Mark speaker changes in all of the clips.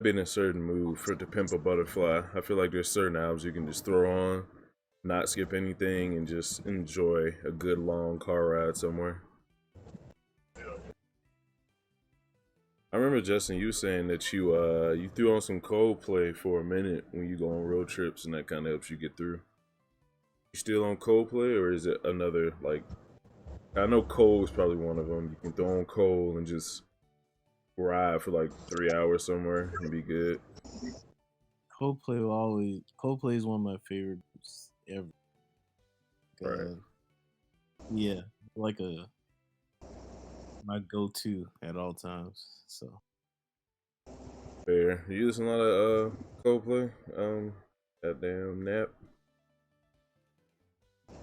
Speaker 1: be in a certain mood for To Pimp a Butterfly. I feel like there's certain albums you can just throw on, not skip anything, and just enjoy a good long car ride somewhere. I remember Justin, you saying that you threw on some Coldplay for a minute when you go on road trips, and that kind of helps you get through. You still on Coldplay, or is it another like? I know Cole is probably one of them. You can throw on Cole and just ride for like 3 hours somewhere and be good.
Speaker 2: Coldplay is one of my favorite groups ever.
Speaker 1: Right.
Speaker 2: Yeah, like my go-to at all times. So
Speaker 1: Fair. You listen a lot of Coldplay? Goddamn Nap.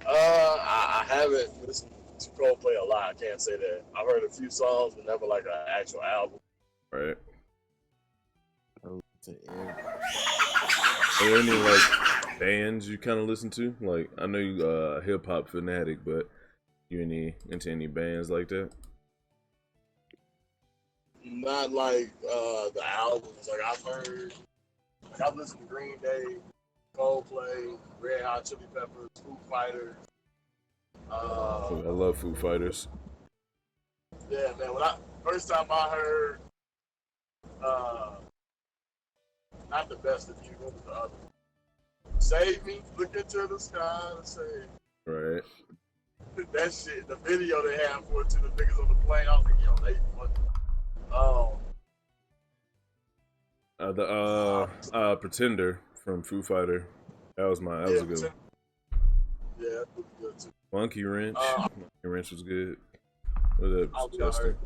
Speaker 3: I haven't listened to Coldplay a lot. I can't say that. I've heard a few songs, but never like an actual album.
Speaker 1: Right.
Speaker 2: to
Speaker 1: Are there any like bands you kind of listen to? Like I know you hip hop fanatic, but you into any bands like that?
Speaker 3: Not like the albums. Like I've listened to Green Day, Coldplay, Red Hot Chili Peppers, Foo Fighters.
Speaker 1: I love Foo Fighters.
Speaker 3: Yeah, man. First time I heard, not the best of you, what was the other? Save Me, look into the sky and say.
Speaker 1: Right.
Speaker 3: That shit, the video they had for it to the niggas on the plane, I was like, yo, they fucking.
Speaker 1: Pretender from Foo Fighter. That was a good one.
Speaker 3: Yeah, that was good too.
Speaker 1: Monkey Wrench. Monkey Wrench was good. What up, Justin?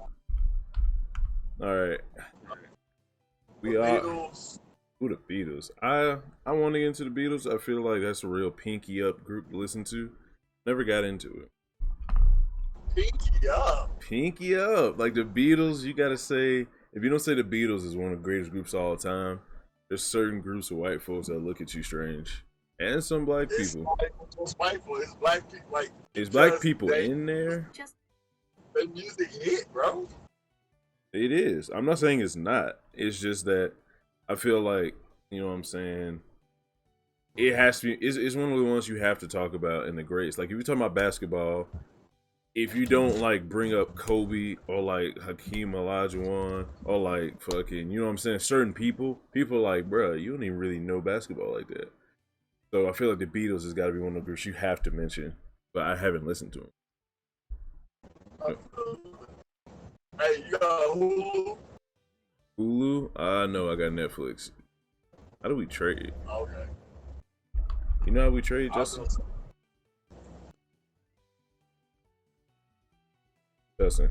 Speaker 1: Alright. We are. Who the Beatles? I want to get into the Beatles. I feel like that's a real pinky up group to listen to. Never got into it.
Speaker 3: Pinky up.
Speaker 1: Pinky up. Like the Beatles, you gotta say, if you don't say the Beatles is one of the greatest groups of all time, there's certain groups of white folks that look at you strange. And some black people.
Speaker 3: It's white folks. It's black people. Like,
Speaker 1: is black people in there?
Speaker 3: The music hit, bro.
Speaker 1: It is. I'm not saying it's not. It's just that I feel like, you know what I'm saying, it has to be, it's one of the ones you have to talk about in the greats. Like, if you're talking about basketball, if you don't, like, bring up Kobe or, like, Hakeem Olajuwon or, like, fucking, you know what I'm saying, certain people like, bruh, you don't even really know basketball like that. So I feel like the Beatles has got to be one of the groups you have to mention, but I haven't listened to them.
Speaker 3: Hey, you got Hulu?
Speaker 1: Hulu? No, I got Netflix. How do we trade?
Speaker 3: Okay.
Speaker 1: You know how we trade, Justin? Justin.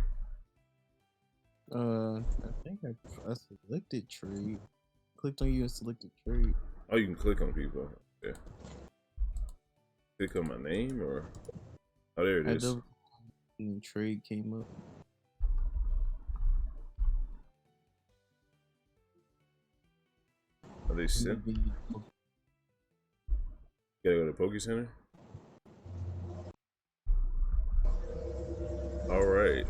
Speaker 2: I think I selected trade. Clicked on you and selected trade.
Speaker 1: Oh, you can click on people. Yeah. Click on my name or? Oh, there it is.
Speaker 2: And trade came up.
Speaker 1: Are they sent? You gotta go to Poke Center? Alright.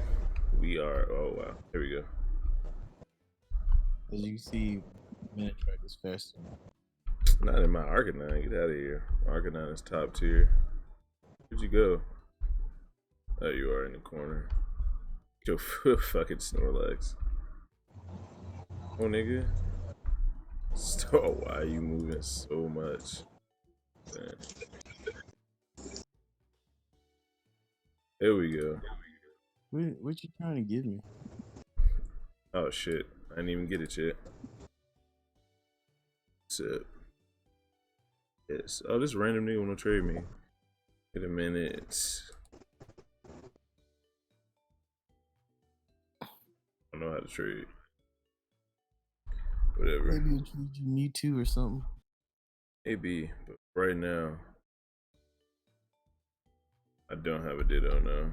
Speaker 1: We are. Oh, wow. Here we go.
Speaker 2: As you see, minute track is faster.
Speaker 1: Not in my Arcanine. Get out of here. Arcanine is top tier. Where'd you go? Oh, you are in the corner. Yo, fucking Snorlax. Oh, nigga. Oh, why are you moving so much? Man. There we go.
Speaker 2: What you trying to give me?
Speaker 1: Oh, shit. I didn't even get it yet. What's up? Yes. Oh, this random nigga wanna trade me. Wait a minute. I don't know how to trade. Whatever.
Speaker 2: Maybe you trade you Me Too or something.
Speaker 1: Maybe, but right now, I don't have a Ditto now.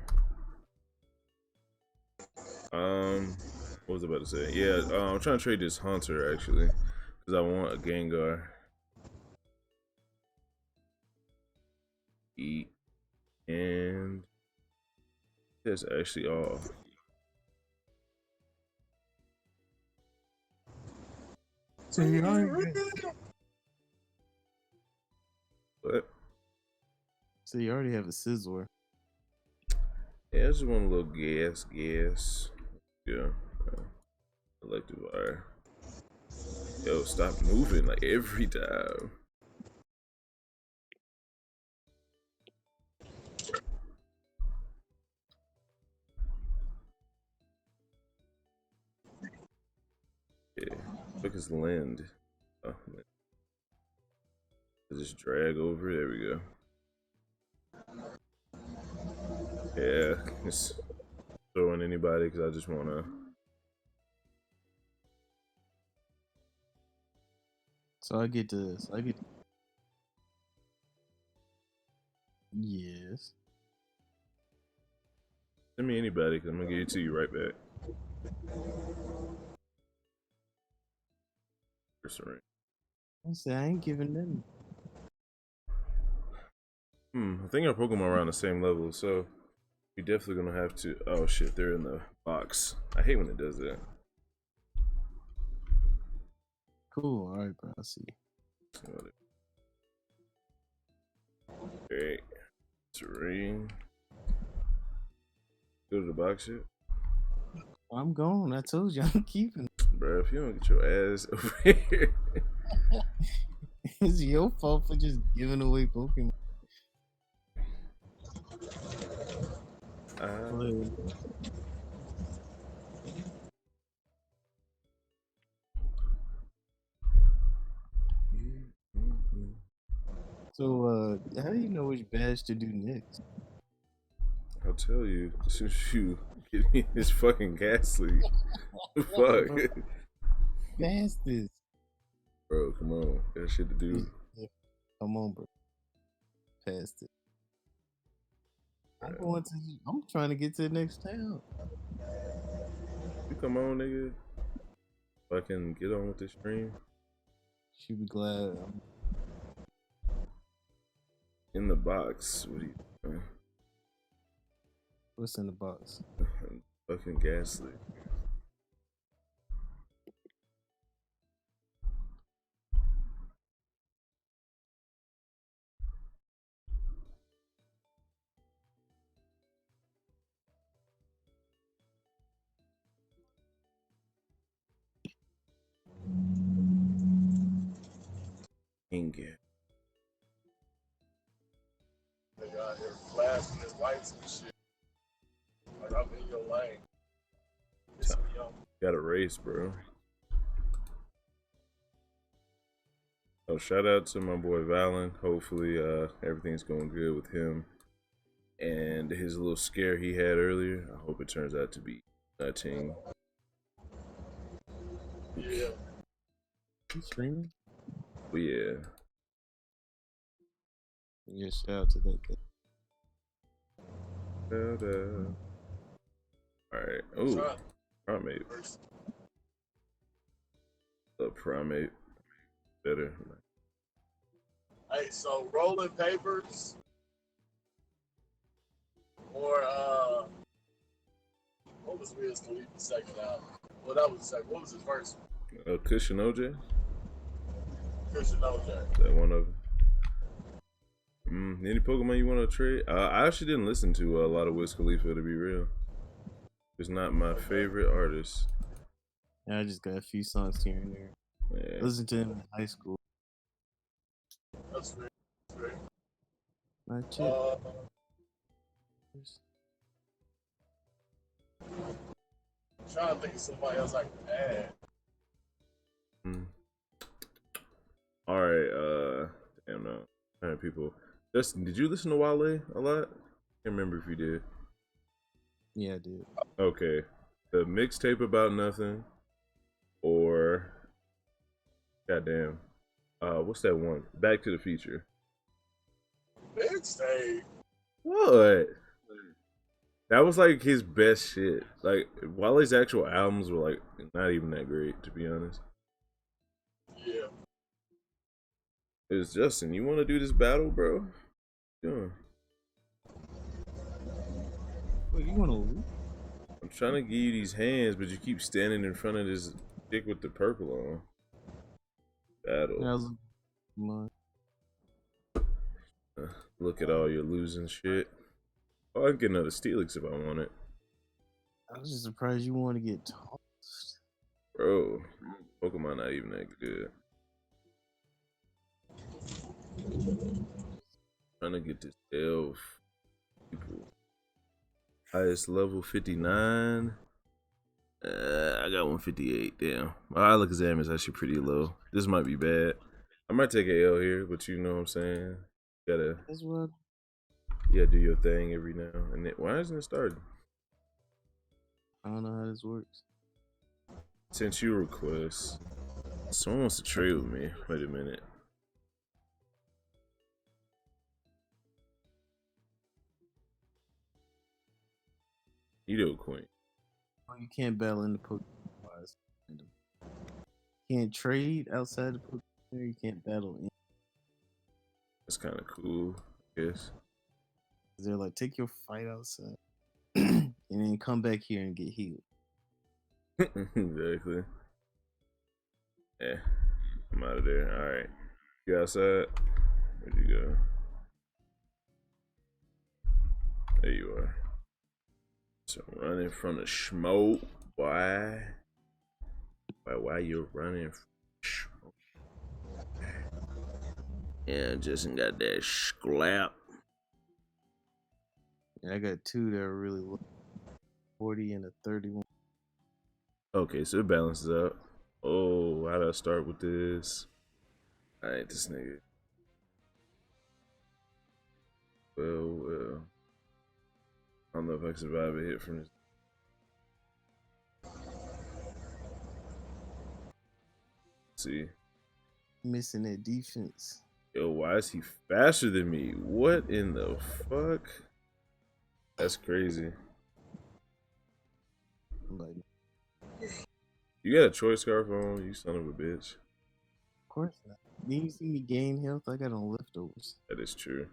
Speaker 1: What was I about to say? Yeah, I'm trying to trade this Hunter actually, because I want a Gengar. And that's actually all.
Speaker 2: So you already
Speaker 1: What?
Speaker 2: So you already have a Sizzler.
Speaker 1: Yeah, I just want a little gas. Yeah. Electric wire. Yo, stop moving like every time. Yeah. Look his land. Oh, man. Just drag over. There we go. Yeah, just throwing anybody because I just want to.
Speaker 2: So I get to. Yes.
Speaker 1: Send me anybody because I'm going to give it to you right back. Sorry.
Speaker 2: I said I ain't giving them.
Speaker 1: I think our Pokemon are around the same level, so we definitely gonna have to. Oh shit, they're in the box. I hate when it does that.
Speaker 2: Cool. All right, bro. I see.
Speaker 1: Great. Terrain. Go to the box yet?
Speaker 2: I'm gone. I told you I'm keeping.
Speaker 1: Bro, if you don't get your ass over here.
Speaker 2: It's your fault for just giving away Pokemon. So, how do you know which badge to do next?
Speaker 1: I'll tell you as soon as you get me this fucking gas leak. Fuck.
Speaker 2: Fastest.
Speaker 1: Bro, come on. Got shit to do.
Speaker 2: Come on, bro. Past it. I'm trying to get to the next town.
Speaker 1: You come on, nigga. If I can get on with this stream.
Speaker 2: She'll be glad.
Speaker 1: In the box. What are you doing?
Speaker 2: What's in the box?
Speaker 1: Fucking gas leak. Ingot.
Speaker 3: They out here blasting his whites and shit. Like, I'm in your lane. It's young.
Speaker 1: Got a race, bro. Oh, shout out to my boy Valen. Hopefully, everything's going good with him. And his little scare he had earlier, I hope it turns out to be nothing.
Speaker 3: Yeah.
Speaker 2: You streaming?
Speaker 1: But yeah.
Speaker 2: Yeah, shout out to that guy.
Speaker 1: Shout out. Alright. Oh, primate. A primate. Better.
Speaker 3: Hey, so rolling papers or what was Wiz Khalifa's second album? Well, that was the second. What was his first?
Speaker 1: Cushion OJ?
Speaker 3: Cushion OJ.
Speaker 1: That one of them. Any Pokemon you want to trade? I actually didn't listen to a lot of Wiz Khalifa, to be real. He's not my favorite artist.
Speaker 2: Yeah, I just got a few songs here and there.
Speaker 1: Yeah.
Speaker 2: Listen to him in high school.
Speaker 3: That's fair. That's fair.
Speaker 2: My chick.
Speaker 3: I'm trying to think of somebody else I can add.
Speaker 1: Alright, damn no. Alright, people. Justin, did you listen to Wale a lot? Can't remember if you did.
Speaker 2: Yeah, I did.
Speaker 1: Okay. The mixtape About Nothing, or goddamn, what's that one? Back to the Future.
Speaker 3: Mixtape.
Speaker 1: What? That was like his best shit. Like Wale's actual albums were like not even that great, to be honest.
Speaker 3: Yeah.
Speaker 1: It's Justin. You want to do this battle, bro? Yeah.
Speaker 2: Wait, you want to lose?
Speaker 1: I'm trying to give you these hands, but you keep standing in front of this dick with the purple on. battle.
Speaker 2: Yeah, I was looking
Speaker 1: Look at all your losing shit. Oh, I can get another Steelix if I want it.
Speaker 2: I was just surprised you want to get tossed.
Speaker 1: Bro, Pokemon not even that good. Trying to get this elf people. Highest level 59. I got 158. Damn. My Alakazam is actually pretty low. This might be bad. I might take a L here, but you know what I'm saying.
Speaker 2: That's what.
Speaker 1: You gotta do your thing every now and then. Why isn't it starting?
Speaker 2: I don't know how this works.
Speaker 1: Since you request, someone wants to trade with me. Wait a minute. Nido Queen.
Speaker 2: Oh, you can't battle in the Pokemon. You can't trade outside the Pokemon. You can't battle in.
Speaker 1: That's kind of cool, I guess.
Speaker 2: They're like, take your fight outside, and then come back here and get healed.
Speaker 1: Exactly. Yeah, I'm out of there. All right, you outside? Where'd you go? There you are. So running from the smoke, why? Why you running from smoke? Yeah, Justin got that sclap.
Speaker 2: Yeah, I got two that are really low, 40 and a 31.
Speaker 1: Okay, so it balances out. Oh, how do I start with this? I ain't this nigga. Well. I don't know if I can survive a hit from this. Let's see.
Speaker 2: Missing that defense.
Speaker 1: Yo, why is he faster than me? What in the fuck? That's crazy.
Speaker 2: Like,
Speaker 1: You got a choice scarf on, you son of a bitch.
Speaker 2: of course not. Didn't you see me gain health? I got on leftovers.
Speaker 1: That is true.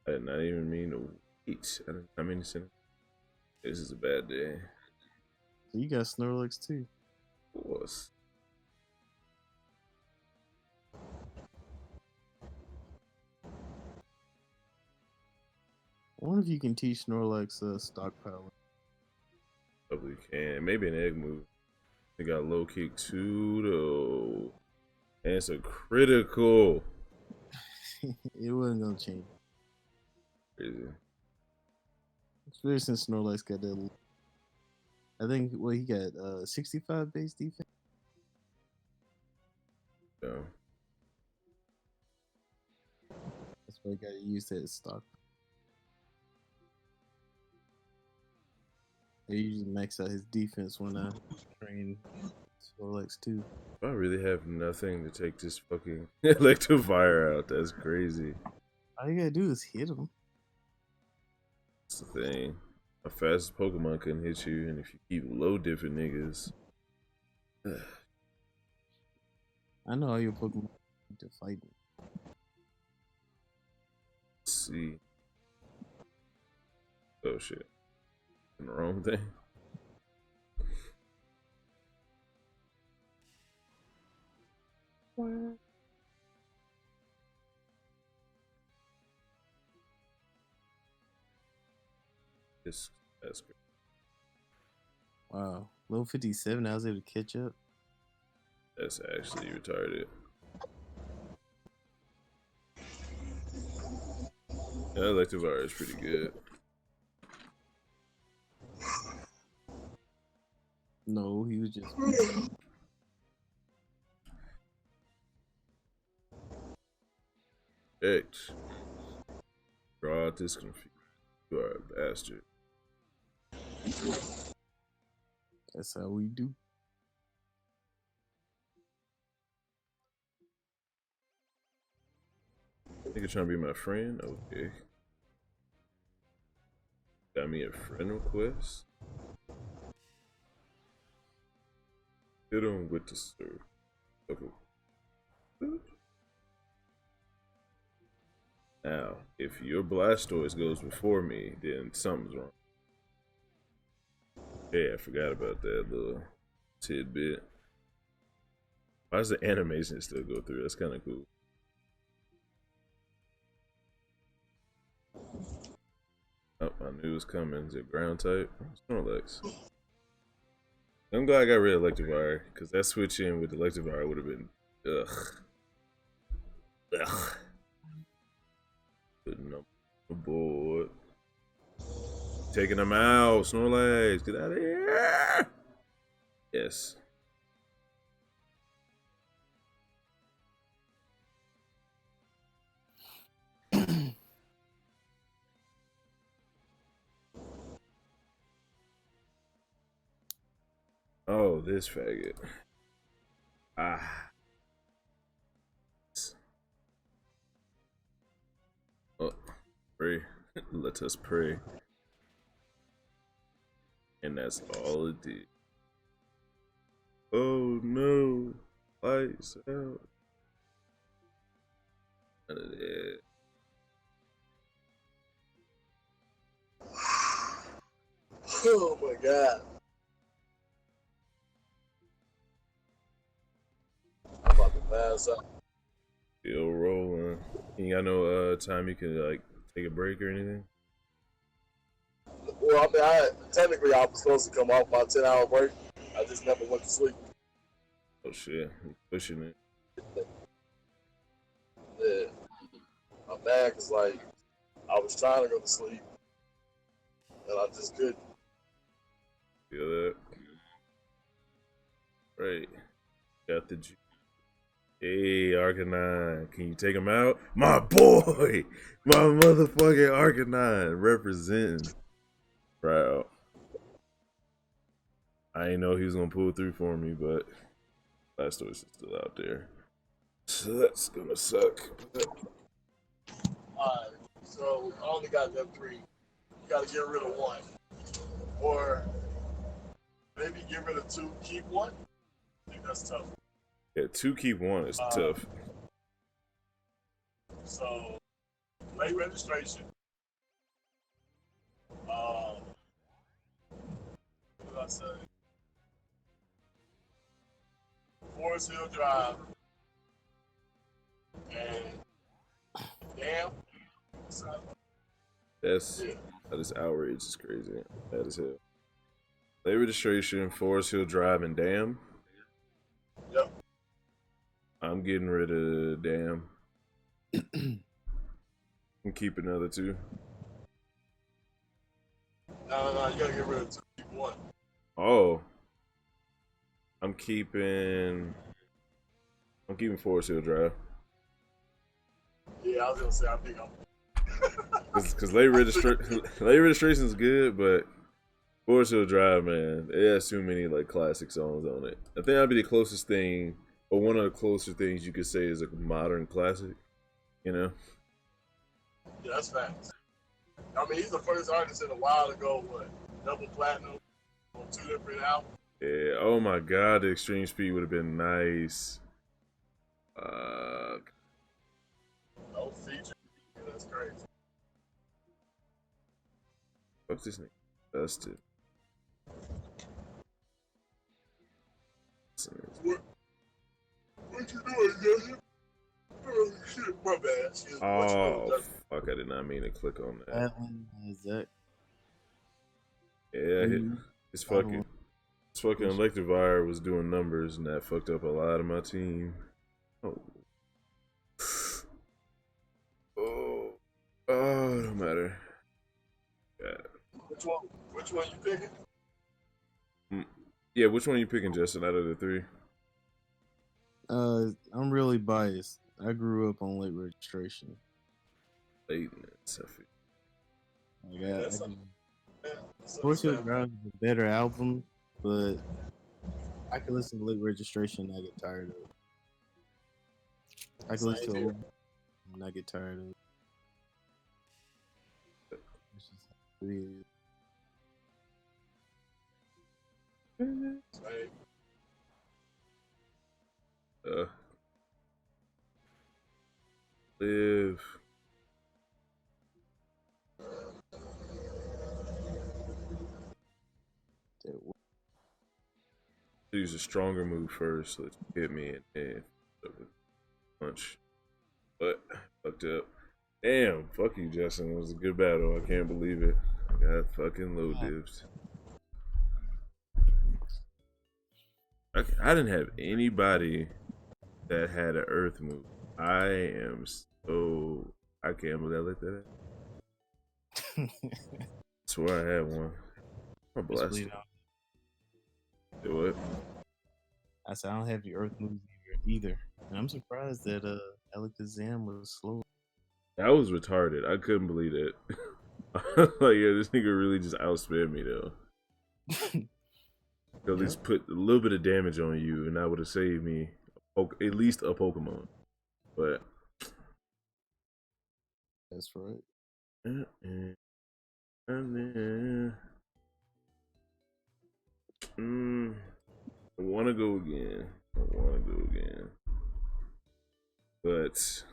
Speaker 1: I did not even mean to wait. I mean to send. This is a bad day.
Speaker 2: So you got Snorlax too.
Speaker 1: Of course.
Speaker 2: I wonder if you can teach Snorlax stockpile.
Speaker 1: Probably can. Maybe an egg move. They got low kick too, though. And it's a critical.
Speaker 2: It wasn't gonna change.
Speaker 1: Crazy.
Speaker 2: Especially since Snorlax got that. I think he got 65 base defense.
Speaker 1: Yeah.
Speaker 2: That's why he got to use that stock. They usually max out his defense when I train Snorlax too.
Speaker 1: I really have nothing to take this fucking Electivire out. That's crazy.
Speaker 2: All you gotta do is hit him.
Speaker 1: That's the thing. A fast Pokemon can hit you, and if you keep low different niggas.
Speaker 2: I know all your Pokemon to fight me.
Speaker 1: Let's see. Oh shit. The wrong thing. That's great.
Speaker 2: Wow, level 57. I was able to catch up.
Speaker 1: That's actually retarded. Yeah, Electivire is pretty good.
Speaker 2: No, he was just.
Speaker 1: X. Draw out this confused. You are a bastard.
Speaker 2: That's how we do.
Speaker 1: Nigga trying to be my friend? Okay. Got me a friend request. Hit him with the surf. Okay. Now, if your Blastoise goes before me, then something's wrong. Hey, I forgot about that little tidbit. Why does the animation still go through? That's kind of cool. Oh, I knew it was coming. Is it ground type? Snorlax. I'm glad I got rid of Electivire, because that switch in with Electivire would have been ugh. Ugh. Putting up the board. Taking them out. Snorlax, get out of here. Yes. Oh, this faggot. Ah. Oh, pray. Let us pray. And that's all it did. Oh no. Lights out. None of that.
Speaker 3: Oh my god. I'm about to pass out.
Speaker 1: Still rolling. You got no time you can like take a break or anything?
Speaker 3: Well, I mean, technically I was supposed to come off my 10-hour break. I just never went to sleep.
Speaker 1: Oh shit. You pushing it.
Speaker 3: Yeah. I'm mad because, like, I was trying to go to sleep and I just couldn't.
Speaker 1: Feel that? Right. Got the G. Hey, Arcanine. Can you take him out? My boy! My motherfucking Arcanine representing. Proud. I didn't know he was gonna pull through for me, but Blastoise is still out there. So that's gonna suck.
Speaker 3: Alright, so I only got them 3. You gotta get rid of 1. Or maybe get rid of 2, keep 1. I think that's tough.
Speaker 1: Yeah, 2 keep 1 is tough.
Speaker 3: So, late registration. What did I say? Forest Hill Drive. And damn.
Speaker 1: That is outrage. It's crazy. That is hell. Late registration, Forest Hill Drive, and Dam.
Speaker 3: Yep.
Speaker 1: I'm getting rid of Dam. And keep another 2.
Speaker 3: No, you gotta get rid of 2, keep 1.
Speaker 1: Oh. I'm keeping Forest Hill Drive.
Speaker 3: Yeah, I was gonna say I think I'm.
Speaker 1: Because late registration is good, but Forest Hill Drive, man, it has too many like classic songs on it. I think that'd be the closest thing, or one of the closer things you could say is a modern classic. You know?
Speaker 3: Yeah, that's facts. I mean, he's the first artist in a while to go double platinum on 2 different albums.
Speaker 1: Yeah. Oh my God, the Extreme Speed would have been nice.
Speaker 3: No feature. Yeah, that's crazy.
Speaker 1: Fuck this nigga. Dusted.
Speaker 3: What you doing, Justin? Oh shit, my bad. Excuse me. What you doing,
Speaker 1: Oh
Speaker 3: Justin?
Speaker 1: fuck! I did not mean to click on that.
Speaker 2: That one is that.
Speaker 1: Yeah, it's fucking Electivire was doing numbers, and that fucked up a lot of my team. Oh, it don't matter. Yeah.
Speaker 3: Which one you picking?
Speaker 1: Yeah, which one are you picking, Justin, out of the 3?
Speaker 2: I'm really biased. I grew up on late registration.
Speaker 1: Lateness, I feel.
Speaker 2: Like Force Hill Drive is a better album, but I can listen to late registration and I get tired of it. I can listen to it and I get tired of it. It's just weird.
Speaker 3: Right.
Speaker 1: Live. use a stronger move first. Let's hit me and punch. But fucked up. Damn, fuck you, Justin. It was a good battle. I can't believe it. I got fucking low divs. I didn't have anybody that had an earth move. I can't believe I let that happen. I swear I had one. I'm blessed. Do what?
Speaker 2: I said I don't have the earth moves either. And I'm surprised that Alakazam was slow.
Speaker 1: That was retarded. I couldn't believe it. Like, yeah, this nigga really just outsped me though. At least put a little bit of damage on you, and that would have saved me at least a Pokemon. But
Speaker 2: that's right.
Speaker 1: I want to go again. But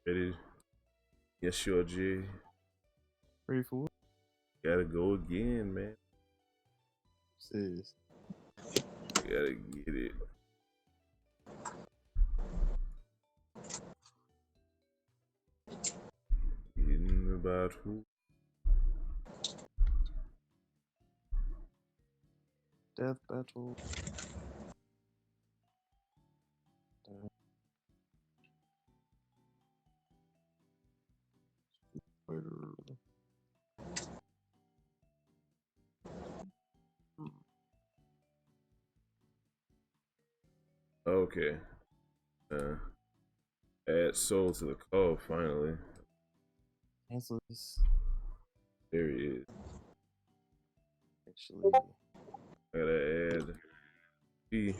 Speaker 1: ready? Yes, your G.
Speaker 2: Ready for what?
Speaker 1: Gotta go again, man.
Speaker 2: Sis.
Speaker 1: Gotta get it. Getting about who?
Speaker 2: Death battle.
Speaker 1: Okay. Add soul to the call finally.
Speaker 2: Cancel this.
Speaker 1: There he is.
Speaker 2: Actually,
Speaker 1: Gotta add B.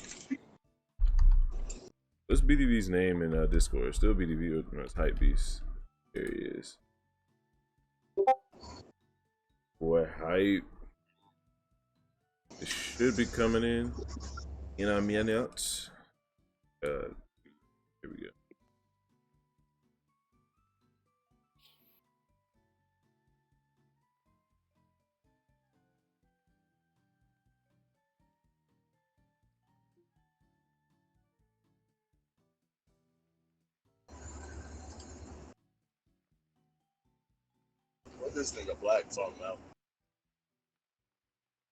Speaker 1: What's BDV's name in Discord? Still BDV or it's Hype Beast? There he is. Boy, Hype. It should be coming in a minute. Here we go.
Speaker 3: What this nigga Black talking about?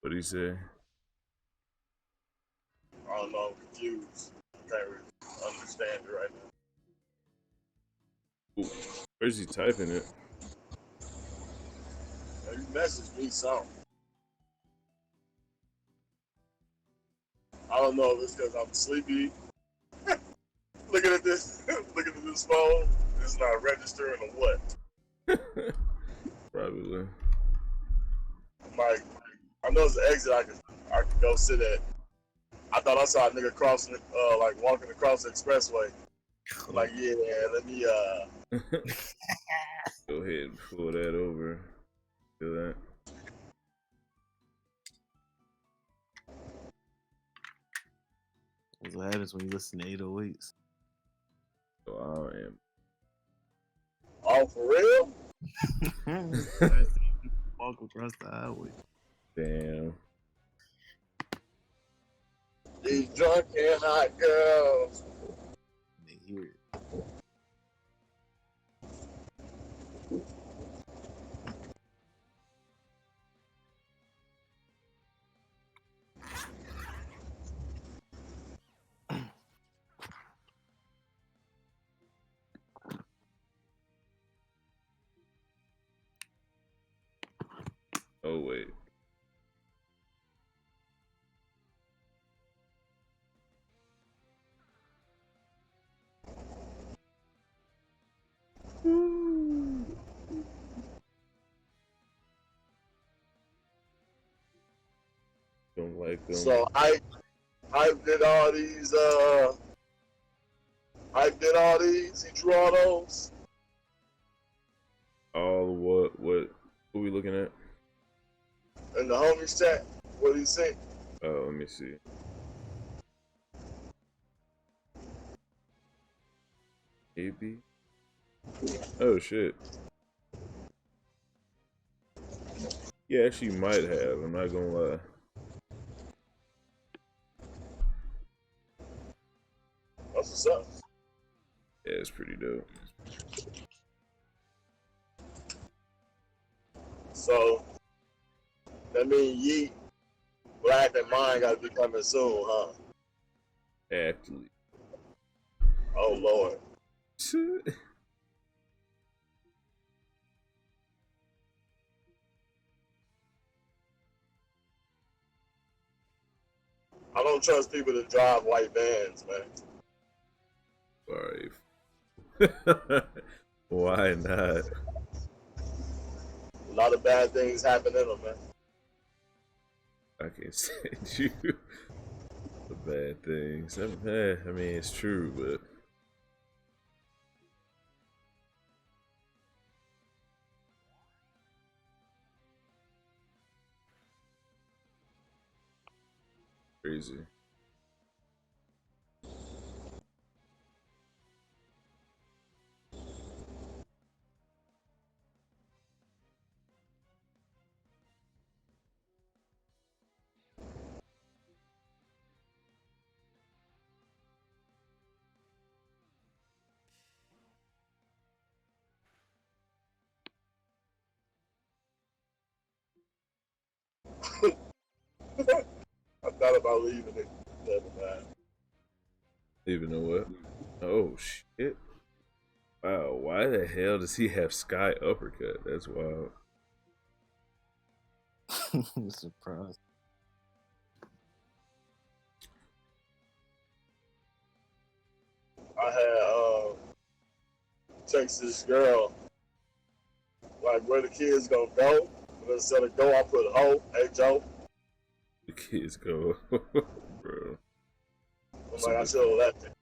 Speaker 1: What'd he say?
Speaker 3: I don't know, I'm confused. I can't really understand it right now.
Speaker 1: Ooh, where's he typing it?
Speaker 3: You messaged me something. I don't know if it's because I'm sleepy. Looking at this phone, it's not registering or what.
Speaker 1: Probably.
Speaker 3: Like, I know it's an exit I can go sit at. I thought I saw a nigga crossing, like walking across the expressway. Like, yeah, let me
Speaker 1: Go ahead and pull that over. Feel that?
Speaker 2: that's what happens when you listen to 808s.
Speaker 1: So I am.
Speaker 3: Oh, for real?
Speaker 2: Walk across the highway.
Speaker 1: Damn.
Speaker 3: These drunk and hot girls.
Speaker 2: They hear it.
Speaker 1: Oh wait. Don't like them.
Speaker 3: So I did all these, he drew all those.
Speaker 1: All what? What are we looking at?
Speaker 3: In the homies chat, what do you think?
Speaker 1: Oh, let me see. maybe. Oh shit. Yeah, she might have. I'm not gonna lie.
Speaker 3: That's what's up.
Speaker 1: Yeah, it's pretty dope.
Speaker 3: So that means Yeet, Black, and Mine got to be coming soon, huh?
Speaker 1: Actually.
Speaker 3: Oh Lord. I don't trust people to drive white vans, man.
Speaker 1: Sorry. Why not?
Speaker 3: A lot of bad things happen in them, man.
Speaker 1: I can't stand you. The bad things. I mean, it's true, but crazy.
Speaker 3: I thought about leaving it. Never mind.
Speaker 1: Even know what? Oh shit! Wow, why the hell does he have Sky uppercut? That's wild.
Speaker 2: Surprise.
Speaker 3: I had text this girl like where the kids gonna go. And instead of go, I put ho. Hey Joe.
Speaker 1: The kids go, bro.
Speaker 3: I'm like, I should have left it.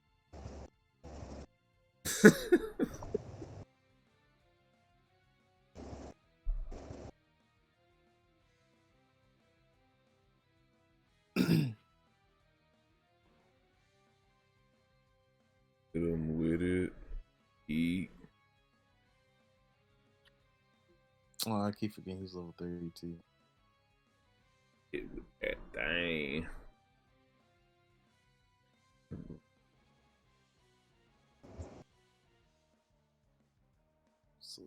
Speaker 1: Hit him with it. Eat.
Speaker 2: Oh, I keep forgetting he's level 32.
Speaker 1: Hit with that thing.
Speaker 2: So,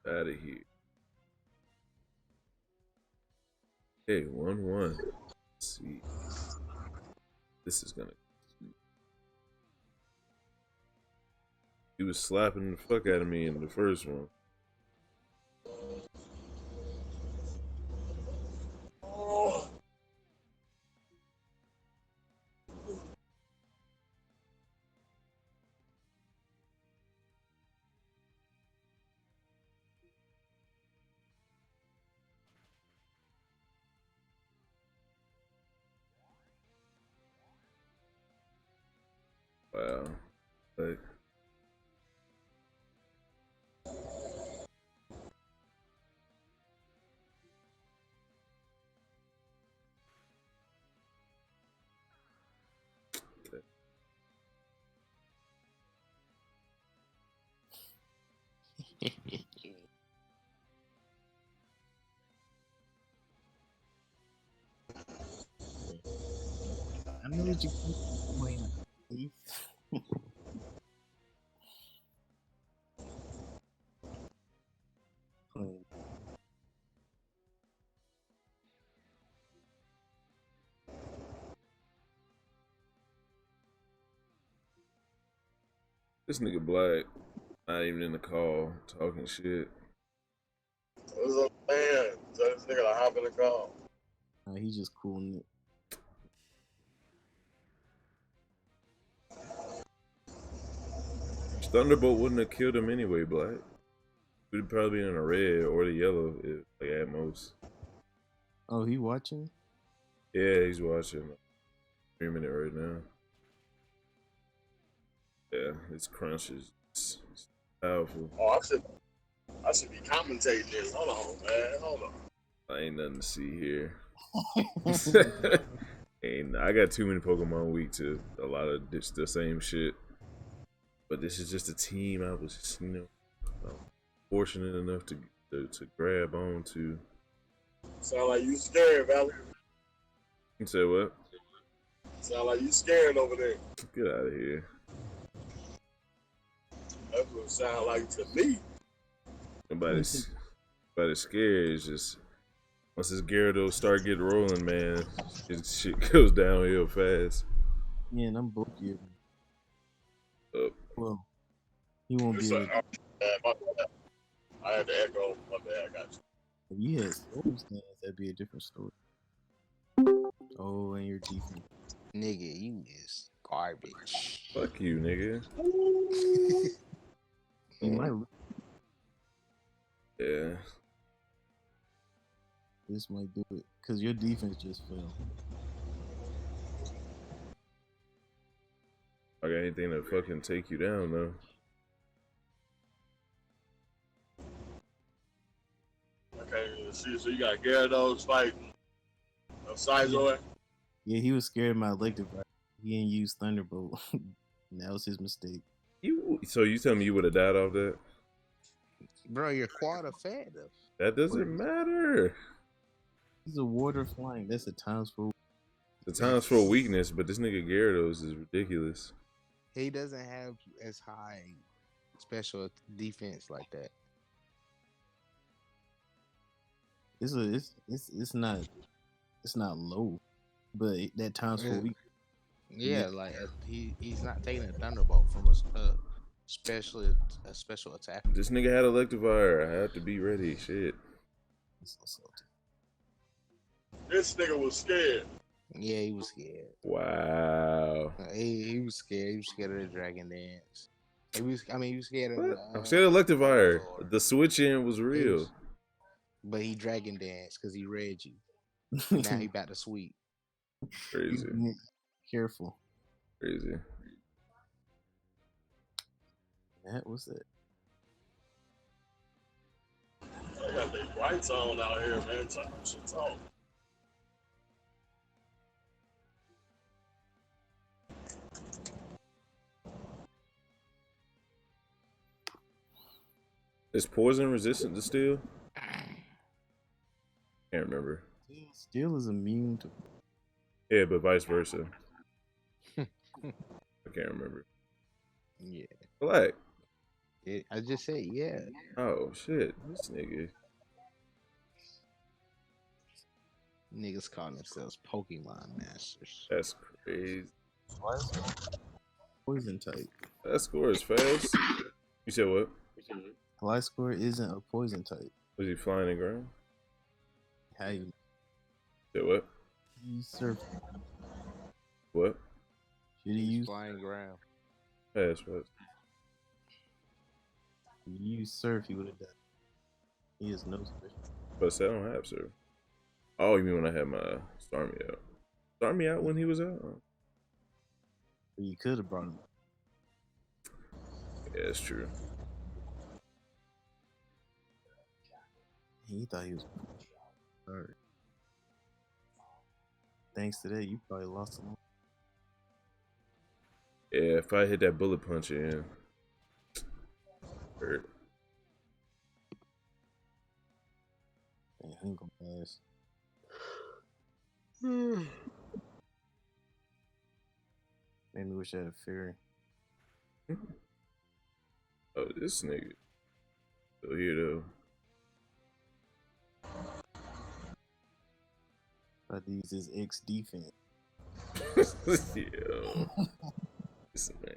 Speaker 1: Out of here. Okay, 1-1. Let's see. This is gonna. He was slapping the fuck out of me in the first one.
Speaker 3: Oh.
Speaker 1: Wow. Like,
Speaker 2: I know what you playing. Playing.
Speaker 1: this nigga Black, not even in the call, talking shit.
Speaker 3: It was a man. Tell this nigga to hop in the car.
Speaker 2: He's just cooling it.
Speaker 1: Thunderbolt wouldn't have killed him anyway, Black. We'd probably be in a red or the yellow, if, like at most.
Speaker 2: Oh, he watching?
Speaker 1: Yeah, he's watching. Streaming it right now. Yeah, it's crunches. It's powerful.
Speaker 3: Oh, I should be commentating this. Hold on, man. Hold on.
Speaker 1: I ain't nothing to see here. And I got too many Pokemon Week to a lot of the same shit. But this is just a team I was just, fortunate enough to grab on to.
Speaker 3: Sound like you scared, Valley.
Speaker 1: You say what?
Speaker 3: Sound like you scared over there.
Speaker 1: Get out of here.
Speaker 3: That's what it sound like to me.
Speaker 1: Nobody's scared. It's just once this Gyarados start getting rolling, man, shit goes downhill fast.
Speaker 2: Yeah, and I'm both giving.
Speaker 1: Up.
Speaker 2: Well, he won't be able to.
Speaker 3: I had to echo. My bad, I got you.
Speaker 2: If you had Storm Stance, that'd be a different story. Oh, and your defense.
Speaker 4: Nigga, you is garbage.
Speaker 1: Fuck you, nigga.
Speaker 2: You might.
Speaker 1: Yeah.
Speaker 2: This might do it because your defense just fell.
Speaker 1: I got anything to fucking take you down, though.
Speaker 3: Okay, see, so you got Gyarados fighting Sizor.
Speaker 2: Yeah, he was scared of my electric. He didn't use Thunderbolt. That was his mistake.
Speaker 1: So you tell me you would have died off that?
Speaker 4: Bro, you're quad effective.
Speaker 1: That doesn't matter.
Speaker 2: He's a water flying. That's a times for.
Speaker 1: The times for weakness, but this nigga Gyarados is ridiculous.
Speaker 4: He doesn't have as high special defense like that.
Speaker 2: It's not low, but that times for weak.
Speaker 4: Yeah, like he's not taking a thunderbolt from a special attack.
Speaker 1: This nigga had Electivire. I had to be ready. Shit.
Speaker 2: So salty.
Speaker 3: This nigga was scared.
Speaker 4: Yeah, he was scared.
Speaker 1: Wow.
Speaker 4: He was scared. He was scared of the Dragon Dance. He was scared of.
Speaker 1: I'm scared of Electivire. The switch in was real.
Speaker 4: But he Dragon Dance because he read you. Now he about to sweep.
Speaker 1: Crazy.
Speaker 2: Careful.
Speaker 1: Crazy.
Speaker 2: That was it.
Speaker 3: I got the brights on out here, man. Shit's on.
Speaker 1: Is poison resistant to steel? Can't remember.
Speaker 2: Steel is immune to.
Speaker 1: Yeah, but vice versa. I can't remember.
Speaker 4: Yeah.
Speaker 1: Black.
Speaker 4: I just said yeah.
Speaker 1: Oh shit, this nigga.
Speaker 4: Niggas call themselves Pokemon Masters.
Speaker 1: That's crazy.
Speaker 2: Poison type.
Speaker 1: That score is fast. You said what?
Speaker 2: Gliscor isn't a poison type.
Speaker 1: Was he flying in ground?
Speaker 2: How you?
Speaker 1: Said what?
Speaker 2: He surf.
Speaker 1: What?
Speaker 2: Should he use?
Speaker 4: Flying ground.
Speaker 1: Fast, fast.
Speaker 2: If he used surf, he would have died. He has no special.
Speaker 1: But I don't have sir. Oh, you mean when I had my Starmie out? Starmie out when he was out? Oh.
Speaker 2: But you could have brought him.
Speaker 1: Yeah, that's true.
Speaker 2: He thought he was. Hurt. Thanks to that, you probably lost a lot.
Speaker 1: Yeah, if I hit that bullet punch in, hurt.
Speaker 2: Man, he ain't gonna pass. Made me wish I had a fairy.
Speaker 1: Oh, this nigga. Still here though.
Speaker 2: I had to use his X defense.
Speaker 1: Yo. Listen, man.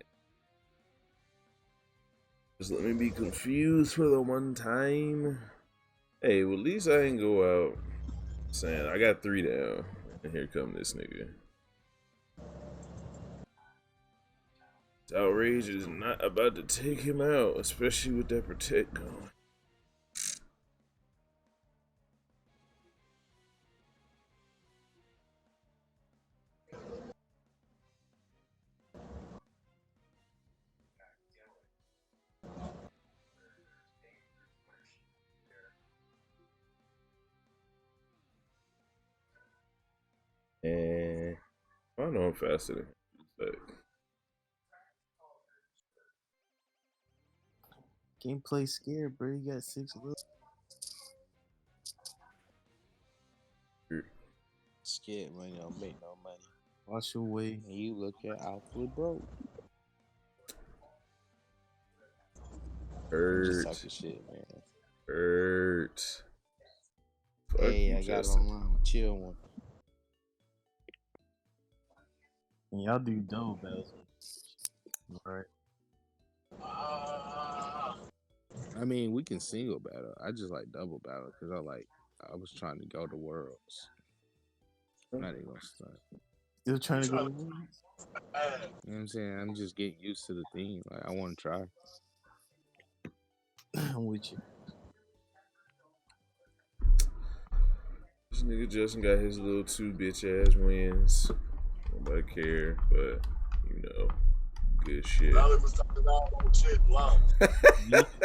Speaker 1: Just let me be confused for the one time. Hey, well, at least I didn't go out saying I got 3 down. And here come this nigga. This outrage is not about to take him out, especially with that protect going. And I know I'm faster than but
Speaker 2: Gameplay scared, bro. You got 6 levels.
Speaker 4: Scared money don't make no money.
Speaker 2: Watch your way.
Speaker 4: And you looking awfully broke. I'm just
Speaker 1: hurt.
Speaker 4: talking shit, man.
Speaker 1: Hurt. Fuck
Speaker 4: Hey,
Speaker 1: you,
Speaker 4: I got it
Speaker 1: Justin.
Speaker 4: online with chill one.
Speaker 2: And y'all do double battles. Right.
Speaker 4: I mean, we can single battle. I just like double battle because I was trying to go to worlds. Not even gonna start.
Speaker 2: Still trying to go to war?
Speaker 4: You know what I'm saying? I'm just getting used to the theme. Like I want to try.
Speaker 2: I'm with you.
Speaker 1: This nigga Justin got his little 2 bitch ass wins. Nobody care, but you know, good shit.
Speaker 3: Valley was talking about old shit loud.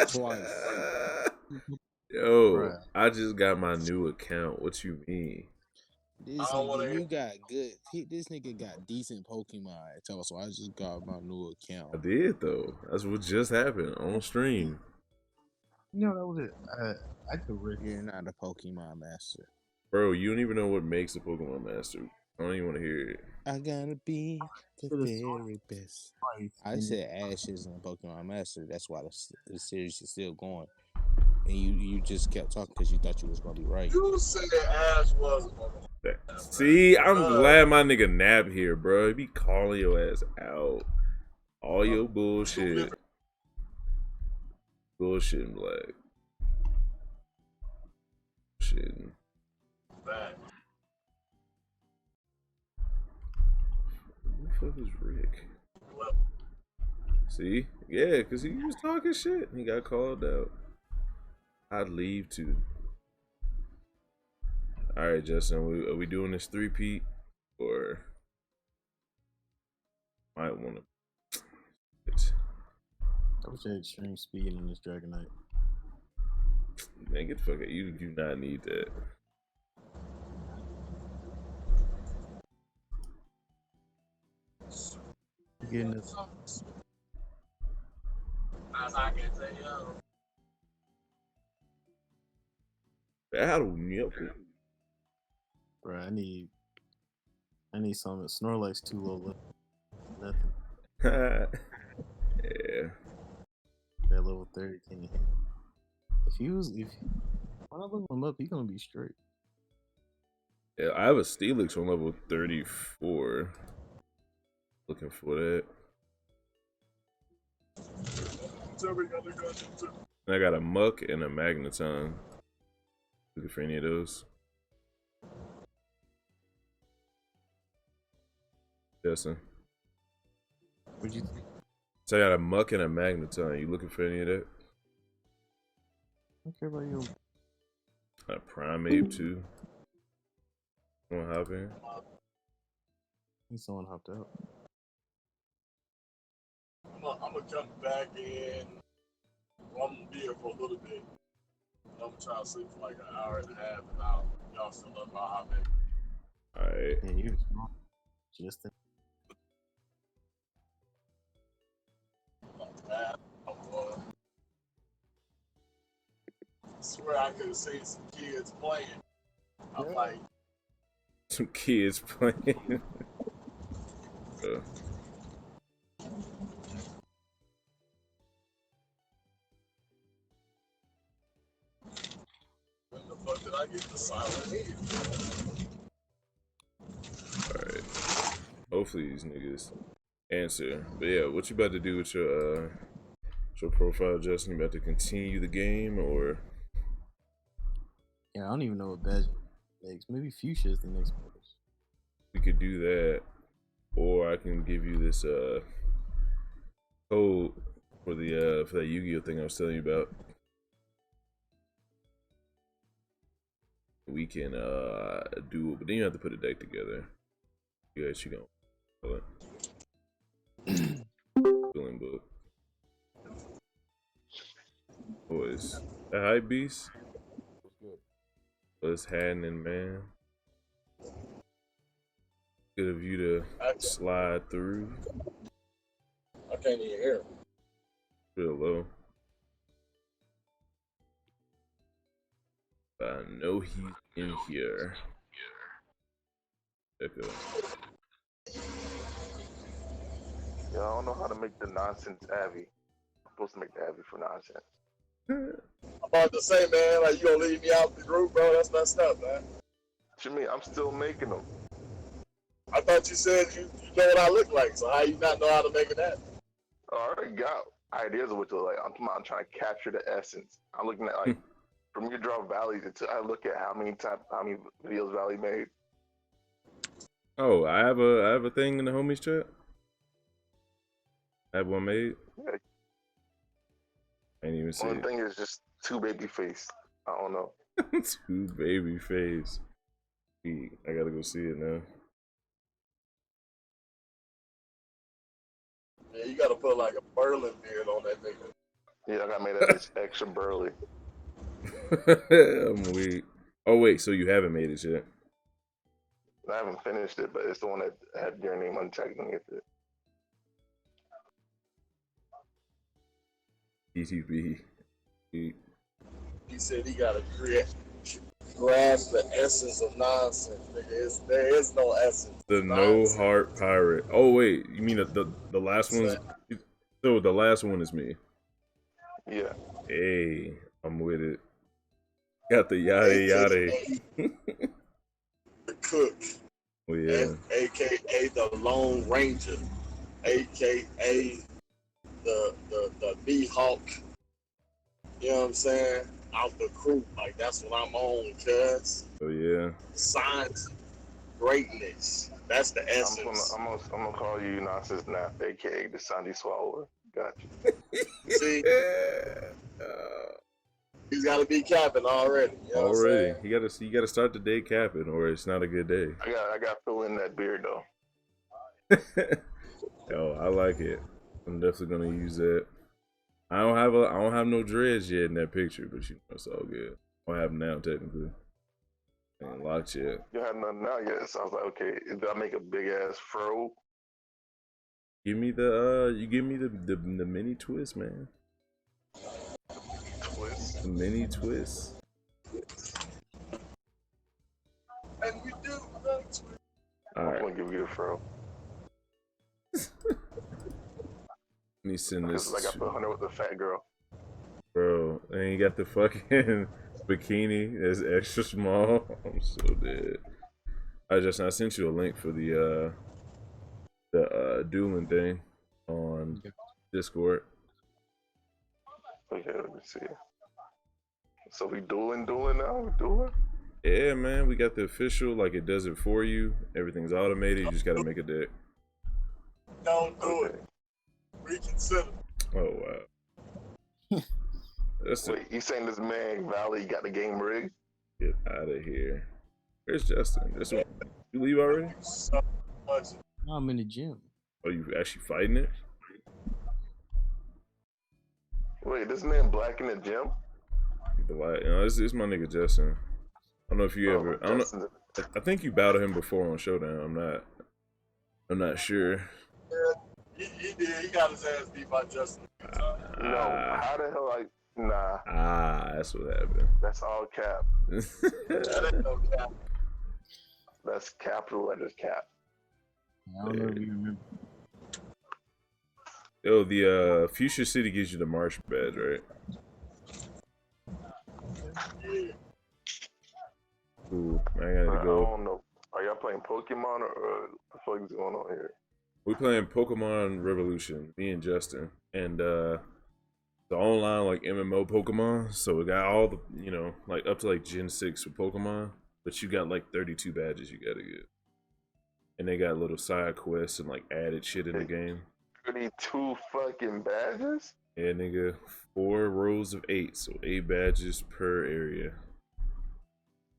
Speaker 4: Twice.
Speaker 1: Yo,
Speaker 2: Bruh.
Speaker 1: I just got my new account. What you mean?
Speaker 4: This
Speaker 3: I don't wanna
Speaker 4: nigga,
Speaker 3: hear-
Speaker 4: you got good. This nigga got decent Pokemon. So I just got my new account.
Speaker 1: I did though. That's what just happened on stream.
Speaker 2: You know, that was it. I could rip
Speaker 4: You're not a Pokemon master.
Speaker 1: Bro, you don't even know what makes a Pokemon Master. I don't even want to hear it.
Speaker 4: I gotta be the
Speaker 2: Could've
Speaker 4: very best.
Speaker 2: twice.
Speaker 4: I
Speaker 2: and
Speaker 4: said Ash isn't a Pokemon master. That's why the series is still going. And you just kept talking because you thought you was gonna be right.
Speaker 3: You said Ash was.
Speaker 1: See, I'm glad my nigga Nap here, bro. He be calling your ass out. All your bullshit. Bullshitting, Black. Shitting.
Speaker 3: Bad.
Speaker 1: Who the fuck is Rick? See? Yeah, because he was talking shit. He got called out. I'd leave too. Alright, Justin, are we doing this 3-peat? Or might want to.
Speaker 2: I wish I had extreme speed in this Dragonite.
Speaker 1: Man, get the fuck out. You do not need that.
Speaker 2: You getting this?
Speaker 3: As I can say, yo.
Speaker 1: Battle, yep.
Speaker 2: Bro, I need something. Snorlax too low level. Nothing.
Speaker 1: Yeah.
Speaker 2: That level 30 can't hit. When I level him up, he's gonna be straight.
Speaker 1: Yeah, I have a Steelix on level 34. Looking for that. And I got a Muck and a Magneton. Looking for any of those. Justin.
Speaker 2: What'd you think?
Speaker 1: So I got a Muck and a Magneton. You looking for any of that?
Speaker 2: I don't care about you.
Speaker 1: A Primeape too. Wanna hop in?
Speaker 2: I think someone hopped out.
Speaker 3: I'm gonna come back in. Well, I'm gonna be here for a little bit. I'm gonna try to sleep for like an hour and a half, and y'all still up my hop in.
Speaker 1: Alright.
Speaker 2: Yeah, you just
Speaker 3: I swear I could have seen some kids playing. I'm like,
Speaker 1: Some kids playing.
Speaker 3: when the fuck did I get the silent hit?
Speaker 1: Alright. Hopefully these niggas answer. But yeah, what you about to do with your profile, Justin? You about to continue the game or
Speaker 2: yeah, I don't even know what badge next. Maybe Fuchsia is the next person.
Speaker 1: we could do that. Or I can give you this code for the for that Yu-Gi-Oh thing I was telling you about. We can do it, but then you have to put a deck together. You actually gonna call it. Feeling book. Boys. The hype beast? What's happening, man? Good of you to
Speaker 3: I
Speaker 1: slide through.
Speaker 3: can't even hear him.
Speaker 1: Real low. I know he's in here. Echo.
Speaker 5: Yeah, I don't know how to make the nonsense Abby. I'm supposed to make the Abby for nonsense.
Speaker 3: I'm about to say, man, like, you gonna leave me out the group, bro? That's messed up, man.
Speaker 5: What you mean? I'm still making them.
Speaker 3: I thought you said you know what I look like, so how you not know how to make it happen?
Speaker 5: I already got ideas of what to look like. I'm trying to capture the essence. I'm looking at like from you draw valleys until I look at how many videos Valley made.
Speaker 1: Oh, I have a thing in the homies chat. I have one made.
Speaker 5: Yeah.
Speaker 1: I ain't even see
Speaker 5: One
Speaker 1: it.
Speaker 5: thing is just two baby face. I don't know.
Speaker 1: Two baby face. I gotta go see it now.
Speaker 3: Yeah, you gotta put like a Berlin beard on that nigga.
Speaker 5: Yeah, I got made that bitch extra burly.
Speaker 1: I'm weak. Oh wait, so you haven't made it yet?
Speaker 5: I haven't finished it, but it's the one that had your name unchecked underneath it.
Speaker 1: ETB.
Speaker 3: He said he gotta grasp the essence of nonsense, nigga. There is no essence.
Speaker 1: The no heart pirate. Oh wait, you mean the last one's? So the last one is me.
Speaker 5: Yeah.
Speaker 1: Hey, I'm with it. Got the yada yada.
Speaker 3: The cook.
Speaker 1: Oh yeah.
Speaker 3: AKA the Lone Ranger. AKA the Mihawk. You know what I'm saying? Out the crew. Like, that's what I'm on, cuz.
Speaker 1: Oh yeah.
Speaker 3: Science, greatness. That's the essence.
Speaker 5: I'm gonna call you Nonsense Nap, aka the Sandy Swallower. Gotcha.
Speaker 3: See? He's gotta be capping already. You know
Speaker 1: Already.
Speaker 3: what I'm
Speaker 1: You gotta start the day capping or it's not a good day.
Speaker 5: I got to fill in that beard though.
Speaker 1: Oh, I like it. I'm definitely gonna use that. I don't have no dreads yet in that picture, but you know it's all good. I don't have them now technically. Ain't locked yet.
Speaker 5: You have nothing out yet, so I was like, okay, did I make a big ass fro?
Speaker 1: Give me the mini twist, man.
Speaker 5: Twist.
Speaker 1: The mini twist.
Speaker 3: And we do that.
Speaker 1: All
Speaker 5: I'm
Speaker 1: right.
Speaker 5: gonna give you a fro.
Speaker 1: Let me send this.
Speaker 5: Because I got the 100 with the fat girl.
Speaker 1: Bro, and you got the fucking bikini that's extra small. I'm so dead. I sent you a link for the dueling thing on Discord.
Speaker 5: Okay, let me see. So we dueling now? We dueling?
Speaker 1: Yeah, man, we got the official, like it does it for you. Everything's automated. You just gotta make a deck.
Speaker 3: Don't do it. Reconsider.
Speaker 1: Oh wow.
Speaker 5: Wait, you saying this man Valley got the game rigged?
Speaker 1: Get out of here. Where's Justin? This one. You leave already?
Speaker 3: So much.
Speaker 2: No, I'm in the gym.
Speaker 1: Oh, you actually fighting it?
Speaker 5: Wait, this man black in the gym?
Speaker 1: Like, you know, this is my nigga Justin. I don't know if you ever. I don't know. I think you battled him before on Showdown. I'm not sure.
Speaker 3: Yeah, he did. He got his ass beat by Justin.
Speaker 5: No, how the hell nah.
Speaker 1: That's what happened.
Speaker 5: That's all cap.
Speaker 3: That ain't no cap.
Speaker 5: That's capital letters cap.
Speaker 2: I don't know if you remember.
Speaker 1: Yo, the Fuchsia City gives you the Marsh badge, right?
Speaker 3: Yeah.
Speaker 1: Cool. I gotta
Speaker 5: I
Speaker 1: go.
Speaker 5: don't know. Are y'all playing Pokemon or what the fuck is going on here?
Speaker 1: We playing Pokemon Revolution, me and Justin, and the online like MMO Pokemon. So we got all the, you know, like up to like Gen 6 with Pokemon, but you got like 32 badges you gotta get, and they got little side quests and like added shit in the game.
Speaker 5: 32 fucking badges?
Speaker 1: Yeah, nigga, 4 rows of 8, so 8 badges per area.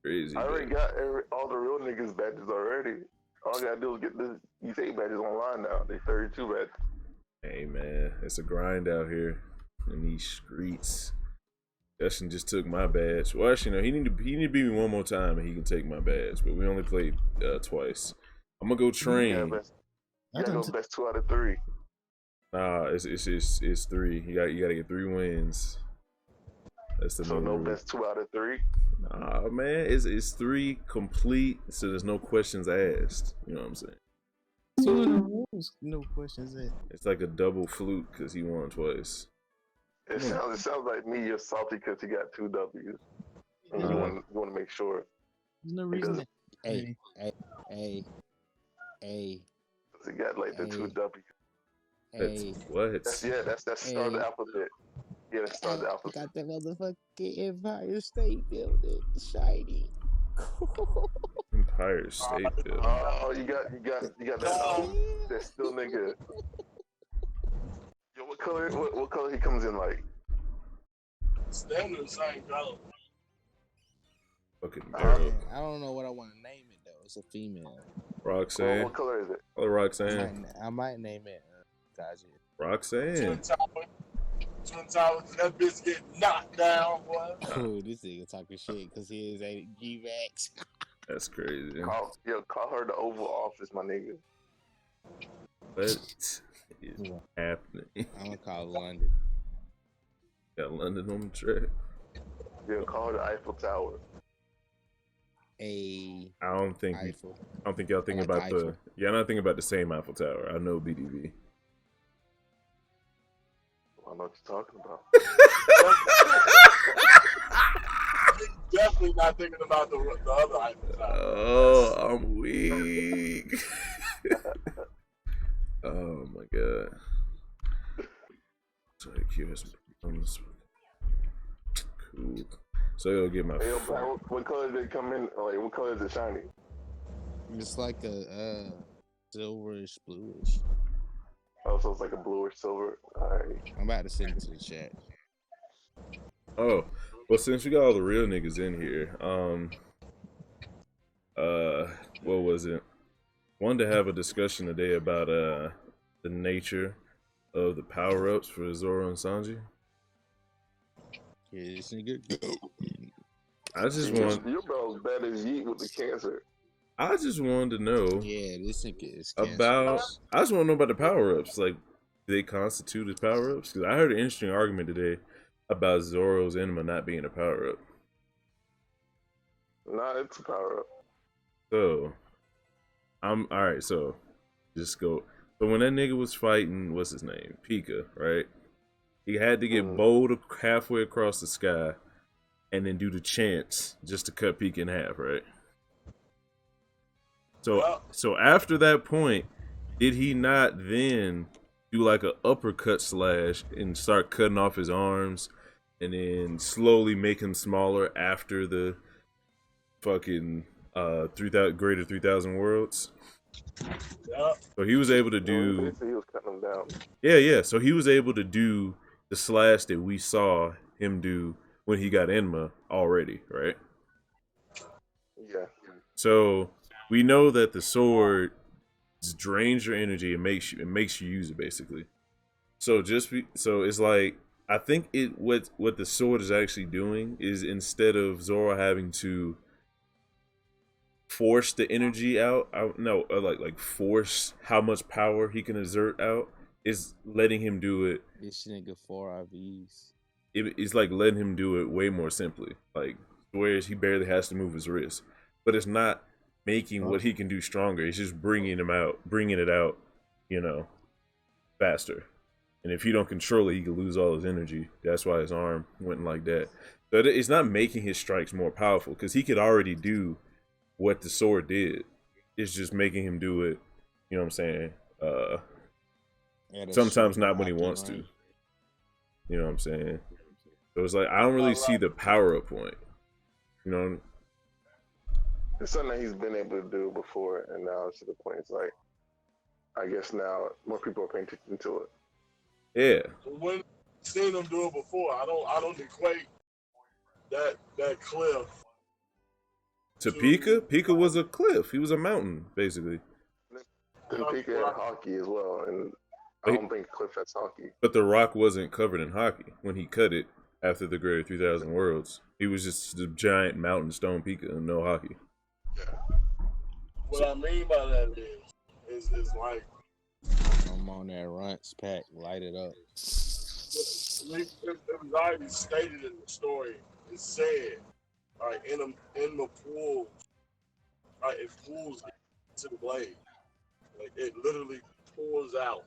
Speaker 1: Crazy.
Speaker 5: I already got all the real niggas badges already. All I gotta do is get these 8 badges online now. They 32 badges.
Speaker 1: Hey man, it's a grind out here in these streets. Justin just took my badge. Well, actually, no, he need to beat me one more time and he can take my badge. But we only played twice. I'm gonna go
Speaker 5: Yeah,
Speaker 1: train.
Speaker 5: best.
Speaker 2: I
Speaker 5: You gotta
Speaker 2: done
Speaker 5: go best 2 out of 3.
Speaker 1: Nah, it's 3. You gotta get 3 wins. That's the
Speaker 5: So
Speaker 1: new
Speaker 5: no
Speaker 1: rule.
Speaker 5: best 2 out of 3.
Speaker 1: Nah, man, it's 3 complete, so there's no questions asked. You know what I'm saying?
Speaker 2: 2 in a row. No questions asked.
Speaker 1: It's like a double fluke because he won twice.
Speaker 5: It sounds like me. You're salty because you got 2 W's. And
Speaker 1: Uh-huh.
Speaker 5: you want to make sure.
Speaker 2: There's no
Speaker 5: He
Speaker 2: reason.
Speaker 5: doesn't.
Speaker 2: To,
Speaker 4: Hey.
Speaker 5: He got like the 2
Speaker 4: Hey.
Speaker 5: W's.
Speaker 1: That's
Speaker 4: Hey.
Speaker 1: what?
Speaker 5: That's the start of the alphabet. Yeah, that's the start of the
Speaker 4: I
Speaker 5: alphabet.
Speaker 4: got the motherfucking Empire State Building, shiny.
Speaker 1: Empire State Building.
Speaker 5: Oh, you got that still nigga. Yo, what color he comes in like?
Speaker 3: Standard the same color.
Speaker 1: Fucking
Speaker 5: Uh-huh.
Speaker 1: Daryl.
Speaker 4: I don't know what I want to name it though. It's a female.
Speaker 1: Roxanne.
Speaker 5: What color is it?
Speaker 1: Oh, Roxanne.
Speaker 4: I might name it Kaji.
Speaker 1: Roxanne.
Speaker 3: Twin Towers, that bitch get knocked down, boy.
Speaker 4: Oh, this nigga talking shit because he is a G-Max.
Speaker 1: That's crazy.
Speaker 5: Call her the Oval Office, my nigga.
Speaker 1: What is happening?
Speaker 4: I'm gonna call London.
Speaker 1: Got London on the track.
Speaker 5: Yeah, call her the Eiffel Tower.
Speaker 4: A
Speaker 1: I don't think
Speaker 4: Eiffel.
Speaker 1: y'all thinking
Speaker 4: like
Speaker 1: about
Speaker 4: Eiffel.
Speaker 1: y'all not thinking about the same Eiffel Tower. I know BDV.
Speaker 5: I know what you're talking about.
Speaker 3: Definitely not thinking about the other Eiffel Tower.
Speaker 1: Oh, I'm weak. Oh my god. Sorry, curious. Cool. So you'll get my.
Speaker 5: Hey, yo, bro, what color did it come in? Like, what color is it shiny?
Speaker 4: It's like a silverish, bluish.
Speaker 5: Oh, so it's like a bluish silver. Alright.
Speaker 4: I'm about to send it to the chat.
Speaker 1: Oh, well, since we got all the real niggas in here, what was it? Wanted to have a discussion today about the nature of the power-ups for Zoro and Sanji.
Speaker 4: Yeah, this nigga.
Speaker 1: I just want.
Speaker 5: Your bro's bad as yeet with the cancer.
Speaker 1: I just wanted to know
Speaker 4: Yeah, this nigga is
Speaker 1: about. I just want to know about the power-ups. Like, do they constitute as power-ups? Because I heard an interesting argument today about Zoro's enema not being a power-up.
Speaker 5: Nah, it's a power up.
Speaker 1: So, I'm alright. So, just go. So when that nigga was fighting, what's his name? Pika, right? He had to get bowled halfway across the sky, and then do the chants just to cut Pika in half, right? So after that point, did he not then do like an uppercut slash and start cutting off his arms, and then slowly make him smaller after the fucking 3,000 greater 3,000 worlds?
Speaker 3: Yeah.
Speaker 1: So he was able to do.
Speaker 5: He was cutting them down.
Speaker 1: Yeah. So he was able to do the slash that we saw him do when he got Enma already, right?
Speaker 5: Yeah.
Speaker 1: So we know that the sword drains your energy and makes you use it basically. So so it's like, I think what the sword is actually doing is, instead of Zoro having to force the energy out, like force how much power he can exert out, is letting him do it.
Speaker 4: This nigga 4 RVs.
Speaker 1: It's like letting him do it way more simply. Like, whereas he barely has to move his wrist, but it's not making what he can do stronger. It's just bringing it out, faster. And if you don't control it, he can lose all his energy. That's why his arm went like that. So it's not making his strikes more powerful, because he could already do what the sword did. It's just making him do it, you know what I'm saying? Sometimes not when he wants to. You know what I'm saying? So it's like, I don't really see the power up point. You know?
Speaker 5: It's something that he's been able to do before, and now it's to the point. It's like, I guess now more people are paying attention to it.
Speaker 1: Yeah.
Speaker 3: When seen him do it before, I don't equate that cliff
Speaker 1: To Pika? Pika was a cliff. He was a mountain, basically.
Speaker 5: And Pika had hockey as well, and I don't think Cliff has hockey.
Speaker 1: But the rock wasn't covered in hockey when he cut it after the Greater 3,000 Worlds. He was just the giant mountain stone Pika and no hockey.
Speaker 5: Yeah.
Speaker 3: what I mean by that is like
Speaker 4: I'm on that runts pack, light it up.
Speaker 3: it was already stated in the story. It said, like in the pool, it pulls to the blade. Like it literally pulls out.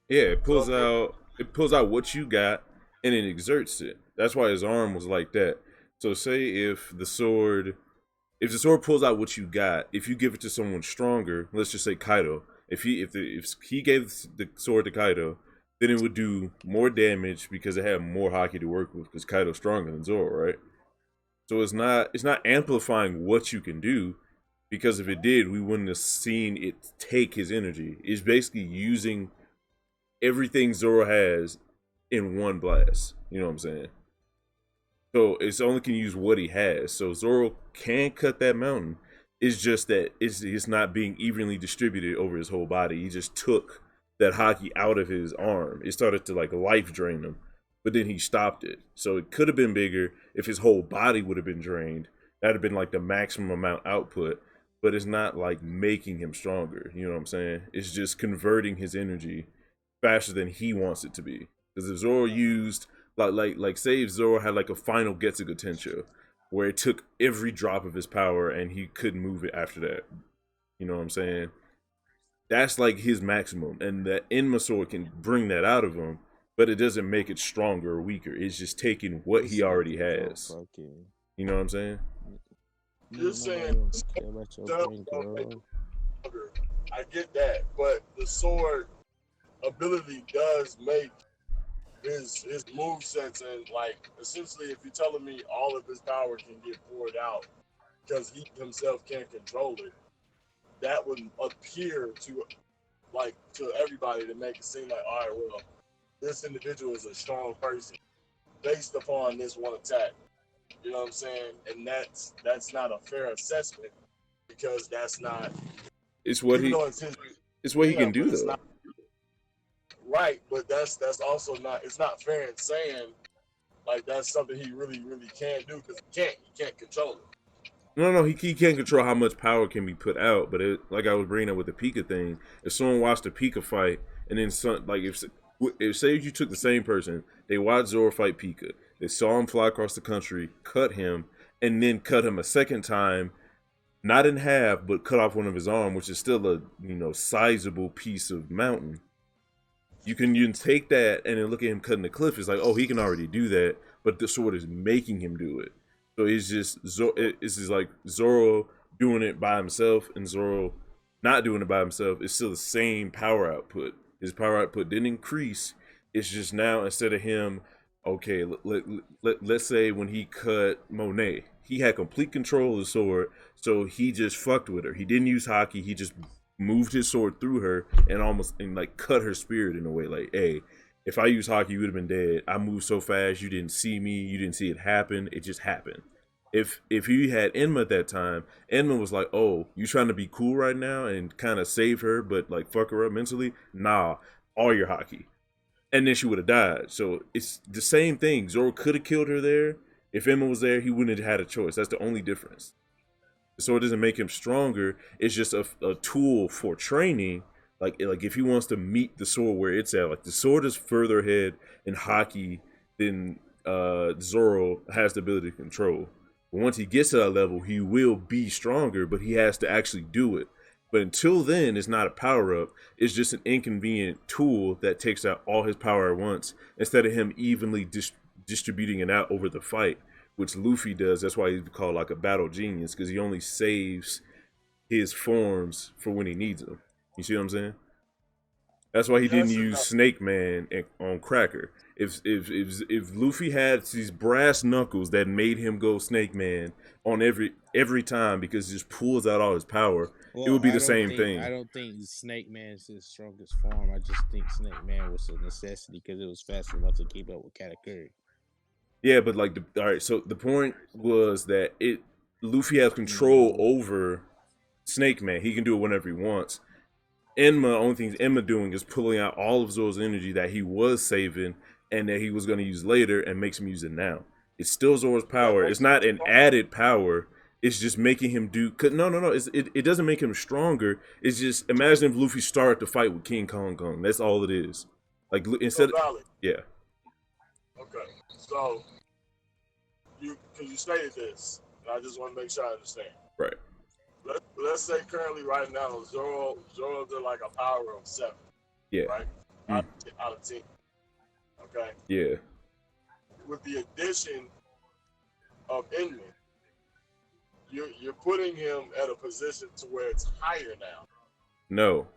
Speaker 1: Yeah, it pulls
Speaker 3: So
Speaker 1: out. It pulls out what you got, and it exerts it. That's why his arm was like that. So say if the sword pulls out what you got, if you give it to someone stronger, let's just say Kaido, if he gave the sword to Kaido, then it would do more damage because it had more hockey to work with because Kaido's stronger than Zoro, right? So it's not amplifying what you can do, because if it did, we wouldn't have seen it take his energy. It's basically using everything Zoro has in one blast. You know what I'm saying? So it's only can use what he has. So Zoro can cut that mountain. It's just that it's not being evenly distributed over his whole body. He just took that hockey out of his arm. It started to like life drain him, but then he stopped it. So it could have been bigger if his whole body would have been drained. That'd have been like the maximum amount output. But it's not like making him stronger. You know what I'm saying? It's just converting his energy faster than he wants it to be. Because if Zoro used like say if Zoro had like a final Getsuga Tensho where it took every drop of his power and he couldn't move it after that. You know what I'm saying? That's like his maximum. And that Enma sword can bring that out of him, but it doesn't make it stronger or weaker. It's just taking what he already has. You know what I'm saying?
Speaker 3: just saying, I get that, but the sword ability does make his movesets, and like essentially, if you're telling me all of his power can get poured out because he himself can't control it, that would appear to everybody to make it seem like, all right, well, this individual is a strong person based upon this one attack. You know what I'm saying? And that's not a fair assessment because that's not.
Speaker 1: It's what he. It's what he can do though.
Speaker 3: Not, right, but that's also not. It's not fair in saying like that's something he really can't do because he can't control it.
Speaker 1: No, he can't control how much power can be put out. But like I was bringing up with the Pika thing, if someone watched a Pika fight and then like if say you took the same person, they watched Zoro fight Pika. They saw him fly across the country, cut him, and then cut him a second time, not in half, but cut off one of his arm, which is still a sizable piece of mountain. You can take that and then look at him cutting the cliff. It's like, oh, he can already do that, but the sword is making him do it. So it's just like Zoro doing it by himself and Zoro not doing it by himself. It's still the same power output. His power output didn't increase. It's just now instead of him. Okay, let's say when he cut Monet, he had complete control of the sword, so he just fucked with her. He didn't use hockey. He just moved his sword through her and like cut her spirit in a way. Like, hey, if I used hockey, you would have been dead. I moved so fast, you didn't see me. You didn't see it happen. It just happened. If he had Enma at that time, Enma was like, oh, you trying to be cool right now and kind of save her, but like fuck her up mentally? Nah, all your hockey. And then she would have died. So it's the same thing. Zoro could have killed her there. If Emma was there, he wouldn't have had a choice. That's the only difference. The sword doesn't make him stronger. It's just a tool for training. Like if he wants to meet the sword where it's at. Like the sword is further ahead in hockey than Zoro has the ability to control. But once he gets to that level, he will be stronger, but he has to actually do it. But until then, it's not a power-up. It's just an inconvenient tool that takes out all his power at once instead of him evenly distributing it out over the fight, which Luffy does. That's why he's called like a battle genius, because he only saves his forms for when he needs them. You see what I'm saying? That's why he didn't use Snake Man on Cracker. If Luffy had these brass knuckles that made him go Snake Man on every time because it just pulls out all his power, it would be the same thing.
Speaker 4: I don't think Snake Man is his strongest form. I just think Snake Man was a necessity because it was fast enough to keep up with Katakuri.
Speaker 1: Yeah, but like all right. So the point was that Luffy has control over Snake Man. He can do it whenever he wants. Only thing Enma doing is pulling out all of Zoro's energy that he was saving and that he was going to use later and makes him use it now. It's still Zoro's power. It's not an added power. It's just making him do. No. It doesn't make him stronger. It's just imagine if Luffy started to fight with King Kong. That's all it is. Like instead, yeah.
Speaker 3: Okay, so because you stated this, and I just want to make sure I understand.
Speaker 1: Right.
Speaker 3: Let's say currently right now Zoro did like a power of 7.
Speaker 1: Yeah.
Speaker 3: Right. Out of 10. Okay.
Speaker 1: Yeah. With
Speaker 3: the addition of Inman, you're putting him at a position to where it's higher now.
Speaker 1: No.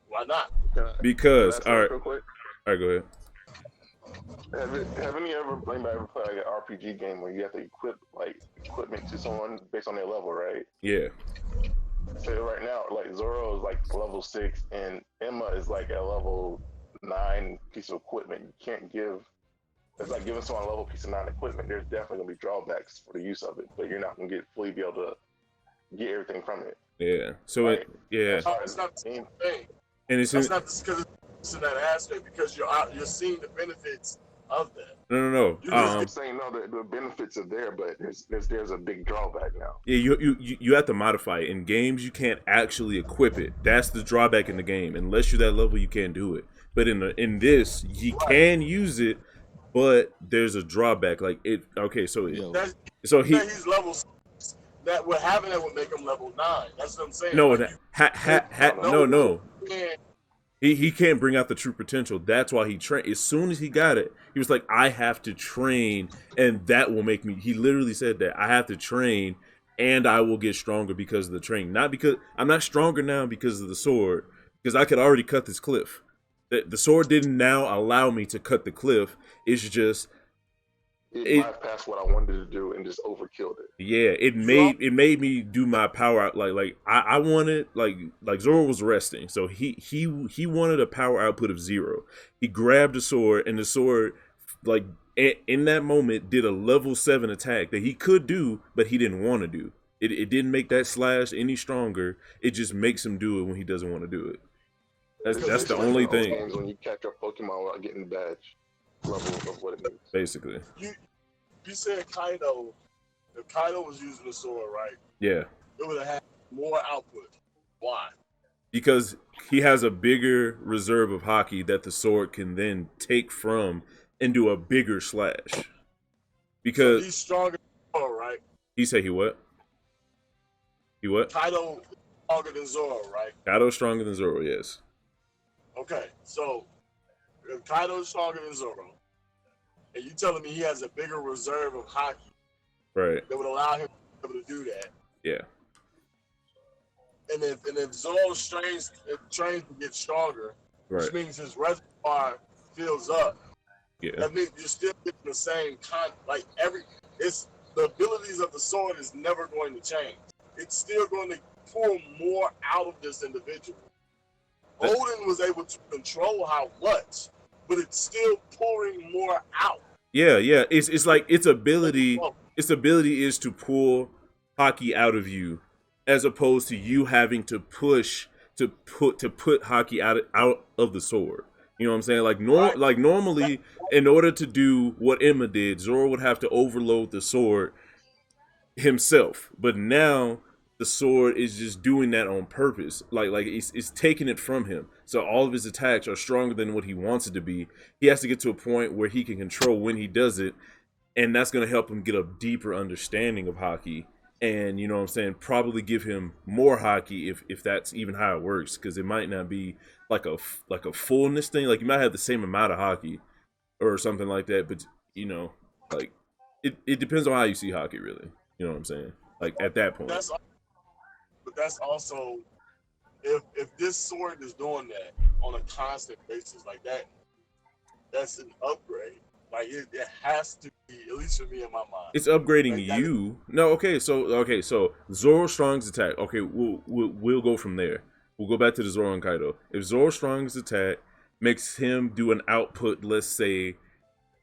Speaker 3: Why not?
Speaker 1: Because all right. All right, go ahead.
Speaker 5: Have anybody ever played like an RPG game where you have to equip like equipment to someone based on their level, right?
Speaker 1: Yeah.
Speaker 5: So right now, like Zoro is like level 6, and Emma is like a level 9 piece of equipment. You can't give. It's like giving someone a level piece of 9 equipment. There's definitely gonna be drawbacks for the use of it, but you're not gonna fully be able to get everything from it.
Speaker 1: Yeah. So
Speaker 5: right?
Speaker 1: yeah.
Speaker 3: It's not the same thing.
Speaker 1: And it's
Speaker 3: not because it's in that aspect because you're seeing the benefits of that.
Speaker 1: No.
Speaker 5: I'm saying no. The benefits are there, but there's a big drawback now.
Speaker 1: Yeah, you have to modify it. In games, you can't actually equip it. That's the drawback in the game. Unless you're that level, you can't do it. But in this, you can use it, but there's a drawback. Like it. Okay, so he's
Speaker 3: level 6. That having that would make him level 9. That's what I'm saying.
Speaker 1: No,
Speaker 3: like
Speaker 1: no. He can't bring out the true potential. That's why he trained. As soon as he got it, he was like, I have to train, and that will make me. He literally said that I have to train, and I will get stronger because of the training. Not because I'm not stronger now because of the sword, because I could already cut this cliff. The sword didn't now allow me to cut the cliff. It's just
Speaker 5: it bypassed what I wanted to do and just overkilled it.
Speaker 1: Yeah, it made me do my power out. Like I wanted like Zoro was resting, so he wanted a power output of 0. He grabbed the sword, and the sword like in that moment did a level 7 attack that he could do, but he didn't want to do. It didn't make that slash any stronger. It just makes him do it when he doesn't want to do it. That's the only thing.
Speaker 5: Games when you catch up Pokemon without getting the badge level of what it means.
Speaker 1: Basically.
Speaker 3: You said Kaido. If Kaido was using the sword, right?
Speaker 1: Yeah.
Speaker 3: It would have had more output. Why?
Speaker 1: Because he has a bigger reserve of haki that the sword can then take from and do a bigger slash. Because
Speaker 3: so he's stronger than Zoro, right?
Speaker 1: He said he what? He what?
Speaker 3: Kaido is stronger than Zoro, right?
Speaker 1: Kaido's stronger than Zoro, yes.
Speaker 3: Okay, so if Kaido is stronger than Zoro, and you telling me he has a bigger reserve of haki,
Speaker 1: right,
Speaker 3: that would allow him to be able to do that.
Speaker 1: Yeah.
Speaker 3: And if Zoro trains to get stronger,
Speaker 1: right,
Speaker 3: which means his reservoir fills up.
Speaker 1: Yeah.
Speaker 3: That means you're still getting the same it's the abilities of the sword is never going to change. It's still going to pull more out of this individual. Odin was able to control how much, but it's still pouring more out.
Speaker 1: Yeah. It's like its ability is to pull haki out of you, as opposed to you having to push to put haki out of the sword. You know what I'm saying? Like normally, in order to do what Emma did, Zoro would have to overload the sword himself. But now the sword is just doing that on purpose. Like it's taking it from him. So all of his attacks are stronger than what he wants it to be. He has to get to a point where he can control when he does it, and that's going to help him get a deeper understanding of haki. And you know what I'm saying, probably give him more haki if that's even how it works, because it might not be like a fullness thing. Like you might have the same amount of haki or something like that, but you know, like it depends on how you see haki, really. You know what I'm saying? Like at that point.
Speaker 3: But that's also if this sword is doing that on a constant basis like that, that's an upgrade. Like it has to be, at least for me in my mind.
Speaker 1: It's upgrading you. No, okay, so Zoro's strongest attack. Okay, we'll go from there. We'll go back to the Zoro and Kaido. If Zoro's strongest attack makes him do an output, let's say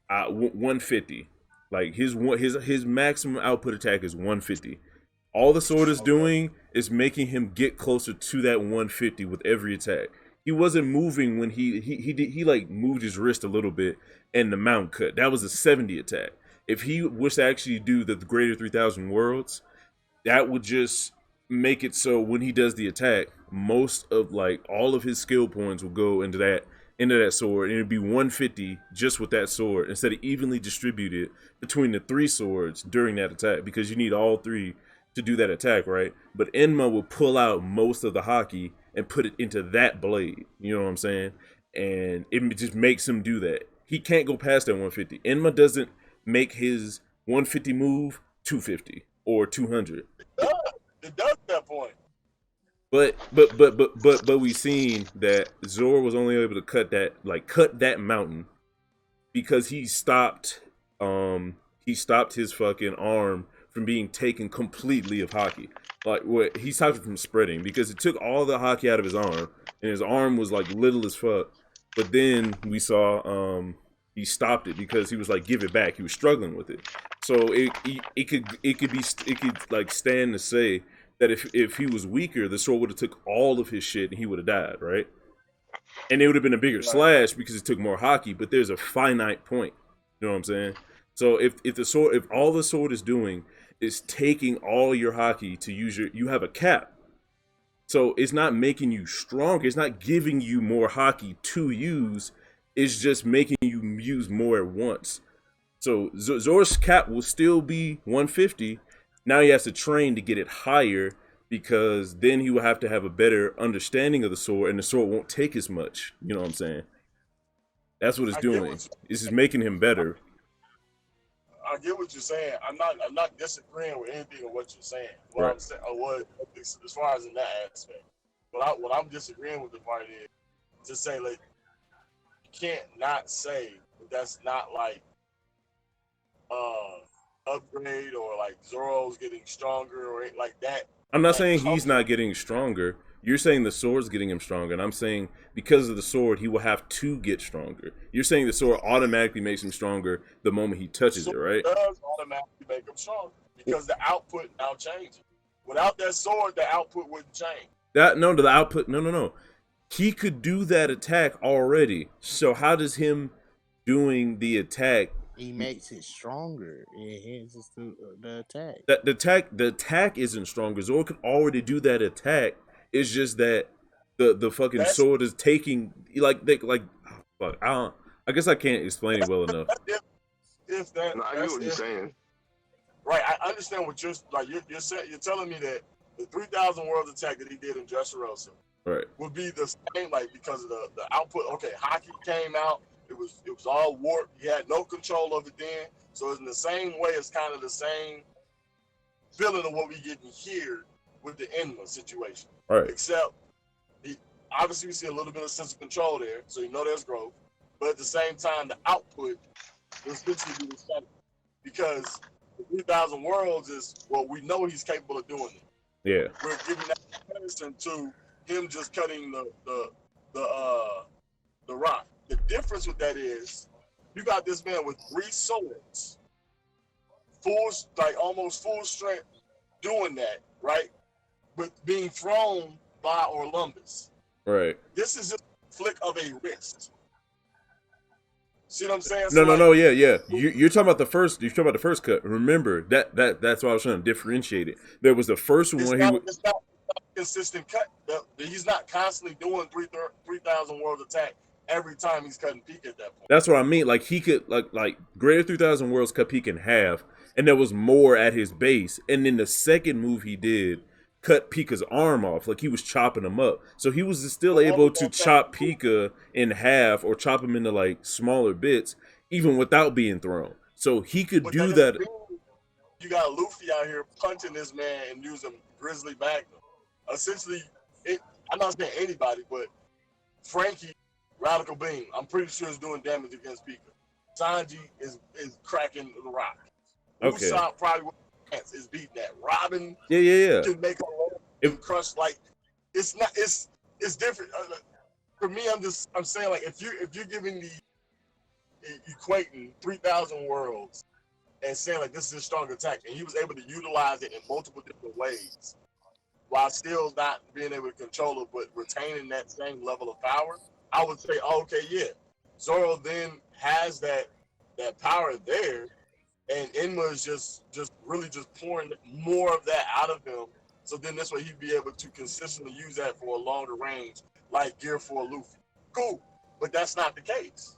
Speaker 1: 150. Like his maximum output attack is 150. All the sword is doing is making him get closer to that 150 with every attack. He wasn't moving when he like moved his wrist a little bit and the mount cut. That was a 70 attack. if he was to actually do the greater 3,000 worlds, that would just make it so when he does the attack, most of like all of his skill points will go into that sword, and it'd be 150 just with that sword instead of evenly distributed between the 3 swords during that attack, because you need all 3 to do that attack, right? But Enma will pull out most of the haki and put it into that blade. You know what I'm saying? And it just makes him do that. He can't go past that 150. Enma doesn't make his 150 move 250 or 200.
Speaker 3: It does at that point.
Speaker 1: But we seen that Zoro was only able to cut that mountain because he stopped his fucking arm from being taken completely of haki. Like what he stopped it from spreading because it took all the haki out of his arm, and his arm was like little as fuck. But then we saw he stopped it because he was like, give it back. He was struggling with it. So it could like stand to say that if he was weaker, the sword would have took all of his shit and he would have died, right? And it would have been a bigger slash because it took more haki, but there's a finite point. You know what I'm saying? So if all the sword is doing is taking all your haki to use you have a cap. So it's not making you stronger. It's not giving you more haki to use. It's just making you use more at once. So Zoro's cap will still be 150. Now he has to train to get it higher because then he will have to have a better understanding of the sword, and the sword won't take as much. You know what I'm saying? That's what it's doing. It's just making him better.
Speaker 3: I get what you're saying. I'm not disagreeing with anything of what you're saying. What I'm saying, as far as in that aspect. What I'm disagreeing with the part is to say like you can't not say that's not like upgrade or like Zoro's getting stronger or anything like that.
Speaker 1: I'm not saying he's not getting stronger. You're saying the sword's getting him stronger, and I'm saying because of the sword, he will have to get stronger. You're saying the sword automatically makes him stronger the moment he touches it, right?
Speaker 3: It does automatically make him stronger because the output now changes. Without that sword, the output wouldn't change.
Speaker 1: The output. No. He could do that attack already. So how does him doing the attack?
Speaker 4: He makes it stronger. It enhances the attack.
Speaker 1: The attack isn't stronger. Zoro could already do that attack. It's just that the fucking sword is taking fuck. I guess I can't explain it well enough.
Speaker 3: If that,
Speaker 5: I get what you're saying.
Speaker 3: Right, I understand what you're like. You're telling me that the 3,000 worlds attack that he did in Dressrosa would be the same, like because of the output. Okay, Haki came out. It was all warped. He had no control of it then. So it's in the same way. It's kind of the same feeling of what we get here with the Enma situation.
Speaker 1: Right.
Speaker 3: Except, obviously we see a little bit of sense of control there, so you know there's growth. But at the same time, the output will essentially be the same because the 3,000 worlds is we know he's capable of doing it.
Speaker 1: Yeah.
Speaker 3: We're giving that comparison to him just cutting the rock. The difference with that is you got this man with 3 swords, almost full strength, doing that, right? But being thrown by Orlumbus.
Speaker 1: Right.
Speaker 3: This is just a flick of a wrist. See what I'm saying?
Speaker 1: No, yeah. You're talking about the first. You're talking about the first cut. Remember that's why I was trying to differentiate it. There was the first one.
Speaker 3: It's not a consistent cut. He's not constantly doing 3,000 worlds attack every time he's cutting Pika at that point.
Speaker 1: That's what I mean. Like he could like greater 3,000 worlds cut Pika in half, and there was more at his base. And then the second move he did cut Pika's arm off, like he was chopping him up. So he was still able to chop Pika in half or chop him into like smaller bits, even without being thrown. So he could do that.
Speaker 3: You got Luffy out here punching this man and using Grizzly Magnum. Essentially, I'm not saying anybody, but Frankie, Radical Beam, I'm pretty sure is doing damage against Pika. Sanji is cracking the rock.
Speaker 1: Okay.
Speaker 3: Usopp probably is beating that. Robin can make a crush like it's not. It's different. For me, I'm saying like if you're giving the equating 3,000 worlds and saying like this is a strong attack, and he was able to utilize it in multiple different ways while still not being able to control it but retaining that same level of power, I would say, Zoro then has that power there, and Enma is just really just pouring more of that out of him. So then this way he'd be able to consistently use that for a longer range, like Gear 4 Luffy. Cool, but that's not the case.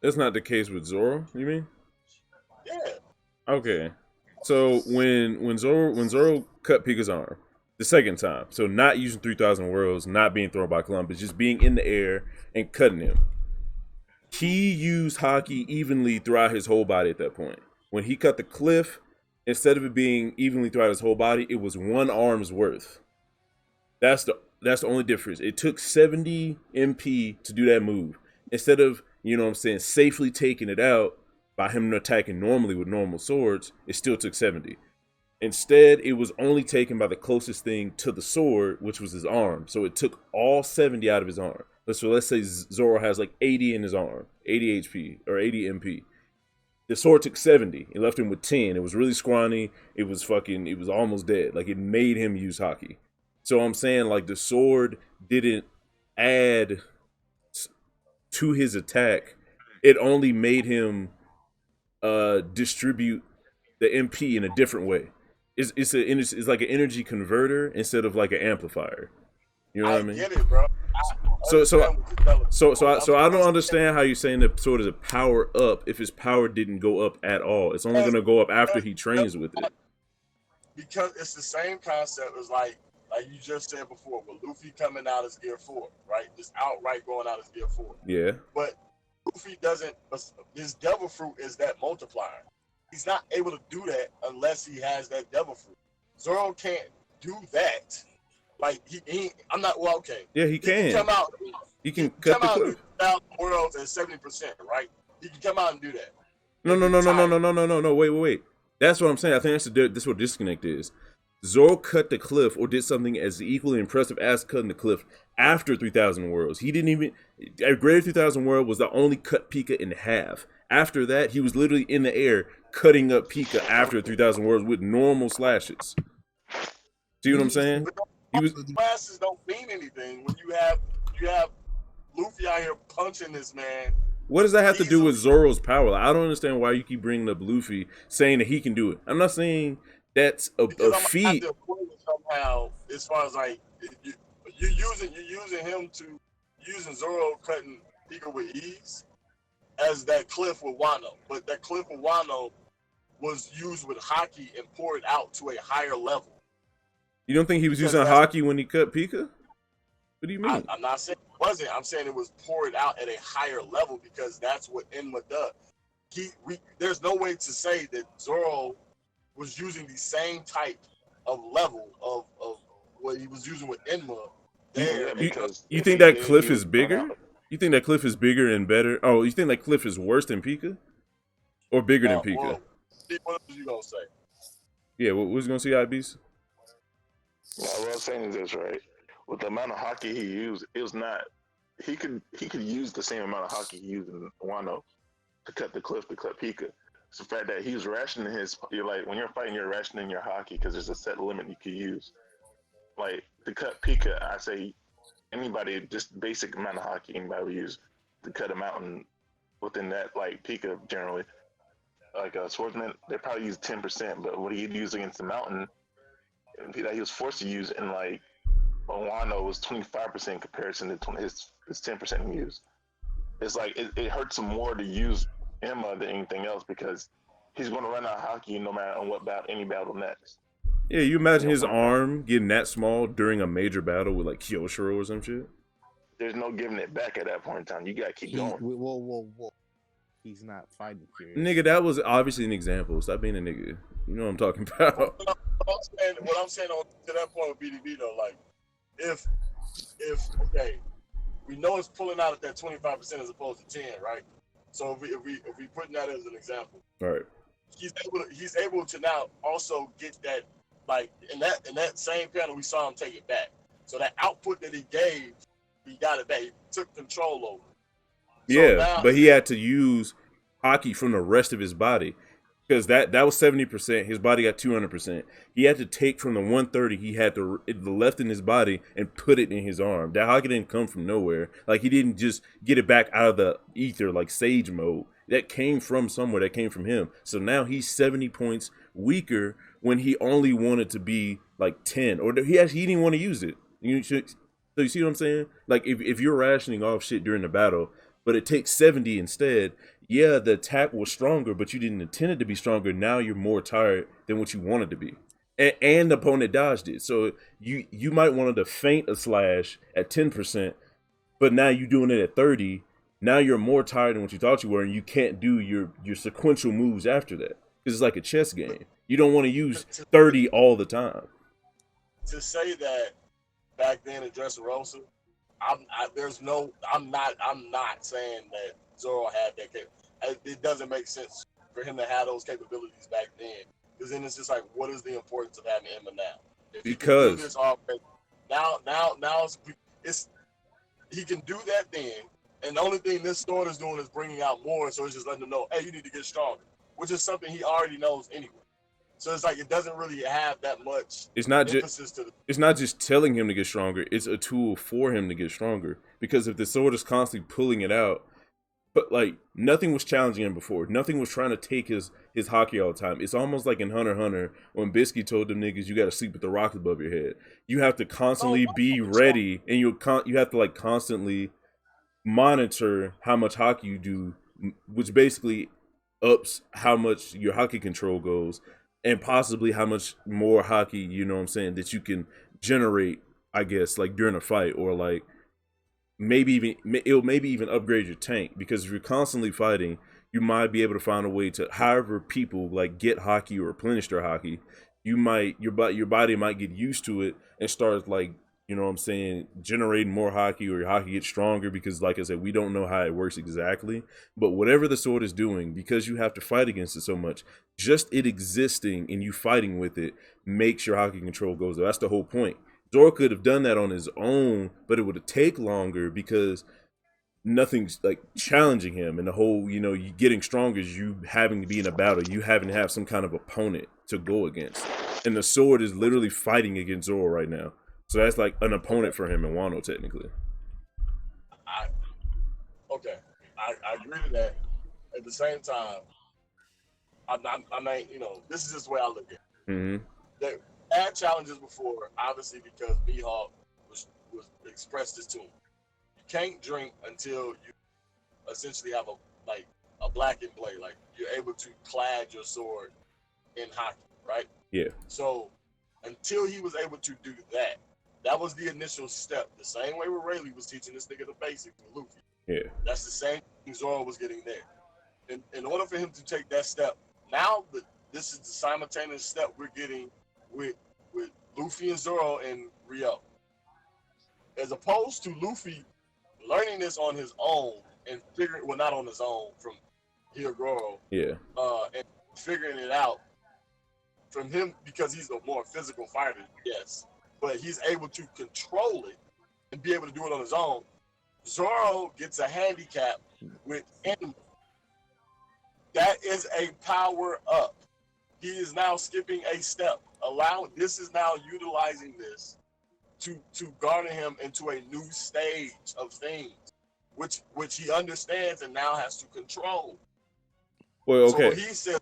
Speaker 1: That's not the case with Zoro. You mean?
Speaker 3: Yeah.
Speaker 1: Okay. So when Zoro cut Pika's arm the second time, so not using 3,000 worlds, not being thrown by Columbus, just being in the air and cutting him. He used Haki evenly throughout his whole body at that point. When he cut the cliff, instead of it being evenly throughout his whole body, it was one arm's worth. That's the only difference. It took 70 MP to do that move. Instead of, you know what I'm saying, safely taking it out by him attacking normally with normal swords, it still took 70. Instead, it was only taken by the closest thing to the sword, which was his arm. So it took all 70 out of his arm. So let's say Zoro has like 80 in his arm, 80 HP or 80 MP. The sword took 70. It left him with 10. It was really scrawny. It was almost dead. Like, it made him use Haki. So I'm saying, like, the sword didn't add to his attack. It only made him distribute the MP in a different way. It's like an energy converter instead of like an amplifier. You know what I mean?
Speaker 3: Get it, bro.
Speaker 1: So I don't understand how you're saying that sword is a power up if his power didn't go up at all. It's only gonna go up after he trains with it.
Speaker 3: Because it's the same concept as like you just said before, with Luffy coming out as Gear 4, right? Just outright going out as Gear 4.
Speaker 1: Yeah.
Speaker 3: But Luffy doesn't. His Devil Fruit is that multiplier. He's not able to do that unless he has that Devil Fruit. Zoro can't do that. Like I'm not. Well, okay.
Speaker 1: Yeah, he can.
Speaker 3: He can come out.
Speaker 1: He can cut the cliff.
Speaker 3: 1,000 worlds at 70%, right? He can come out and do that.
Speaker 1: No. Wait. That's what I'm saying. I think that's what disconnect is. Zoro cut the cliff or did something as equally impressive as cutting the cliff after 3,000 worlds. He didn't even. Greater 3,000 world was the only cut Pika in half. After that, he was literally in the air cutting up Pika after 3,000 worlds with normal slashes. See what I'm saying?
Speaker 3: Slashes don't mean anything when you have Luffy out here punching this man.
Speaker 1: What does that have to do with Zoro's power? I don't understand why you keep bringing up Luffy saying that he can do it. I'm not saying that's a feat.
Speaker 3: Somehow, as far as like you're using Zoro cutting Pika with ease as that cliff with Wano, but that cliff with Wano was used with Haki and poured out to a higher level.
Speaker 1: You don't think he was using Haki when he cut Pika? What do you mean?
Speaker 3: I'm not saying it wasn't. I'm saying it was poured out at a higher level because that's what Enma does. There's no way to say that Zoro was using the same type of level of what he was using with Enma.
Speaker 1: You think that cliff is bigger? You think that cliff is bigger and better? Oh, you think that cliff is worse than Pika? Or bigger than Pika?
Speaker 3: Well, what was you going to say?
Speaker 1: Yeah, what was you going to say, IBs?
Speaker 5: What I'm saying is this, right? With the amount of Haki he used, it was not. He could use the same amount of Haki he used in Wano to cut the cliff to cut Pika. It's the fact that he was rationing you're like, when you're fighting, you're rationing your Haki because there's a set limit you can use. Like, to cut Pika, I say anybody, just basic amount of Haki anybody would use to cut a mountain within that, like Pika generally. Like a swordsman, they probably use 10%, but what he'd use against the mountain that he was forced to use in like Wano was 25% in comparison to his 10% he used. It's like it hurts him more to use Emma than anything else because he's going to run out of Haki no matter on what any battle next.
Speaker 1: Yeah, you imagine his arm getting that small during a major battle with like Kyoshiro or some shit?
Speaker 5: There's no giving it back at that point in time. You got to keep going.
Speaker 4: Whoa. He's not fighting Furious.
Speaker 1: Nigga, that was obviously an example. Stop being a nigga. You know what I'm talking about.
Speaker 3: What I'm saying to that point with BDB though, like, if okay, we know it's pulling out at that 25% as opposed to 10, right? So if we putting that as an example,
Speaker 1: all right,
Speaker 3: he's able to now also get that, like in that same panel we saw him take it back. So that output that he gave, he got it back. He took control over.
Speaker 1: Yeah, but he had to use Haki from the rest of his body. because that was 70%. His body got 200%. He had to take from the 130 he had the left in his body and put it in his arm. That hockey didn't come from nowhere. Like, he didn't just get it back out of the ether like Sage mode. That came from somewhere. That came from him. So now he's 70 points weaker when he only wanted to be like 10, or he didn't want to use it. So you see what I'm saying? Like, if you're rationing off shit during the battle, but it takes 70 instead. Yeah, the attack was stronger, but you didn't intend it to be stronger. Now you're more tired than what you wanted to be. And the opponent dodged it. So you might want to feint a slash at 10%, but now you're doing it at 30. Now you're more tired than what you thought you were, and you can't do your sequential moves after that. Because it's like a chess game. You don't want to use 30 all the time.
Speaker 3: To say that back then in Dressrosa, I'm not saying that Zoro had that capability. It doesn't make sense for him to have those capabilities back then. Because then it's just like, what is the importance of having Emma now? If
Speaker 1: because
Speaker 3: he can do this already, now it's he can do that then, and the only thing this sword is doing is bringing out more. So it's just letting them know, hey, you need to get stronger, which is something he already knows anyway. So it's like it doesn't really have that much. It's
Speaker 1: not just telling him to get stronger. It's a tool for him to get stronger. Because if the sword is constantly pulling it out, but like nothing was challenging him before. Nothing was trying to take his hockey all the time. It's almost like in Hunter x Hunter when Bisky told them niggas you got to sleep with the rock above your head. You have to constantly be ready, and you have to like constantly monitor how much hockey you do, which basically ups how much your hockey control goes. And possibly how much more hockey, you know what I'm saying, that you can generate, I guess, like during a fight, or like maybe even upgrade your tank. Because if you're constantly fighting, you might be able to find a way to, however people like get hockey or replenish their hockey, your body might get used to it and start like, you know what I'm saying, generating more hockey, or your hockey gets stronger. Because like I said, we don't know how it works exactly, but whatever the sword is doing, because you have to fight against it so much, just it existing and you fighting with it makes your hockey control goes up. That's the whole point. Zoro could have done that on his own, but it would have taken longer because nothing's like challenging him. And the whole, you getting stronger is you having to be in a battle, you having to have some kind of opponent to go against. And the sword is literally fighting against Zoro right now. So that's like an opponent for him in Wano, technically.
Speaker 3: I agree to that. At the same time, this is just the way I look at it.
Speaker 1: Mm-hmm.
Speaker 3: They had challenges before, obviously, because B-Hawk was expressed this to him. You can't drink until you essentially have a black and blade. Like, you're able to clad your sword in hockey, right?
Speaker 1: Yeah.
Speaker 3: So until he was able to do that, that was the initial step. The same way where Rayleigh was teaching this nigga the basics with Luffy.
Speaker 1: Yeah.
Speaker 3: That's the same thing Zoro was getting there. In order for him to take that step, now this is the simultaneous step we're getting with Luffy and Zoro and Rio. As opposed to Luffy learning this on his own and not on his own, from Hirogoro.
Speaker 1: Yeah.
Speaker 3: And figuring it out from him, because he's a more physical fighter, yes. But he's able to control it and be able to do it on his own. Zoro gets a handicap with enemy. That is a power up. He is now skipping a step. This is now utilizing this to garner him into a new stage of things, which he understands and now has to control.
Speaker 1: Well, okay.
Speaker 3: So he says,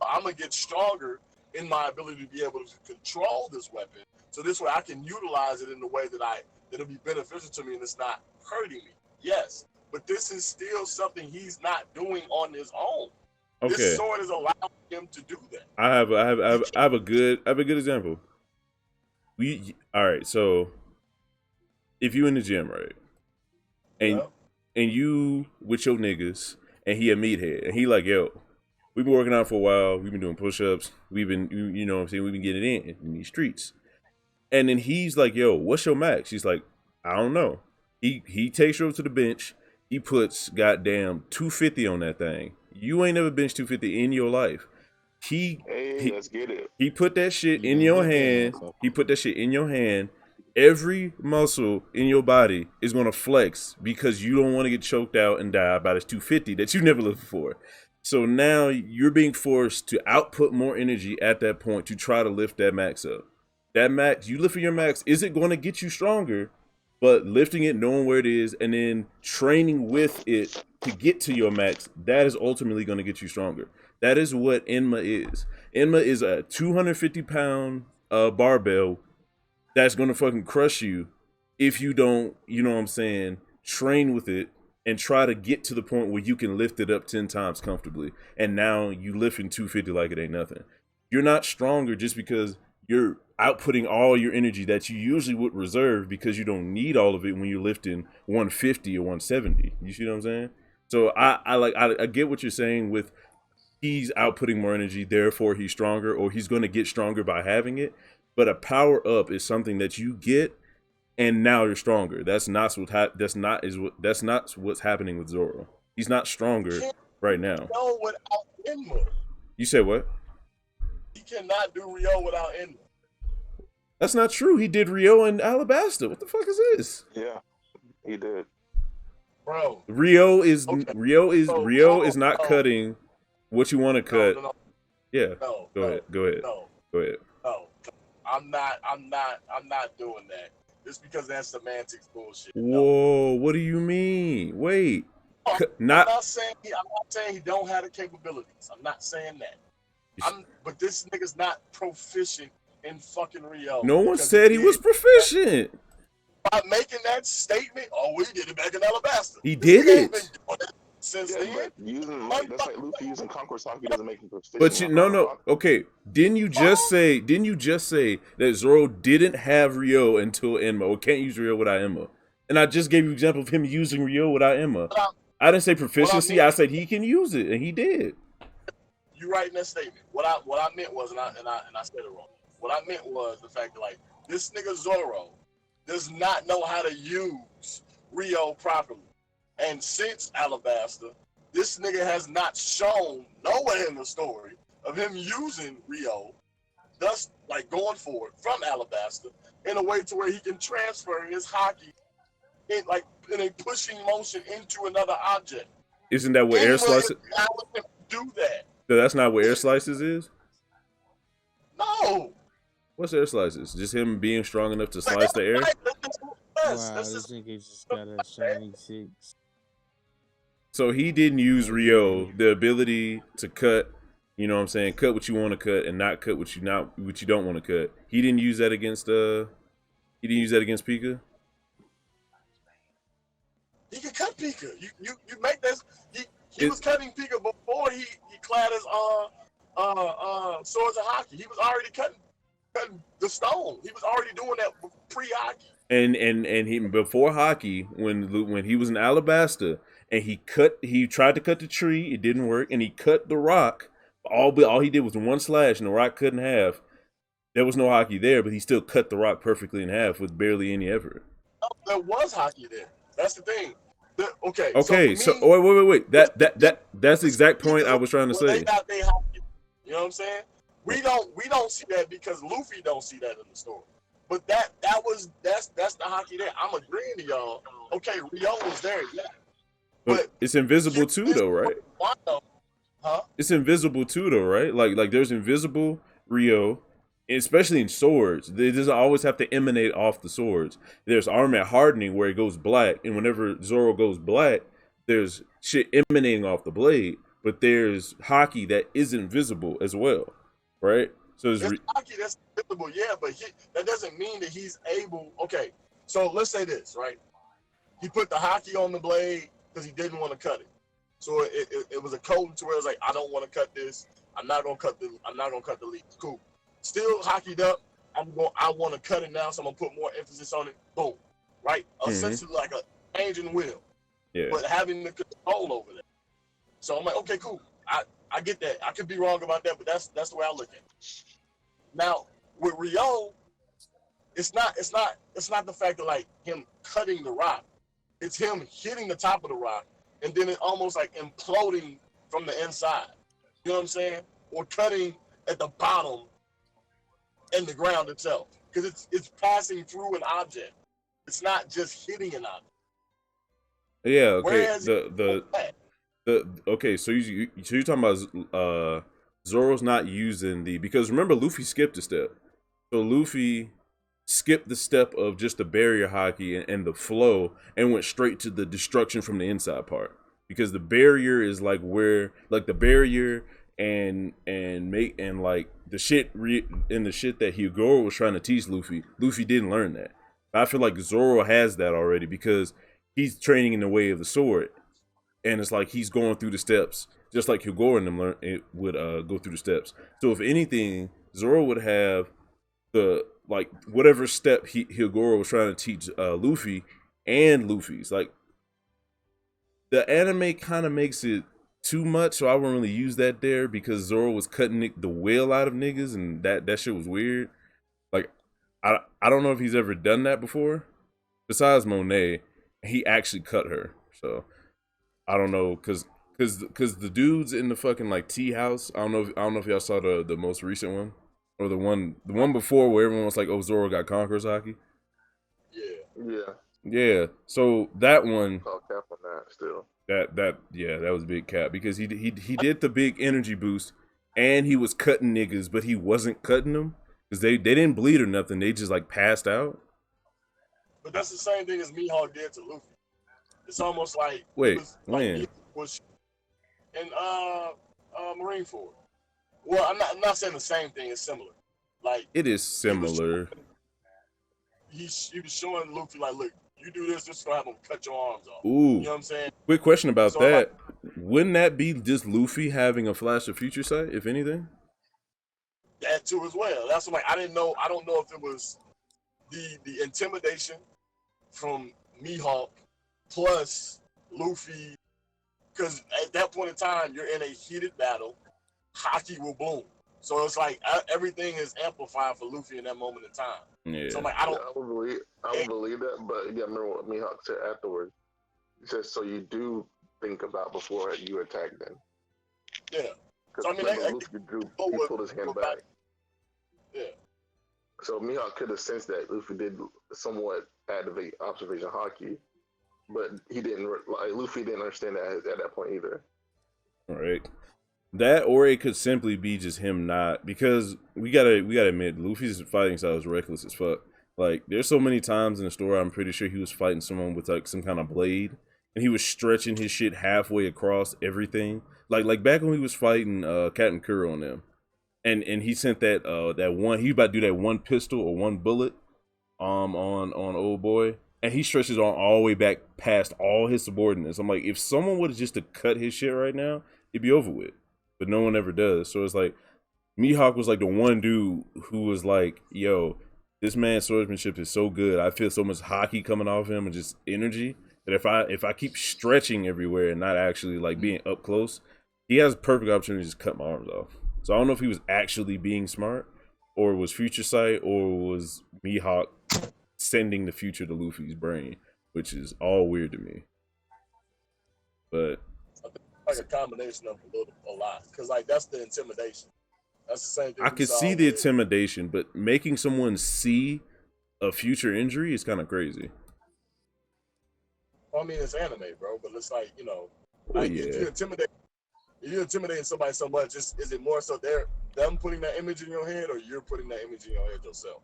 Speaker 3: I'm gonna get stronger in my ability to be able to control this weapon. So this way I can utilize it in the way that'll be beneficial to me and it's not hurting me. Yes, but this is still something he's not doing on his own.
Speaker 1: Okay.
Speaker 3: This sword is allowing him to do that.
Speaker 1: I have a good example. All right, so if you in the gym, right? And you with your niggas and he a meathead and he like, yo, we've been working out for a while, we've been doing push-ups, we've been, you know what I'm saying, we've been getting it in these streets. And then he's like, yo, what's your max? He's like, I don't know. He takes her over to the bench. He puts goddamn 250 on that thing. You ain't never benched 250 in your life.
Speaker 5: Let's get it.
Speaker 1: He put that shit in your hand. He put that shit in your hand. Every muscle in your body is going to flex because you don't want to get choked out and die by this 250 that you never lived for. So now you're being forced to output more energy at that point to try to lift that max up. That max, you lifting your max, is it going to get you stronger? But lifting it, knowing where it is, and then training with it to get to your max, that is ultimately going to get you stronger. That is what Enma is. Enma is a 250-pound barbell that's going to fucking crush you if you don't, you know what I'm saying, train with it and try to get to the point where you can lift it up 10 times comfortably. And now you lifting 250 like it ain't nothing. You're not stronger just because you're outputting all your energy that you usually would reserve because you don't need all of it when you're lifting 150 or 170. You see what I'm saying? So I get what you're saying with he's outputting more energy, therefore he's stronger, or he's going to get stronger by having it. But a power up is something that you get, and now you're stronger. That's not what's happening with Zoro. He's not stronger right now.
Speaker 3: Rio without Enma.
Speaker 1: You said what?
Speaker 3: He cannot do Rio without Enma.
Speaker 1: That's not true. He did Rio and Alabasta. What the fuck is this?
Speaker 5: Yeah, he did.
Speaker 3: Bro.
Speaker 1: Rio is
Speaker 3: Okay.
Speaker 1: not cutting what you want to cut.
Speaker 3: No.
Speaker 1: Yeah.
Speaker 3: No.
Speaker 1: Go ahead. Go ahead.
Speaker 3: No.
Speaker 1: Go ahead.
Speaker 3: No. I'm not doing that. Just because that's semantics bullshit.
Speaker 1: Whoa, what do you mean? Wait.
Speaker 3: No, I'm not saying he don't have the capabilities. I'm not saying that. But this nigga's not proficient in fucking Rio.
Speaker 1: No one said he was proficient.
Speaker 3: By making that statement, we did it back in Alabasta.
Speaker 1: He did it.
Speaker 3: Since
Speaker 5: Yeah,
Speaker 3: then,
Speaker 5: but using that's like Luffy using Conqueror's Haki doesn't make him proficient.
Speaker 1: But no. Okay, didn't you just say that Zoro didn't have Rio until Enma, or can't use Rio without Enma? And I just gave you an example of him using Rio without Enma. I didn't say proficiency. I said he can use it, and he did.
Speaker 3: You writing that statement. What I meant was, and I said it wrong. What I meant was the fact that like this nigga Zoro does not know how to use Rio properly. And since Alabasta, this nigga has not shown nowhere in the story of him using Rio, thus like going forward from Alabasta in a way to where he can transfer his hockey in a pushing motion into another object.
Speaker 1: Isn't that what air slices
Speaker 3: do that?
Speaker 1: So that's not what air slices is?
Speaker 3: No.
Speaker 1: What's air slices? Just him being strong enough to slice the air?
Speaker 2: Wow, this nigga just got a shiny 6.
Speaker 1: So he didn't use Rio, the ability to cut, you know what I'm saying, cut what you want to cut and not cut what you don't want to cut. He didn't use that against Pika?
Speaker 3: He could cut Pika. You make this. He was cutting Pika before he clad his swords of hockey. He was already cutting the stone. He was already doing that pre-hockey.
Speaker 1: And he before hockey, when he was in Alabasta and he tried to cut the tree, it didn't work, and he cut the rock. All he did was one slash, and the rock cut in half. There was no hockey there, but he still cut the rock perfectly in half with barely any effort.
Speaker 3: No, there was hockey there. That's the thing. Okay.
Speaker 1: So wait. That's the exact point I was trying to say.
Speaker 3: They got their hockey. You know what I'm saying? We don't see that because Luffy don't see that in the story. But that's the hockey there. I'm agreeing to y'all. Okay, Rio was there, yeah.
Speaker 1: But it's invisible too, though, right?
Speaker 3: Huh?
Speaker 1: It's invisible too, though, right? Like there's invisible Rio, especially in swords. It doesn't always have to emanate off the swords. There's armament hardening where it goes black, and whenever Zoro goes black, there's shit emanating off the blade. But there's hockey that is invisible as well, right? So
Speaker 3: there's hockey that's invisible, yeah, but that doesn't mean that he's able. Okay, so let's say this, right? He put the hockey on the blade because he didn't want to cut it. So it was a code to where it's like, I don't want to cut this. I'm not gonna cut the leaves. Cool. Still hockeyed up. I want to cut it now, so I'm gonna put more emphasis on it. Boom. Right? Essentially like a changing wheel.
Speaker 1: Yeah.
Speaker 3: But having the control over that. So I'm like, okay, cool. I get that. I could be wrong about that, but that's the way I look at it. Now with Rio, it's not the fact of like him cutting the rock. It's him hitting the top of the rock and then it almost like imploding from the inside. You know what I'm saying? Or cutting at the bottom and the ground itself. because it's passing through an object. It's not just hitting an object.
Speaker 1: Yeah, okay.
Speaker 3: Whereas
Speaker 1: Okay, so you're talking about Zoro's not using because remember Luffy skipped a step. So Luffy skipped the step of just the barrier hockey and the flow and went straight to the destruction from the inside part. Because the barrier is like where like the barrier and like the shit in the shit that Hyogoro was trying to teach Luffy didn't learn that. I feel like Zoro has that already because he's training in the way of the sword. And it's like he's going through the steps, just like Hyogoro and them would go through the steps. So if anything, Zoro would have the like whatever step Hyogoro was trying to teach Luffy and Luffy's. Like the anime kind of makes it too much, so I wouldn't really use that there because Zoro was cutting the whale out of niggas, and that shit was weird. Like I don't know if he's ever done that before. Besides Monet, he actually cut her, so. I don't know, cause the dudes in the fucking like tea house. I don't know if y'all saw the most recent one or the one before where everyone was like, "Oh, Zoro got Conqueror's Haki." Yeah. So that one.
Speaker 5: I'll cap on that still.
Speaker 1: That was a big cap because he did the big energy boost and he was cutting niggas, but he wasn't cutting them because they didn't bleed or nothing. They just like passed out.
Speaker 3: But that's the same thing as Mihawk did to Luffy. It's almost like
Speaker 1: when
Speaker 3: was in Marineford. Well, I'm not saying the same thing. It's similar. Like
Speaker 1: it is similar.
Speaker 3: He was showing Luffy like, look, you do this is gonna have him cut your arms off.
Speaker 1: Ooh.
Speaker 3: You know what I'm saying?
Speaker 1: Quick question about that. Like, wouldn't that be just Luffy having a flash of future sight, if anything?
Speaker 3: That too as well. That's what I didn't know. I don't know if it was the intimidation from Mihawk plus Luffy, because at that point in time you're in a heated battle, hockey will bloom, so it's like everything is amplified for Luffy in that moment in time.
Speaker 1: Yeah.
Speaker 3: So I'm like, I
Speaker 5: would believe that, but you gotta remember what Mihawk said afterwards. He says, so you do think about before you attack them.
Speaker 3: Yeah.
Speaker 5: So
Speaker 3: I mean,
Speaker 5: Luffy he pulled his hand back.
Speaker 3: Yeah.
Speaker 5: So Mihawk could have sensed that Luffy did somewhat activate observation hockey, but he didn't. Like Luffy didn't understand that at that point either.
Speaker 1: All right. That or it could simply be just him not, because we gotta admit Luffy's fighting style is reckless as fuck. Like there's so many times in the story I'm pretty sure he was fighting someone with like some kind of blade and he was stretching his shit halfway across everything. Like back when he was fighting Captain Kuro on them. And he sent that one, he about to do that one pistol or one bullet on old boy, and he stretches on all the way back past all his subordinates. I'm like, if someone would have just to cut his shit right now, it'd be over with. But no one ever does. So it's like Mihawk was like the one dude who was like, yo, this man's swordsmanship is so good. I feel so much hockey coming off him and just energy that if I keep stretching everywhere and not actually like being up close, he has a perfect opportunity to just cut my arms off. So I don't know if he was actually being smart or was future sight or was Mihawk sending the future to Luffy's brain, which is all weird to me. But
Speaker 3: like a combination of a lot, because like that's the intimidation. That's the same thing.
Speaker 1: I could see the intimidation, but making someone see a future injury is kind of crazy.
Speaker 3: Well, I mean, it's anime, bro, but it's like, like if you're intimidating somebody so much, is it more so them putting that image in your head, or you're putting that image in your head yourself?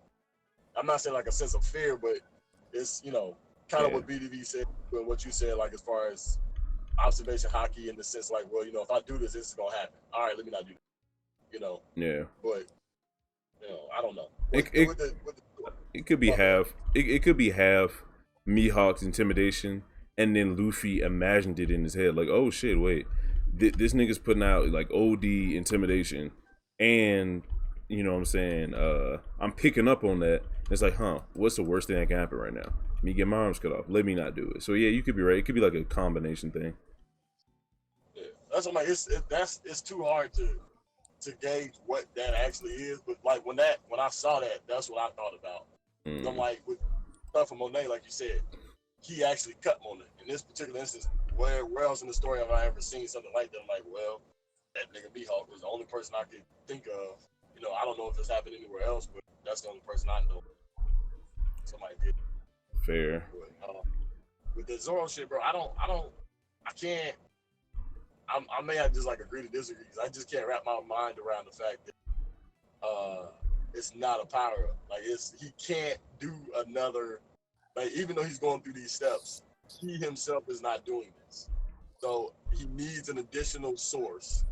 Speaker 3: I'm not saying like a sense of fear, but it's kind of what BDV said and what you said, like as far as observation hockey in the sense like, well, if I do this is gonna happen. All right, let me not do that.
Speaker 1: Yeah.
Speaker 3: But I don't know.
Speaker 1: It could be half. It could be half Mihawk's intimidation, and then Luffy imagined it in his head, like, oh shit, wait, this nigga's putting out like OD intimidation, and you know what I'm saying, I'm picking up on that. It's like, what's the worst thing that can happen right now? Me get my arms cut off. Let me not do it. So yeah, you could be right. It could be like a combination thing.
Speaker 3: Yeah, that's what I'm like. It's too hard to gauge what that actually is. But like when I saw that, that's what I thought about. I'm like, with stuff from Monet, like you said, he actually cut Monet. In this particular instance, where else in the story have I ever seen something like that? I'm like, well, that nigga Mihawk was the only person I could think of. I don't know if this happened anywhere else, but that's the only person I know. somebody did.
Speaker 1: Fair.
Speaker 3: With the Zoro shit, bro, I can't. I may have just like agree to disagree because I just can't wrap my mind around the fact that it's not a power up. Like he can't do another. Like even though he's going through these steps, he himself is not doing this. So he needs an additional source,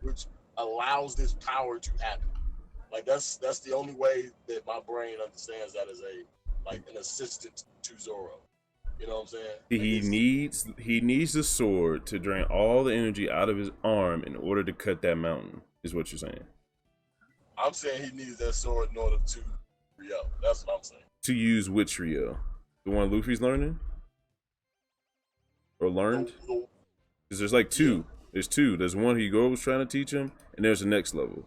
Speaker 3: which allows this power to happen. Like that's the only way that my brain understands that as an assistant to Zoro. You know what I'm saying? Like
Speaker 1: He needs the sword to drain all the energy out of his arm in order to cut that mountain. Is what you're saying?
Speaker 3: I'm saying he needs that sword in order to re-up. That's what I'm saying.
Speaker 1: To use which Rio? The one Luffy's learning? Or learned? Because there's like two. Yeah. There's two. There's one Higo was trying to teach him, and there's the next level.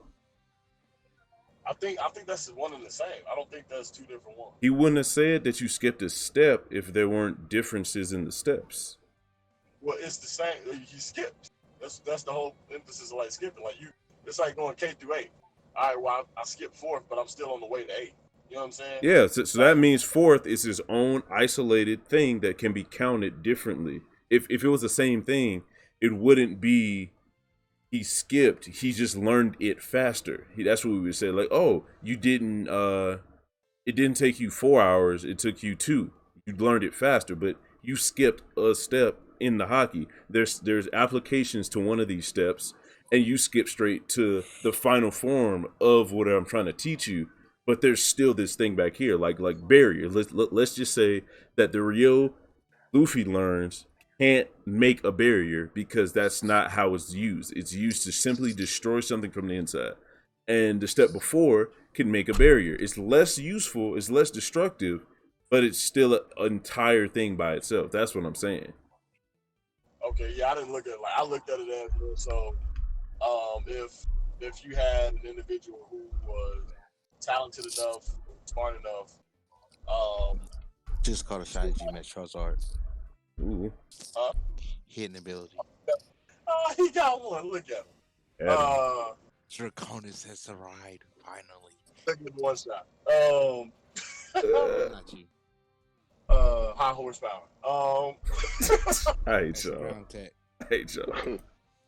Speaker 3: I think that's one and the same. I don't think that's two different ones.
Speaker 1: He wouldn't have said that you skipped a step if there weren't differences in the steps.
Speaker 3: Well, it's the same. He skipped. That's the whole emphasis of like skipping. Like it's like going K through 8. All right, well, I skipped 4th, but I'm still on the way to 8. You know what I'm saying?
Speaker 1: Yeah, so that means 4th is his own isolated thing that can be counted differently. If it was the same thing, it wouldn't be he skipped. He just learned it faster. That's what we would say. Like, oh, you didn't. It didn't take you 4 hours. It took you 2. You learned it faster, but you skipped a step in the hockey. There's applications to one of these steps, and you skip straight to the final form of what I'm trying to teach you. But there's still this thing back here, like barrier. Let's just say that the Rio Luffy learns can't make a barrier because that's not how it's used. It's used to simply destroy something from the inside. And the step before can make a barrier. It's less useful, it's less destructive, but it's still an entire thing by itself. That's what I'm saying.
Speaker 3: Okay, yeah, I didn't look at it like I looked at it as so if you had an individual who was talented enough, smart enough,
Speaker 4: just called a strategy match Charizard.
Speaker 1: Ooh.
Speaker 4: Hidden ability.
Speaker 3: He got one. Look at him.
Speaker 4: Draconis has arrived finally.
Speaker 3: Look at one shot.
Speaker 4: Not you.
Speaker 3: High horsepower.
Speaker 1: I hate y'all.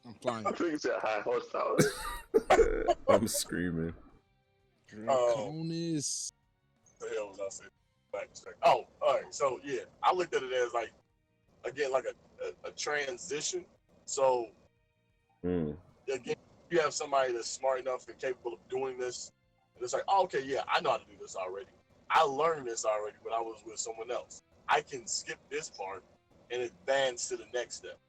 Speaker 4: I'm flying.
Speaker 5: I think it's at high horsepower.
Speaker 1: I'm screaming.
Speaker 4: Draconis.
Speaker 3: The hell was I saying? Oh, all right. So yeah, I looked at it as like again like a transition. So again, you have somebody that's smart enough and capable of doing this, and it's like, oh, okay, yeah, I know how to do this already. I learned this already when I was with someone else. I can skip this part and advance to the next step.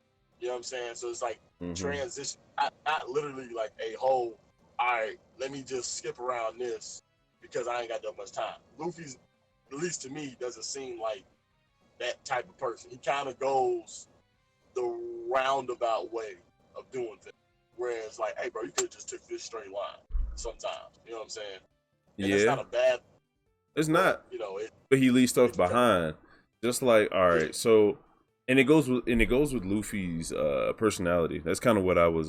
Speaker 3: You know what I'm saying? So it's like transition, not literally like a whole, all right, let me just skip around this because I ain't got that much time. Luffy's, at least to me, doesn't seem like that type of person. He kind of goes the roundabout way of doing things. Whereas like, hey, bro, you could have just took this straight line sometimes. You know what I'm saying? And it's not a bad.
Speaker 1: It's not.
Speaker 3: You know,
Speaker 1: but he leaves stuff behind. Just like, all right, so and it goes with Luffy's personality. That's kind of what I was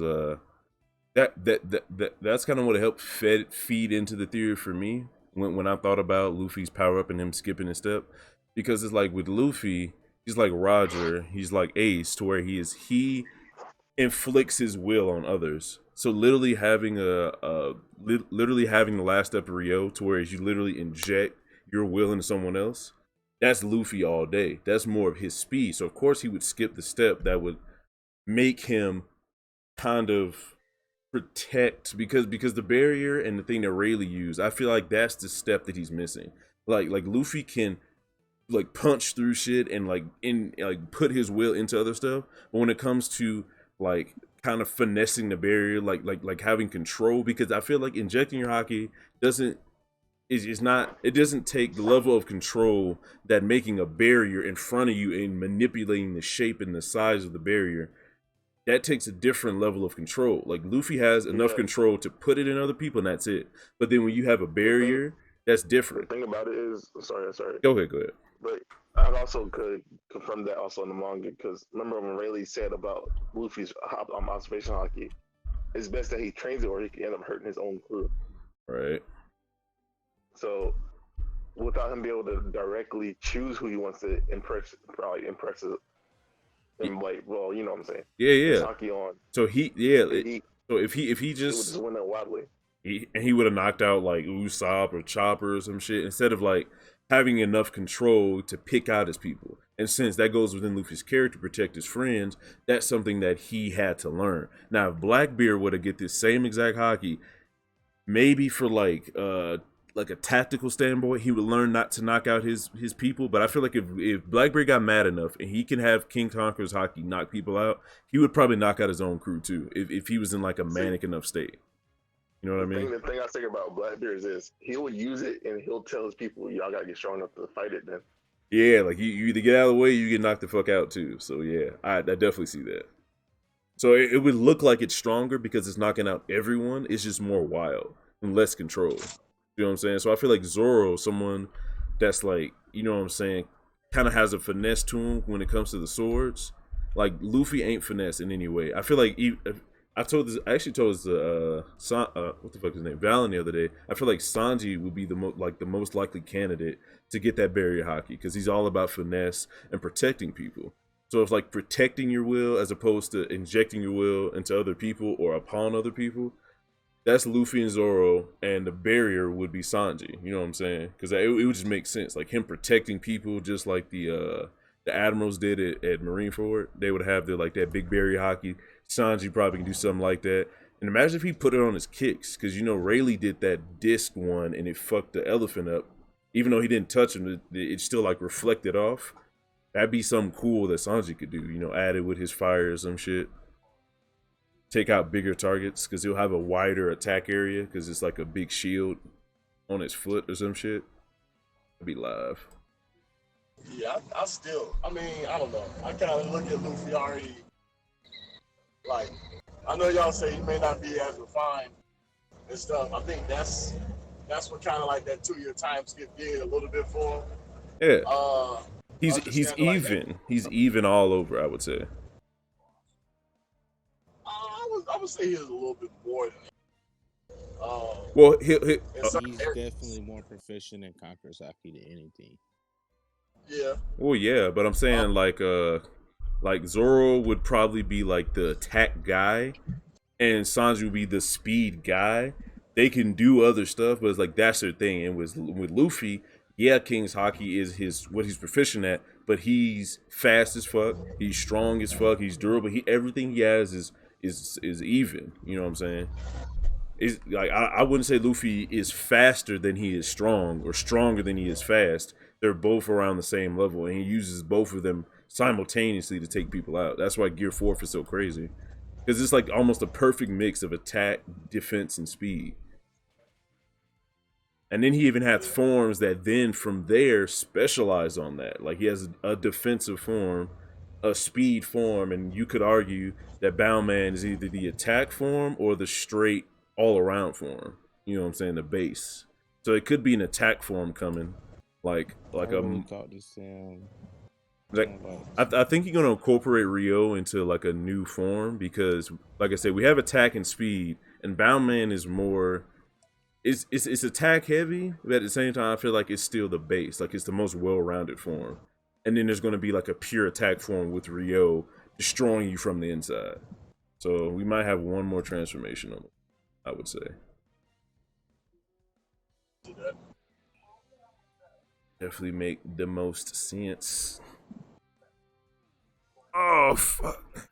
Speaker 1: that's kind of what helped feed into the theory for me when I thought about Luffy's power up and him skipping a step, because it's like with Luffy, he's like Roger, he's like Ace, to where he inflicts his will on others. So literally having literally having the last step of Rio, to where you literally inject your will into someone else. That's Luffy all day. That's more of his speed. So of course he would skip the step that would make him kind of protect, because the barrier and the thing that Rayleigh used, I feel like that's the step that he's missing. Like Luffy can like punch through shit and like put his will into other stuff, but when it comes to like kind of finessing the barrier, like having control, because I feel like injecting your haki doesn't take the level of control that making a barrier in front of you and manipulating the shape and the size of the barrier. That takes a different level of control. Like Luffy has enough control to put it in other people, and that's it. But then when you have a barrier, that's different.
Speaker 5: The thing about it is, sorry.
Speaker 1: Go ahead.
Speaker 5: But I also could confirm that also in the manga, because remember when Rayleigh said about Luffy's observation haki, it's best that he trains it or he can end up hurting his own crew.
Speaker 1: Right.
Speaker 5: So without him being able to directly choose who he wants to impress, probably impresses him. Like, well, you know what I'm saying?
Speaker 1: Yeah, yeah.
Speaker 5: Saki on.
Speaker 1: So so if he
Speaker 5: It would
Speaker 1: just
Speaker 5: just win that wildly.
Speaker 1: he would have knocked out like Usopp or Chopper or some shit instead of like having enough control to pick out his people. And since that goes within Luffy's character to protect his friends, that's something that he had to learn. Now, if Blackbeard would have get this same exact hockey, maybe for like a tactical standpoint, he would learn not to knock out his people. But I feel like if Blackbeard got mad enough and he can have King Conqueror's hockey knock people out, he would probably knock out his own crew too if he was in like a manic enough state. You know what I mean?
Speaker 5: The thing I think about Blackbeard is he'll use it and he'll tell his people, y'all gotta get strong enough to fight it then.
Speaker 1: Yeah, like you either get out of the way or you get knocked the fuck out too. So yeah, I definitely see that. So it would look like it's stronger because it's knocking out everyone. It's just more wild and less control. You know what I'm saying? So I feel like Zoro, someone that's like, you know what I'm saying, kind of has a finesse to him when it comes to the swords. Like Luffy ain't finesse in any way. I feel like I actually told this what the fuck is his name, Valen, the other day. I feel like Sanji would be the most likely candidate to get that barrier hockey because he's all about finesse and protecting people. So it's like protecting your will as opposed to injecting your will into other people or upon other people. That's Luffy and Zoro, and the barrier would be Sanji. You know what I'm saying? Because it would just make sense, like him protecting people, just like the admirals did at Marineford. They would have that big barrier hockey. Sanji probably can do something like that. And imagine if he put it on his kicks, because you know Rayleigh did that disc one and it fucked the elephant up. Even though he didn't touch him, it still like reflected off. That'd be something cool that Sanji could do. You know, add it with his fire or some shit. Take out bigger targets because he'll have a wider attack area because it's like a big shield on his foot or some shit. That'd be live.
Speaker 3: Yeah, I mean, I don't know. I kind of look at Luffy already. Like, I know y'all say he may not be as refined and stuff. I think that's what kind of like that 2-year time skip did a little bit for him.
Speaker 1: Yeah. He's even. Like he's even all over, I would say.
Speaker 3: I would say he's a little bit more than that.
Speaker 1: Well,
Speaker 4: he's definitely more proficient in Conqueror's Haki than anything.
Speaker 3: Yeah.
Speaker 1: Well, yeah, but I'm saying like Zoro would probably be like the attack guy, and Sanji would be the speed guy. They can do other stuff, but it's like that's their thing. And with Luffy, yeah, King's Haki is what he's proficient at, but he's fast as fuck. He's strong as fuck. He's durable. Everything he has is even. You know what I'm saying? It's like I wouldn't say Luffy is faster than he is strong or stronger than he is fast. They're both around the same level, and he uses both of them simultaneously to take people out. That's why Gear 4 is so crazy, because it's like almost a perfect mix of attack, defense, and speed. And then he even has forms that then from there specialize on that. Like he has a defensive form, a speed form, and you could argue that Boundman is either the attack form or the straight all-around form. You know what I'm saying? The base. So it could be an attack form coming, I think you're gonna incorporate Rio into like a new form because, like I said, we have attack and speed, and Boundman is more. It's attack heavy, but at the same time, I feel like it's still the base. Like it's the most well-rounded form. And then there's going to be like a pure attack form with Rio destroying you from the inside. So we might have one more transformation on it, I would say. Definitely make the most sense. Oh, fuck.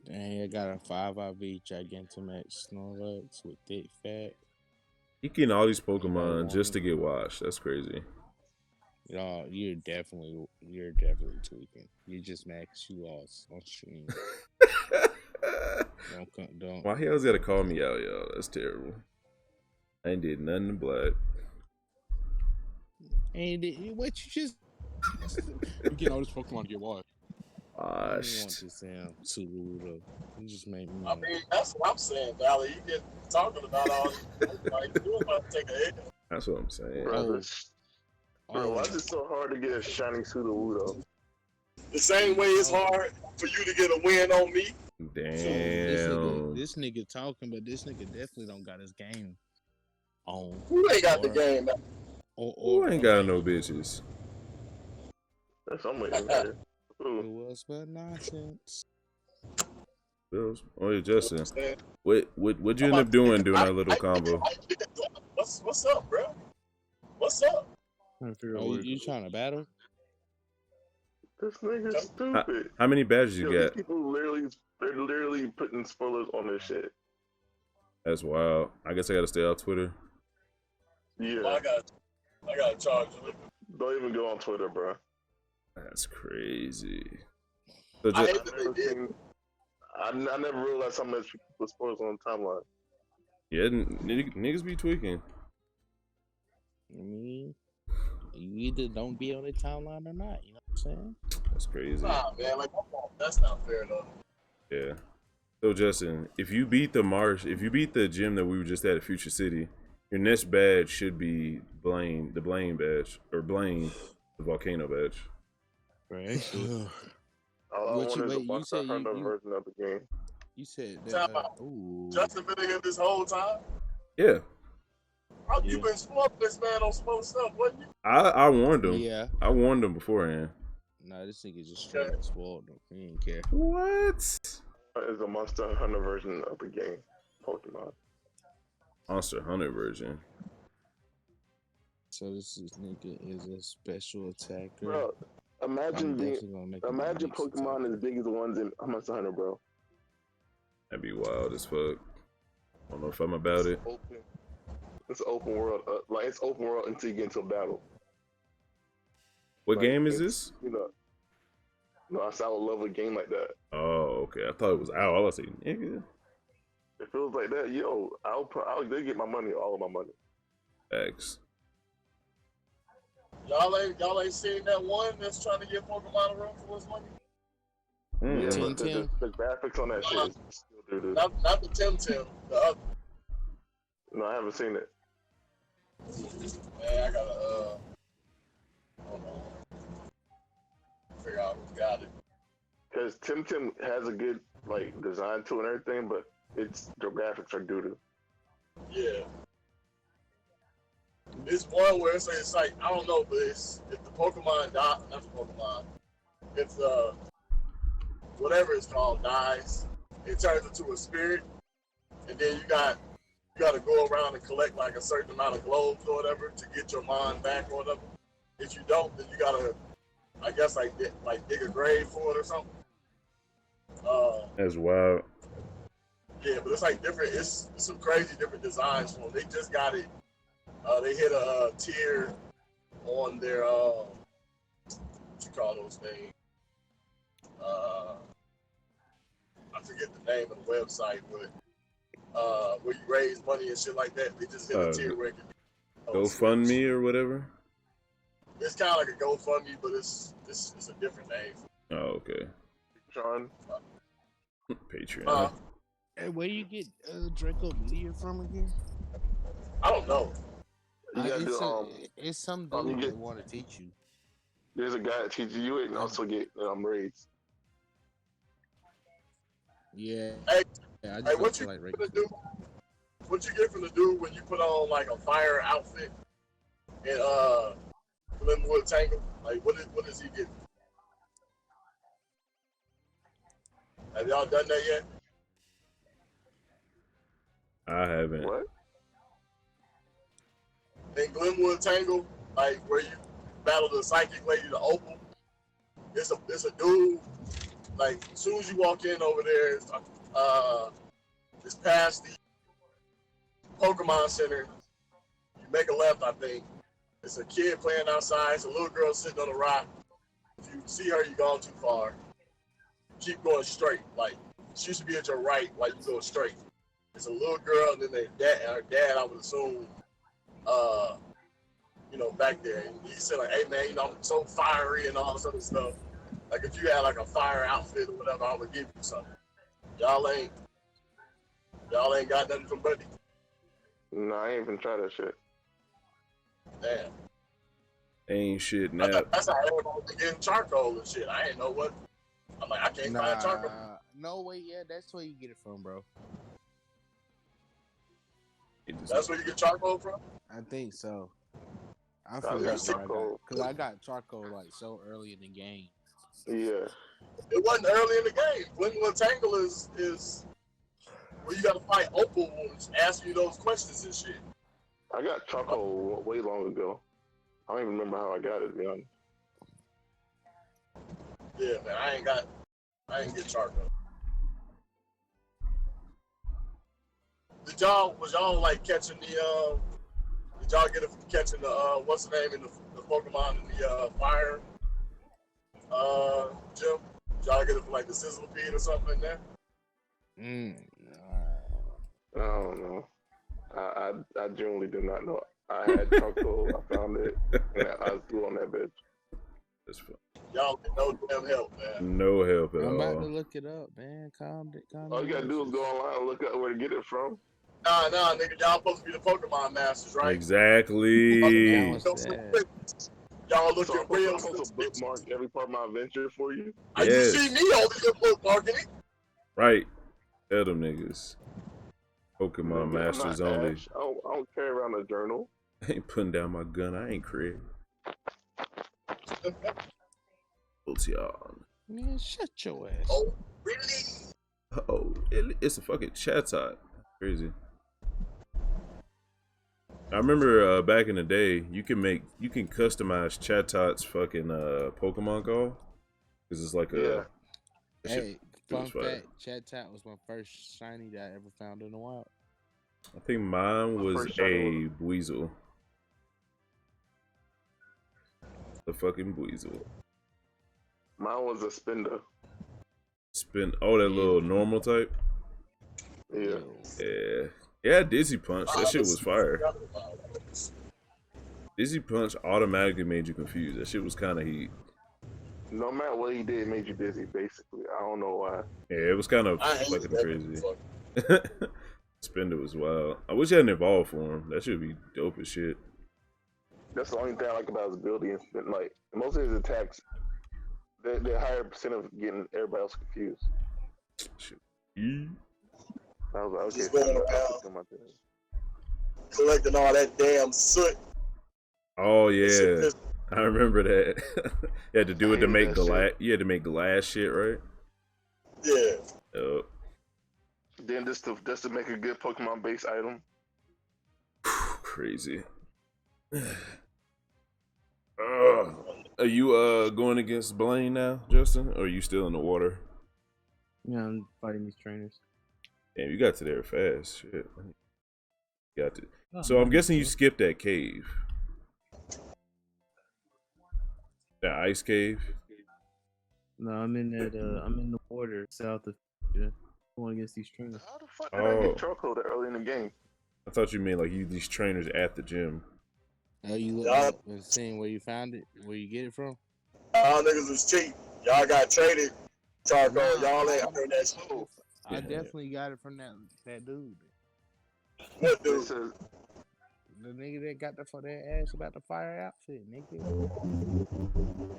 Speaker 4: Dang, I got a 5IV Gigantamax Snorlax with thick fat.
Speaker 1: You getting all these Pokemon just to get washed. That's crazy.
Speaker 4: Y'all, you're definitely tweaking. You just max you off on stream. don't.
Speaker 1: Why he always gotta call me out, y'all? That's terrible. I ain't did nothing to Black.
Speaker 4: And what you just
Speaker 6: You get all this Pokemon to get washed.
Speaker 1: Washed.
Speaker 4: want to sound Tsurudo. You just make me.
Speaker 3: I mean, that's what I'm saying, Valley. You get talking about all this, like you about to take a hit.
Speaker 1: That's what I'm saying.
Speaker 5: Bro, why is it so hard to get a shiny Sudowoodo?
Speaker 3: The same way it's hard for you to get a win on me.
Speaker 1: Damn.
Speaker 4: This nigga talking, but this nigga definitely don't got his game on.
Speaker 3: Who ain't got the game?
Speaker 1: Who ain't got no bitches?
Speaker 5: That's somewhere in there.
Speaker 4: It
Speaker 5: Ooh.
Speaker 4: was but nonsense.
Speaker 1: Bills. Oh, yeah, Justin.
Speaker 3: Understand?
Speaker 1: What'd you end up doing during our little combo?
Speaker 3: What's up, bro? What's up?
Speaker 2: Trying to figure out
Speaker 4: Oh,
Speaker 2: where
Speaker 4: you trying to battle?
Speaker 5: This nigga's stupid.
Speaker 1: How many badges you
Speaker 5: Yo, these
Speaker 1: got?
Speaker 5: people they're literally putting spoilers on this shit.
Speaker 1: That's wild. I guess I gotta stay off Twitter.
Speaker 5: Yeah.
Speaker 3: I got charge of it.
Speaker 5: Don't even go on Twitter, bro.
Speaker 1: That's crazy. So
Speaker 3: I
Speaker 1: just,
Speaker 3: hate that they did.
Speaker 5: I never realized so much people put spoilers on the timeline.
Speaker 1: yeah, niggas be tweaking.
Speaker 4: I mean, you either don't be on the timeline or not. You know what I'm saying?
Speaker 1: That's crazy.
Speaker 3: Nah, man, like that's not fair though.
Speaker 1: Yeah. So Justin, if you beat the gym that we were just at Future City, your next badge should be the Blaine badge, or Blaine, the volcano badge.
Speaker 4: Right.
Speaker 5: All I
Speaker 4: What
Speaker 5: want
Speaker 4: you-
Speaker 5: is a
Speaker 4: wait, you
Speaker 5: Monster
Speaker 4: said you-
Speaker 5: Hunter
Speaker 4: you-
Speaker 5: version of the game.
Speaker 4: You said
Speaker 3: Time
Speaker 4: that.
Speaker 3: out.
Speaker 4: Ooh.
Speaker 3: Justin been in here this whole time.
Speaker 1: Yeah.
Speaker 3: Bro,
Speaker 4: Yeah.
Speaker 3: you been spoiling this man on spoiled stuff, wasn't you?
Speaker 1: I warned him.
Speaker 4: Yeah.
Speaker 1: I warned him beforehand.
Speaker 4: Nah, this nigga just straight up spoiled him. He didn't care.
Speaker 1: What?
Speaker 5: Is a Monster Hunter version of the game, Pokemon.
Speaker 1: Monster Hunter version.
Speaker 4: So this nigga is a special attacker.
Speaker 5: Bro, imagine
Speaker 4: I'm definitely gonna make him a
Speaker 5: imagine
Speaker 4: beast
Speaker 5: Pokemon
Speaker 4: attacker.
Speaker 5: as big as the ones in Monster Hunter, bro.
Speaker 1: That'd be wild as fuck. I don't know if I'm about it.
Speaker 5: Open. It's open world. It's open world until you get into a battle.
Speaker 1: What
Speaker 5: Like,
Speaker 1: game is
Speaker 5: it's-
Speaker 1: this?
Speaker 5: I would love a game like that.
Speaker 1: Oh, okay. I thought it was out. I was saying, nigga.
Speaker 5: If it was like that, yo, they get my money, all of my money.
Speaker 1: X.
Speaker 3: Y'all ain't seen that one that's trying to get Pokemon a run for his money?
Speaker 5: Yeah,
Speaker 1: Mm.
Speaker 5: but the graphics on that shit is still doo-doo.
Speaker 3: Not the Tim, the other.
Speaker 5: No, I haven't seen it.
Speaker 3: Man, I gotta hold on. Figure out who's got it.
Speaker 5: Because Tim has a good design to it and everything, but the graphics are doo-doo.
Speaker 3: Yeah. It's one where it's like I don't know, but it's if the Pokemon die, not the Pokemon, if the whatever it's called dies, it turns into a spirit, and then you got to go around and collect like a certain amount of globes or whatever to get your mind back or whatever. If you don't, then you gotta, I guess dig a grave for it or something.
Speaker 1: That's wild.
Speaker 3: Yeah, but it's like different. It's some crazy different designs for them. They just got it. They hit a tier on their what you call those things? I forget the name of the website, but where you raise money and shit like that. They just hit a tier where it can
Speaker 1: GoFundMe or whatever.
Speaker 3: It's kind of like a GoFundMe, but it's a different name.
Speaker 1: Oh, okay.
Speaker 5: Sean,
Speaker 1: Patreon.
Speaker 4: Hey, where you get Draco Meteor from again?
Speaker 3: I don't know.
Speaker 5: you gotta do
Speaker 4: It's some
Speaker 5: you
Speaker 4: dude
Speaker 5: get-
Speaker 4: that want to teach you.
Speaker 5: there's a guy that teaches you it and also get raids.
Speaker 4: Yeah.
Speaker 3: Hey,
Speaker 4: Yeah, I
Speaker 3: Hey,
Speaker 4: just
Speaker 3: what you
Speaker 4: like
Speaker 3: gonna do? What you get from the dude when you put on like a fire outfit and Glenwood Tangle? Like what does he get? Have y'all done that yet?
Speaker 1: I haven't.
Speaker 5: What?
Speaker 3: In Glenwood Tangle, like where you battle the psychic lady, the Opal. It's a dude. Like as soon as you walk in over there, it's past the Pokemon Center. You make a left, I think. It's a kid playing outside. It's a little girl sitting on a rock. If you see her, you've gone too far. Keep going straight. Like she should be at your right while you go straight. It's a little girl, and then her dad, I would assume, back there. And he said like, "Hey man, I'm so fiery and all this other stuff. Like if you had like a fire outfit or whatever, I would give you something. Y'all ain't got nothing from Buddy.
Speaker 5: No, I ain't even tried that shit.
Speaker 3: Damn.
Speaker 1: Ain't shit now.
Speaker 3: That's how everybody be getting charcoal and shit. I ain't know what. I'm like, I can't find charcoal.
Speaker 4: No way. Yeah, that's where you get it from, bro.
Speaker 3: That's where you get charcoal from?
Speaker 4: I think so. I
Speaker 5: got
Speaker 4: forgot what I got
Speaker 5: charcoal.
Speaker 4: because I got charcoal like so early in the game.
Speaker 5: Yeah.
Speaker 3: It wasn't early in the game. Glenwood Tangle is where you got to fight Opal and ask you those questions and shit.
Speaker 5: I got charcoal way long ago. I don't even remember how I got it, to be honest.
Speaker 3: Yeah, man, I ain't get charcoal. Was y'all like catching the did y'all get it from catching the what's the name in the Pokemon in the fire gym? Did y'all get it from like the Sizzlepede or something like that?
Speaker 5: I don't know. I genuinely do not know. I had charcoal, I found it, and I threw on that bitch.
Speaker 1: That's fun.
Speaker 3: Y'all get no damn help, man.
Speaker 1: No help at
Speaker 4: I'm about to
Speaker 1: all.
Speaker 4: look it up, man. Calm
Speaker 5: All you gotta do is go online and look up where to get it from.
Speaker 3: Nah, nigga, y'all supposed to be the Pokemon masters, right?
Speaker 1: Exactly.
Speaker 4: Now it's that.
Speaker 3: Y'all look
Speaker 5: So
Speaker 3: at
Speaker 5: I'm
Speaker 3: real.
Speaker 5: supposed to bookmark every part of my adventure for you.
Speaker 3: You
Speaker 1: Yes.
Speaker 3: see me over here bookmarking it.
Speaker 1: Right. Tell them niggas.
Speaker 5: Nigga,
Speaker 1: Pokemon
Speaker 5: I'm
Speaker 1: Masters
Speaker 5: not
Speaker 1: only.
Speaker 5: Ash. I don't carry around a journal.
Speaker 1: I ain't putting down my gun. I ain't Craig. Ultion.
Speaker 4: Man, shut your ass.
Speaker 3: Oh, really?
Speaker 1: Oh, it's a fucking Chatot. Crazy. I remember back in the day, you can customize Chatot's fucking Pokemon call, because it's like a.
Speaker 5: Yeah.
Speaker 4: Hey, fun
Speaker 1: was fire.
Speaker 4: fact, Chatot was my first shiny that I ever found in the wild.
Speaker 1: I think mine
Speaker 5: My
Speaker 1: was
Speaker 5: first shiny
Speaker 1: a Buizel. The fucking Buizel.
Speaker 5: Mine was a Spinda.
Speaker 1: Oh, that little normal type.
Speaker 5: Yeah.
Speaker 1: Yeah, Dizzy Punch. That shit was fire. Dizzy Punch automatically made you confused. That shit was kind of heat.
Speaker 5: No matter what he did, it made you dizzy, basically. I don't know why.
Speaker 1: Yeah, it was kind of
Speaker 3: I hate
Speaker 1: fucking
Speaker 3: that
Speaker 1: crazy.
Speaker 3: motherfucker.
Speaker 1: Spender was wild. I wish I hadn't evolved for him. That should be dope as shit.
Speaker 5: That's the only thing I like about his ability. And like, most of his attacks, they're higher percent of getting everybody else confused.
Speaker 1: Shit.
Speaker 5: I was like, okay,
Speaker 3: Just
Speaker 5: so
Speaker 3: going
Speaker 5: I'll
Speaker 3: around.
Speaker 5: put them out there.
Speaker 3: Collecting all that damn soot.
Speaker 1: Oh
Speaker 3: That shit
Speaker 1: yeah,
Speaker 3: pissed-
Speaker 1: I remember that. You had to do it to
Speaker 5: hated
Speaker 1: make
Speaker 5: that
Speaker 1: glass.
Speaker 5: shit.
Speaker 1: You had to make glass shit, right?
Speaker 3: Yeah.
Speaker 1: Yep.
Speaker 5: Then just to make a good Pokemon base item.
Speaker 1: Crazy. Are you going against Blaine now, Justin? Or are you still in the water?
Speaker 2: Yeah, I'm fighting these trainers.
Speaker 1: Damn, you got to there fast. Shit. Got to.
Speaker 2: Oh,
Speaker 1: So I'm
Speaker 2: man.
Speaker 1: guessing you skipped that cave. That ice cave.
Speaker 2: No, I'm in that. I'm in the water south of. Yeah, going against these trainers.
Speaker 5: How the fuck did I
Speaker 1: Oh.
Speaker 5: get charcoal that early in the game?
Speaker 1: I thought you meant like you these trainers at the gym.
Speaker 4: Oh, you looked
Speaker 3: Y'all-
Speaker 4: up and seen where you found it, where you get it from?
Speaker 3: Y'all niggas was cheap. Y'all got traded charcoal.
Speaker 4: Nah,
Speaker 3: Y'all ain't heard that shit.
Speaker 4: I
Speaker 1: Yeah.
Speaker 4: definitely got it from that dude.
Speaker 3: What dude?
Speaker 5: This is
Speaker 4: The nigga that got for that ass about the fire outfit, nigga.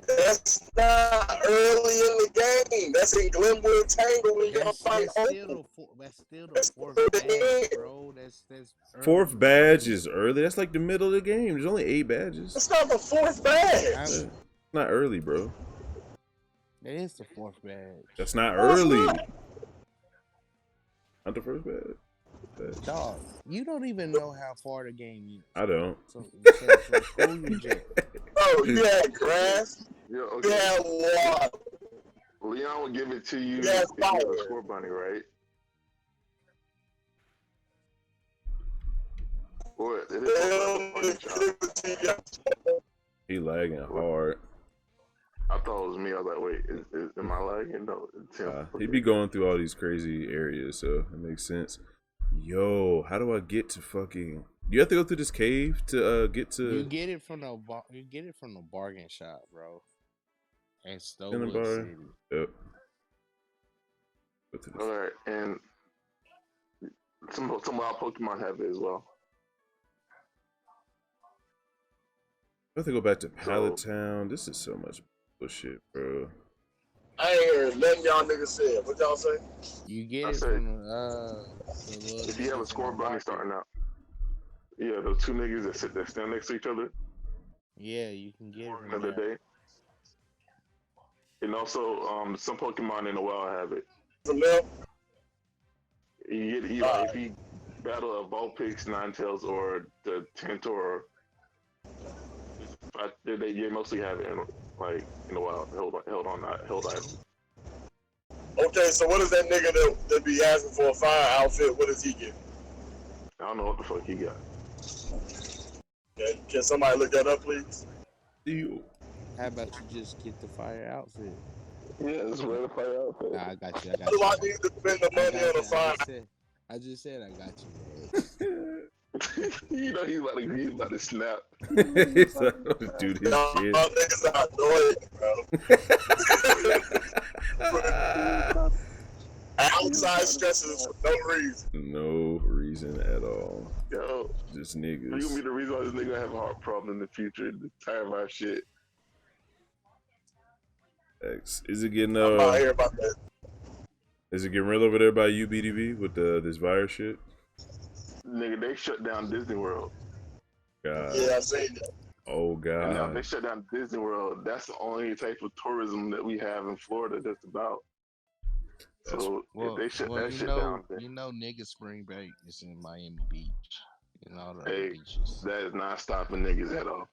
Speaker 3: That's not early in the game. That's in Glenwood Tangle when y'all fight
Speaker 4: That's still
Speaker 3: Opal.
Speaker 4: that's still the fourth badge, bro. That's early.
Speaker 1: Fourth badge is early. That's like the middle of the game. There's only 8 badges.
Speaker 3: That's not the fourth badge.
Speaker 1: It's not early, bro.
Speaker 4: That is the fourth badge.
Speaker 1: That's not
Speaker 3: No, it's
Speaker 1: early.
Speaker 3: not.
Speaker 1: Not the first badge.
Speaker 4: Dog, you don't even know how far the game is.
Speaker 1: I don't.
Speaker 4: So cool your jet.
Speaker 3: Bro, you had grass.
Speaker 5: yeah,
Speaker 3: You
Speaker 5: okay.
Speaker 3: had water.
Speaker 5: Leon will give it to you
Speaker 3: Yeah,
Speaker 5: if you have
Speaker 3: fire.
Speaker 5: a score bunny, right? Or it is a
Speaker 1: He lagging hard.
Speaker 5: I thought it was me. I was like, wait, am I lagging? No, it's him.
Speaker 1: He be going through all these crazy areas, so it makes sense. Yo, how do I get to fucking? You have to go through this cave to get to.
Speaker 4: You get it from the bargain shop, bro. And
Speaker 1: in the
Speaker 4: Stonewood
Speaker 1: bar.
Speaker 4: City.
Speaker 1: Yep. Go to this.
Speaker 5: All right, and some of our Pokemon have it as well.
Speaker 1: I have to go back to Pallet Town. This is so much bullshit, bro.
Speaker 3: I ain't heard nothing y'all niggas said. What y'all say?
Speaker 4: You get
Speaker 5: I
Speaker 4: it
Speaker 5: said,
Speaker 4: from the little
Speaker 5: if you have a
Speaker 4: niggas
Speaker 5: score
Speaker 4: from the
Speaker 5: bunny
Speaker 4: market.
Speaker 5: starting out, yeah, those two niggas that stand next to each other.
Speaker 4: Yeah, you can get it from
Speaker 5: Another
Speaker 4: there.
Speaker 5: day. And also, some Pokemon in the wild have it.
Speaker 3: From them,
Speaker 5: If you battle a Vulpix, Ninetales, or the Tentor, they mostly have it in the wild. Held item.
Speaker 3: okay, so what is that nigga that be asking for a fire outfit? What does he get?
Speaker 5: I don't know what the fuck he got.
Speaker 3: Can somebody look that up, please?
Speaker 1: Ew.
Speaker 4: How about you just get the fire outfit?
Speaker 5: Yeah, it's ready to fire outfit.
Speaker 4: Nah, I got you.
Speaker 3: Why do I need to spend the money on a fire?
Speaker 4: I just said I got you, bro.
Speaker 5: You know he's about to snap.
Speaker 1: He's like, dude, his
Speaker 3: Y'all
Speaker 1: shit.
Speaker 3: niggas are annoying, bro. Outside stresses for no reason.
Speaker 1: No reason at all.
Speaker 5: Yo,
Speaker 1: Just
Speaker 5: you
Speaker 1: niggas.
Speaker 5: gonna be the reason why this nigga have a heart problem in the future. Tired of our shit.
Speaker 1: X. Is it getting
Speaker 3: I'm not here about that.
Speaker 1: Is it getting real over there by UBDB with this virus shit?
Speaker 5: Nigga, they shut down Disney World.
Speaker 1: God.
Speaker 3: Yeah, I seen that.
Speaker 1: Oh
Speaker 5: And now
Speaker 1: God.
Speaker 5: they shut down Disney World. That's the only type of tourism that we have in Florida that's about. So if they shut that shit down, then
Speaker 4: you know, nigga spring break is in Miami Beach and all the other
Speaker 5: hey,
Speaker 4: beaches.
Speaker 5: that is not stopping niggas at all.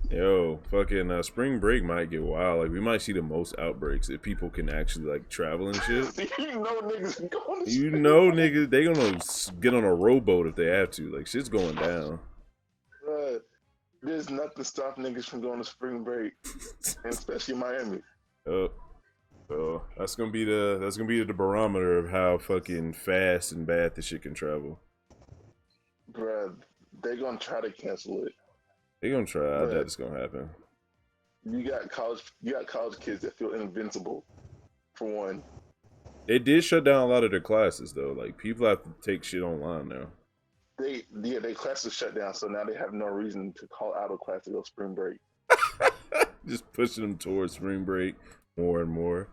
Speaker 1: Yo, fucking spring break might get wild. Like we might see the most outbreaks if people can actually like travel and shit.
Speaker 5: You know niggas going to
Speaker 1: You know, niggas, they gonna get on a rowboat if they have to. Like shit's going down.
Speaker 5: There's nothing stopping niggas from going to spring break, and especially Miami.
Speaker 1: Oh, so that's gonna be the barometer of how fucking fast and bad this shit can travel.
Speaker 5: Bruh, they gonna try to cancel it.
Speaker 1: They gonna try. I
Speaker 5: Bruh.
Speaker 1: doubt it's gonna happen.
Speaker 5: You got college kids that feel invincible, for one.
Speaker 1: They did shut down a lot of their classes though. Like people have to take shit online now.
Speaker 5: Their classes shut down, so now they have no reason to call out of class to go spring break.
Speaker 1: Just pushing them towards spring break more and more.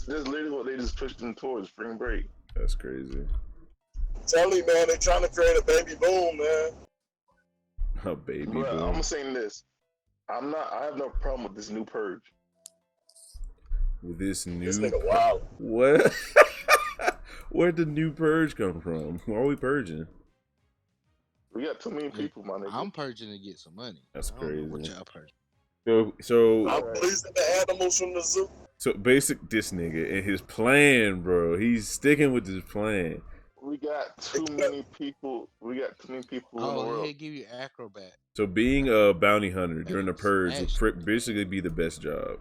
Speaker 5: That's literally what they just pushed them towards, spring break.
Speaker 1: That's crazy.
Speaker 3: Tell me, man, they trying to create a baby boom, man.
Speaker 1: A baby
Speaker 5: Bruh,
Speaker 1: boom.
Speaker 5: I'm saying this. I have no problem with this new purge.
Speaker 1: With this new
Speaker 3: This nigga wild.
Speaker 1: What? Where'd the new purge come from? Why are we purging?
Speaker 5: We got too many people, my nigga.
Speaker 4: I'm purging to get some money.
Speaker 1: That's
Speaker 4: I don't know what
Speaker 1: crazy.
Speaker 4: y'all purging?
Speaker 1: So
Speaker 3: I'm releasing the animals from the zoo.
Speaker 1: So basic, this nigga and his plan, bro. He's sticking with his plan.
Speaker 5: We got too many people. In the world.
Speaker 4: He'll give you acrobat.
Speaker 1: So being a bounty hunter during the purge
Speaker 4: Smash.
Speaker 1: would basically be the best job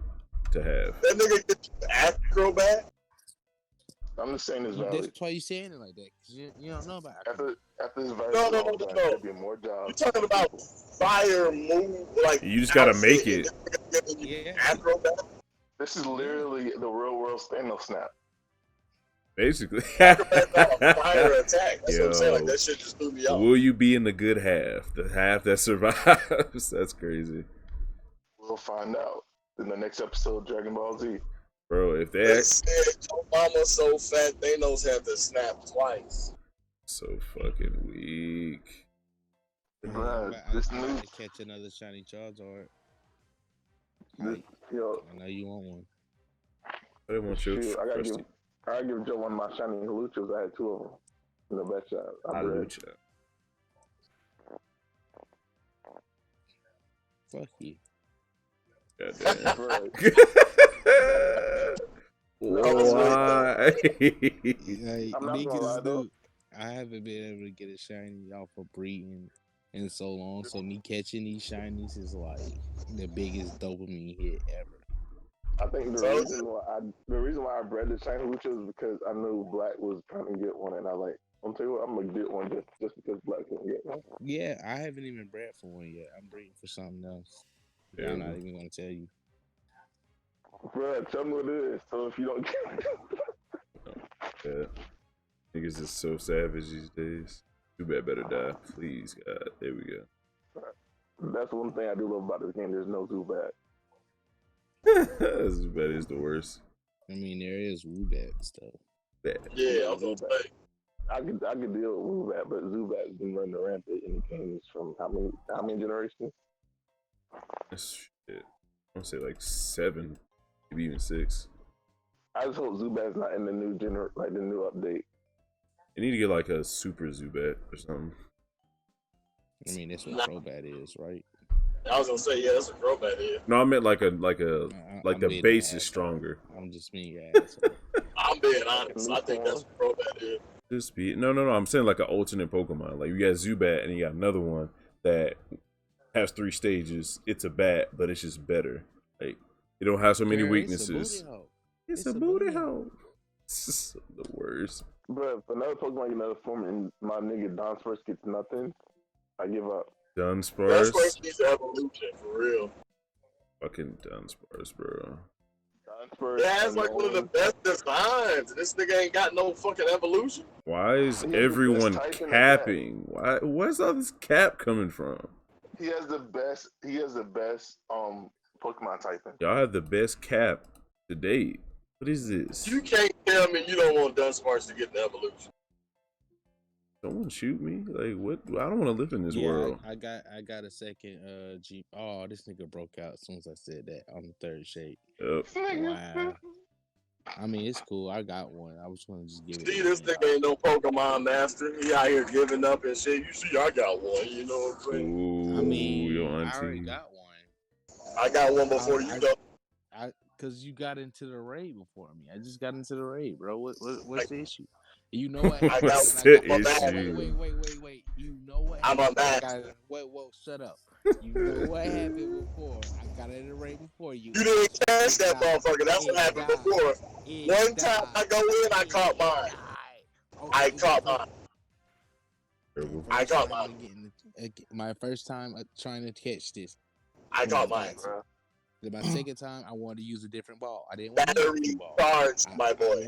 Speaker 1: to have.
Speaker 3: That nigga get you acrobat.
Speaker 5: I'm just saying this valid.
Speaker 4: That's why you saying it like that, because you don't know about acrobat.
Speaker 5: After this virus,
Speaker 3: No.
Speaker 5: there'll be more
Speaker 3: You
Speaker 5: jobs.
Speaker 3: talking about fire move like
Speaker 1: You just gotta
Speaker 3: outfit
Speaker 1: make it.
Speaker 3: and this nigga giving you
Speaker 4: Yeah.
Speaker 3: acrobat.
Speaker 5: This is literally the real world Thanos snap.
Speaker 1: Basically.
Speaker 3: Acrobat fire attack. That's what I'm saying. Like
Speaker 1: Yo.
Speaker 3: that shit just threw me off.
Speaker 1: Will you be in the good half? The half that survives? That's crazy.
Speaker 5: We'll find out in the next episode of Dragon Ball Z.
Speaker 1: Bro, if
Speaker 3: They
Speaker 1: they
Speaker 3: said your mama's so fat, Thanos had to snap twice.
Speaker 1: so fucking weak.
Speaker 5: Bruh,
Speaker 4: I'm
Speaker 5: this
Speaker 4: about
Speaker 5: new,
Speaker 4: to catch another shiny Charizard.
Speaker 5: yo,
Speaker 4: I know you want one.
Speaker 1: I didn't want your
Speaker 5: shoot, I
Speaker 1: trusty
Speaker 5: gotta give Joe one of my shiny Haluchos. I had two of them in the best shot. I bred.
Speaker 1: Lucha.
Speaker 4: Fuck you.
Speaker 1: Goddamn.
Speaker 5: Bruh,
Speaker 1: Why?
Speaker 4: Like,
Speaker 5: I'm not gonna lie,
Speaker 4: niggas
Speaker 5: though.
Speaker 4: do. I haven't been able to get a shiny off of breeding in so long, so me catching these shinies is like the biggest dopamine hit ever.
Speaker 5: I think the reason why I bred the shiny Haluchos is because I knew Black was trying to get one, and I'm tell you what, I'm gonna get one just because Black couldn't get one.
Speaker 4: Yeah, I haven't even bred for one yet. I'm breeding for something else.
Speaker 1: Yeah.
Speaker 4: I'm not even gonna tell you.
Speaker 5: Bruh, tell me what it is. So if you don't get
Speaker 1: Yeah. Niggas is so savage these days. Too bad better die. Please, God. There we go.
Speaker 5: that's one thing I do love about this game. There's no Zubat.
Speaker 1: Zubat is the worst.
Speaker 4: I mean, there is Woobats though.
Speaker 1: Bad.
Speaker 3: Yeah, I was gonna say.
Speaker 5: I could deal with Zubat, but Zubat's been running rampant in the games from how many generations?
Speaker 1: That's shit. I want to say like 7, maybe even 6.
Speaker 5: I just hope Zubat's not in the new the new update.
Speaker 1: You need to get like a super Zubat or something.
Speaker 4: I mean, that's what Crobat is, right?
Speaker 3: I was gonna say, yeah, that's a Crobat here.
Speaker 1: No, I meant like
Speaker 4: I'm
Speaker 1: the base is stronger.
Speaker 4: I'm just being your asshole.
Speaker 3: I'm being honest. I think that's a Crobat here.
Speaker 1: Just be no. I'm saying like an alternate Pokemon. Like you got Zubat and you got another one that has 3 stages. It's a bat, but it's just better. Like it don't have so many weaknesses. It's a booty hole. It's the worst.
Speaker 5: But if another Pokemon get another form and my nigga Dunsparce gets nothing, I give up.
Speaker 1: Dunsparce.
Speaker 3: Dunsparce needs evolution for real.
Speaker 1: Fucking Dunsparce, bro.
Speaker 5: Dunsparce.
Speaker 3: It has like one of the best designs. This nigga ain't got no fucking evolution.
Speaker 1: Why is everyone capping? Why? Where's all this cap coming from?
Speaker 5: He has the best. Pokemon typing.
Speaker 1: Y'all have the best cap to date. What is this?
Speaker 3: You can't tell me you don't want Dunsparce to get the evolution.
Speaker 1: Someone shoot me? Like what? I don't want to live in this world.
Speaker 4: I got a second G. Oh, this nigga broke out as soon as I said that on the 3rd shade.
Speaker 1: Yep.
Speaker 4: Wow. I mean, it's cool. I got one. I was gonna just give it.
Speaker 3: See, this nigga ain't no Pokemon master. He out here giving up and shit. You see, I got one. You know what I'm saying?
Speaker 1: Ooh,
Speaker 4: I mean,
Speaker 1: your
Speaker 4: I
Speaker 1: auntie.
Speaker 4: already got one.
Speaker 3: I got one before you go.
Speaker 4: Cause you got into the raid before me. I just got into the raid, bro. What's the issue? You know what?
Speaker 3: I got
Speaker 1: What's the
Speaker 3: my bad.
Speaker 1: issue?
Speaker 4: Wait. You know what?
Speaker 3: I'm a bad.
Speaker 4: Whoa, shut up. You know what happened before? I got in the raid before you.
Speaker 3: You didn't catch that motherfucker. That's what happened before. One time I go in, I caught mine. I caught mine. I caught mine.
Speaker 4: My first time trying to catch this.
Speaker 3: I caught mine.
Speaker 4: Then my second time, I wanted to use a different ball. I didn't want to
Speaker 3: Battery
Speaker 4: use a ball.
Speaker 3: charged, my boy.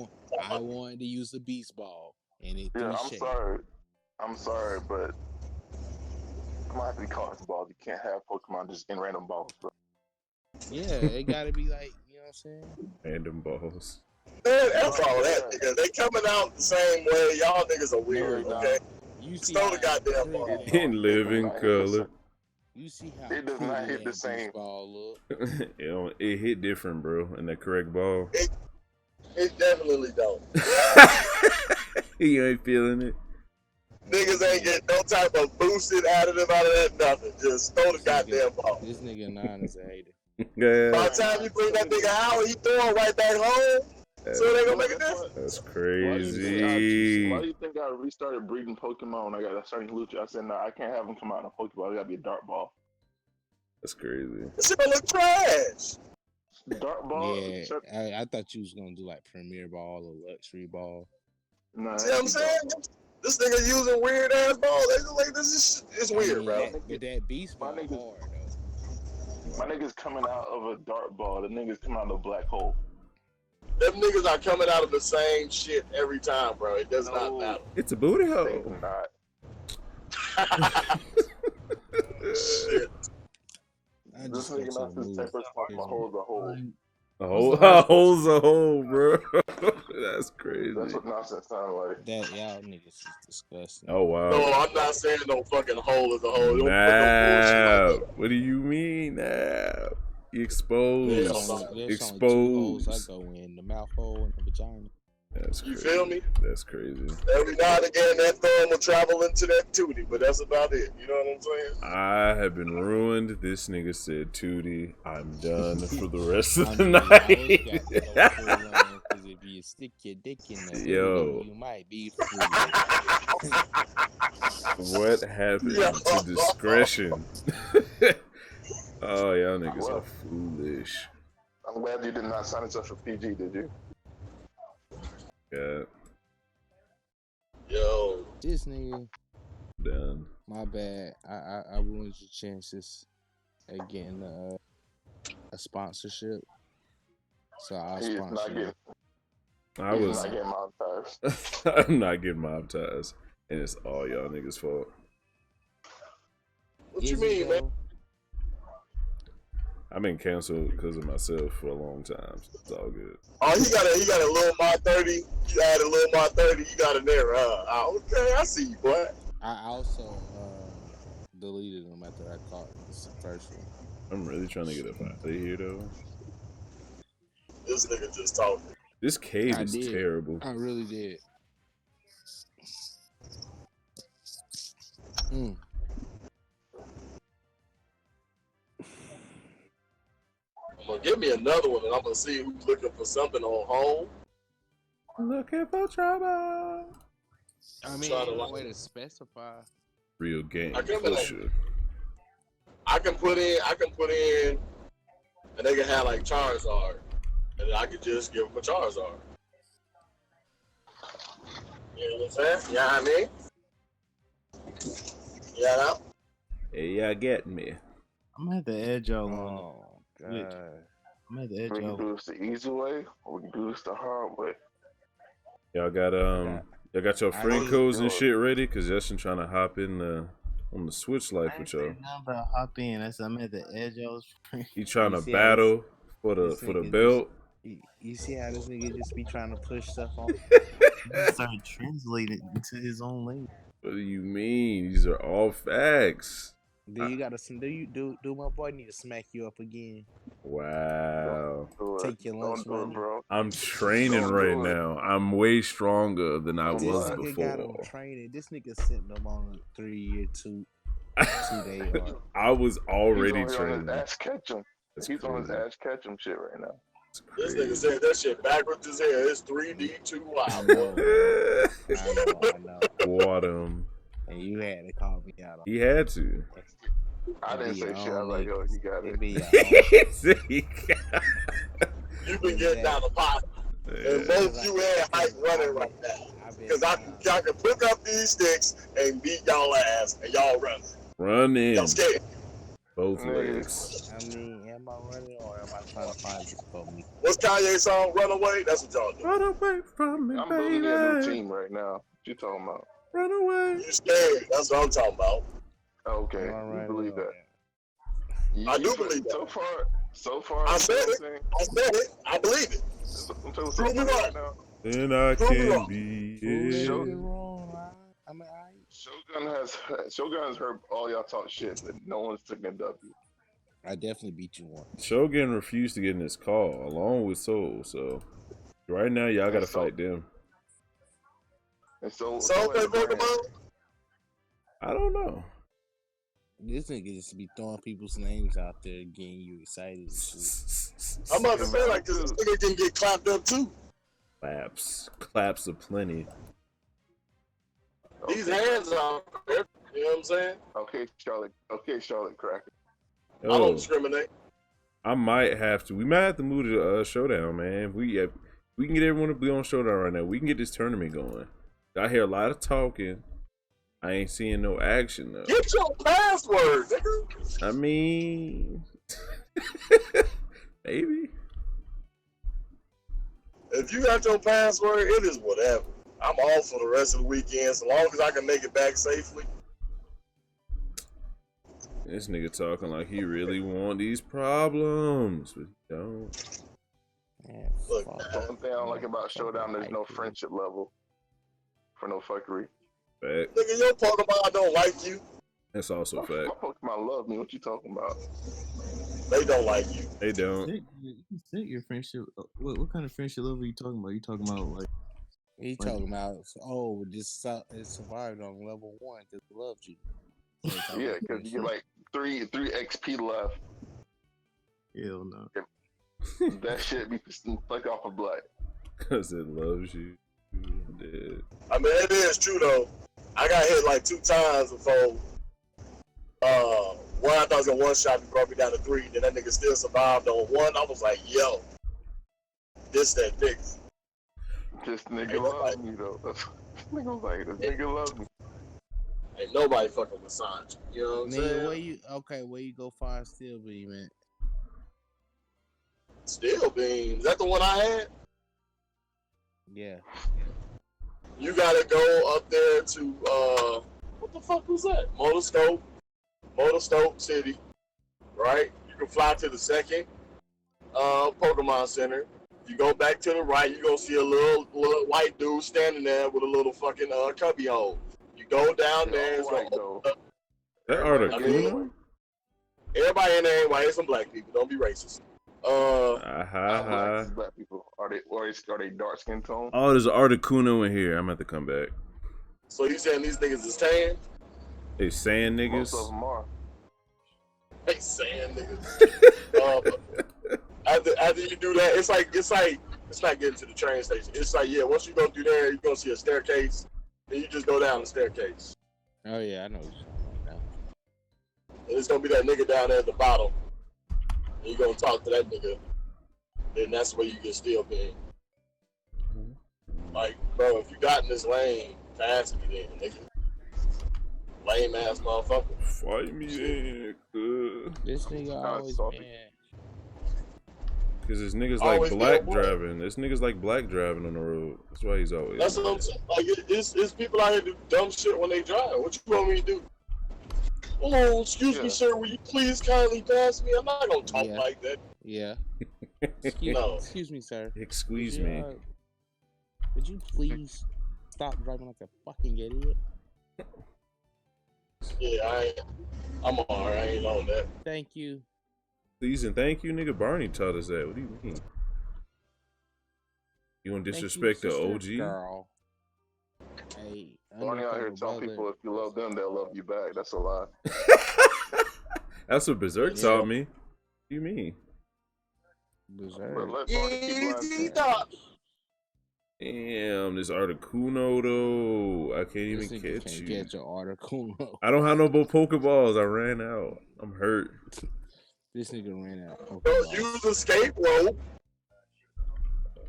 Speaker 4: I wanted to use the beast ball, and it threw shade.
Speaker 5: I'm sorry, but I'm gonna have to be caught this ball. You can't have Pokemon just in random balls, bro.
Speaker 4: Yeah, it gotta be like, you know what I'm saying?
Speaker 1: Random balls.
Speaker 3: Man, that's all that, nigga. They coming out the same way. Y'all niggas are weird, okay?
Speaker 4: You see
Speaker 3: Stole the goddamn ball.
Speaker 1: In living color.
Speaker 4: You see how
Speaker 5: it does not hit the same
Speaker 4: ball look.
Speaker 1: It hit different, bro. In that correct ball.
Speaker 3: It definitely don't.
Speaker 1: You ain't feeling it.
Speaker 3: Niggas ain't getting no type of boosted additive out of that, nothing. Just throw the goddamn ball.
Speaker 4: This nigga 9 is a hater.
Speaker 1: Yeah.
Speaker 3: By the time you bring that nigga out, he throw it right back home. So they gonna make a difference.
Speaker 1: That's
Speaker 5: Why
Speaker 1: crazy.
Speaker 5: do you think I restarted breeding Pokemon when I got starting Lucha? I said, no, I can't have them come out in a Pokeball. It gotta be a dart ball.
Speaker 1: That's crazy.
Speaker 3: This shit gonna look trash.
Speaker 5: Dart ball?
Speaker 4: Yeah, I thought you was gonna do like Premier Ball or Luxury Ball.
Speaker 5: Nah,
Speaker 3: See what I'm saying? This nigga using weird ass balls. They just like this is it's weird, bro.
Speaker 4: But that beast ball hard though.
Speaker 5: My niggas coming out of a dart ball. The niggas come out of a black hole.
Speaker 3: Them niggas are coming out of the same shit every time, bro. It does not matter.
Speaker 1: It's a booty
Speaker 5: They
Speaker 1: hole.
Speaker 5: not.
Speaker 3: Shit.
Speaker 5: This nigga not this type of Pokemon holds a hole.
Speaker 1: A hole's a hole, bro. That's crazy.
Speaker 5: That's what nonsense sounds like.
Speaker 4: That y'all niggas is disgusting.
Speaker 1: Oh wow.
Speaker 3: No, I'm not saying no fucking hole is a hole. Don't put no
Speaker 1: Nah.
Speaker 3: bullshit like
Speaker 1: What do you mean now? Exposed.
Speaker 4: There's only 2 holes I
Speaker 1: Exposed.
Speaker 4: go in, the mouth hole and the vagina.
Speaker 1: That's
Speaker 3: You
Speaker 1: crazy.
Speaker 3: feel me?
Speaker 1: That's crazy.
Speaker 3: Every now and again, that thumb will travel into that tootie, but that's about it. You know what I'm saying?
Speaker 1: I have been ruined. This nigga said Tootie. I'm done for the rest of
Speaker 4: I
Speaker 1: the
Speaker 4: mean,
Speaker 1: night.
Speaker 4: because if you stick your dick in the
Speaker 1: Yo.
Speaker 4: you might be free.
Speaker 1: What happened to discretion? Oh, y'all niggas are foolish.
Speaker 5: I'm glad you did not sign us up for PG, did you?
Speaker 1: Yeah,
Speaker 3: Yo,
Speaker 4: This nigga,
Speaker 1: done.
Speaker 4: my bad. I ruined your chances at getting a sponsorship. So I'll
Speaker 5: He is
Speaker 4: sponsor
Speaker 5: not
Speaker 4: you.
Speaker 5: getting.
Speaker 1: I
Speaker 5: He's
Speaker 1: was.
Speaker 5: not getting monetized.
Speaker 1: I'm not getting monetized, and it's all y'all niggas' fault.
Speaker 3: what you mean, man?
Speaker 1: I've been canceled because of myself for a long time, so it's all good.
Speaker 3: Oh, he got a little mod 30. You added a little mod 30. You got it there. Okay, I see you, boy.
Speaker 4: I also deleted them after I caught the first one.
Speaker 1: I'm really trying to get up out of here though.
Speaker 3: This nigga just talking.
Speaker 1: This cave
Speaker 4: I
Speaker 1: is
Speaker 4: did.
Speaker 1: terrible.
Speaker 4: I really did. Mm.
Speaker 3: Well, give me another one, and I'm gonna see who's looking for something on home.
Speaker 1: Looking for trouble.
Speaker 4: I mean,
Speaker 3: Trying to
Speaker 4: ain't no
Speaker 3: like-
Speaker 4: way to specify.
Speaker 1: Real game
Speaker 3: I can be like-
Speaker 1: pusher.
Speaker 3: I can put in, and they can have like Charizard, and I could just give them a Charizard. You know what I'm saying? You know what I mean? Yeah.
Speaker 1: Hey, y'all getting me?
Speaker 2: I'm gonna have to edge y'all on.
Speaker 4: Oh
Speaker 2: Switch.
Speaker 4: god.
Speaker 2: I'm gonna have to edge
Speaker 5: We can
Speaker 2: y'all.
Speaker 5: do this the easy way, or we can do this the hard way.
Speaker 1: Y'all got y'all got your
Speaker 4: I
Speaker 1: friend
Speaker 4: need
Speaker 1: codes and
Speaker 5: yours.
Speaker 1: shit ready? Cause Justin trying to hop in on the Switch life
Speaker 2: I
Speaker 1: with
Speaker 2: ain't
Speaker 1: y'all.
Speaker 2: saying nothing about hop in. I said I'm gonna have to edge y'all's friend.
Speaker 1: He trying
Speaker 4: You
Speaker 1: to
Speaker 4: see how
Speaker 1: battle for the
Speaker 4: this nigga
Speaker 1: belt.
Speaker 4: You see how this nigga just be trying to push stuff on?
Speaker 2: He started translating into his own language.
Speaker 1: What do you mean? These are all facts.
Speaker 4: Do you gotta do my boy need to smack you up again?
Speaker 1: Wow.
Speaker 5: Do it.
Speaker 4: Take your lunch
Speaker 5: Don't do it,
Speaker 4: money.
Speaker 5: bro.
Speaker 1: I'm training
Speaker 5: Don't
Speaker 1: right
Speaker 5: do it.
Speaker 1: now. I'm way stronger than I
Speaker 5: This
Speaker 4: This
Speaker 1: was
Speaker 4: nigga got him
Speaker 1: before.
Speaker 4: training. This nigga sent them on a 3-year, 2-day arc.
Speaker 1: I was already
Speaker 5: He's on his
Speaker 1: training.
Speaker 5: ass catch him.
Speaker 1: That's
Speaker 5: He's on his
Speaker 1: crazy.
Speaker 5: ass catch him shit right now.
Speaker 1: That's
Speaker 3: This
Speaker 1: crazy.
Speaker 3: nigga said that shit backwards as hell. It's 3D, 2
Speaker 4: I
Speaker 3: Y.
Speaker 4: know, I know.
Speaker 1: Water him.
Speaker 4: And you had to call me out on
Speaker 1: He had to.
Speaker 5: I didn't say shit. I was like, yo, you got
Speaker 4: It
Speaker 5: it.
Speaker 4: be your own.
Speaker 3: You been getting down the pot. And both you and Hype running right now. Because I can pick up these sticks and beat y'all ass, and y'all running.
Speaker 1: Running
Speaker 3: Y'all scared.
Speaker 1: both
Speaker 5: Nigga.
Speaker 1: legs.
Speaker 4: I mean, am I running or am I trying to find this for me?
Speaker 3: What's Kanye's song, Runaway? That's what y'all do.
Speaker 1: Run away from me,
Speaker 5: I'm building me a new
Speaker 1: baby.
Speaker 5: team right now. What you talking about?
Speaker 1: Run away.
Speaker 3: You scared. That's what I'm talking about.
Speaker 5: Okay,
Speaker 4: Am I
Speaker 5: you
Speaker 4: running
Speaker 5: believe
Speaker 4: or-
Speaker 5: that?
Speaker 3: I do believe that.
Speaker 5: So far,
Speaker 3: I
Speaker 5: you know
Speaker 3: said
Speaker 5: what I'm
Speaker 3: it.
Speaker 5: saying?
Speaker 3: I said it. I believe it.
Speaker 5: I'm telling you
Speaker 3: Prove me
Speaker 5: something
Speaker 3: wrong.
Speaker 5: right now.
Speaker 1: Then I
Speaker 3: Prove me
Speaker 1: can
Speaker 3: wrong.
Speaker 1: be
Speaker 4: Prove
Speaker 1: it.
Speaker 5: Show-
Speaker 4: me wrong, right? I mean,
Speaker 5: Shogun has heard all y'all talk shit, but no one's taking a W.
Speaker 4: I definitely beat you once.
Speaker 1: Shogun refused to get in this call along with Soul, so right now y'all gotta
Speaker 5: So-
Speaker 1: fight them.
Speaker 5: And so
Speaker 3: So,
Speaker 5: at
Speaker 3: play
Speaker 5: the brand,
Speaker 3: Pokemon?
Speaker 1: I don't know.
Speaker 4: This nigga just be throwing people's names out there, getting you excited and shit.
Speaker 3: I'm about to say, like, this nigga can get clapped up too.
Speaker 1: Claps aplenty.
Speaker 3: These hands are, you know what I'm saying?
Speaker 5: Okay, Charlotte Cracker.
Speaker 3: I don't
Speaker 1: Oh,
Speaker 3: discriminate.
Speaker 1: I might have to. We might have to move to showdown, man. We can get everyone to be on showdown right now. We can get this tournament going. I hear a lot of talking. I ain't seeing no action though.
Speaker 3: Get your password, nigga.
Speaker 1: I mean, maybe.
Speaker 3: If you got your password, it is whatever. I'm off for the rest of the weekend, so long as I can make it back safely.
Speaker 1: This nigga talking like he really want these problems, but he don't.
Speaker 4: Man,
Speaker 3: Look,
Speaker 5: One thing I don't like about Showdown, there's no friendship level for no fuckery.
Speaker 1: Fact.
Speaker 3: Nigga, your Pokemon don't like you.
Speaker 1: That's also
Speaker 5: My
Speaker 1: fact.
Speaker 5: Pokemon love me. What you talking about?
Speaker 3: They don't like you.
Speaker 1: They don't.
Speaker 2: You can set your friendship. What kind of friendship level are you talking about? You talking about like
Speaker 4: He talking about, it survived on level 1 because it loved you. So it's
Speaker 5: Yeah,
Speaker 4: always
Speaker 5: because you get
Speaker 4: friendship.
Speaker 5: like three XP left.
Speaker 2: hell no?
Speaker 5: That shit be like off of blood.
Speaker 1: Cause it loves you. Dead.
Speaker 3: I mean, it is true though. I got hit like 2 times before. One I thought was gonna one shot me, brought me down to 3. Then that nigga still survived on 1. I was like, yo, this that nigga.
Speaker 5: This nigga
Speaker 3: Ain't nobody-
Speaker 5: love me though. This nigga was like, this nigga love me.
Speaker 3: Ain't nobody fucking with Sanji. You know what I'm
Speaker 4: Nigga,
Speaker 3: saying?
Speaker 4: where you go find Steel Beam at?
Speaker 3: Steel Beam. Is that the one I had?
Speaker 4: Yeah.
Speaker 3: You gotta go up there to what the fuck was that? Motorstope City, right? You can fly to the second Pokemon Center. You go back to the right, you gonna see a little white dude standing there with a little fucking cubby hole. You go down there, it's
Speaker 5: Right
Speaker 3: gonna
Speaker 5: though.
Speaker 1: That
Speaker 3: I mean,
Speaker 1: Articuno?
Speaker 3: Everybody in there ain't white. It's some black people. Don't be racist.
Speaker 5: How black is black people? Are they dark skin tone?
Speaker 1: Oh, there's an Articuno in here. I'm gonna have to come back.
Speaker 3: So you saying these niggas is tan?
Speaker 1: They saying
Speaker 5: Most of
Speaker 1: niggas.
Speaker 5: them are.
Speaker 3: They saying niggas. After you do that, it's not getting to the train station. It's like, yeah, once you go through there, you're gonna see a staircase, and you just go down the staircase.
Speaker 4: Oh yeah, I know what you're talking about.
Speaker 3: And it's gonna be that nigga down there at the bottom. And you're gonna talk to that nigga. Then that's where you get still being. Like, bro, if you got in this lane, pass me then, nigga. Lame ass motherfucker.
Speaker 1: Fight me then, cuz.
Speaker 4: This nigga always
Speaker 5: salty.
Speaker 4: been.
Speaker 1: Cause this niggas
Speaker 3: Always
Speaker 1: like black
Speaker 3: been a boy.
Speaker 1: driving. This niggas like black driving on the road. That's why he's always.
Speaker 3: That's what I'm saying. Like, it's people out here do dumb shit when they drive. What you want me to do? Oh, excuse me, sir. Will you please kindly pass me? I'm not gonna talk like that.
Speaker 4: Yeah.
Speaker 3: No.
Speaker 4: Excuse me, sir.
Speaker 1: Excuse
Speaker 4: Would you,
Speaker 1: me.
Speaker 4: Would you please stop driving like a fucking idiot?
Speaker 3: Yeah, I'm alright. I ain't on that.
Speaker 4: Thank you.
Speaker 1: Please and thank you, nigga. Barney taught us that. What do you mean? You gonna disrespect the OG?
Speaker 4: Girl. Hey,
Speaker 5: Barney out here telling people if you love them, they'll love you back. That's a lie.
Speaker 1: That's what Berserk taught me. What do you mean?
Speaker 5: But let Barney keep lying.
Speaker 1: Damn, this Articuno though. I can't even catch
Speaker 4: can't
Speaker 1: you.
Speaker 4: Get your Articuno.
Speaker 1: I don't have no more Pokeballs. I ran out. I'm hurt.
Speaker 4: This nigga ran out.
Speaker 3: Don't use escape rope.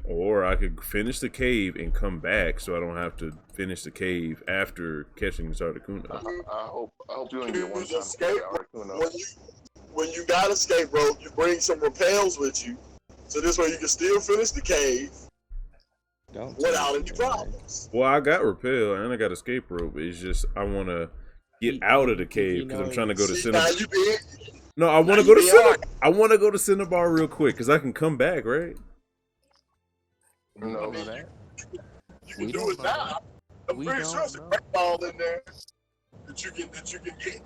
Speaker 1: Or I could finish the cave and come back, so I don't have to finish the cave after catching this Articuno.
Speaker 5: I hope you only get one
Speaker 3: Use
Speaker 5: time.
Speaker 3: escape rope. When you got escape rope, you bring some repels with you, so this way you can still finish the cave without any problems.
Speaker 1: Well, I got repel and I got escape rope. It's just I want to get out of the cave because I'm trying to go to Cinnabar. No, I want to go to Cinnabar. I want to go to Cinnabar real quick because I can come back, right?
Speaker 5: No,
Speaker 3: you can do it now. I'm pretty sure there's a great ball in there that you can get.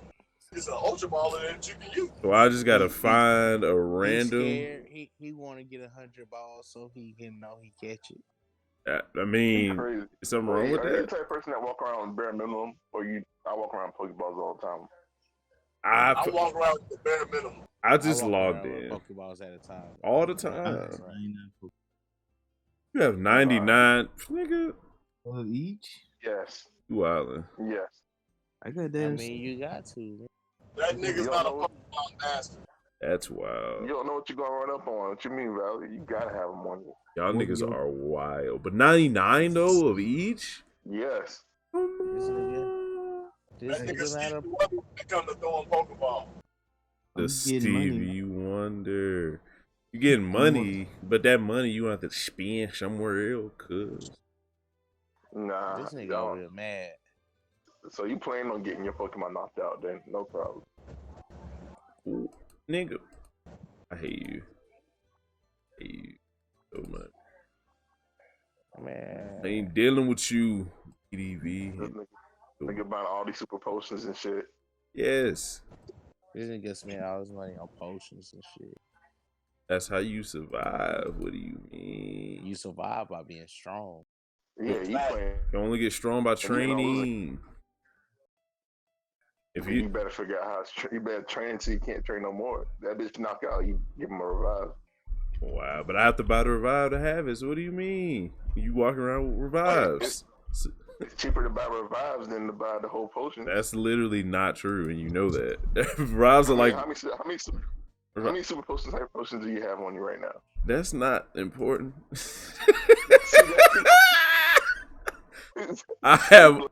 Speaker 3: It's an ultra ball in there that you can use.
Speaker 1: So I just gotta find a random.
Speaker 4: He want to get 100 balls so he can know he catch it.
Speaker 1: I mean, is something wrong with
Speaker 5: Are you the
Speaker 1: that?
Speaker 5: type of person that walk around with bare minimum, or I walk around with Pokeballs all the time?
Speaker 3: I walk around with the bare minimum.
Speaker 1: I just logged in.
Speaker 4: Pokeballs at a time.
Speaker 1: All the time. You have 99, nigga.
Speaker 2: Each?
Speaker 5: Yes.
Speaker 1: You island.
Speaker 5: Yes.
Speaker 2: I got that.
Speaker 4: I mean, you got to.
Speaker 3: That nigga's not a Pokemon master.
Speaker 1: That's wild.
Speaker 5: You don't know what you're gonna run up on. What you mean, Valley? You gotta have them on you.
Speaker 1: Y'all niggas are wild. But 99 though of each?
Speaker 5: Yes.
Speaker 3: That nigga Stevie Wonder come to throwing Pokeball.
Speaker 1: The Stevie Wonder. You getting money, but that money you have to spend somewhere else, cuz.
Speaker 5: Nah.
Speaker 4: This nigga real mad.
Speaker 5: So you plan on getting your Pokemon knocked out then? No problem.
Speaker 1: Ooh, nigga. I hate you. I hate you so much.
Speaker 4: Man.
Speaker 1: I ain't dealing with you, EDV.
Speaker 5: Nigga buying all these super potions and shit.
Speaker 1: Yes.
Speaker 4: This nigga spent all his money on potions and shit.
Speaker 1: That's how you survive. What do you mean?
Speaker 4: You survive by being strong.
Speaker 5: Yeah, you playing.
Speaker 1: You only get strong by training.
Speaker 5: If you better figure out how you better train so you can't train no more. That bitch knock out, you give him a revive.
Speaker 1: Wow, but I have to buy the revive to have it. So what do you mean? You walking around with revives?
Speaker 5: It's cheaper to buy revives than to buy the whole potion.
Speaker 1: That's literally not true, and you know that. Revives are like.
Speaker 5: How many super potions, type potions do you have on you right now?
Speaker 1: That's not important. I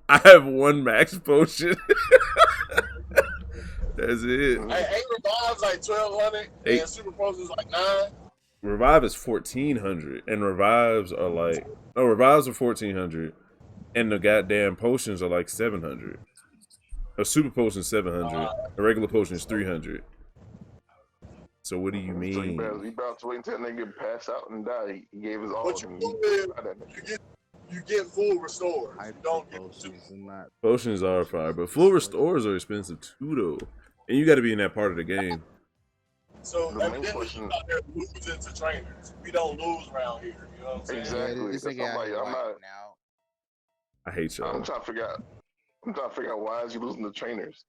Speaker 1: have one max potion. That's it.
Speaker 3: Hey, 8 revives like 1,200, and super potions like 9.
Speaker 1: Revive is 1,400, and revives are 1,400, and the goddamn potions are like 700. A super potion is 700. A regular potion is 300. So what do you mean?
Speaker 5: So you better wait until that nigga pass out and die. He gave his all.
Speaker 3: What you get full restores. You don't get
Speaker 1: potions are fire, but full restores are expensive too, though. And you got to be in that part of the game.
Speaker 3: So
Speaker 5: The main
Speaker 3: evidently,
Speaker 5: question,
Speaker 3: you out there losing to trainers. We don't lose around here. You know what I'm saying?
Speaker 5: exactly.
Speaker 4: This
Speaker 5: That's
Speaker 4: nigga
Speaker 5: I'm
Speaker 4: out
Speaker 5: like,
Speaker 4: here
Speaker 5: I'm not.
Speaker 4: whiting out.
Speaker 1: I hate y'all.
Speaker 5: I'm trying to figure out. I'm trying to figure out why is you losing to trainers?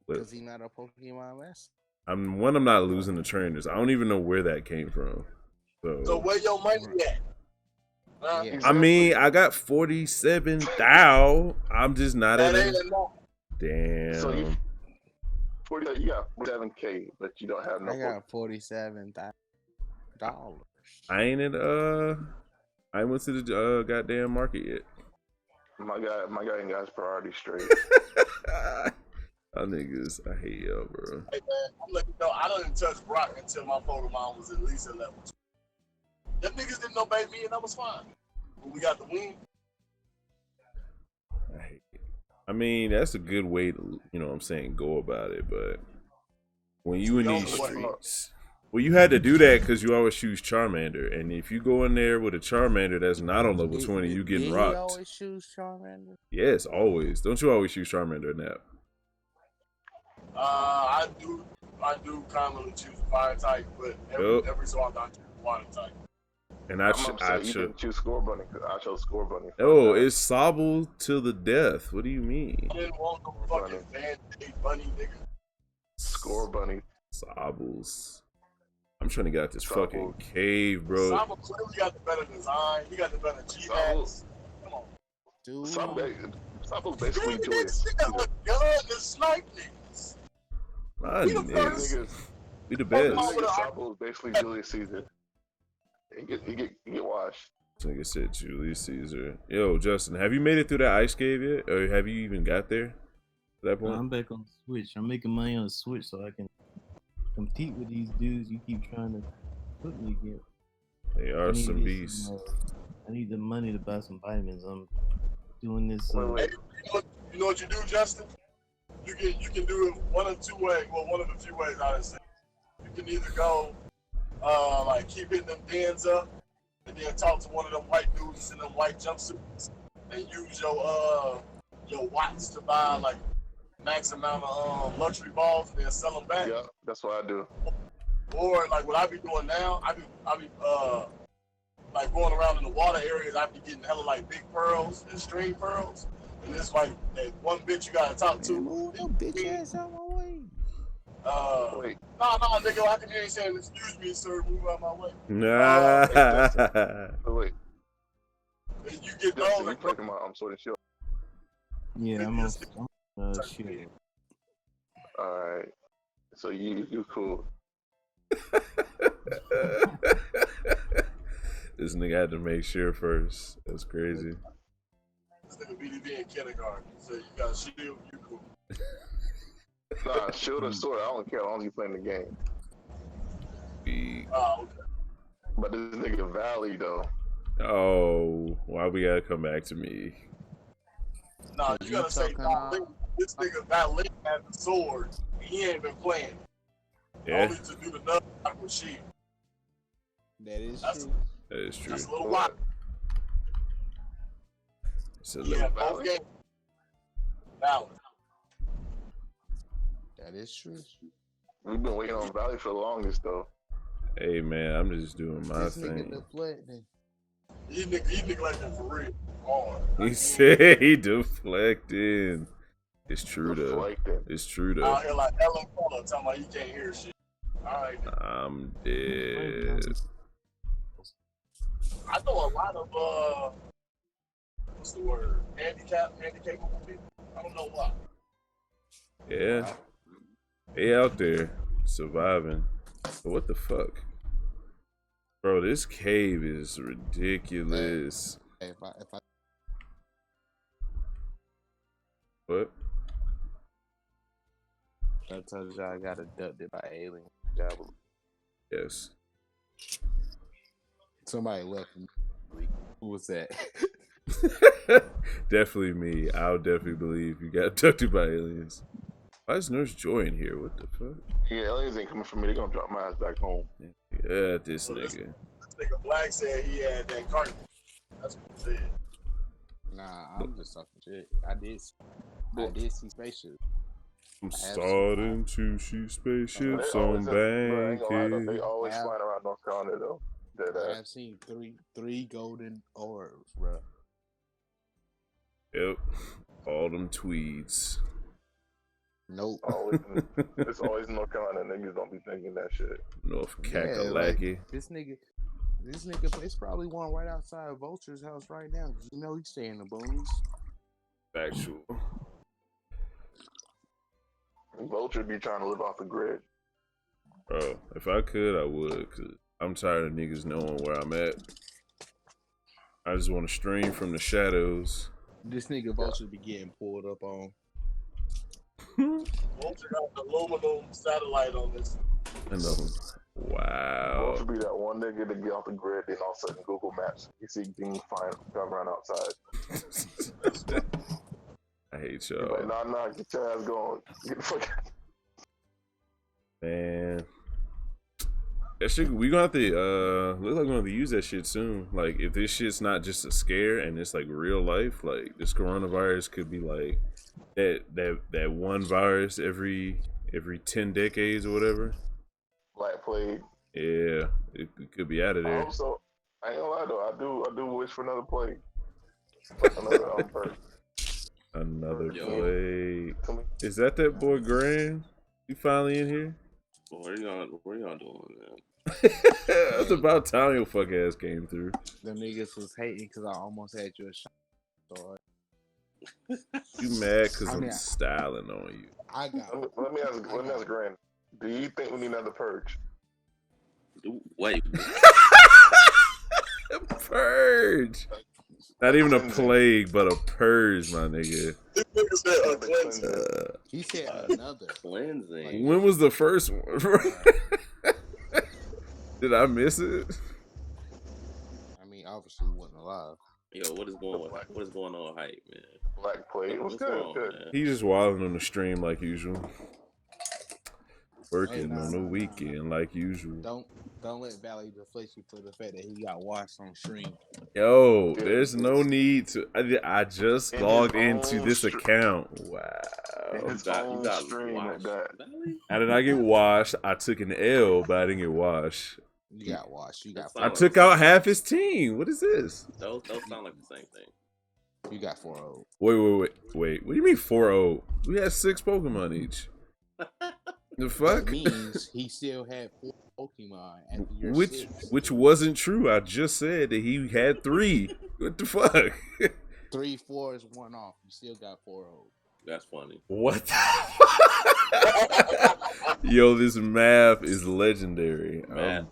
Speaker 4: Because he's not a Pokemon master.
Speaker 1: I'm not losing the trainers. I don't even know where that came from.
Speaker 3: So where your money at? Huh?
Speaker 4: Yeah.
Speaker 1: I mean, I got 47,000. I'm just not
Speaker 3: That
Speaker 1: at
Speaker 3: ain't
Speaker 1: a
Speaker 3: enough.
Speaker 1: damn.
Speaker 5: So you got 47K, but you don't have no.
Speaker 4: I got $47,000.
Speaker 1: I ain't at I went to the goddamn market yet.
Speaker 5: My guy ain't got his priorities straight.
Speaker 1: Y'all niggas, I hate y'all, bro.
Speaker 3: Hey man, I'm letting you know, I didn't touch Brock until my Pokemon was at least at level 2. Them niggas didn't obey me and that was fine. But we got the win.
Speaker 1: I hate it. I mean, that's a good way to, you know what I'm saying, go about it, but when you in these streets, well, you had to do that because you always choose Charmander, and if you go in there with a Charmander that's not on level 20, you getting
Speaker 4: Did
Speaker 1: rocked.
Speaker 4: he always choose Charmander?
Speaker 1: Yes, always. Don't you always choose Charmander in that?
Speaker 3: I do commonly choose fire type, but every so often I choose water type.
Speaker 1: And
Speaker 5: I'm upset you didn't choose Score Bunny because I chose Score Bunny.
Speaker 1: Oh, it's Sobble to the death. What do you mean?
Speaker 3: I didn't want no fucking Band-Aid bunny, nigga.
Speaker 5: Score Bunny.
Speaker 1: Sobbles. I'm trying to get out this fucking cave, bro.
Speaker 3: Sobble clearly got the better design. He got the better G-hacks. Come on.
Speaker 4: Dude.
Speaker 5: Sobble's basically Julius.
Speaker 3: He got a gun to snipe niggas.
Speaker 1: My
Speaker 3: We the
Speaker 1: niggas.
Speaker 3: first.
Speaker 1: We the best.
Speaker 5: Sobble is basically Julius Caesar. He get washed.
Speaker 1: This nigga said Julius Caesar. Yo, Justin, have you made it through that ice cave yet? Or have you even got there at that point?
Speaker 2: I'm back on the Switch. I'm making money on the Switch so I can compete with these dudes you keep trying to put me against.
Speaker 1: They are some beasts.
Speaker 2: I need the money to buy some vitamins. I'm doing this.
Speaker 3: Hey, you know what you do, Justin? You can do it one of two ways. Well, one of the few ways I would say. You can either go like keep hitting them dens up, and then talk to one of them white dudes in them white jumpsuits, and use your watts to buy like max amount of luxury balls, and then sell them back.
Speaker 5: Yeah, that's what I do.
Speaker 3: Or like what I be doing now, I be like going around in the water areas. I be getting hella like big pearls and string pearls, and it's like that one bitch you gotta talk to.
Speaker 4: Move your bitch ass out my way.
Speaker 5: Wait.
Speaker 3: No, nigga, I can hear you saying, "Excuse me, sir, move out my way."
Speaker 1: Nah.
Speaker 5: Wait.
Speaker 3: And you get
Speaker 5: Justin,
Speaker 3: those.
Speaker 5: you played my Sword and Shield.
Speaker 2: Yeah, I'm on shit.
Speaker 5: Alright. So you cool.
Speaker 1: This nigga had to make sure first. That's crazy.
Speaker 3: This nigga BDB in kindergarten. So you got a shield, you cool.
Speaker 5: Nah, Shield or Sword, I don't care as long as you playing the game.
Speaker 3: Okay.
Speaker 5: But this nigga Valley though.
Speaker 1: Oh, why we gotta come back to me?
Speaker 3: Nah, you gotta say this nigga Valley has the sword. And he ain't been playing.
Speaker 1: Yeah,
Speaker 3: Only to do the nut with shield.
Speaker 4: That is
Speaker 3: That's
Speaker 4: true.
Speaker 1: that is true.
Speaker 3: That's a little wild.
Speaker 1: So
Speaker 3: Yeah, both games. Valid.
Speaker 4: That is true.
Speaker 5: We've been waiting on Valley for the longest though.
Speaker 1: hey man, I'm just doing my
Speaker 4: This nigga
Speaker 1: thing.
Speaker 4: deflecting.
Speaker 3: He neglecting for real. Hard.
Speaker 1: He said he deflecting. It's true though.
Speaker 5: Deflecting.
Speaker 1: It's true though.
Speaker 3: Out here like Ellen Fuller talking about he can't hear shit. Alright.
Speaker 1: I'm dead.
Speaker 3: I know a lot of what's the word? Handicapable people. I don't know why.
Speaker 1: Yeah, they out there surviving. But what the fuck, bro? This cave is ridiculous.
Speaker 4: Hey, if I
Speaker 1: What?
Speaker 4: I told y'all I got abducted by aliens.
Speaker 1: Yes.
Speaker 4: Somebody left me. Who was that?
Speaker 1: Definitely me. I'll definitely believe you got abducted by aliens. Why is Nurse Joy in here? What the fuck?
Speaker 5: Yeah, aliens ain't coming for me. They're gonna drop my ass back home.
Speaker 1: Yeah, this
Speaker 3: So
Speaker 1: nigga.
Speaker 3: This nigga Black said he had that carton. That's what he said.
Speaker 4: Nah, I'm just talking shit. I did see spaceships.
Speaker 1: I'm starting to shoot spaceships on Bankhead.
Speaker 5: They always flying around North Carolina though.
Speaker 4: I have seen three golden orbs, bro.
Speaker 1: Yep. All them tweeds.
Speaker 4: Nope.
Speaker 5: It's always North Carolina. Niggas don't be thinking that shit.
Speaker 1: North Kakalaki.
Speaker 4: Like, this nigga place probably one right outside Vulture's house right now. You know he's staying in the boonies.
Speaker 1: Factual.
Speaker 5: Vulture be trying to live off the grid.
Speaker 1: Bro, if I could, I would, cause I'm tired of niggas knowing where I'm at. I just want to stream from the shadows.
Speaker 4: This nigga Vulture be getting pulled up on.
Speaker 3: Vulture got the aluminum satellite on this.
Speaker 1: I know. Wow.
Speaker 5: Vulture be that one nigga to get off the grid, then all of a sudden Google Maps, you see Dean flying around outside.
Speaker 1: I hate y'all.
Speaker 5: Like, nah, get your ass going. Get the fuck out.
Speaker 1: Man. That shit, we gonna have to, look like we're gonna have to use that shit soon. Like, if this shit's not just a scare and it's like real life, like, this coronavirus could be like that one virus every 10 decades or whatever.
Speaker 5: Black Plague.
Speaker 1: Yeah, it could be out of there.
Speaker 5: Also, I ain't gonna lie though, I do wish for another plague. Like another bird.
Speaker 1: Another plague. Is that boy Graham? You finally in here?
Speaker 7: What y'all doing, man?
Speaker 1: It's about time your fuck ass came through.
Speaker 4: Them niggas was hating because I almost had you a shot. So,
Speaker 1: You mad because I'm styling on you.
Speaker 4: I got.
Speaker 5: Let me ask Graham. Do you think we need another purge?
Speaker 7: Wait.
Speaker 1: Purge. Not even a plague, but a purge, my nigga.
Speaker 3: This nigga said a cleansing.
Speaker 4: He said another
Speaker 7: Cleansing.
Speaker 1: When was the first one? Did I miss it?
Speaker 4: I mean, obviously we wasn't alive.
Speaker 7: Yo, what is going on, hype, man?
Speaker 5: Black Plague. What's good?
Speaker 7: going on, man?
Speaker 1: He just wilding on the stream like usual. Working on the weekend like usual.
Speaker 4: Don't let Valley deflate you for the fact that he got watched on stream.
Speaker 1: Yo, there's no need to. I just logged into this account. Wow.
Speaker 5: You got stream
Speaker 7: washed.
Speaker 1: How did I get washed? I took an L, but I didn't get washed.
Speaker 4: You got washed. You got.
Speaker 1: I took out half his team. What is this?
Speaker 7: Those sound like the same thing.
Speaker 4: You got 4-0.
Speaker 1: Wait. What do you mean 4-0? We had 6 Pokemon each. The fuck?
Speaker 4: That means he still had 4 Pokemon after your
Speaker 1: which wasn't true. I just said that he had 3. What the fuck?
Speaker 4: 3, 4 is 1 off. You still got 4-0.
Speaker 7: That's funny.
Speaker 1: What the Yo, this math is legendary.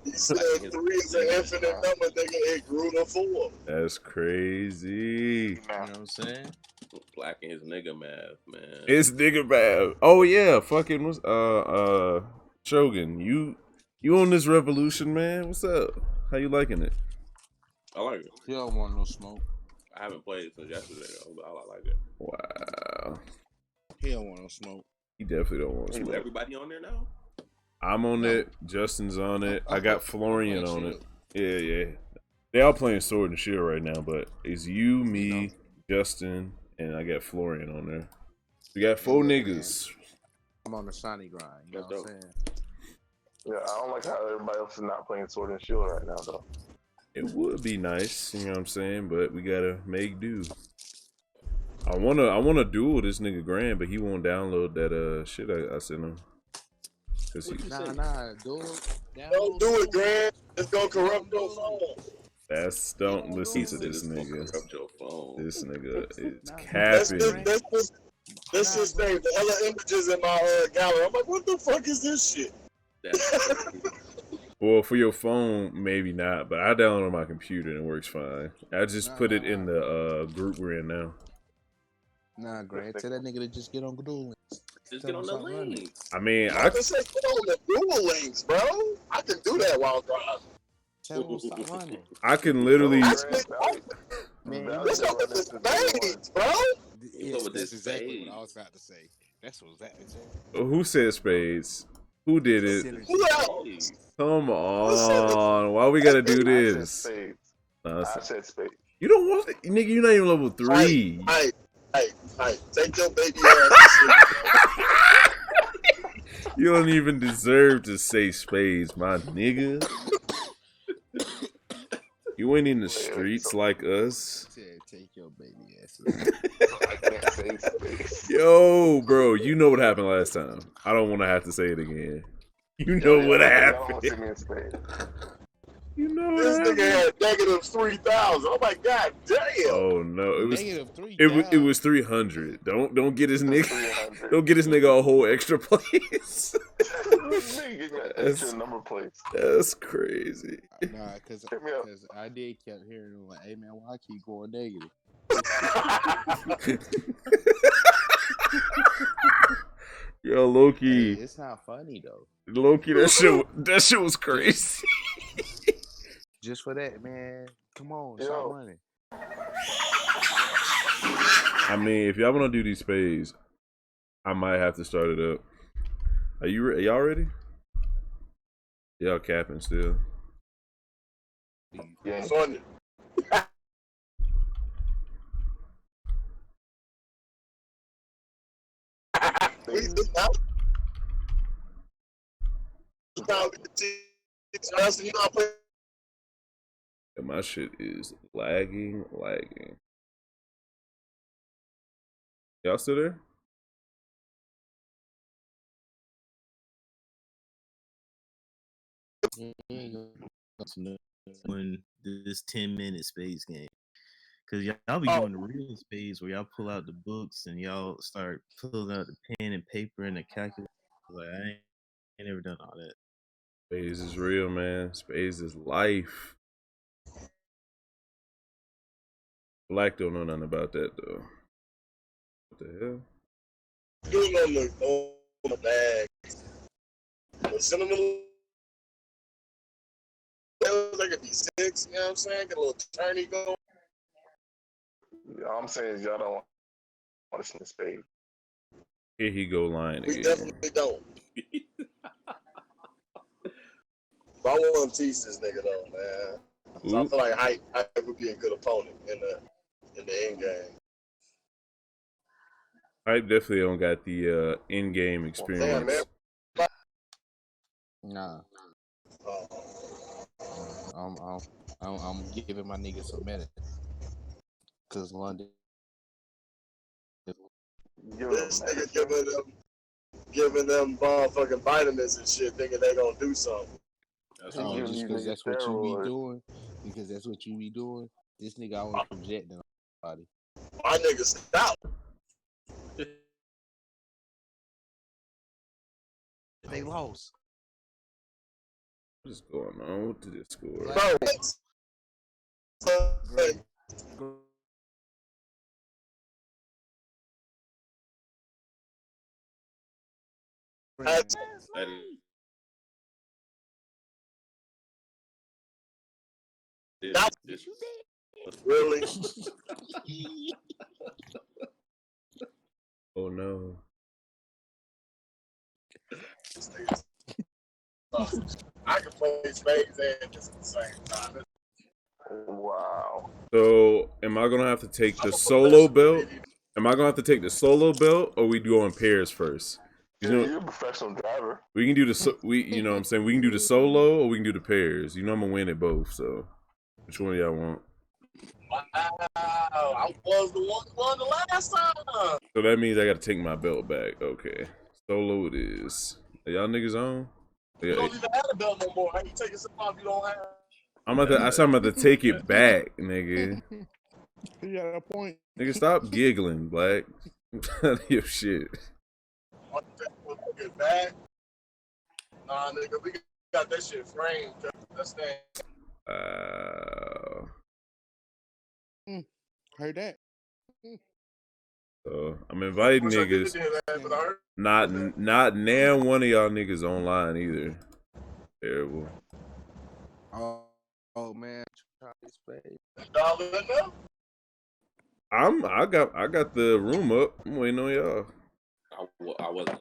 Speaker 3: He said 3 is an infinite number, nigga. It grew to 4.
Speaker 1: That's crazy.
Speaker 4: You know what I'm saying?
Speaker 7: Black and his nigga math, man.
Speaker 1: It's nigga math. Oh yeah, fucking Shogun, you on this revolution, man? What's up? How you liking it?
Speaker 7: I like it.
Speaker 4: He don't want no smoke.
Speaker 7: I haven't played it since yesterday, though, but I like it.
Speaker 1: Wow.
Speaker 4: He don't want no smoke.
Speaker 1: He definitely don't want
Speaker 7: Is
Speaker 1: smoke.
Speaker 7: everybody on there now?
Speaker 1: I'm on it. Justin's on it. I got Florian on it. Yeah. They all playing Sword and Shield right now, but it's you, me, Justin, and I got Florian on there. We got 4 niggas.
Speaker 4: I'm on the shiny grind. You know what I'm saying?
Speaker 5: Yeah, I don't like how everybody else is not playing Sword and Shield right now, though.
Speaker 1: It would be nice, you know what I'm saying, but we gotta make do. I wanna duel this nigga Graham, but he won't download that shit I sent him.
Speaker 4: Nah, do it.
Speaker 3: Don't do it, Graham. It's gonna corrupt your phone.
Speaker 1: Don't listen to this nigga.
Speaker 7: Corrupt your phone.
Speaker 1: This nigga is
Speaker 3: Let's
Speaker 1: capping.
Speaker 3: just say the hella images in my gallery. I'm like, what the fuck is this shit?
Speaker 1: Well, for your phone, maybe not, but I download it on my computer and it works fine. I just put it in the group we're in now.
Speaker 4: Nah, Grant, tell that nigga to just get on Duel Links.
Speaker 7: Just get on the link.
Speaker 1: I mean,
Speaker 3: I can say get on the Duel Links, bro. I can do that while driving.
Speaker 4: Tell him to stop running.
Speaker 1: I can literally.
Speaker 3: Man, this up with the spades, bro.
Speaker 4: Yeah, that's exactly what I was about to say. That's what that is.
Speaker 1: Who said spades? Who did it?
Speaker 3: Who else?
Speaker 1: Come on. Why we gotta do this?
Speaker 5: I said spades.
Speaker 1: You don't want it. Nigga, you're not even level 3.
Speaker 3: Hey, take your baby ass.
Speaker 1: You don't even deserve to say spades, my nigga. You ain't in the streets like us.
Speaker 4: Said, take your baby ass.
Speaker 5: I can't say space.
Speaker 1: Yo, bro, you know what happened last time. I don't want to have to say it again. You know what
Speaker 5: Y'all don't want to see
Speaker 1: happened.
Speaker 5: me in space.
Speaker 1: You know what
Speaker 3: This
Speaker 1: happened.
Speaker 3: nigga had negative 3,000. Oh my god, damn.
Speaker 1: Oh no, it was
Speaker 4: Negative 3.
Speaker 1: it was 300. Don't get his nigga.
Speaker 5: 300.
Speaker 1: Don't get his nigga a whole extra place.
Speaker 5: Nigga give me an extra number plates.
Speaker 1: That's crazy.
Speaker 4: Nah, because
Speaker 5: Hit me up.
Speaker 4: I did kept hearing him like, hey man, why I keep going negative?
Speaker 1: Yo, Loki.
Speaker 4: Hey, it's not funny though.
Speaker 1: Loki, that shit was crazy.
Speaker 4: Just for that, man. Come on,
Speaker 5: Yo.
Speaker 4: stop running.
Speaker 1: I mean, if y'all want to do these spades, I might have to start it up. Are y'all ready? Y'all capping still?
Speaker 5: Yeah.
Speaker 3: Funny. We just out. You know, play.
Speaker 1: And my shit is lagging. Y'all still there?
Speaker 2: When this 10-minute spades game, because y'all be doing the real spades where y'all pull out the books and y'all start pulling out the pen and paper and the calculator. Like I ain't never done all that.
Speaker 1: Spades is real, man. Spades is life. Black don't know nothing about that though. What the hell?
Speaker 3: Doing on the bag. The cinnamon. It was like a D6, you know what I'm saying? Get a little tourney going.
Speaker 5: All I'm saying is y'all don't want to see the spade.
Speaker 1: Here he go lying
Speaker 3: We
Speaker 1: again.
Speaker 3: definitely don't. But I want to tease this nigga though, man. So I feel like Hype would be a good opponent in the end game.
Speaker 1: Hype definitely don't got the in-game experience.
Speaker 3: man.
Speaker 4: Nah. I'm giving my niggas a minute. Cause London.
Speaker 3: This nigga giving them motherfucking vitamins and shit, thinking they gonna do something.
Speaker 5: That's
Speaker 4: Just because that's what you be doing. Because that's what you be doing. This nigga always projecting on somebody.
Speaker 3: My nigga stop.
Speaker 4: They lost.
Speaker 1: What is going on with the Discord?
Speaker 3: Bro, really?
Speaker 1: Oh no.
Speaker 3: I can play spades and this at the same time.
Speaker 5: Wow.
Speaker 1: So, am I gonna have to take the solo belt? Am I gonna have to take the solo belt, or we go in pairs first?
Speaker 5: You're a professional driver.
Speaker 1: We can do you know what I'm saying? We can do the solo, or we can do the pairs. You know I'm gonna win at both. So, which one do y'all want?
Speaker 3: Wow, I was the one who won the last time.
Speaker 1: So that means I gotta take my belt back. Okay, solo it is. Are y'all niggas on?
Speaker 3: You don't even have a belt no more. How you take yourself off? You don't have.
Speaker 1: I said I'm about to take it back, nigga.
Speaker 6: You got a point.
Speaker 1: Nigga, stop giggling, Black. I'm telling you shit.
Speaker 3: Get back. Nah, nigga, we got that shit framed. That's that.
Speaker 6: Heard that.
Speaker 1: So I'm inviting niggas. Not now one of y'all niggas online either. Terrible.
Speaker 4: Oh man, try this spade.
Speaker 1: I got the room up. I'm waiting on y'all.
Speaker 7: I wasn't.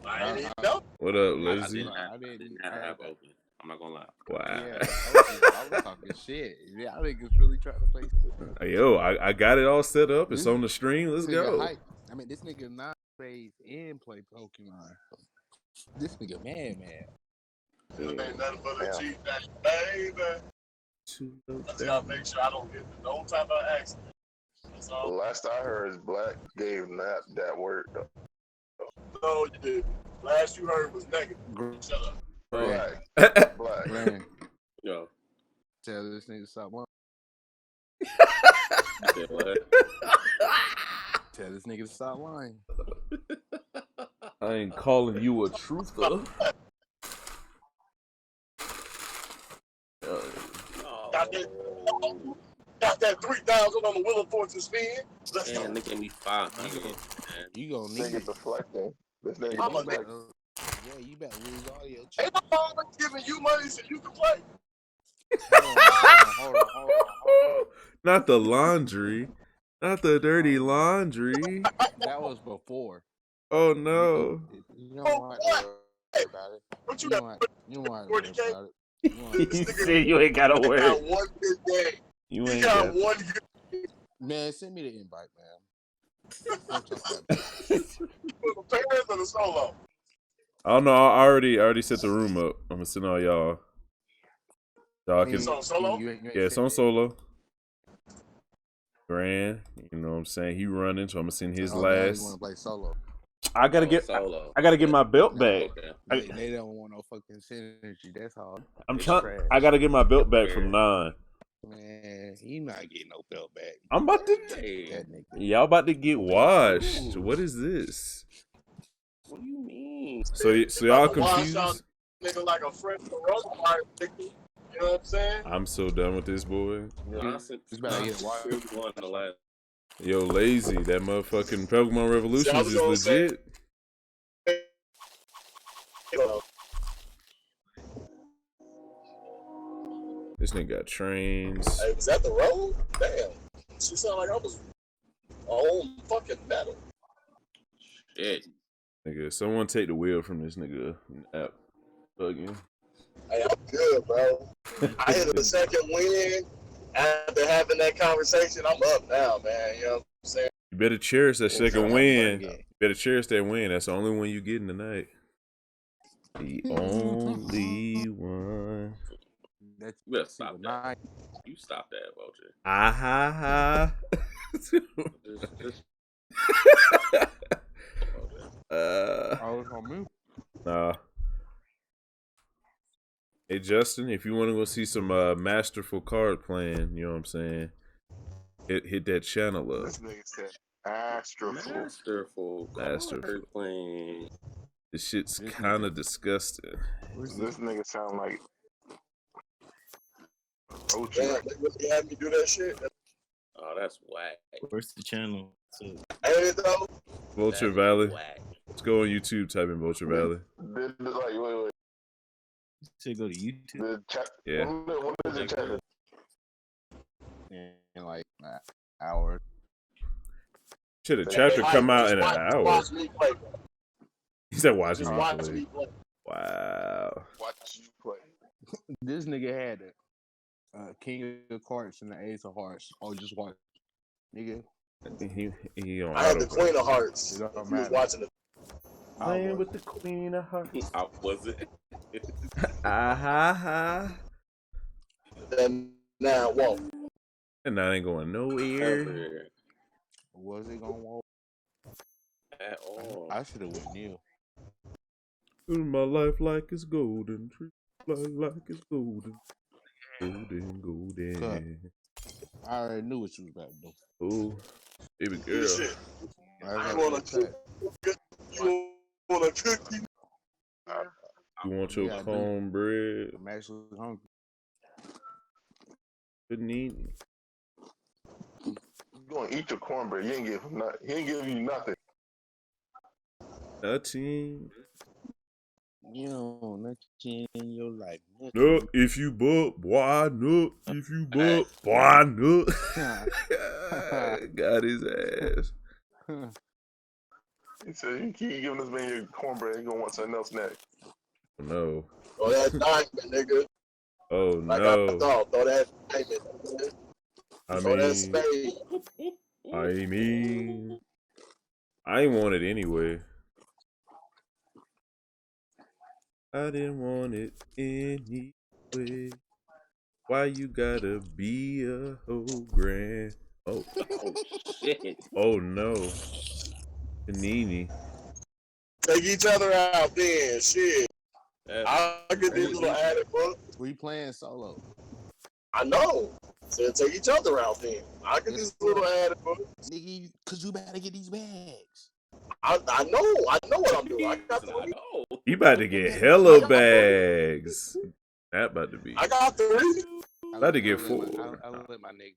Speaker 3: I didn't know.
Speaker 1: What up,
Speaker 7: I
Speaker 1: Leslie?
Speaker 7: didn't have the app open. I'm not gonna lie.
Speaker 1: Wow.
Speaker 4: Yeah, I was talking shit. Yeah, I think it's really trying to play.
Speaker 1: Yo, I got it all set up. It's on the stream. Let's go.
Speaker 4: Hype. I mean, this nigga not plays and play Pokemon. This nigga man.
Speaker 3: It ain't nothing but a
Speaker 5: Yeah.
Speaker 3: G thing, baby. I just gotta make sure I don't get into no type of accident. That's
Speaker 5: The
Speaker 3: all.
Speaker 5: last I heard is Black gave Nap that word.
Speaker 3: No, you did. Last you heard was negative. Shut up.
Speaker 5: Black. Black.
Speaker 4: Grand.
Speaker 7: Yo,
Speaker 4: Tell this nigga to stop lying.
Speaker 7: you said what?
Speaker 4: Tell this nigga to stop lying.
Speaker 1: I ain't calling you a truther.
Speaker 3: Got that 3,000 on the Wheel of Fortune spin. Let's
Speaker 7: Man,
Speaker 3: go.
Speaker 7: they gave me 500. Man.
Speaker 4: You gonna
Speaker 5: This
Speaker 4: need
Speaker 5: nigga
Speaker 4: it.
Speaker 5: deflecting. This nigga
Speaker 3: I'm a
Speaker 5: deflecting.
Speaker 4: Yeah, you better lose all your
Speaker 3: Ain't
Speaker 4: chips.
Speaker 3: no problem giving you money so you can play.
Speaker 4: Hold on.
Speaker 1: Not the laundry. Not the dirty laundry.
Speaker 4: That was before.
Speaker 1: Oh no.
Speaker 4: You don't want to worry about it.
Speaker 3: What
Speaker 4: You
Speaker 3: you
Speaker 4: don't
Speaker 3: got?
Speaker 4: want to worry about it. You want
Speaker 1: You
Speaker 3: This nigga
Speaker 1: said you ain't gotta
Speaker 3: got
Speaker 1: worry.
Speaker 3: one good game.
Speaker 1: You
Speaker 3: He
Speaker 1: ain't
Speaker 3: got
Speaker 1: got.
Speaker 3: one good
Speaker 4: Man, send me the invite, man. Don't talk that.
Speaker 3: for the parents or the solo.
Speaker 1: I don't know. I already set the room up. I'm gonna send all y'all. Y'all can.
Speaker 3: It's on solo?
Speaker 4: You ain't
Speaker 1: Yeah, it's
Speaker 4: send
Speaker 1: on
Speaker 4: it?
Speaker 1: solo. Grand, you know what I'm saying? He running, so I'm gonna send his
Speaker 4: Oh, now you
Speaker 1: last.
Speaker 4: want to play solo.
Speaker 1: I gotta get.
Speaker 7: Solo.
Speaker 1: I gotta get my belt
Speaker 4: No,
Speaker 1: back.
Speaker 7: Okay.
Speaker 4: They don't want no fucking synergy. That's all.
Speaker 1: I'm
Speaker 4: It's
Speaker 1: trying.
Speaker 4: trash.
Speaker 1: I gotta get my belt back from 9.
Speaker 4: Man, he not getting no belt back.
Speaker 1: I'm about to.
Speaker 7: Hey,
Speaker 4: That nigga.
Speaker 1: Y'all about to get washed. What is this?
Speaker 7: what do you mean?
Speaker 1: So y'all
Speaker 3: About to wash out
Speaker 1: confused?
Speaker 3: nigga like a friend for Rosemary, nigga. You know what I'm saying?
Speaker 1: I'm so done with this boy.
Speaker 7: Johnson,
Speaker 4: It's better get
Speaker 7: Johnson
Speaker 4: wild.
Speaker 7: won the last.
Speaker 1: Yo, lazy. That motherfucking Pokemon
Speaker 3: See, I
Speaker 1: Revolutions
Speaker 3: was
Speaker 1: is
Speaker 3: gonna say-
Speaker 1: legit. This nigga got trains.
Speaker 3: Hey, was that the road? Damn. She sounded like I was on fucking metal.
Speaker 7: Shit.
Speaker 1: Nigga, someone take the wheel from this nigga app. Bugging.
Speaker 3: Hey, I'm good, bro. I hit a second win. After having that conversation, I'm up now, man. You know what I'm saying?
Speaker 1: You better cherish that second
Speaker 4: Yeah.
Speaker 1: win. You better cherish that win. That's the only one you getting tonight. The only one.
Speaker 4: That's
Speaker 7: You better stop that.
Speaker 4: nine.
Speaker 7: You stop that, Vulture.
Speaker 1: Ah ha ha.
Speaker 7: Just
Speaker 4: I was on move.
Speaker 1: Nah. Hey Justin, if you want to go see some masterful card playing, you know what I'm saying? Hit that channel up.
Speaker 5: This nigga said Astroful.
Speaker 7: masterful.
Speaker 1: Masterful.
Speaker 7: Card playing.
Speaker 1: This shit's
Speaker 4: This
Speaker 1: kind of
Speaker 4: nigga-
Speaker 1: disgusting.
Speaker 5: This nigga sound like Roach.
Speaker 3: Damn, they really had me do that shit.
Speaker 7: Oh, that's whack.
Speaker 2: Where's the channel? So,
Speaker 3: Ain't it though?
Speaker 1: Vulture
Speaker 7: That is
Speaker 1: Valley.
Speaker 7: whack.
Speaker 1: Let's go on YouTube, type in Vulture Valley.
Speaker 5: Wait.
Speaker 2: to go to YouTube
Speaker 5: The chat.
Speaker 1: Yeah.
Speaker 5: When is the chat?
Speaker 4: in like an hour.
Speaker 1: Shit, a chapter come out in an hour.
Speaker 3: Watch me play, bro.
Speaker 1: He said watch
Speaker 3: Just
Speaker 1: me
Speaker 3: watch
Speaker 1: play.
Speaker 3: me play.
Speaker 1: Wow.
Speaker 5: Watch you play.
Speaker 4: This nigga had the King of Hearts and the Ace of Hearts. Oh, just watch, nigga.
Speaker 1: He on
Speaker 3: I had the
Speaker 1: auto.
Speaker 3: Queen of Hearts.
Speaker 4: It don't
Speaker 3: If you was
Speaker 4: matter.
Speaker 3: watching the
Speaker 1: Playing with the Queen of Hearts.
Speaker 7: I wasn't.
Speaker 1: Ah ha ha.
Speaker 3: then now walk.
Speaker 1: And that ain't going nowhere.
Speaker 7: Ever
Speaker 4: Was it gonna walk?
Speaker 7: at all.
Speaker 4: I should have went new.
Speaker 1: In my life like it's golden. Treat like it's golden. Golden.
Speaker 4: I already knew what you was about to do.
Speaker 1: Oh, baby girl.
Speaker 3: Shit.
Speaker 4: I was
Speaker 3: You
Speaker 4: about
Speaker 3: wanna
Speaker 4: to say,
Speaker 3: You want a cookie?
Speaker 1: You want your
Speaker 4: Yeah, I do.
Speaker 1: cornbread?
Speaker 4: I'm actually hungry.
Speaker 1: Couldn't eat.
Speaker 5: You gonna eat your cornbread? You ain't give him nothing. He ain't giving you nothing.
Speaker 1: Nothing.
Speaker 4: You know, nothing in your life.
Speaker 1: No, if you buck, why not? If you buck, why not? Got his ass.
Speaker 5: He said you keep giving this man your cornbread. He gonna want something else next.
Speaker 1: No.
Speaker 3: Throw that diamond, nigga.
Speaker 1: Oh
Speaker 3: Like I
Speaker 1: no.
Speaker 3: thought. Throw that diamond. Nigga.
Speaker 1: I
Speaker 3: Throw that
Speaker 1: mean,
Speaker 3: spade.
Speaker 1: I ain't want it anyway. I didn't want it anyway. Why you gotta be a whole grand? Oh,
Speaker 7: Oh shit.
Speaker 1: oh no. Panini.
Speaker 3: Take each other out then. Shit.
Speaker 7: That's
Speaker 3: I get these little
Speaker 7: crazy.
Speaker 3: added books.
Speaker 4: We playing solo.
Speaker 3: I know. So take each other out then. I get these little added books.
Speaker 4: Nigga, cause you better get these bags.
Speaker 3: I know what I'm doing. I got
Speaker 7: I
Speaker 3: three.
Speaker 7: know.
Speaker 1: You about to get hella bags. That about to be.
Speaker 3: I got three.
Speaker 1: About to get
Speaker 4: I
Speaker 1: four.
Speaker 4: let my nigga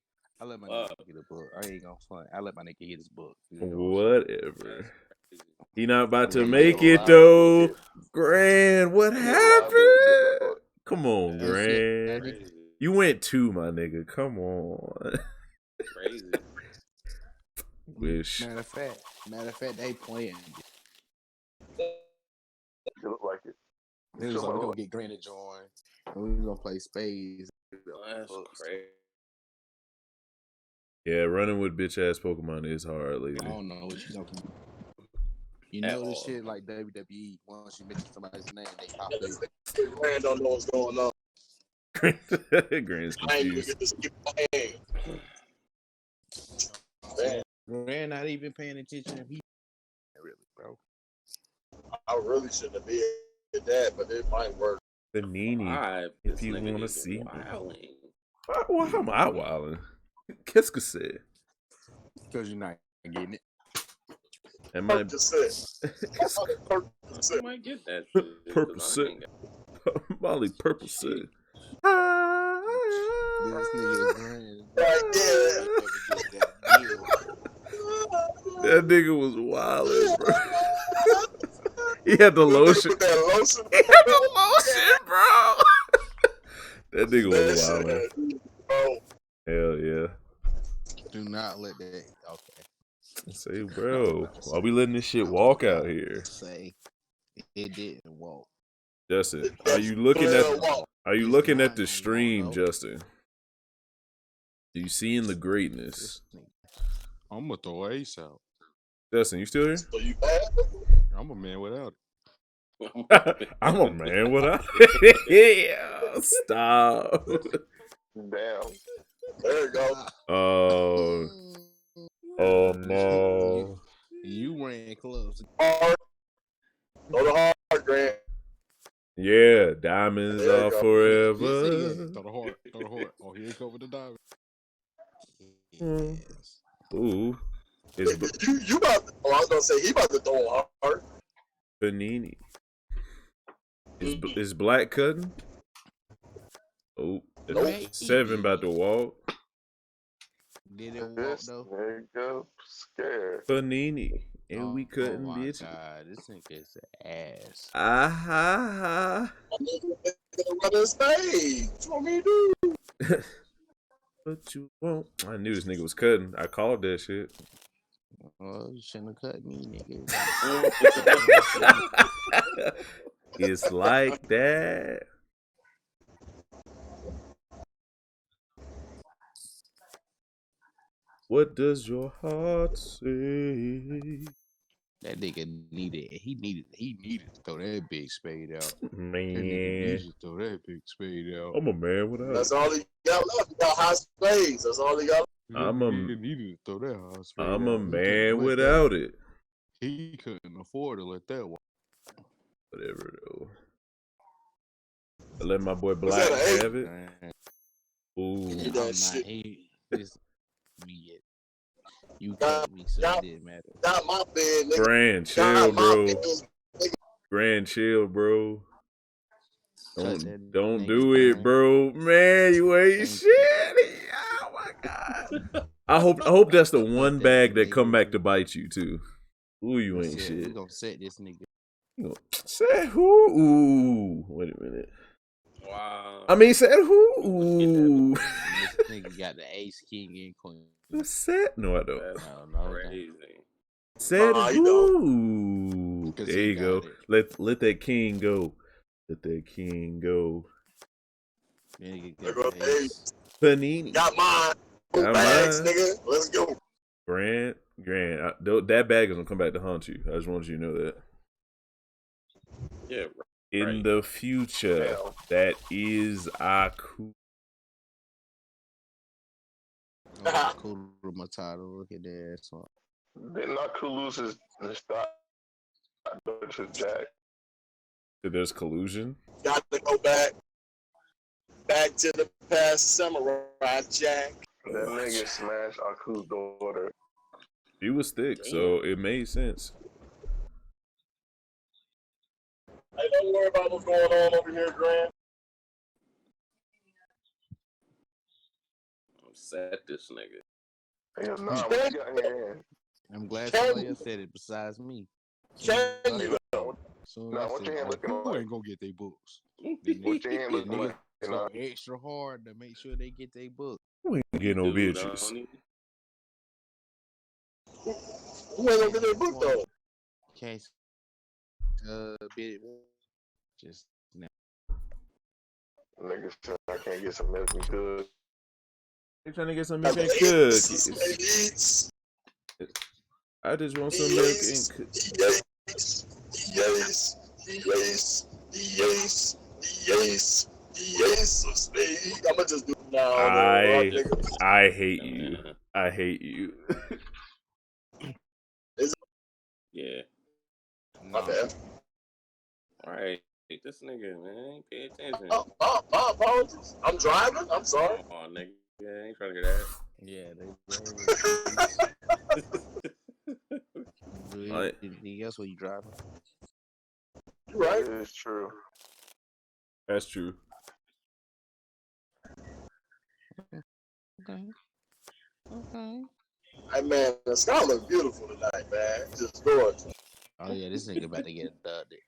Speaker 4: get a book. I ain't gonna front. I let my nigga get his book. You know
Speaker 1: Whatever. He not about to
Speaker 5: Yeah,
Speaker 1: make
Speaker 5: you
Speaker 1: it
Speaker 5: allowed
Speaker 1: though.
Speaker 5: to
Speaker 1: Grand, what
Speaker 5: You're allowed to get
Speaker 1: happened?
Speaker 5: the
Speaker 1: Come on,
Speaker 4: That's it.
Speaker 1: Grand.
Speaker 7: Crazy.
Speaker 1: You went two, my nigga. Come on.
Speaker 7: Crazy.
Speaker 1: Wish.
Speaker 4: Matter of fact, they playing.
Speaker 5: You look like it.
Speaker 4: They was like, we gonna get Grant to join. And we gonna play spades.
Speaker 7: That's crazy.
Speaker 1: Yeah, running with bitch ass Pokemon is hard
Speaker 4: I
Speaker 1: lately.
Speaker 4: don't know what you talking about. You
Speaker 7: At
Speaker 4: know this
Speaker 7: all.
Speaker 4: shit like WWE. Once you mention somebody's name, they pop in.
Speaker 3: Grand don't know what's going on.
Speaker 1: Grant's
Speaker 3: I ain't even
Speaker 1: confused.
Speaker 3: get to skip my hand. Man,
Speaker 4: Grant not even paying attention. He really, bro.
Speaker 3: I really shouldn't have been at that, but it might work.
Speaker 1: Panini.
Speaker 7: Why?
Speaker 1: If
Speaker 7: This
Speaker 1: you
Speaker 7: nigga
Speaker 1: wanna
Speaker 7: is
Speaker 1: see me.
Speaker 7: wilding.
Speaker 1: Why am I wilding? Qu'est-ce que c'est?
Speaker 4: Because you're not getting it.
Speaker 1: Am I?
Speaker 3: Percocet.
Speaker 7: I
Speaker 3: Percocet.
Speaker 7: might get that shit. 'cause
Speaker 1: Purple
Speaker 7: I ain't got-
Speaker 1: Molly Purple said.
Speaker 4: This nigga Grant.
Speaker 3: Right there.
Speaker 1: That nigga was wildin', bro. He had the lotion.
Speaker 3: Put that lotion.
Speaker 1: He had the lotion, bro. That nigga was
Speaker 3: That
Speaker 1: wildin'.
Speaker 3: shit, bro.
Speaker 1: Hell yeah.
Speaker 4: Do not let that. Okay.
Speaker 1: Say, bro, why we letting this shit walk out here?
Speaker 4: Say it didn't walk.
Speaker 1: Justin, are you looking at the
Speaker 4: It's
Speaker 1: stream,
Speaker 4: not gonna walk,
Speaker 1: Justin? Do you seeing the greatness?
Speaker 4: I'm gonna throw Ace out.
Speaker 1: Justin, you still here?
Speaker 3: So you bad?
Speaker 4: I'm a man without
Speaker 1: I'm a man without it. Yeah, stop.
Speaker 5: Damn.
Speaker 3: There you go.
Speaker 1: Oh, oh no.
Speaker 4: You ran close.
Speaker 3: Hard. Go to hard, Grant.
Speaker 1: Yeah, diamonds
Speaker 3: There you
Speaker 1: are
Speaker 3: go.
Speaker 1: forever.
Speaker 4: Throw the heart. Throw the heart. Oh, he ain't covered the diamond.
Speaker 1: Mm.
Speaker 4: Yes.
Speaker 1: Ooh, it's
Speaker 3: You about to, I was gonna say he about to throw hard.
Speaker 1: Panini. Is Black cutting? Oh,
Speaker 3: Nope.
Speaker 1: 7 about to walk.
Speaker 4: Did it walk
Speaker 5: This
Speaker 4: though?
Speaker 5: nigga scared.
Speaker 1: Panini. And we couldn't,
Speaker 4: oh my
Speaker 1: bitch.
Speaker 4: God, this nigga is an ass.
Speaker 1: Ah
Speaker 3: Run his stage. What you want me to do?
Speaker 1: What you want? I knew this nigga was cutting. I called that shit.
Speaker 4: Oh, you shouldn't have cut me, nigga.
Speaker 1: It's like that. What does your heart say?
Speaker 4: That nigga needed to throw that big spade out. That nigga
Speaker 1: Man,
Speaker 4: needed to throw that big spade out.
Speaker 1: I'm a man without
Speaker 3: That's
Speaker 1: it.
Speaker 3: all he got left. He got high spades. That's all he got.
Speaker 1: I'm a-
Speaker 4: Nigga needed to throw that high spade
Speaker 1: I'm
Speaker 4: out.
Speaker 1: a
Speaker 4: He
Speaker 1: man
Speaker 4: couldn't let
Speaker 1: without
Speaker 4: that,
Speaker 1: it.
Speaker 4: He couldn't afford to let that walk.
Speaker 1: Whatever though. I let my boy
Speaker 3: Was
Speaker 1: Black
Speaker 3: that an 8?
Speaker 1: have it.
Speaker 4: Man,
Speaker 1: Ooh,
Speaker 3: He
Speaker 4: I'm
Speaker 3: that
Speaker 4: not.
Speaker 3: shit.
Speaker 4: This me yet. You
Speaker 3: God,
Speaker 4: cut me, so
Speaker 3: God.
Speaker 4: it didn't matter.
Speaker 3: Got my bed, nigga.
Speaker 1: Grand, chill,
Speaker 3: Got my
Speaker 1: bro.
Speaker 3: bed.
Speaker 1: Grand, chill, bro.
Speaker 4: Cut that
Speaker 1: Don't
Speaker 4: nigga
Speaker 1: do it,
Speaker 4: down.
Speaker 1: bro. Man, you ain't
Speaker 4: Thank
Speaker 1: shit. Oh my god. I hope that's the one
Speaker 4: that
Speaker 1: bag that
Speaker 4: nigga.
Speaker 1: come back to bite you too. Ooh, you ain't
Speaker 4: We
Speaker 1: shit.
Speaker 4: gonna set this nigga.
Speaker 1: Said who? Ooh, wait a minute.
Speaker 7: Wow.
Speaker 1: I mean, said who? Ooh.
Speaker 4: This nigga got the ace, king, and queen.
Speaker 1: Said no, I don't.
Speaker 7: That's
Speaker 4: No,
Speaker 7: crazy.
Speaker 1: Said
Speaker 3: you
Speaker 1: who?
Speaker 4: 'Cause
Speaker 1: There
Speaker 4: he
Speaker 1: you go.
Speaker 4: got it.
Speaker 1: Let that king go. Let that king go.
Speaker 4: Nigga
Speaker 3: There
Speaker 4: got
Speaker 3: go
Speaker 4: the
Speaker 3: the
Speaker 4: ace.
Speaker 1: Panini.
Speaker 3: Got mine.
Speaker 1: Got
Speaker 3: Bags,
Speaker 1: mine.
Speaker 3: nigga. Let's go.
Speaker 1: Grant. That bag is gonna come back to haunt you. I just want you to know that.
Speaker 7: Yeah,
Speaker 1: In
Speaker 7: Right.
Speaker 1: the future,
Speaker 5: Damn.
Speaker 1: that is Aku.
Speaker 4: My title. Look at that song.
Speaker 5: Didn't Aku lose his stock to Jack?
Speaker 1: So there's collusion.
Speaker 3: Got to go back to the past, Samurai Jack.
Speaker 5: That nigga smashed Aku's daughter.
Speaker 1: She was thick, so it made sense.
Speaker 3: Hey, don't worry about what's going on over here, Grant.
Speaker 7: Upset this nigga.
Speaker 5: Hell nah, what you got in your hand?
Speaker 4: I'm glad
Speaker 3: Can
Speaker 4: somebody
Speaker 3: you-
Speaker 4: else said it besides me.
Speaker 3: Can
Speaker 5: Hey,
Speaker 3: you?
Speaker 5: look,
Speaker 4: Soon
Speaker 5: Nah,
Speaker 4: as I
Speaker 5: what
Speaker 4: said,
Speaker 5: your hand looking
Speaker 4: who
Speaker 5: like?
Speaker 4: ain't gonna get their books?
Speaker 5: What your hand
Speaker 4: The
Speaker 5: looking like?
Speaker 4: niggas go extra hard to make sure they get their book.
Speaker 1: We ain't get no
Speaker 7: Dude,
Speaker 1: bitches.
Speaker 7: don't even-
Speaker 3: Who ain't gonna get their book though?
Speaker 4: Can't bit just now.
Speaker 5: Niggas said I can't get some milk and good.
Speaker 1: They trying to get some
Speaker 3: I
Speaker 1: milk and
Speaker 3: believe
Speaker 1: cookies.
Speaker 3: he eats.
Speaker 1: I just want
Speaker 3: He
Speaker 1: some milk
Speaker 3: eats.
Speaker 1: and cookies.
Speaker 3: He eats. He eats. He eats. He eats. He eats. He eats of speed. I'ma just do now.
Speaker 1: I hate you. I hate you.
Speaker 7: Yeah.
Speaker 3: My bad.
Speaker 7: All right. This nigga, man, pay attention.
Speaker 3: My apologies. I'm driving. I'm sorry.
Speaker 7: Oh, nigga. Yeah, I ain't trying to get that.
Speaker 4: Yeah,
Speaker 1: Right.
Speaker 4: anything else when you driving?
Speaker 3: You right.
Speaker 5: That is true.
Speaker 1: That's true.
Speaker 4: Okay.
Speaker 3: Hey man, the sky looks beautiful tonight, man. It's just gorgeous.
Speaker 4: Oh yeah, this nigga about to get abducted.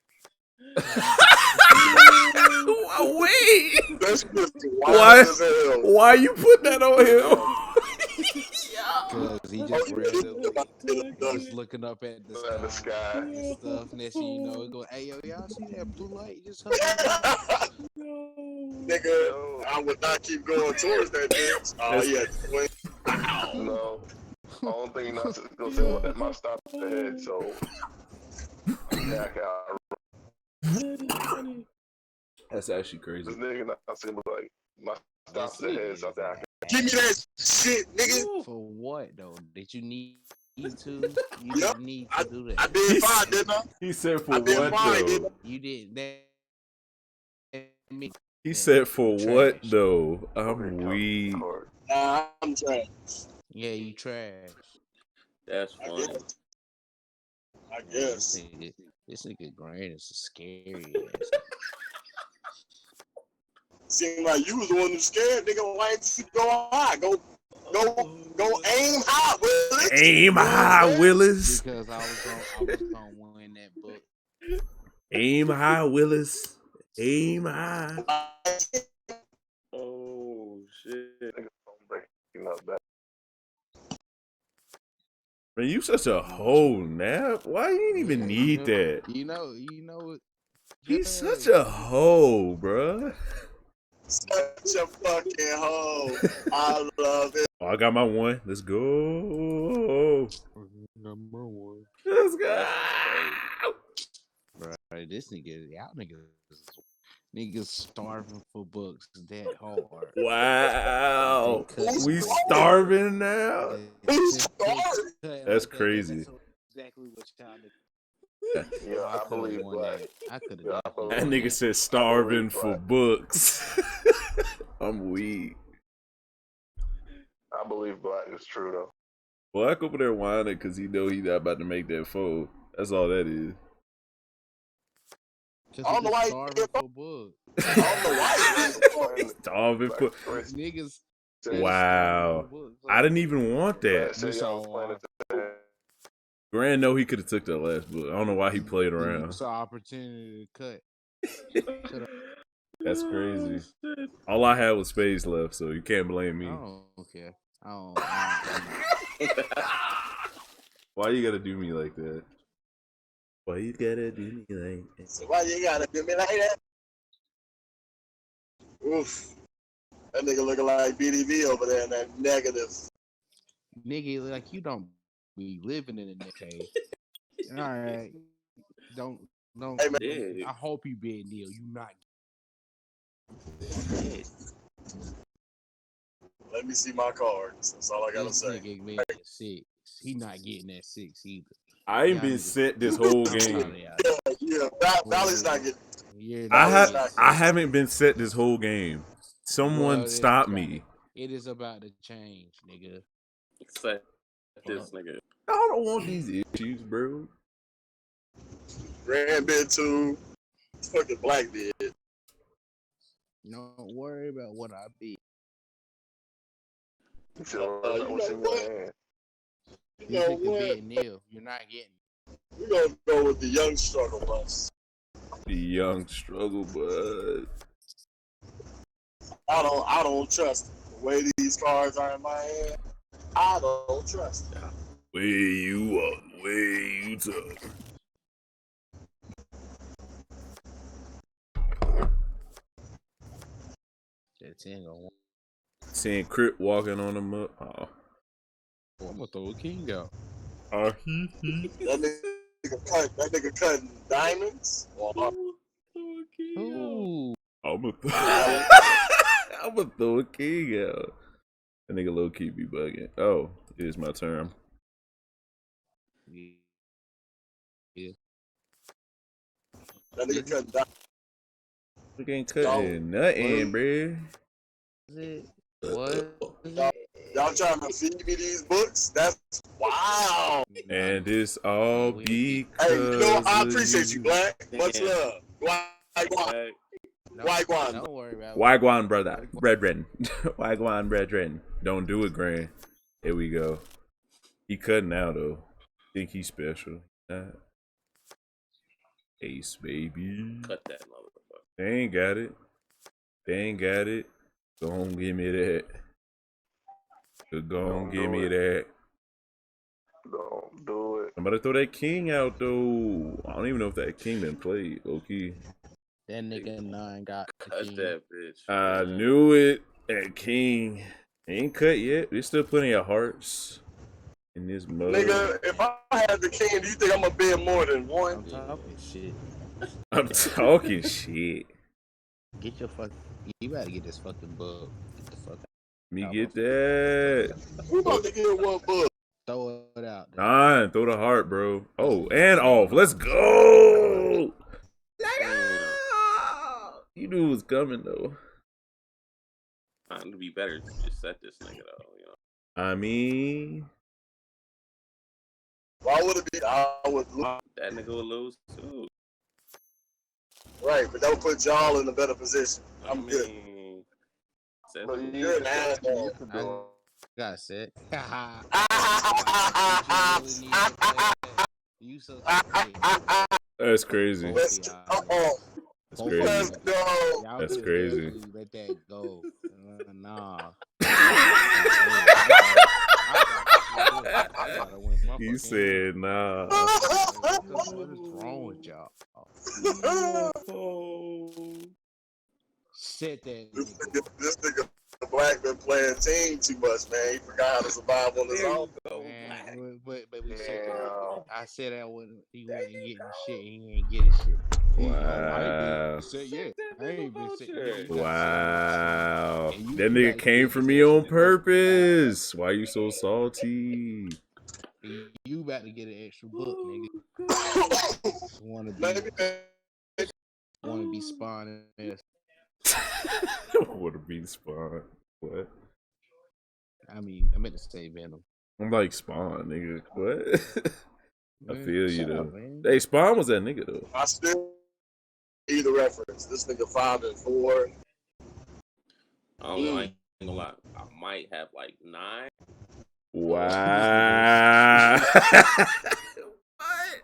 Speaker 1: Wait.
Speaker 3: That's just
Speaker 1: Why?
Speaker 3: wild as hell.
Speaker 1: Why you put that on him?
Speaker 4: Cause he
Speaker 3: Oh,
Speaker 4: just
Speaker 3: you
Speaker 4: randomly
Speaker 3: about to get abducted.
Speaker 4: just looking up at the
Speaker 5: Look at the
Speaker 4: sky
Speaker 5: sky.
Speaker 4: and stuff. Next thing you know, it go, hey yo, y'all see that blue light just hovering?
Speaker 3: Nigga, I would not keep going towards that bitch. Oh yeah, wait.
Speaker 5: No. Only thing you're not gonna say, let my stop ahead, so back out.
Speaker 1: That's actually crazy.
Speaker 5: This nigga not saying like my stop's
Speaker 4: This
Speaker 5: ahead,
Speaker 4: nigga
Speaker 5: so
Speaker 4: is
Speaker 5: I can.
Speaker 3: Give me that shit, nigga.
Speaker 4: For what though? Did you need to? You
Speaker 3: Yep.
Speaker 4: didn't need to do that.
Speaker 3: I did fine, didn't I?
Speaker 1: He said for
Speaker 3: I did
Speaker 1: what
Speaker 3: fine, didn't
Speaker 1: though?
Speaker 4: You didn't. That
Speaker 1: He said for what
Speaker 4: Trash.
Speaker 1: though?
Speaker 5: Okay,
Speaker 1: I'm weak.
Speaker 5: Court.
Speaker 3: Nah, I'm trash.
Speaker 4: Yeah, you trash.
Speaker 7: That's
Speaker 3: I
Speaker 7: funny.
Speaker 3: guess. I
Speaker 4: Yeah,
Speaker 3: guess.
Speaker 4: this nigga Grant is a scary ass.
Speaker 3: Seemed like you was the one who's scared, nigga. Why didn't you go high? Go aim high, Willis.
Speaker 1: Aim high, Willis.
Speaker 4: Because I was gonna win that book.
Speaker 1: Aim high, Willis. Aim high.
Speaker 7: Oh, shit.
Speaker 5: Niggas don't breaking up that.
Speaker 1: Man, you such a hoe, Nap. Why you didn't even need that?
Speaker 4: You know what?
Speaker 1: He's such a hoe, bruh.
Speaker 3: Such a fucking hoe. I love it.
Speaker 1: Oh, I got my one. Let's go.
Speaker 4: Number one.
Speaker 1: Let's go.
Speaker 4: Right, this nigga, y'all niggas starving for books that hard.
Speaker 1: Wow. We starving now?
Speaker 3: Who's starving?
Speaker 1: That's crazy.
Speaker 4: That's exactly what y'all niggas.
Speaker 5: Yeah, I believe
Speaker 4: won
Speaker 5: Black.
Speaker 4: that. I could have
Speaker 5: Yeah, I
Speaker 4: definitely
Speaker 1: That
Speaker 4: won
Speaker 1: nigga
Speaker 4: that.
Speaker 1: said starving
Speaker 5: believe
Speaker 1: for
Speaker 5: Black.
Speaker 1: books. I'm weak.
Speaker 5: I believe Black is true though.
Speaker 1: Black over there whining because he know he not about to make that fold. That's all that is.
Speaker 4: Cause
Speaker 3: I don't know why he
Speaker 4: starving
Speaker 3: did
Speaker 4: for books.
Speaker 3: I don't know why.
Speaker 1: Starving for.
Speaker 4: Niggas.
Speaker 1: Wow.
Speaker 4: starving for books.
Speaker 1: I didn't even want that.
Speaker 5: Black said y'all was playing it.
Speaker 1: Grant know he could have took that last book. I don't know why he played around.
Speaker 4: It's an opportunity to cut.
Speaker 1: That's crazy. All I had was space left, so you can't blame me.
Speaker 4: I don't care. I don't
Speaker 1: Why you gotta do me like that? Why you gotta do me like that?
Speaker 3: So why you gotta do me like that? Oof. That nigga looking like BDV over there in that negative.
Speaker 4: nigga, like you don't be living in a cave. All right, don't No,
Speaker 3: Hey man,
Speaker 7: Yeah.
Speaker 4: I hope you bid Neil. You not.
Speaker 3: let me see my cards. That's all I gotta
Speaker 4: This
Speaker 3: say.
Speaker 4: nigga made 6. He not getting that 6 either.
Speaker 1: I ain't
Speaker 4: Y'all
Speaker 1: been
Speaker 4: niggas-
Speaker 1: set this whole
Speaker 4: I'm
Speaker 1: game.
Speaker 4: tired of y'all.
Speaker 3: Yeah, Valley's not getting.
Speaker 4: You're
Speaker 1: I
Speaker 4: not
Speaker 1: have
Speaker 4: getting
Speaker 1: I
Speaker 4: 6.
Speaker 1: haven't been set this whole game. Someone
Speaker 4: Well,
Speaker 1: stop me.
Speaker 4: It is about to change, nigga.
Speaker 7: Except this nigga.
Speaker 1: I don't want these issues, bro.
Speaker 3: Grand bid 2. Fucking black bid.
Speaker 4: Don't worry about what I be.
Speaker 5: You should have
Speaker 3: you
Speaker 5: what's
Speaker 3: know
Speaker 5: in
Speaker 3: what?
Speaker 5: your hand.
Speaker 3: You
Speaker 4: This
Speaker 3: know
Speaker 4: nigga
Speaker 3: what?
Speaker 4: bid Neil. You're not getting.
Speaker 3: We're gonna go with the young struggle bus.
Speaker 1: The young struggle, bud.
Speaker 3: I don't trust it. The way these cards are in my hand, I don't trust it.
Speaker 1: Way you up, way you tough.
Speaker 4: That 10 gonna.
Speaker 1: Seeing Crip walking on him up. Oh.
Speaker 4: I'm gonna throw a king out.
Speaker 3: That nigga cutting diamonds.
Speaker 4: Ooh.
Speaker 1: I'm gonna throw a king out. That nigga low key be bugging. Oh, it is my turn.
Speaker 4: Yeah.
Speaker 3: That nigga cutting diamonds.
Speaker 1: We ain't cutting nothing, bruh.
Speaker 4: What?
Speaker 3: Y'all trying to feed me these books? That's wow.
Speaker 1: And it's all because
Speaker 3: Hey, you know I
Speaker 1: of
Speaker 3: appreciate you, Black. Much
Speaker 7: Yeah.
Speaker 3: love. Wagwan. Wagwan.
Speaker 4: Don't worry about it.
Speaker 1: Wagwan, brother. Brethren. Wagwan, brethren. Don't do it, Grand. Here we go. He cutting out, though. Think he's special. Ace, baby.
Speaker 7: Cut that motherfucker.
Speaker 1: They ain't got it. They ain't got it. Go on, give me that. Go on, give me that.
Speaker 5: Don't do it.
Speaker 1: I'm about to throw that king out, though. I don't even know if that king been played, low-key.
Speaker 4: That nigga 9 got the
Speaker 7: Cut
Speaker 4: king.
Speaker 7: that bitch.
Speaker 1: I
Speaker 7: man.
Speaker 1: knew it. That king ain't cut yet. There's still plenty of hearts in this mug.
Speaker 3: Nigga, if I had the king, do you think I'm gonna bid more than one?
Speaker 4: I'm talking shit.
Speaker 1: I'm talking shit.
Speaker 4: Get your fuck. You better get this fucking bug. Get the fuck out.
Speaker 1: Me get that.
Speaker 3: Who about to get one book?
Speaker 4: Throw it out. There.
Speaker 1: Nine. Throw the heart, bro. Oh, and off. Let's go. You knew it was coming, though.
Speaker 7: Trying to be better. Just set this nigga though. You know.
Speaker 1: I mean,
Speaker 3: Why would it be? I would look
Speaker 7: That nigga will lose too.
Speaker 3: right, but that would put y'all in a better position.
Speaker 7: I
Speaker 3: I'm good.
Speaker 7: mean, says
Speaker 5: But
Speaker 7: who?
Speaker 3: You're an asshole.
Speaker 5: You could do it.
Speaker 4: Got set. You so
Speaker 1: that's crazy.
Speaker 3: Let's
Speaker 1: That's crazy.
Speaker 3: let's go.
Speaker 1: That's crazy.
Speaker 4: Let that go. Nah.
Speaker 1: He said, nah.
Speaker 4: What is wrong with y'all? Set that.
Speaker 3: This nigga Black been playing team too much, man. He forgot how to survive on his own.
Speaker 4: Man, but we said
Speaker 5: Damn.
Speaker 4: that. I said I wouldn't. He wasn't getting shit. He ain't getting shit.
Speaker 1: Wow.
Speaker 4: I ain't been sick.
Speaker 1: Wow.
Speaker 4: And you
Speaker 1: That nigga
Speaker 4: gotta
Speaker 1: came
Speaker 4: get
Speaker 1: for
Speaker 4: this
Speaker 1: me
Speaker 4: shit
Speaker 1: on
Speaker 4: in the book.
Speaker 1: purpose. Why you so salty?
Speaker 4: You about to get an extra book, nigga. Wanna be spawning ass.
Speaker 1: Wanna be Spawn? What?
Speaker 4: I mean, I meant to say Venom.
Speaker 1: I'm like Spawn, nigga. What? I feel you
Speaker 4: Shut
Speaker 1: though.
Speaker 4: up, man.
Speaker 1: Hey, Spawn was that nigga though.
Speaker 3: I still either reference. This nigga 5 and 4.
Speaker 7: I don't know. I ain't gonna lie. I might have like 9.
Speaker 1: Wow.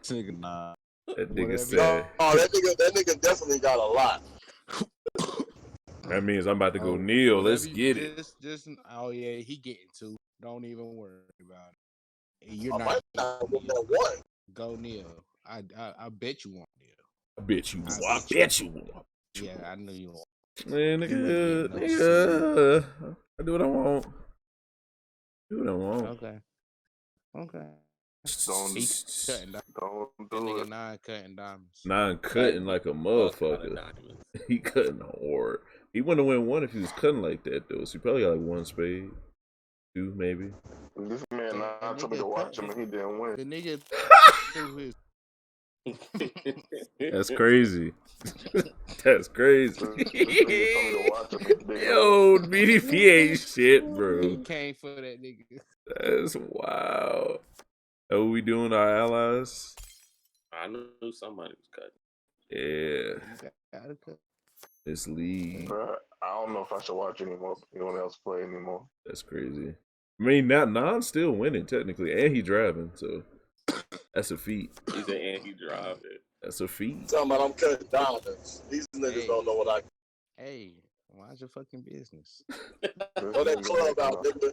Speaker 4: Nigga, nah.
Speaker 1: That nigga
Speaker 4: Whatever.
Speaker 1: said.
Speaker 3: Oh, that nigga definitely got a lot.
Speaker 1: That means I'm about to go
Speaker 4: Oh,
Speaker 1: kneel. Let's
Speaker 4: whatever
Speaker 1: get
Speaker 4: you-
Speaker 1: it.
Speaker 4: Just, oh yeah, he getting 2. Don't even worry about it. You're
Speaker 3: I
Speaker 4: not
Speaker 3: might not win that one.
Speaker 4: go Neil. I bet you won't Neil.
Speaker 1: I bet you.
Speaker 4: I
Speaker 1: I bet you will.
Speaker 4: Yeah, I knew you won't.
Speaker 1: Man,
Speaker 4: You
Speaker 1: nigga,
Speaker 4: ain't getting no
Speaker 1: nigga. I do what I want. Do what I want.
Speaker 4: Okay.
Speaker 5: Don't
Speaker 4: He cutting diamonds.
Speaker 5: don't
Speaker 4: That
Speaker 5: do
Speaker 4: nigga
Speaker 5: it.
Speaker 4: 9 cutting diamonds.
Speaker 1: Nine cutting like a
Speaker 7: Fuck out of
Speaker 1: motherfucker.
Speaker 7: diamonds.
Speaker 1: He cutting hard. He wouldn't win one if he was cutting like that though. So he probably got like one spade, two maybe.
Speaker 5: This man
Speaker 4: That
Speaker 5: told me to
Speaker 4: nigga
Speaker 5: watch him, and he didn't win.
Speaker 4: The nigga threw his.
Speaker 1: That's crazy. That's crazy.
Speaker 5: This nigga told me to watch him. He didn't
Speaker 1: Yo, BDP ain't shit,
Speaker 4: He
Speaker 1: bro.
Speaker 4: came for that nigga.
Speaker 1: That's wild. Oh, we doing our allies?
Speaker 7: I knew somebody was cutting.
Speaker 1: Yeah,
Speaker 4: Gotta cut.
Speaker 1: this league.
Speaker 5: Bruh, I don't know if I should watch anyone else play anymore.
Speaker 1: That's crazy. I mean, now Non's still winning technically, and he driving, so that's a feat.
Speaker 7: He said, and he drive it.
Speaker 1: That's a feat.
Speaker 3: Talking about I'm cutting diamonds. These niggas don't know what I.
Speaker 4: Hey, mind your fucking business.
Speaker 3: Throw that club out, nigga.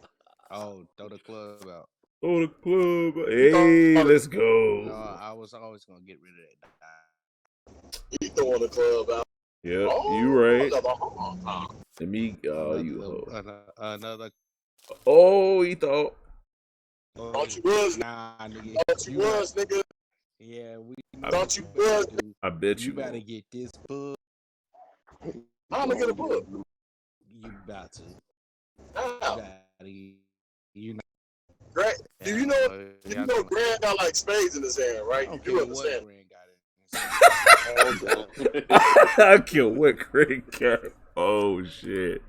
Speaker 4: Oh, throw the club out.
Speaker 1: Oh, the club. Hey, let's
Speaker 4: No,
Speaker 1: go.
Speaker 4: I was always gonna get rid of that.
Speaker 3: He throwing the club out.
Speaker 1: Yep,
Speaker 3: Oh,
Speaker 1: you right.
Speaker 3: another-
Speaker 1: Let me. Oh, you hoe.
Speaker 4: Another.
Speaker 1: Oh, he thought.
Speaker 3: Thought you was.
Speaker 4: Nah, nigga.
Speaker 3: Thought you was, nigga.
Speaker 4: Yeah, we.
Speaker 3: Thought you was.
Speaker 4: Dude.
Speaker 1: I bet
Speaker 4: You
Speaker 1: you.
Speaker 4: better get this book.
Speaker 3: I'm gonna get a book.
Speaker 4: You about to.
Speaker 3: Now,
Speaker 4: You know.
Speaker 3: Grant, do you know Grant got like spades in his hand, right?
Speaker 4: I
Speaker 3: You
Speaker 4: don't
Speaker 3: do
Speaker 4: care
Speaker 3: understand?
Speaker 4: what Grant got it.
Speaker 1: I killed what Craig got. Oh shit.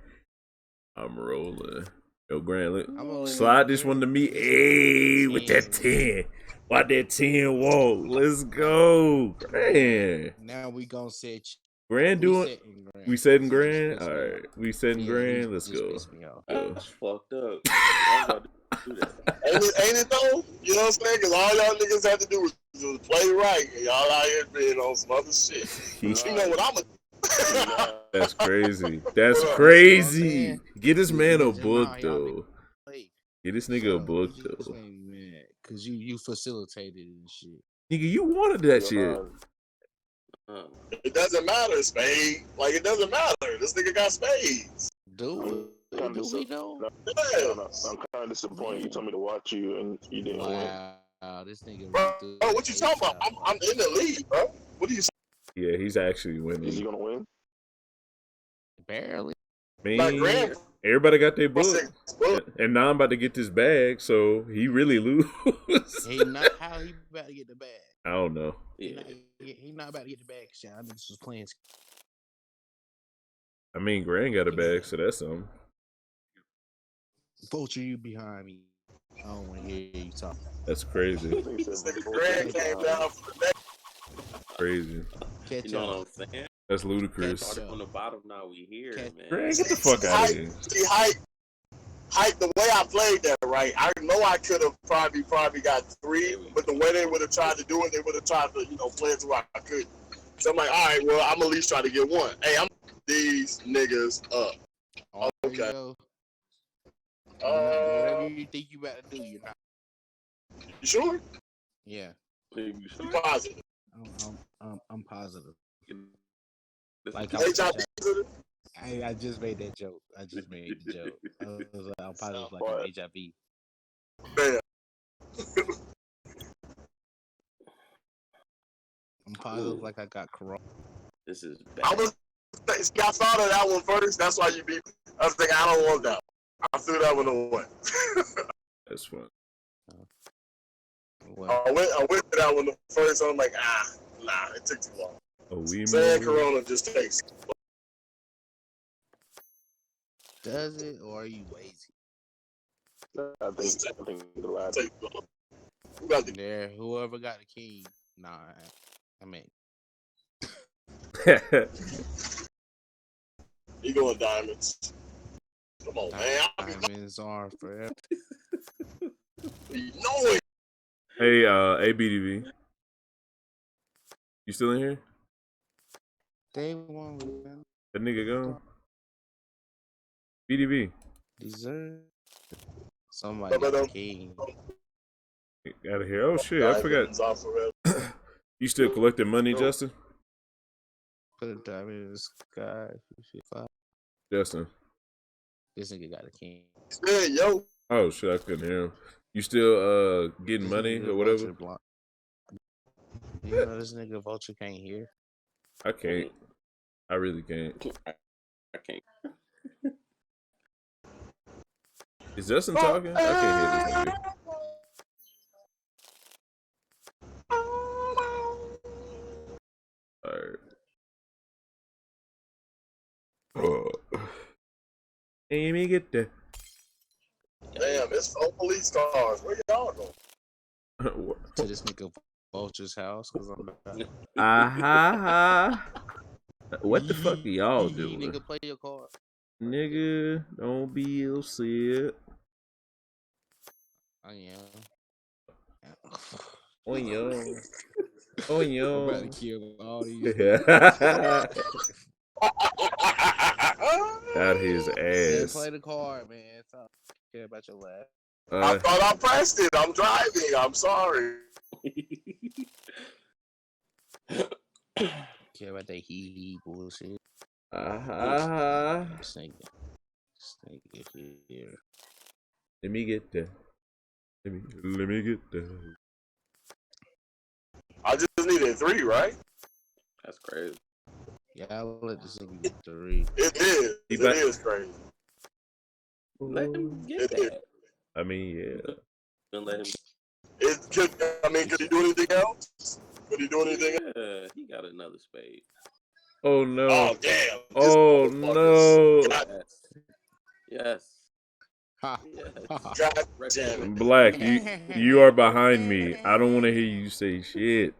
Speaker 1: I'm rolling. Yo, Grant, look. Slide this one to me. Hey, with that 10. Why that 10 walk? Let's go. Grant.
Speaker 4: Now we gonna set.
Speaker 1: Grant doing. We setting Grand? Alright. We setting Grand. Let's go.
Speaker 7: That's fucked up. I'm about to do that.
Speaker 3: Ain't it though? You know what I'm saying? Because all y'all niggas have to do is play right. And y'all out here being on some other shit. But you know what I'm gonna
Speaker 1: That's crazy. That's crazy. Get this man a book though. Get this nigga a book though.
Speaker 4: Cause you facilitated and shit.
Speaker 1: Nigga, you wanted that shit.
Speaker 3: It doesn't matter, spade. Like it doesn't matter. This nigga got spades.
Speaker 4: Do we know?
Speaker 3: Yes.
Speaker 5: I'm kind of disappointed. You told me to watch you, and you didn't win.
Speaker 4: Wow, this nigga.
Speaker 3: Bro, what you talking about? I'm in the lead, bro. What are you saying?
Speaker 1: Yeah, he's actually
Speaker 5: Is he
Speaker 1: winning.
Speaker 5: gonna win?
Speaker 4: Barely.
Speaker 1: Man, everybody got their book. And now I'm about to get this bag, so he really lose.
Speaker 4: He not how he about to get the bag.
Speaker 1: I don't know.
Speaker 7: Yeah.
Speaker 4: He not about to get the bag. Shit, I niggas was playing.
Speaker 1: I mean, Grand got a bag, so that's something.
Speaker 4: Vulture, you behind me. I don't want to hear you talk.
Speaker 1: That's crazy.
Speaker 3: This nigga Grant came down for the neck.
Speaker 1: Crazy.
Speaker 4: Catch
Speaker 7: You know
Speaker 4: up.
Speaker 7: what I'm saying?
Speaker 1: That's ludicrous.
Speaker 7: Started from the bottom, now we here,
Speaker 4: Can't-
Speaker 7: man.
Speaker 1: Grand, get the fuck out of here.
Speaker 3: See, hype, the way I played that, right? I know I could have probably got 3, but the way they would have tried to do it, they would have tried to, play it to where I could. So I'm like, all right, well, I'm at least try to get one. Hey, I'm these niggas up. Okay.
Speaker 4: Whatever you think you about to do, you're not.
Speaker 3: You sure?
Speaker 4: Yeah.
Speaker 3: You positive?
Speaker 4: I'm positive.
Speaker 7: Like,
Speaker 4: I just made that joke. I was like, I'm positive like I'm HIV.
Speaker 3: Man.
Speaker 4: I'm positive like I got corona.
Speaker 7: This is
Speaker 3: I
Speaker 7: bad.
Speaker 3: thought of that one first. That's why you beat me. I was thinking, I don't want that one. I threw that one away.
Speaker 1: That's fun.
Speaker 3: I went to that one first. I'm like, nah, it took too long. Saying Corona just takes.
Speaker 4: Does it, or are you lazy?
Speaker 5: I think the latter.
Speaker 3: Who got the
Speaker 4: There, whoever got the key. Nah, I mean,
Speaker 3: he going diamonds. Come on, man.
Speaker 4: diamonds are forever.
Speaker 3: You know it.
Speaker 1: Hey, ABDV. You still in here?
Speaker 4: They won't win.
Speaker 1: That nigga gone. BDB.
Speaker 4: Deserve. Somebody got the key.
Speaker 1: Out of here. Oh shit, I forgot. You still collecting money, Justin?
Speaker 4: Put a diamond in the sky.
Speaker 1: Justin.
Speaker 4: This nigga got a king.
Speaker 3: Yeah, yo.
Speaker 1: Oh shit, I couldn't hear him. You still getting
Speaker 4: This
Speaker 1: money
Speaker 4: nigga
Speaker 1: or whatever?
Speaker 4: Vulture block. You know this nigga Vulture can't hear.
Speaker 1: I can't. I really can't.
Speaker 7: I can't.
Speaker 1: Is Justin talking? I can't hear this nigga. Alright. Oh. Hey, me get there.
Speaker 3: Damn, it's 4 police cars. Where y'all going?
Speaker 4: To this nigga Vulture's house because I'm back.
Speaker 1: What the fuck are y'all
Speaker 4: Yee,
Speaker 1: doing?
Speaker 4: nigga, play your card.
Speaker 1: Nigga, don't be upset.
Speaker 4: I am.
Speaker 1: Oh, yo. Oh,
Speaker 4: I'm
Speaker 1: yo.
Speaker 4: about to kill all these.
Speaker 1: Got his
Speaker 4: Man,
Speaker 1: ass.
Speaker 4: play the card, man. I don't care about your laugh.
Speaker 3: I thought I pressed it. I'm driving. I'm sorry.
Speaker 4: Care about that hee bullshit. Snake here.
Speaker 1: Let me get there. Let me get there.
Speaker 3: I just needed 3, right?
Speaker 7: That's crazy.
Speaker 4: Yeah, I'll let this nigga get 3.
Speaker 3: It is. It is crazy.
Speaker 7: Let him get
Speaker 3: It is.
Speaker 7: that.
Speaker 1: I mean, yeah.
Speaker 7: Then let him.
Speaker 3: Could he do anything else? Could he do anything else?
Speaker 7: Yeah, he got another spade.
Speaker 1: Oh no.
Speaker 3: Oh, damn.
Speaker 1: Oh no.
Speaker 7: Yes.
Speaker 4: Ha.
Speaker 7: Yes.
Speaker 3: God damn it.
Speaker 1: Black, you are behind me. I don't want to hear you say shit.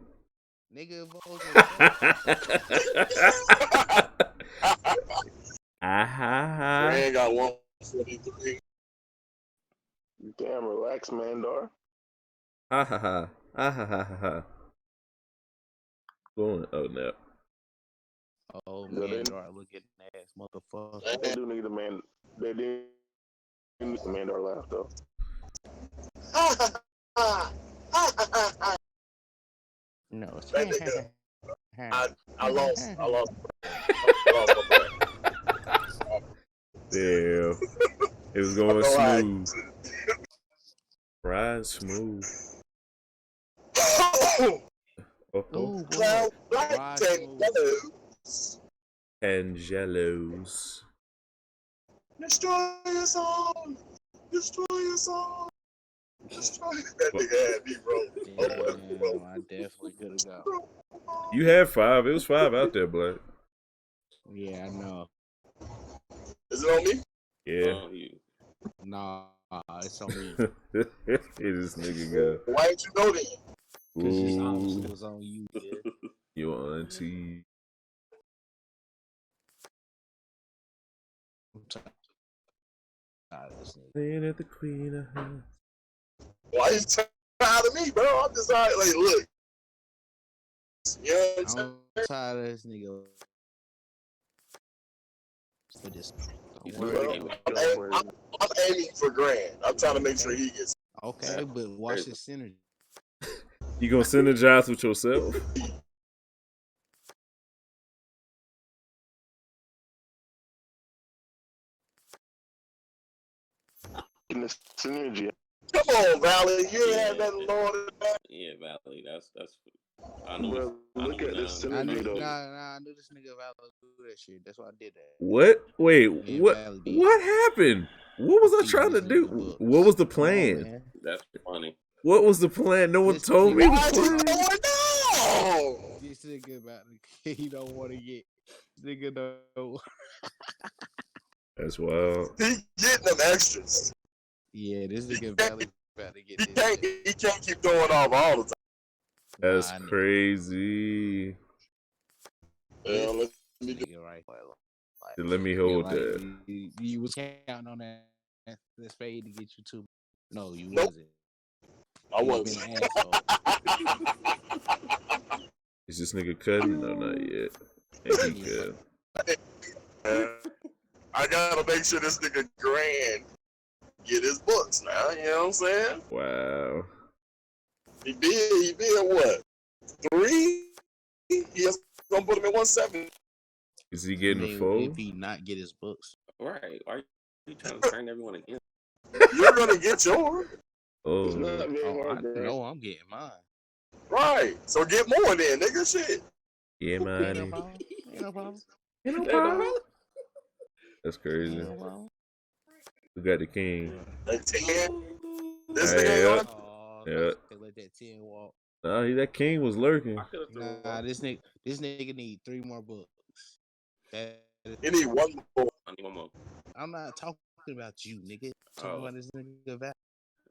Speaker 4: Nigga, Vulture.
Speaker 3: Rand got 143.
Speaker 5: Damn, relax, Mandar.
Speaker 1: Ha ha ha. Ha ha ha ha. Going. Oh no.
Speaker 4: Oh,
Speaker 5: Yeah,
Speaker 4: man,
Speaker 5: they-
Speaker 4: Dar looking ass motherfucker.
Speaker 5: They do need a man. They do need the Mandar laugh though.
Speaker 4: No, it's
Speaker 3: That nigga. I lost. I lost my brain.
Speaker 1: Damn. It was going smooth. Ride smooth.
Speaker 4: Ooh,
Speaker 3: Cloud Black
Speaker 4: Ride
Speaker 3: said
Speaker 4: smooth.
Speaker 3: hello.
Speaker 1: Angelos.
Speaker 3: Destroy us all. Destroy us all. Destroy that nigga had me, bro.
Speaker 4: Damn, I definitely could have got.
Speaker 1: You had 5. It was 5 out there, Black.
Speaker 4: Yeah, I know.
Speaker 3: Is it on me?
Speaker 1: Yeah.
Speaker 7: You.
Speaker 4: Nah, it's on me.
Speaker 1: It is nigga go.
Speaker 3: Why didn't you go then?
Speaker 4: Because this obviously
Speaker 1: Ooh.
Speaker 4: was on you, yeah.
Speaker 1: Your auntie.
Speaker 4: I'm tired of this nigga.
Speaker 1: Staying at the Queen of Hearts.
Speaker 3: Why you tired of me, bro? I'm just like look. You know what I'm saying?
Speaker 4: I'm tired of this nigga. For this. Don't
Speaker 7: You
Speaker 4: worry.
Speaker 3: Bro, I'm aiming for Grand. I'm trying to make sure he gets.
Speaker 4: Okay, but watch his synergy.
Speaker 1: You gonna synergize with yourself?
Speaker 5: In the synergy.
Speaker 3: Come on, Valley. You ain't had nothing lower than that.
Speaker 7: Yeah, Valley. That's. I know.
Speaker 5: Bro, look at this
Speaker 4: I knew,
Speaker 5: synergy though.
Speaker 4: I knew this nigga about to do that shit. That's why I did that.
Speaker 1: What? Wait,
Speaker 4: Yeah,
Speaker 1: what?
Speaker 4: Valley did.
Speaker 1: What happened? What was I trying to do? What was the plan?
Speaker 4: Man.
Speaker 7: That's funny.
Speaker 1: What was the plan? No one
Speaker 4: This
Speaker 1: told me
Speaker 4: nigga-
Speaker 1: the
Speaker 3: Why'd you
Speaker 1: plan.
Speaker 3: go down?
Speaker 4: This nigga about to, he don't want to get. Nigga don't.
Speaker 1: That's wild.
Speaker 3: He getting them extras.
Speaker 4: Yeah, this nigga Valley about to get
Speaker 3: He
Speaker 4: this.
Speaker 3: can't keep throwing off all the time.
Speaker 1: That's
Speaker 4: Nah, nigga.
Speaker 1: crazy.
Speaker 3: Yeah, let me do.
Speaker 4: Nigga, right.
Speaker 1: Let me hold
Speaker 4: like,
Speaker 1: that.
Speaker 4: You was counting on that spade to get you two. No, you
Speaker 3: Nope.
Speaker 4: wasn't.
Speaker 3: I
Speaker 4: You
Speaker 3: was.
Speaker 4: been an asshole.
Speaker 1: Is this nigga cutting? No, not yet. And he cut.
Speaker 3: I gotta make sure this nigga Grand get his books now. You know what I'm saying?
Speaker 1: Wow.
Speaker 3: He bid what? 3? He has gonna put him in 170.
Speaker 1: Is he getting a fold?
Speaker 4: If he not get his books.
Speaker 7: Right. Why are you trying to turn everyone against?
Speaker 3: You're gonna get yours.
Speaker 5: It's
Speaker 1: Oh,
Speaker 5: not very
Speaker 4: Oh, I
Speaker 5: hard, bro.
Speaker 4: know I'm getting mine.
Speaker 3: Right. So get more then, nigga. Shit.
Speaker 1: yeah,
Speaker 4: Ain't no
Speaker 1: man.
Speaker 4: problem. Ain't no problem.
Speaker 1: Ain't no
Speaker 7: Ain't no
Speaker 1: problem.
Speaker 7: problem.
Speaker 1: That's
Speaker 4: Ain't
Speaker 1: crazy.
Speaker 4: no problem.
Speaker 1: We got the king.
Speaker 3: That 10. This
Speaker 1: Hey,
Speaker 3: nigga ain't
Speaker 1: yeah.
Speaker 3: gonna.
Speaker 4: Oh,
Speaker 1: Yeah.
Speaker 4: they let that 10 walk.
Speaker 1: Nah, that king was lurking.
Speaker 7: I could have threw
Speaker 4: Nah,
Speaker 7: one.
Speaker 4: this nigga need 3 more books. That
Speaker 3: You need one more.
Speaker 7: I need one more.
Speaker 4: I'm not talking about you, nigga. I'm talking
Speaker 7: Oh.
Speaker 4: about this nigga Val.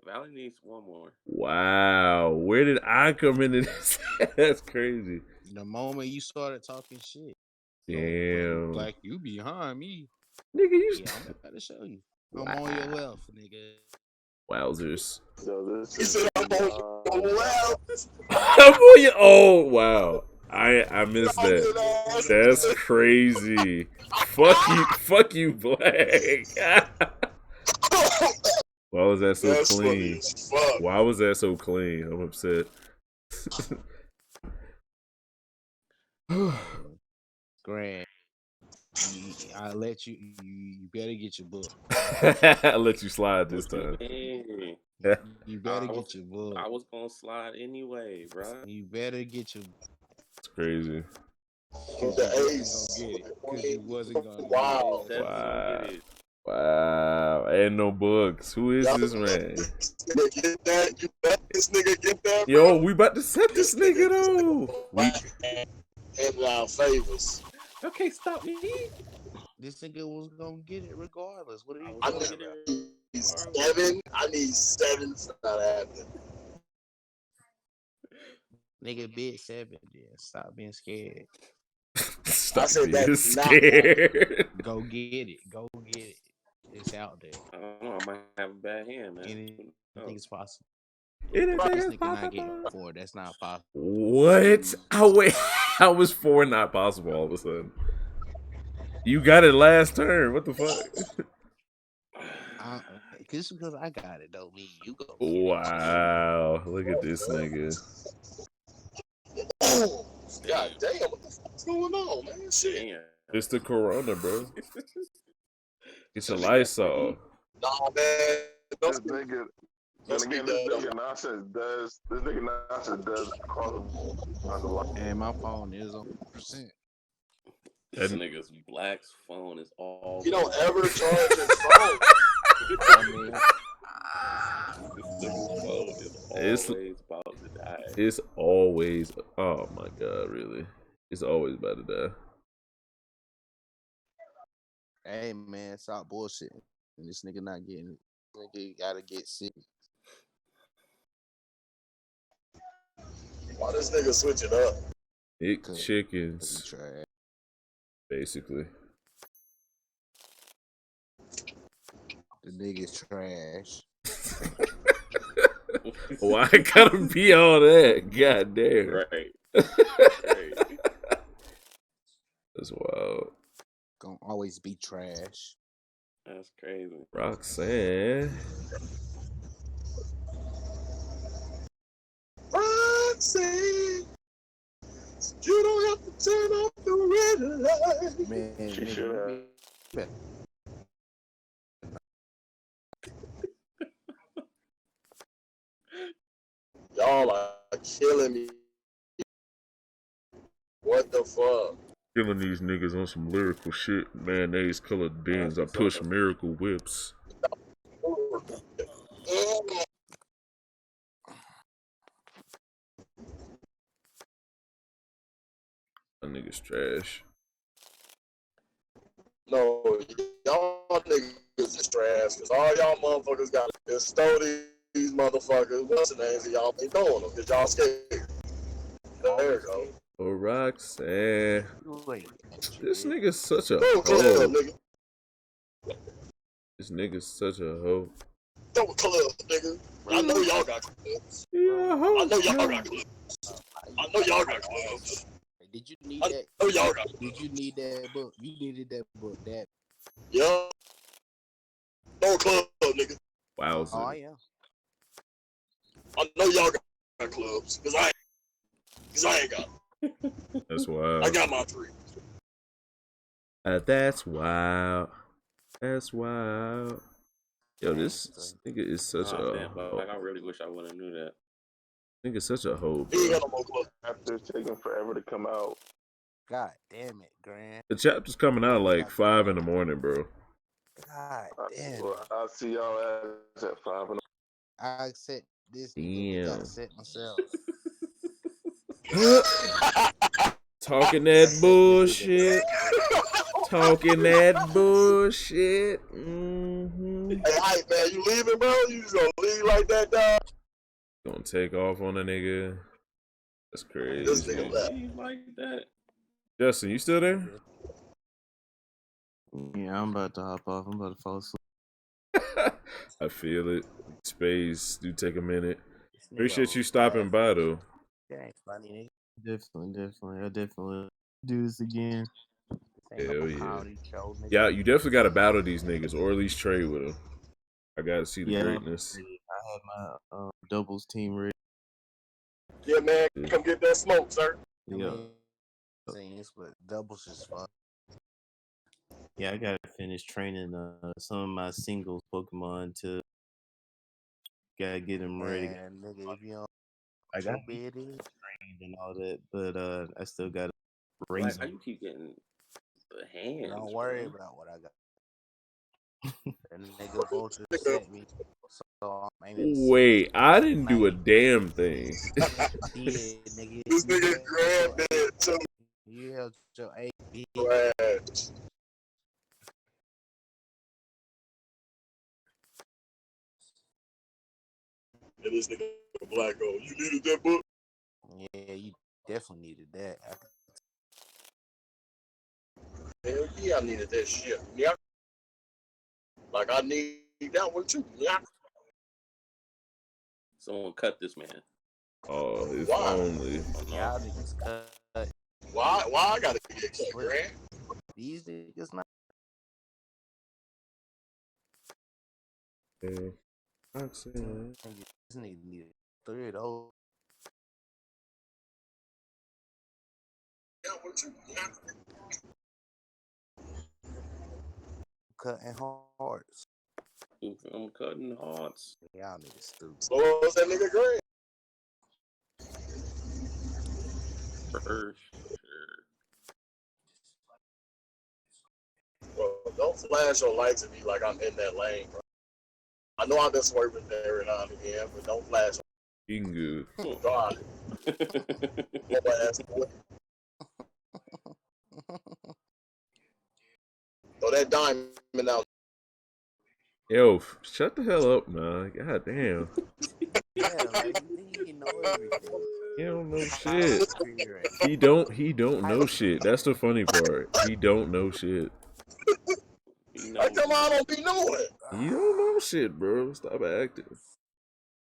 Speaker 7: Valley needs one more.
Speaker 1: Wow. Where did I come into this? That's crazy.
Speaker 4: The moment you started talking shit,
Speaker 1: Damn.
Speaker 4: Black, you behind me.
Speaker 1: Nigga, you.
Speaker 4: Yeah, I'm about to show you. I'm on your left, nigga.
Speaker 1: Wowzers.
Speaker 5: So this
Speaker 3: He
Speaker 5: is
Speaker 3: said, I'm on your left.
Speaker 1: I'm on your. Oh, wow. I missed that.
Speaker 3: Good ass.
Speaker 1: That's crazy. Fuck you, Black. Why was that so
Speaker 3: That's funny
Speaker 1: clean?
Speaker 3: as fuck.
Speaker 1: Why was that so clean? I'm upset.
Speaker 4: Grand. I let you. You better get your book.
Speaker 1: I'll let you slide this
Speaker 7: What you
Speaker 1: time.
Speaker 7: mean?
Speaker 4: You better
Speaker 7: I was-
Speaker 4: get your book.
Speaker 7: I was gonna slide anyway, bro.
Speaker 4: You better get your.
Speaker 1: It's crazy.
Speaker 3: With the ace.
Speaker 4: Because you wasn't gonna
Speaker 3: Wow.
Speaker 4: get it.
Speaker 7: Definitely gonna get it.
Speaker 1: Wow. And no books. Who is this man?
Speaker 3: Nigga get that? You bet this nigga get that?
Speaker 1: Yo,
Speaker 3: bro?
Speaker 1: we about to set this nigga though. We
Speaker 3: handing out favors.
Speaker 7: Okay, stop me.
Speaker 4: This nigga was gonna get it regardless. What are you
Speaker 3: I
Speaker 4: talking about?
Speaker 3: need 7. I need 7 for that happening.
Speaker 4: Nigga bid 7. Then stop being scared.
Speaker 1: stop
Speaker 3: said
Speaker 1: being
Speaker 3: that's not
Speaker 1: scared.
Speaker 4: Go get it. Go get it. It's out there.
Speaker 7: I don't know. I might have a bad hand, man.
Speaker 4: Anything is possible.
Speaker 1: Anything
Speaker 4: This
Speaker 1: is
Speaker 4: nigga not getting
Speaker 1: possible.
Speaker 4: 4. That's not possible.
Speaker 1: What? Oh wait, how was 4 not possible all of a sudden? You got it last turn. What the fuck?
Speaker 4: Just because I got it don't mean you go.
Speaker 1: Wow, look at this nigga.
Speaker 3: God damn, what the fuck's going on, man? Shit.
Speaker 7: Damn.
Speaker 1: It's the corona, bro. It's a Lysol.
Speaker 3: Nah, man.
Speaker 5: This nigga, and again, this nigga nonsense does cause on the line.
Speaker 4: And my phone is on percent.
Speaker 7: This nigga's Black's phone is all.
Speaker 3: He don't ever charge his phone.
Speaker 4: I mean,
Speaker 7: This nigga's phone is always about to die.
Speaker 1: It's always. Oh my god, really? It's always about to die.
Speaker 4: hey man, stop bullshitting. And this nigga not getting it. Nigga gotta get sick.
Speaker 3: Why this nigga switch it up?
Speaker 1: Big
Speaker 4: Cause
Speaker 1: chickens,
Speaker 4: trash.
Speaker 1: basically.
Speaker 4: The nigga's trash.
Speaker 1: Why it gotta be all that? God damn.
Speaker 7: Right. Right.
Speaker 1: That's wild.
Speaker 4: Gonna always be trash.
Speaker 7: That's crazy.
Speaker 1: Roxanne.
Speaker 3: Roxanne, you don't have to turn off the red light.
Speaker 4: Man,
Speaker 5: She
Speaker 4: nigga,
Speaker 5: should have.
Speaker 4: you better-
Speaker 3: Y'all are killing me. What the fuck?
Speaker 1: Killing these niggas on some lyrical shit. Mayonnaise colored beans. I push miracle whips. That nigga's trash.
Speaker 3: No, y'all niggas is trash because all y'all motherfuckers got to stole these motherfuckers. What's the names? And y'all ain't throwing them because y'all scared. There you go.
Speaker 1: Oh, Roxanne.
Speaker 4: Wait,
Speaker 1: This nigga's such a
Speaker 3: Throw a club,
Speaker 1: hoe.
Speaker 3: nigga.
Speaker 1: This nigga's such a hoe.
Speaker 3: Throw a club, nigga. I know y'all got clubs.
Speaker 1: Yeah,
Speaker 3: I know y'all got clubs. I know y'all got clubs.
Speaker 4: did you need
Speaker 3: I
Speaker 4: that?
Speaker 3: know y'all got clubs.
Speaker 4: Did you need that book? You needed that book. That.
Speaker 3: Yeah. Throw a club, nigga.
Speaker 1: Wowza.
Speaker 4: Oh yeah.
Speaker 3: I know y'all got clubs because I ain't got them.
Speaker 1: That's wild.
Speaker 3: I got my 3.
Speaker 1: That's wild. That's wild. Yo, this nigga is such
Speaker 7: Oh,
Speaker 1: a
Speaker 7: man, but like, I really wish I would have knew that.
Speaker 1: nigga such a hoe,
Speaker 3: He ain't
Speaker 1: bro.
Speaker 3: got no more clothes.
Speaker 5: After taking forever to come out.
Speaker 4: God damn it, Grant.
Speaker 1: The chapter's coming out like 5 in the morning, bro.
Speaker 4: God damn
Speaker 5: Well,
Speaker 4: it.
Speaker 5: I'll see y'all at 5 in the
Speaker 4: I accept this nigga.
Speaker 1: Damn.
Speaker 4: I accept myself.
Speaker 1: Talking that bullshit. Talking that bullshit. Mm-hmm.
Speaker 3: Hey, hype, man, you leaving, bro? You just gonna leave like that, dog?
Speaker 1: Gonna take off on a nigga. That's
Speaker 3: This
Speaker 1: crazy.
Speaker 3: nigga left.
Speaker 7: Like that.
Speaker 1: Justin, you still there?
Speaker 2: Yeah, I'm about to hop off. I'm about to fall asleep.
Speaker 1: I feel it. Space do take a minute.
Speaker 4: This nigga
Speaker 1: Appreciate you
Speaker 4: old
Speaker 1: stopping
Speaker 4: ass.
Speaker 1: by though.
Speaker 4: That ain't funny,
Speaker 2: Definitely. I definitely do this again.
Speaker 4: nigga. This ain't
Speaker 1: Hell
Speaker 4: no
Speaker 1: yeah.
Speaker 4: comedy show, nigga.
Speaker 1: Yeah, you definitely gotta battle these niggas or at least trade with them. I gotta see the
Speaker 2: Yeah,
Speaker 1: greatness.
Speaker 2: I had my doubles team ready.
Speaker 3: Yeah, man, come get that smoke, sir.
Speaker 2: Yeah.
Speaker 4: Scenes, but doubles is fun.
Speaker 2: Yeah, I gotta finish training some of my singles Pokemon to gotta get them ready.
Speaker 4: Man, nigga, if you don't
Speaker 2: I got
Speaker 4: your bed is,
Speaker 2: trained and all that, but I still gotta
Speaker 7: Like,
Speaker 2: raise
Speaker 7: how
Speaker 2: them.
Speaker 7: you keep getting the hands?
Speaker 4: don't worry
Speaker 7: bro?
Speaker 4: about what I got. That nigga vulture set me, so I'm aiming to
Speaker 1: Wait, I didn't do a damn thing.
Speaker 4: see it, nigga.
Speaker 3: This
Speaker 4: You
Speaker 3: nigga
Speaker 4: held
Speaker 3: grabbed
Speaker 4: your
Speaker 3: it too.
Speaker 4: You held your AB.
Speaker 3: Trash. And this nigga black gold. You needed that book?
Speaker 4: Yeah, you definitely needed that.
Speaker 3: Hell yeah, I needed that shit. Yeah. Like I need that one too. Yeah.
Speaker 7: Someone cut this man.
Speaker 1: Oh, if
Speaker 3: Why?
Speaker 1: only.
Speaker 7: Oh, no.
Speaker 4: Y'all niggas cut.
Speaker 3: Why I gotta get cut, Grant?
Speaker 4: These niggas not.
Speaker 1: Yeah. Oxygen.
Speaker 4: This nigga needed 3 of those.
Speaker 3: Yeah, one too. Yeah.
Speaker 4: Cutting hearts.
Speaker 7: I'm cutting hearts.
Speaker 4: Y'all niggas stupid.
Speaker 3: So what's that nigga Grant?
Speaker 7: For sure.
Speaker 3: Bro, don't flash your lights and be like I'm in that lane, bro. I know I've been swerving there and on again, but don't flash.
Speaker 1: Ingu.
Speaker 3: God, your ass boy. Throw that diamond out.
Speaker 1: Yo, shut the hell up, man. God damn.
Speaker 4: Yeah, like he know everything.
Speaker 1: He don't know shit.
Speaker 4: Spirit.
Speaker 1: He don't know shit. That's the funny part. He don't know shit.
Speaker 3: How come I don't be knowing?
Speaker 1: You don't know shit, bro. Stop acting.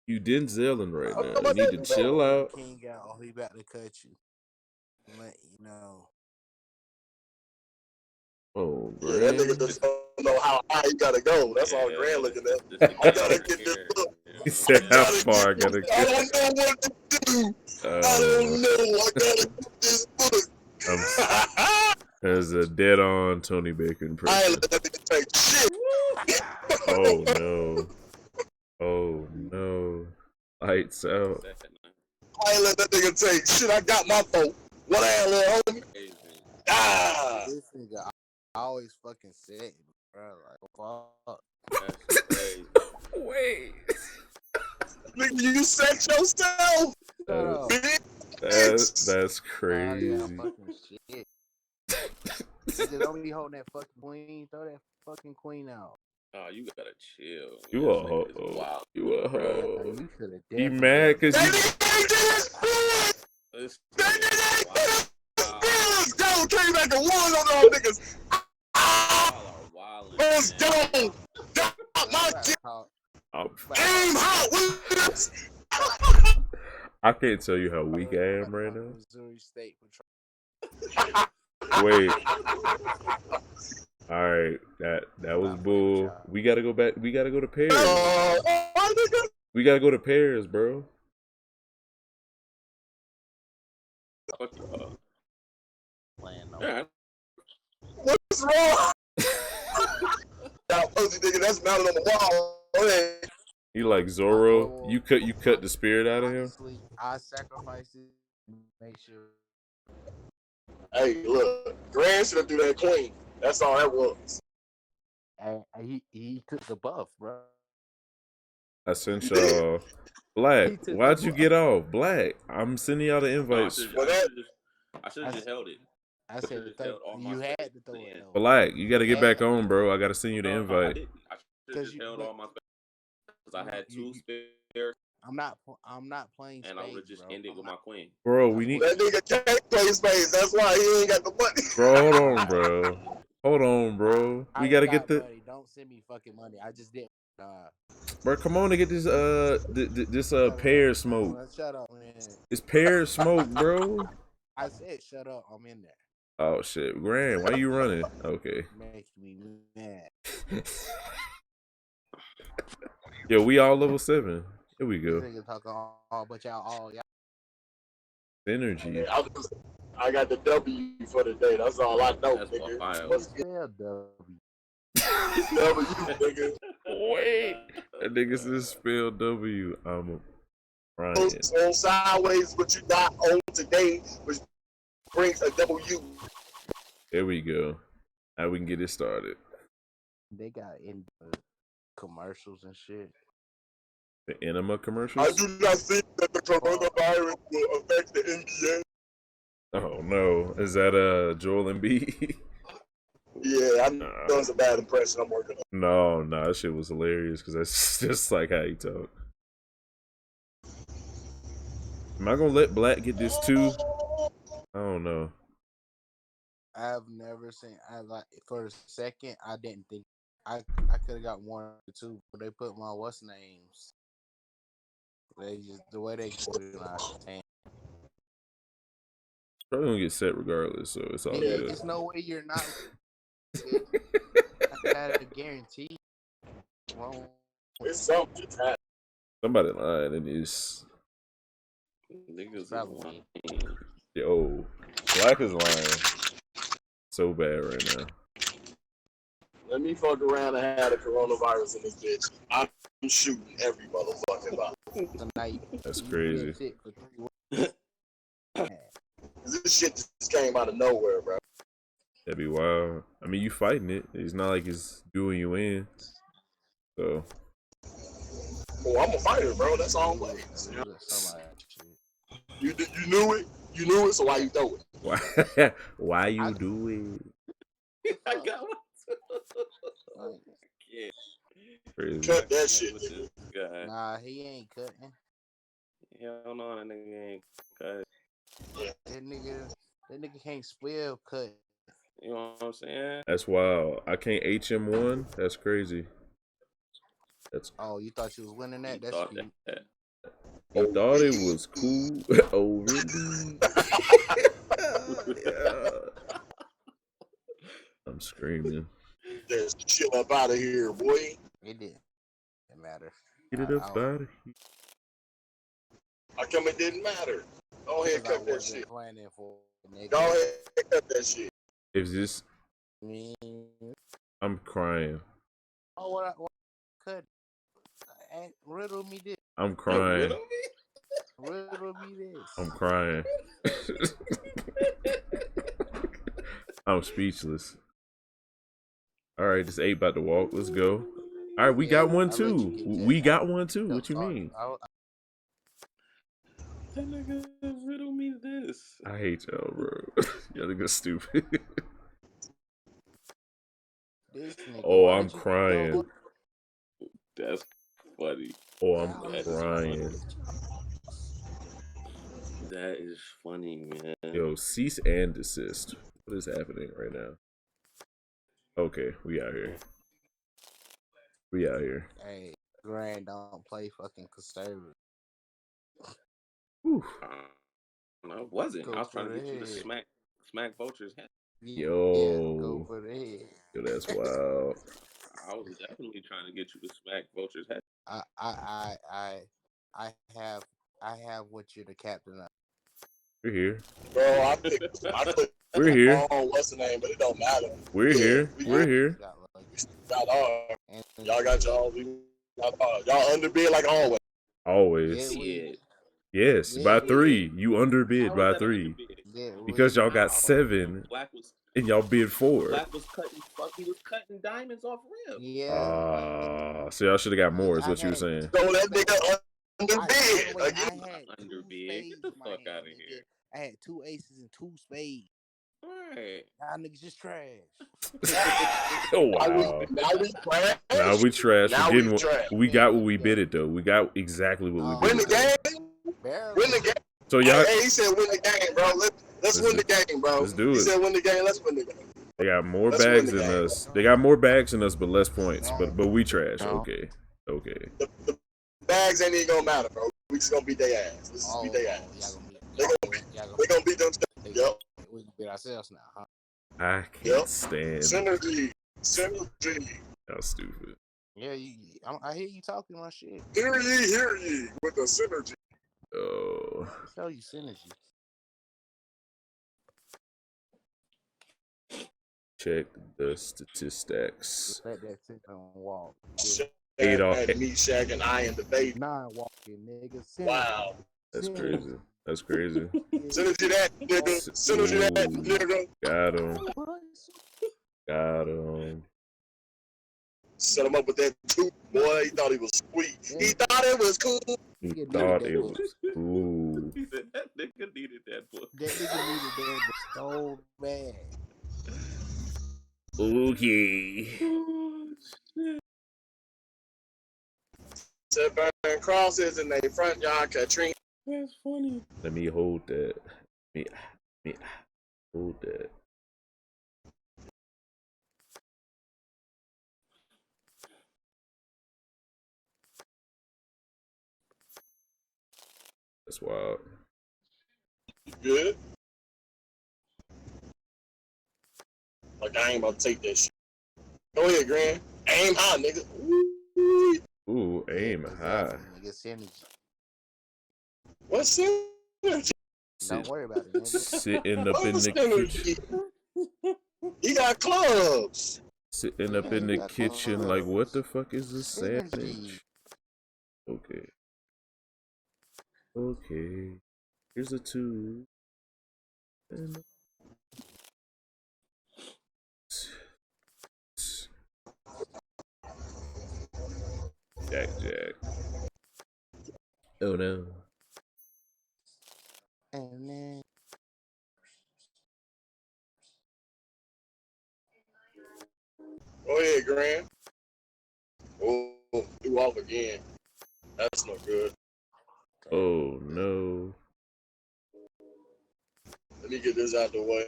Speaker 1: You Denzelin right
Speaker 3: How
Speaker 1: now.
Speaker 3: come
Speaker 1: You
Speaker 3: I
Speaker 1: need to
Speaker 3: didn't
Speaker 1: chill
Speaker 3: know?
Speaker 1: out.
Speaker 4: King out. Oh, he about to cut you. Let you know.
Speaker 1: Oh,
Speaker 3: Yeah, that nigga
Speaker 1: Grant.
Speaker 3: just don't know how high he gotta go. That's all Grant looking at. I gotta get this book.
Speaker 1: He said,
Speaker 3: I
Speaker 1: how
Speaker 3: gotta
Speaker 1: far I
Speaker 3: get
Speaker 1: gotta
Speaker 3: this. I
Speaker 1: get?
Speaker 3: don't know what to do. I don't know. I gotta get this book.
Speaker 1: There's a dead-on Tony Baker
Speaker 3: I
Speaker 1: impression.
Speaker 3: ain't let that nigga take shit.
Speaker 1: Oh no! Oh no! Lights out.
Speaker 3: I ain't let that nigga take shit. I got my vote. What I little homie? Ah!
Speaker 4: This nigga I always fucking said it, bro. Like, fuck.
Speaker 7: That's crazy.
Speaker 1: Wait.
Speaker 3: Nigga, you set yourself.
Speaker 4: No.
Speaker 1: That's crazy.
Speaker 4: Oh, yeah, fucking shit. Nigga, don't be holding that fucking queen. Throw that fucking queen out.
Speaker 7: Oh, you gotta chill.
Speaker 1: You a
Speaker 7: This
Speaker 1: hoe.
Speaker 7: nigga is wild.
Speaker 1: You a
Speaker 4: Yeah,
Speaker 1: hoe.
Speaker 4: you should have
Speaker 1: He
Speaker 4: definitely.
Speaker 1: mad cause
Speaker 3: That
Speaker 1: you.
Speaker 3: nigga ain't did his feelings.
Speaker 7: This
Speaker 3: That
Speaker 7: nigga
Speaker 3: nigga
Speaker 7: is
Speaker 3: ain't did his
Speaker 7: wild.
Speaker 3: feelings. Go came back and won on them niggas. Ah!
Speaker 7: Y'all are wildin',
Speaker 3: Let's
Speaker 7: man.
Speaker 3: go. Stop my shit.
Speaker 1: I'm-
Speaker 3: Aim hot. Williams.
Speaker 1: I can't tell you how weak I am right now.
Speaker 4: Missouri State Patrol.
Speaker 1: Wait. All right, that was bull. We gotta go back. We gotta go to Paris.
Speaker 3: Nigga.
Speaker 1: We gotta go to Paris, bro.
Speaker 7: Fuck you up.
Speaker 4: Playing no.
Speaker 7: Yeah.
Speaker 3: What's wrong? Y'all pussy nigga, that's mounted on the wall. Go ahead.
Speaker 1: You like Zoro? You cut the spirit out of him.
Speaker 4: Honestly, I sacrificed it to make sure.
Speaker 3: Hey, look, Grand should have do that queen. That's all that was.
Speaker 4: And he took the buff, bro.
Speaker 1: I sent
Speaker 3: He did.
Speaker 1: y'all. Black,
Speaker 4: He took
Speaker 1: why'd
Speaker 4: the
Speaker 1: you
Speaker 4: buff.
Speaker 1: get off? Black, I'm sending y'all the
Speaker 7: No,
Speaker 1: invites.
Speaker 7: I should have just held it.
Speaker 4: I said
Speaker 7: just held all my
Speaker 4: you had
Speaker 7: space
Speaker 4: to throw it
Speaker 7: in.
Speaker 4: though.
Speaker 1: Black, you got to get back
Speaker 4: Yeah.
Speaker 1: on, bro. I got to send you the
Speaker 7: No, I
Speaker 1: invite.
Speaker 7: didn't. I should have just held all my space because I had two spares,
Speaker 4: I'm not playing
Speaker 7: and I would have
Speaker 4: spades,
Speaker 7: just
Speaker 4: bro.
Speaker 7: ended with my queen.
Speaker 1: Bro, we need.
Speaker 3: That nigga can't play space. That's why he ain't got the money.
Speaker 1: Bro, hold on, bro. Hold on, bro.
Speaker 4: I
Speaker 1: We got to
Speaker 4: ain't
Speaker 1: get
Speaker 4: got
Speaker 1: the.
Speaker 4: money. Don't send me fucking money. I just did.
Speaker 1: Bro, come on to get this pear smoke.
Speaker 4: Shut up, man.
Speaker 1: It's pear smoke, bro.
Speaker 4: I said shut up. I'm in there.
Speaker 1: Oh shit, Grand, why you running? Okay.
Speaker 4: Makes me mad.
Speaker 1: Yo, we all level 7. Here we go.
Speaker 4: This nigga talking all, but y'all.
Speaker 1: Synergy.
Speaker 3: I got the W for the day. That's all I know,
Speaker 7: That's
Speaker 3: nigga.
Speaker 7: what I
Speaker 3: What's
Speaker 4: Spell W.
Speaker 3: W, nigga?
Speaker 1: Wait. That nigga said spell W. I'm crying.
Speaker 3: On sideways, what you got on today, which brings a W.
Speaker 1: There we go. Now we can get it started.
Speaker 4: They got in commercials and shit.
Speaker 1: The enema
Speaker 3: I
Speaker 1: commercials?
Speaker 3: do not think that the coronavirus will affect the NBA.
Speaker 1: Oh no. Is that Joel Embiid?
Speaker 3: Yeah, I know it's a bad impression I'm working on.
Speaker 1: No, that shit was hilarious because that's just like how you talk. Am I gonna let Black get this too? I don't know.
Speaker 4: I've never seen. I like for a second. I didn't think I could have got 1 or 2, but they put my what's names. They just the way they put it on saying.
Speaker 1: Probably gonna get set regardless, so it's all good.
Speaker 4: There's no way you're not. I got a guarantee. Wrong.
Speaker 3: It's something just happened.
Speaker 1: Somebody lying in this.
Speaker 7: Niggas
Speaker 4: Probably.
Speaker 1: Yo, Black is lying so bad right now.
Speaker 3: Let me fuck around and have the coronavirus in this bitch. I'm shooting every motherfucking body.
Speaker 4: Tonight.
Speaker 1: That's crazy.
Speaker 4: Sick for 3 weeks.
Speaker 3: This shit just came out of nowhere, bro.
Speaker 1: That'd be wild. I mean, you fighting it. It's not like it's doing you in. So.
Speaker 3: Oh, I'm a fighter, bro. That's always. You know? You knew it. You knew it. So why you throw it?
Speaker 1: Why you do it?
Speaker 7: I got one. Yeah.
Speaker 1: Crazy.
Speaker 3: Cut that shit, nigga.
Speaker 7: Guy.
Speaker 4: Nah, he ain't cutting.
Speaker 7: Hell no, that nigga ain't cut.
Speaker 4: That nigga can't spell cut.
Speaker 7: You know what I'm saying?
Speaker 1: That's wild. I can't HM1. That's crazy. That's.
Speaker 4: Oh, you thought you was winning that? That's
Speaker 7: Thought
Speaker 4: cute.
Speaker 7: that.
Speaker 1: You thought it was cool. Oh, really? Yeah. I'm screaming.
Speaker 3: Just chill up out of here, boy.
Speaker 4: It didn't matter.
Speaker 1: Get it up out of here.
Speaker 3: How come it didn't matter? Go ahead, cut that shit.
Speaker 4: Planning for
Speaker 3: Go ahead, cut that shit.
Speaker 1: Is this?
Speaker 4: me.
Speaker 1: I'm crying.
Speaker 4: Oh, what cut? Riddle me this.
Speaker 1: I'm crying.
Speaker 4: Riddle me this.
Speaker 1: I'm crying. I'm speechless. All right, this 8 about to walk. Let's go. All right, we got one too. We got one too. What you mean?
Speaker 7: That nigga riddle me this.
Speaker 1: I hate y'all, bro. Y'all niggas stupid. Oh, I'm crying.
Speaker 7: That's funny.
Speaker 1: Oh, I'm crying.
Speaker 7: That is funny, man.
Speaker 1: Yo, cease and desist. What is happening right now? Okay, we out here. We out here.
Speaker 4: Hey, Grand, don't play fucking conservative.
Speaker 7: I wasn't. I was trying to get you to smack Vulture's head.
Speaker 1: Yo.
Speaker 4: Yeah, go for the head.
Speaker 1: Yo, that's wild.
Speaker 7: I was definitely trying to get you to smack Vulture's head.
Speaker 4: I have what you're the captain of.
Speaker 1: We're here.
Speaker 3: Bro, I clicked
Speaker 1: We're here.
Speaker 3: what's the name, but it don't matter.
Speaker 1: We're here. We're here.
Speaker 3: We got ours. Y'all got y'all. Y'all underbid like always.
Speaker 1: Always.
Speaker 7: Shit.
Speaker 1: Yes,
Speaker 4: Yeah,
Speaker 1: by
Speaker 4: we-
Speaker 1: 3. You underbid
Speaker 7: How
Speaker 1: by
Speaker 7: was that
Speaker 1: 3.
Speaker 7: underbid?
Speaker 4: Yeah,
Speaker 1: Because y'all got
Speaker 7: How?
Speaker 1: 7
Speaker 7: Black was
Speaker 1: and y'all bid 4.
Speaker 7: Black was cutting. Fuck, he was cutting diamonds off rib.
Speaker 4: yeah.
Speaker 1: So y'all should have got more, is
Speaker 4: I
Speaker 1: what you were
Speaker 4: had
Speaker 1: saying.
Speaker 3: So that nigga
Speaker 4: I
Speaker 3: underbid again.
Speaker 4: had two
Speaker 7: Underbid.
Speaker 4: spades
Speaker 7: Get the
Speaker 4: in my
Speaker 7: fuck
Speaker 4: hand,
Speaker 7: out of
Speaker 4: nigga.
Speaker 7: here.
Speaker 4: I had 2 aces and 2 spades.
Speaker 7: Alright.
Speaker 4: Y'all niggas just trash.
Speaker 1: Oh,
Speaker 3: Now
Speaker 1: wow.
Speaker 3: we trash.
Speaker 1: Now we trash.
Speaker 3: Now
Speaker 1: For
Speaker 3: we
Speaker 1: getting
Speaker 3: trash.
Speaker 1: we got what we bid it though. We got exactly what we
Speaker 3: Win
Speaker 1: bid
Speaker 3: the
Speaker 1: it.
Speaker 3: game.
Speaker 4: Barely.
Speaker 3: Win the game.
Speaker 1: So y'all,
Speaker 3: Hey, he said win the game, bro. Let's win the game, bro.
Speaker 1: let's do
Speaker 3: He
Speaker 1: it.
Speaker 3: said win the game. Let's win the game.
Speaker 1: They got more
Speaker 3: Let's win
Speaker 1: bags
Speaker 3: the
Speaker 1: than
Speaker 3: game.
Speaker 1: us. They got more bags than us, but less points. But we trash.
Speaker 4: No.
Speaker 1: Okay.
Speaker 3: The bags ain't even gonna matter, bro. We just gonna beat their ass. Let's just beat their ass. They gonna beat them. Yep.
Speaker 4: We can beat ourselves now, huh?
Speaker 1: I can't
Speaker 3: Yep.
Speaker 1: stand.
Speaker 3: Synergy.
Speaker 1: How stupid.
Speaker 4: Yeah, I hear you talking my shit.
Speaker 3: Hear ye, with the synergy.
Speaker 1: Oh.
Speaker 4: Show you synergy.
Speaker 1: Check the statistics.
Speaker 4: Let that sit and walk.
Speaker 1: Eight off.
Speaker 3: Me, Shaq, and I in the baby.
Speaker 4: 9 walking, nigga. Synergy.
Speaker 3: Wow.
Speaker 1: That's crazy. That's crazy.
Speaker 3: Synergy that, nigga. Synergy that, nigga.
Speaker 1: Got him. Got him.
Speaker 3: Set him up with that tooth, boy. He thought he was sweet. He thought it was cool.
Speaker 1: He thought it was cool.
Speaker 7: He said that nigga needed that book.
Speaker 4: That nigga needed that so bad.
Speaker 1: Okay.
Speaker 3: Set burn crosses in their front yard, Katrina.
Speaker 7: That's funny.
Speaker 1: Let me hold that. Me hold that. That's wild.
Speaker 3: Good. Like, I ain't about to take that shit. Go ahead, Grand. Aim high, nigga.
Speaker 1: Ooh, aim high.
Speaker 4: Nigga, synergy.
Speaker 3: What's synergy?
Speaker 4: Don't worry about it, nigga.
Speaker 1: Sitting up in
Speaker 3: What's
Speaker 1: the kitchen.
Speaker 3: synergy? He got clubs.
Speaker 1: Sitting up in the kitchen like, what the fuck is this
Speaker 4: Synergy.
Speaker 1: sandwich? Okay. Okay. Here's a 2. And Jack. Oh no.
Speaker 4: And then
Speaker 3: Go ahead, Grand. Oh, you off again. That's no good.
Speaker 1: Oh no.
Speaker 3: Let me get this out the way.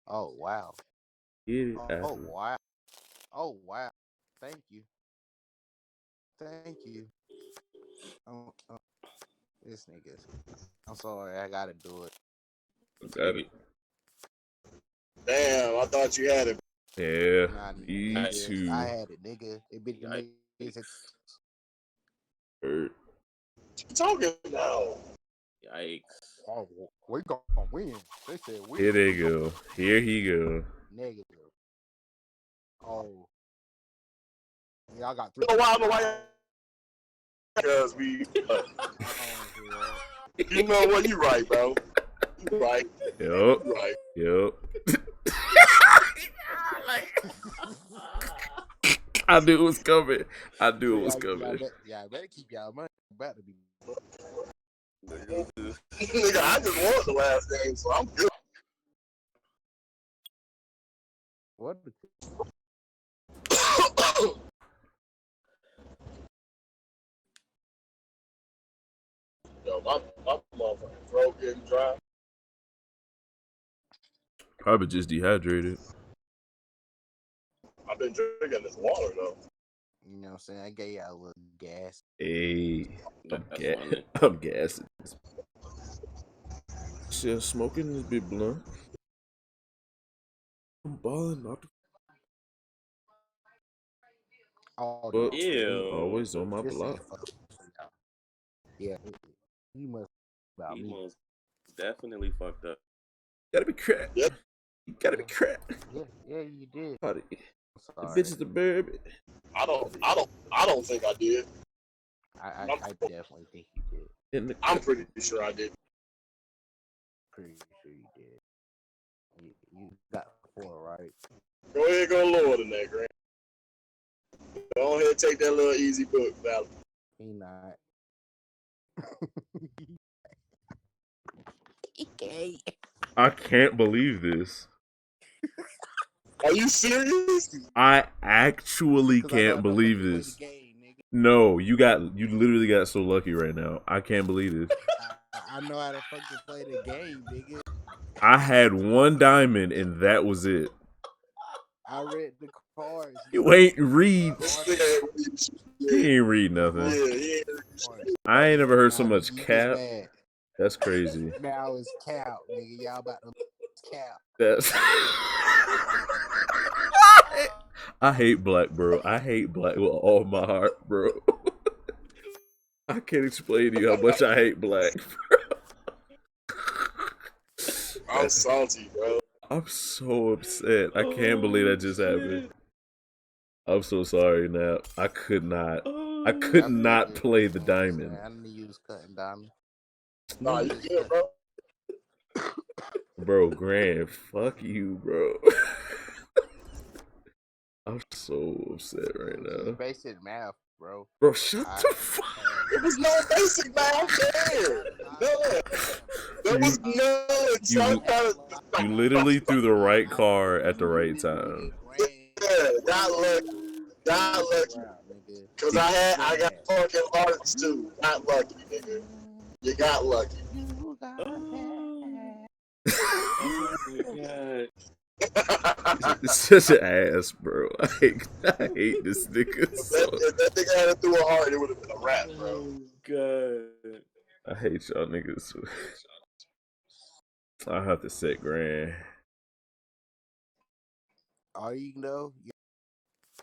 Speaker 4: oh wow.
Speaker 1: Get it
Speaker 4: Oh
Speaker 1: out.
Speaker 4: wow. Oh wow. Thank you. Thank you. This nigga. I'm sorry, I gotta do it.
Speaker 1: Got it.
Speaker 3: Damn, I thought you had it.
Speaker 1: Yeah.
Speaker 4: Nah,
Speaker 1: Me
Speaker 4: nigga,
Speaker 1: too.
Speaker 4: I had it, nigga. It be the niggas.
Speaker 1: Hurt.
Speaker 3: You talking now?
Speaker 7: Yikes.
Speaker 4: Oh, we gonna win. They said we.
Speaker 1: Here they go. Here he go.
Speaker 4: Negative. Oh. Y'all got 3.
Speaker 3: You know why? Because we. You know what? You right, bro. You right.
Speaker 1: Yup.
Speaker 3: You right.
Speaker 1: Yup. I knew it was coming. I knew it was coming.
Speaker 4: Yeah, I better keep y'all money. About to be.
Speaker 3: Nigga, I just won the last game, so I'm good.
Speaker 4: What?
Speaker 3: Yo, my motherfucking throat getting dry.
Speaker 1: Probably just dehydrated.
Speaker 3: I've been drinking this water though.
Speaker 4: You know what I'm saying? I gave y'all a little gas.
Speaker 1: Hey,
Speaker 7: That's funny.
Speaker 1: I'm gassing. Shit, smoking this big blunt. I'm balling out the
Speaker 4: Oh,
Speaker 1: fuck.
Speaker 7: Ew.
Speaker 1: Always on my
Speaker 4: this
Speaker 1: block.
Speaker 4: ain't fuck. Yeah, he must about
Speaker 7: He
Speaker 4: me.
Speaker 7: most definitely fucked up.
Speaker 1: Gotta be crap.
Speaker 3: Yep.
Speaker 1: You gotta be crap.
Speaker 4: Yeah, you did.
Speaker 1: Party.
Speaker 4: I'm
Speaker 1: The
Speaker 4: sorry.
Speaker 1: bitch is the baby.
Speaker 3: I don't think I did.
Speaker 4: I definitely think you did.
Speaker 3: I'm pretty sure I did.
Speaker 4: Pretty sure you did. You got 4, right?
Speaker 3: Go ahead, go lower than that, Grant. Go ahead, take that little easy book, Val.
Speaker 4: He not. Okay.
Speaker 1: I can't believe this.
Speaker 3: Are you serious?
Speaker 1: I actually can't believe this. No, you literally got so lucky right now. I can't believe this.
Speaker 4: I know how to fucking play the game, nigga.
Speaker 1: I had 1 diamond and that was it.
Speaker 4: I read the cards.
Speaker 1: You ain't read. He ain't read nothing.
Speaker 3: Yeah, yeah.
Speaker 1: I ain't never heard so much cap. That's crazy.
Speaker 4: Now it's cap, nigga. Y'all about to cap.
Speaker 1: That's. I hate black, bro. I hate black with all my heart, bro. I can't explain to you how much I hate black, bro.
Speaker 3: I'm salty, bro.
Speaker 1: I'm so upset. I can't believe that just happened. I'm so sorry now. I could not play the diamond.
Speaker 4: I didn't use cutting diamond.
Speaker 3: Nah, you good, bro.
Speaker 1: Bro, Grant, fuck you, bro. I'm so upset right now.
Speaker 4: Basic math, bro.
Speaker 1: Bro, shut the fuck up.
Speaker 3: There was no basic math there. There was none.
Speaker 1: You literally threw the right car at the right time.
Speaker 3: Yeah, got lucky. Cause I got fucking hearts too. Got lucky, nigga. You got lucky.
Speaker 7: God.
Speaker 1: Such an ass, bro. I hate this nigga. So.
Speaker 3: If that nigga had it through a heart, it would have been a rap, bro.
Speaker 7: God.
Speaker 1: I hate y'all niggas. I have to set Grand.
Speaker 4: All you know.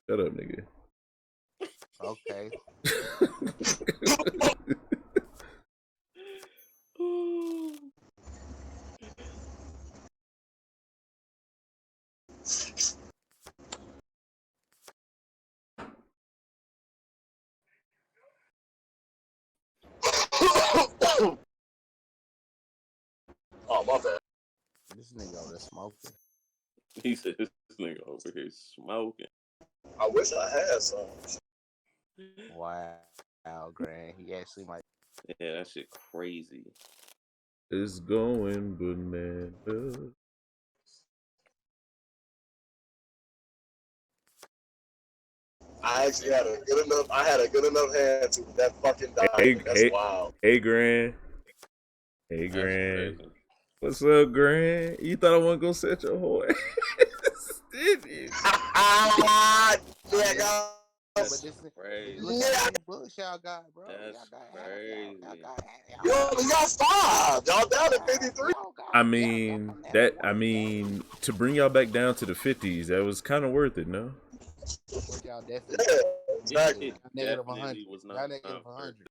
Speaker 1: Shut up, nigga.
Speaker 4: Okay.
Speaker 3: Oh, my bad.
Speaker 4: This nigga over there smoking.
Speaker 7: He said this nigga over here smoking.
Speaker 3: I wish I had some.
Speaker 4: Wow, Grant. He actually might.
Speaker 7: Yeah, that shit crazy.
Speaker 1: It's going bananas.
Speaker 3: I actually had a good enough hand to that fucking diamond. That's wild.
Speaker 1: Hey, Grand. Hey, Grand. What's up, Grand? You thought I wasn't gonna set your whole ass, did you?
Speaker 3: Yeah, go.
Speaker 4: But this
Speaker 7: Crazy.
Speaker 4: look how many books y'all got, bro.
Speaker 7: That's crazy.
Speaker 3: Yo, we got 5. Y'all down to 53.
Speaker 1: I mean, to bring y'all back down to the 50s, that was kind of worth it, no?
Speaker 4: Y'all definitely.
Speaker 3: Yeah, exactly.
Speaker 4: Negative 100. Y'all negative 100.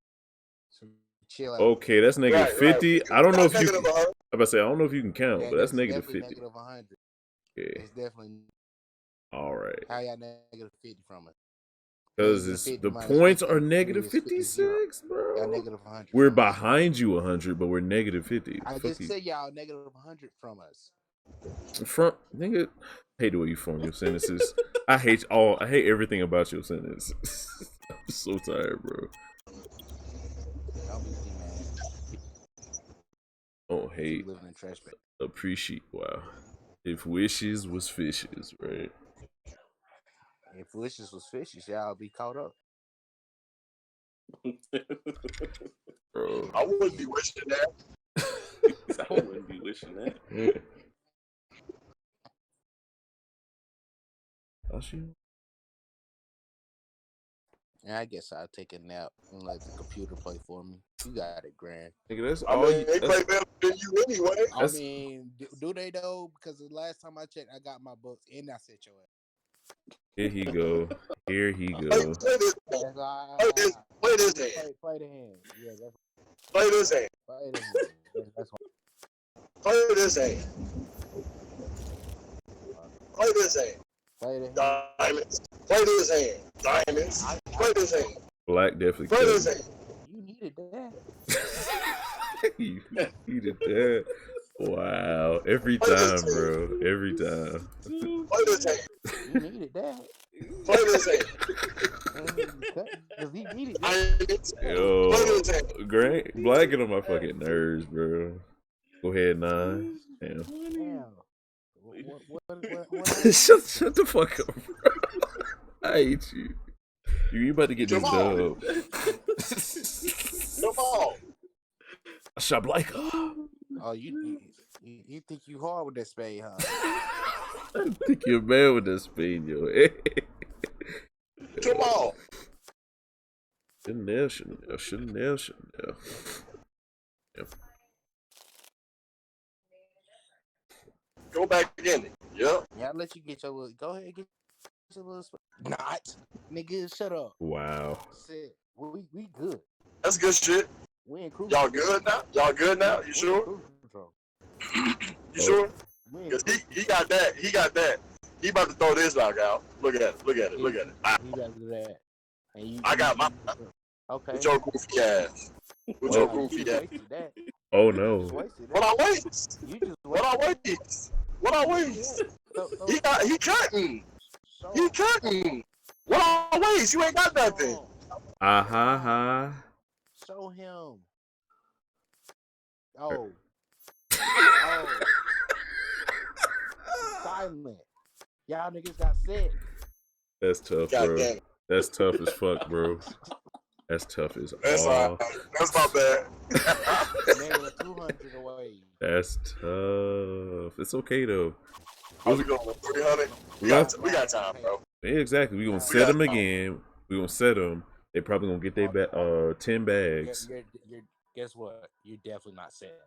Speaker 4: So chill out.
Speaker 1: Okay, that's negative 50.
Speaker 3: Right.
Speaker 1: I don't know if you.
Speaker 3: Negative 100.
Speaker 1: I'm about to say I don't know if you can count,
Speaker 4: Yeah,
Speaker 1: but that's negative 50.
Speaker 4: Negative 100.
Speaker 1: Yeah.
Speaker 4: It's definitely.
Speaker 1: All right.
Speaker 4: How y'all negative 50 from us?
Speaker 1: Because the points are negative 56, bro.
Speaker 4: Y'all negative 100.
Speaker 1: We're behind you 100, but we're negative 50.
Speaker 4: I just said y'all negative 100 from us.
Speaker 1: From nigga, I hate the way you form your sentences. I hate everything about your sentence. I'm so tired, bro.
Speaker 4: Don't be mad.
Speaker 1: Oh, hate.
Speaker 4: Living in trash bag.
Speaker 1: Appreciate. Wow. If wishes was fishes, right?
Speaker 4: If wishes was fishes, y'all be caught up.
Speaker 1: Bro.
Speaker 3: I wouldn't be wishing that.
Speaker 7: I wouldn't be wishing that.
Speaker 4: Yeah, I guess I'll take a nap and let the computer play for me. You got it, Grand.
Speaker 1: Nigga, that's
Speaker 3: I
Speaker 1: all
Speaker 3: mean, they play better than you anyway.
Speaker 4: I mean, do they though? Because the last time I checked, I got my books and I set your ass.
Speaker 1: Here he go. Here he
Speaker 3: Play
Speaker 1: go.
Speaker 3: this hand. Play this hand.
Speaker 4: Play the hand. Yeah, that's
Speaker 3: Play this hand.
Speaker 4: play the hand. That's what.
Speaker 3: Play this hand. Play this hand.
Speaker 4: Play the hand.
Speaker 3: Diamonds. Play this hand. Diamonds. Play this hand.
Speaker 1: Black definitely
Speaker 3: Play this
Speaker 1: cut.
Speaker 3: hand.
Speaker 4: You needed that.
Speaker 1: You needed that. Wow. Every
Speaker 3: Play this
Speaker 1: time,
Speaker 3: hand.
Speaker 1: bro. Every time.
Speaker 3: Play this hand.
Speaker 4: You needed that.
Speaker 3: Play this hand.
Speaker 4: Because he needed that.
Speaker 3: Diamonds. Play
Speaker 1: Yo,
Speaker 3: this hand.
Speaker 1: Grant, Black get on my fucking nerves, bro. Go ahead, 9. Damn.
Speaker 4: Damn. What
Speaker 1: shut the fuck up, bro. I hate you. You about to get this
Speaker 3: Come on.
Speaker 1: dub.
Speaker 3: Come on.
Speaker 1: I shot Blake.
Speaker 4: Oh, you think you hard with that spade, huh?
Speaker 1: I think you're mad with that speed, yo.
Speaker 3: Come on.
Speaker 1: Chanel. Yeah.
Speaker 3: Go back in it. Yep.
Speaker 4: Yeah, I'll let you get your little. Go ahead, get your little. Not, nigga, shut up.
Speaker 1: Wow.
Speaker 4: Shit, we good.
Speaker 3: That's good shit.
Speaker 4: We in cruise.
Speaker 3: Y'all good now? Y'all good now? You sure? You sure? Because he got that. He got that. He about to throw this back out. Look at it. Look at it. Look at it.
Speaker 4: He got to do that. And you,
Speaker 3: I got my.
Speaker 4: Okay.
Speaker 3: With your goofy ass. With your goofy ass.
Speaker 1: Oh no.
Speaker 3: What I waste? What I waste? What I waste? He cutting. He cutting. What I waste? You ain't got nothing.
Speaker 4: Show him. Oh. Silent. Y'all niggas got sick.
Speaker 1: That's tough,
Speaker 3: God
Speaker 1: bro.
Speaker 3: damn it.
Speaker 1: That's tough as fuck, bro. That's tough as
Speaker 3: That's
Speaker 1: all.
Speaker 3: That's my bad.
Speaker 4: Man, 200 away.
Speaker 1: That's tough. It's okay though.
Speaker 3: Are we going 300? We got time, bro.
Speaker 1: Yeah, exactly. We gonna set them again. We gonna set them. They probably gonna get their 10 bags.
Speaker 4: You're, guess what? You're definitely not set.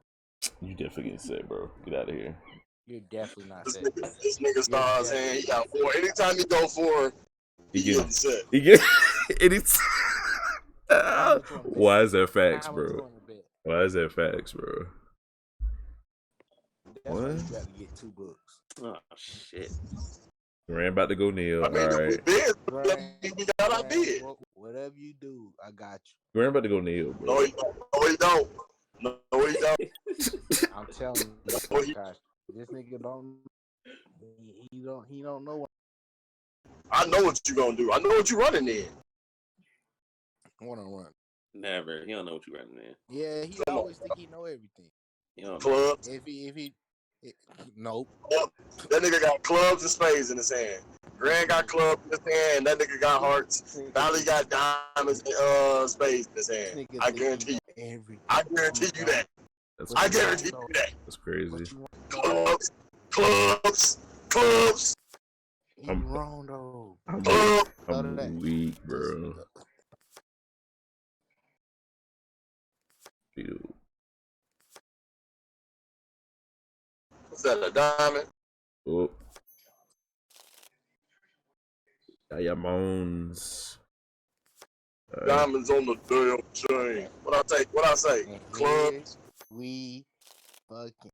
Speaker 1: You definitely getting set, bro. Get out of here.
Speaker 4: You're definitely not set.
Speaker 3: This nigga stars saying he got 4. Anytime he go 4, he getting set.
Speaker 1: He get it's. Why is that facts, bro? Why is that facts, bro?
Speaker 4: That's why you gotta get 2 books.
Speaker 7: Oh shit.
Speaker 1: Grant about to go kneel.
Speaker 3: I mean,
Speaker 1: all right.
Speaker 3: we got our bid.
Speaker 4: Whatever you do, I got you.
Speaker 1: Grant about to go kneel, bro.
Speaker 3: No, he don't. No, he don't.
Speaker 4: I'm telling you, gosh, this nigga don't. He don't know what.
Speaker 3: I know what you gonna do. I know what you running in.
Speaker 4: One-on-one.
Speaker 7: Never. He don't know what you running in.
Speaker 4: Yeah, he always think he know everything.
Speaker 7: He don't know.
Speaker 3: Clubs.
Speaker 4: If he nope.
Speaker 3: Yep. That nigga got clubs and spades in his hand. Grant got clubs in his hand. That nigga got hearts. Valley got diamonds and spades in his hand. I guarantee you. I guarantee you that. I guarantee you that.
Speaker 1: That's crazy.
Speaker 3: Clubs.
Speaker 4: You wrong though.
Speaker 1: I'm weak, bro. Dude.
Speaker 3: What's that, a diamond?
Speaker 1: Oh. Diamonds.
Speaker 3: Diamonds on the damn chain. What I say? Clubs.
Speaker 4: We fucking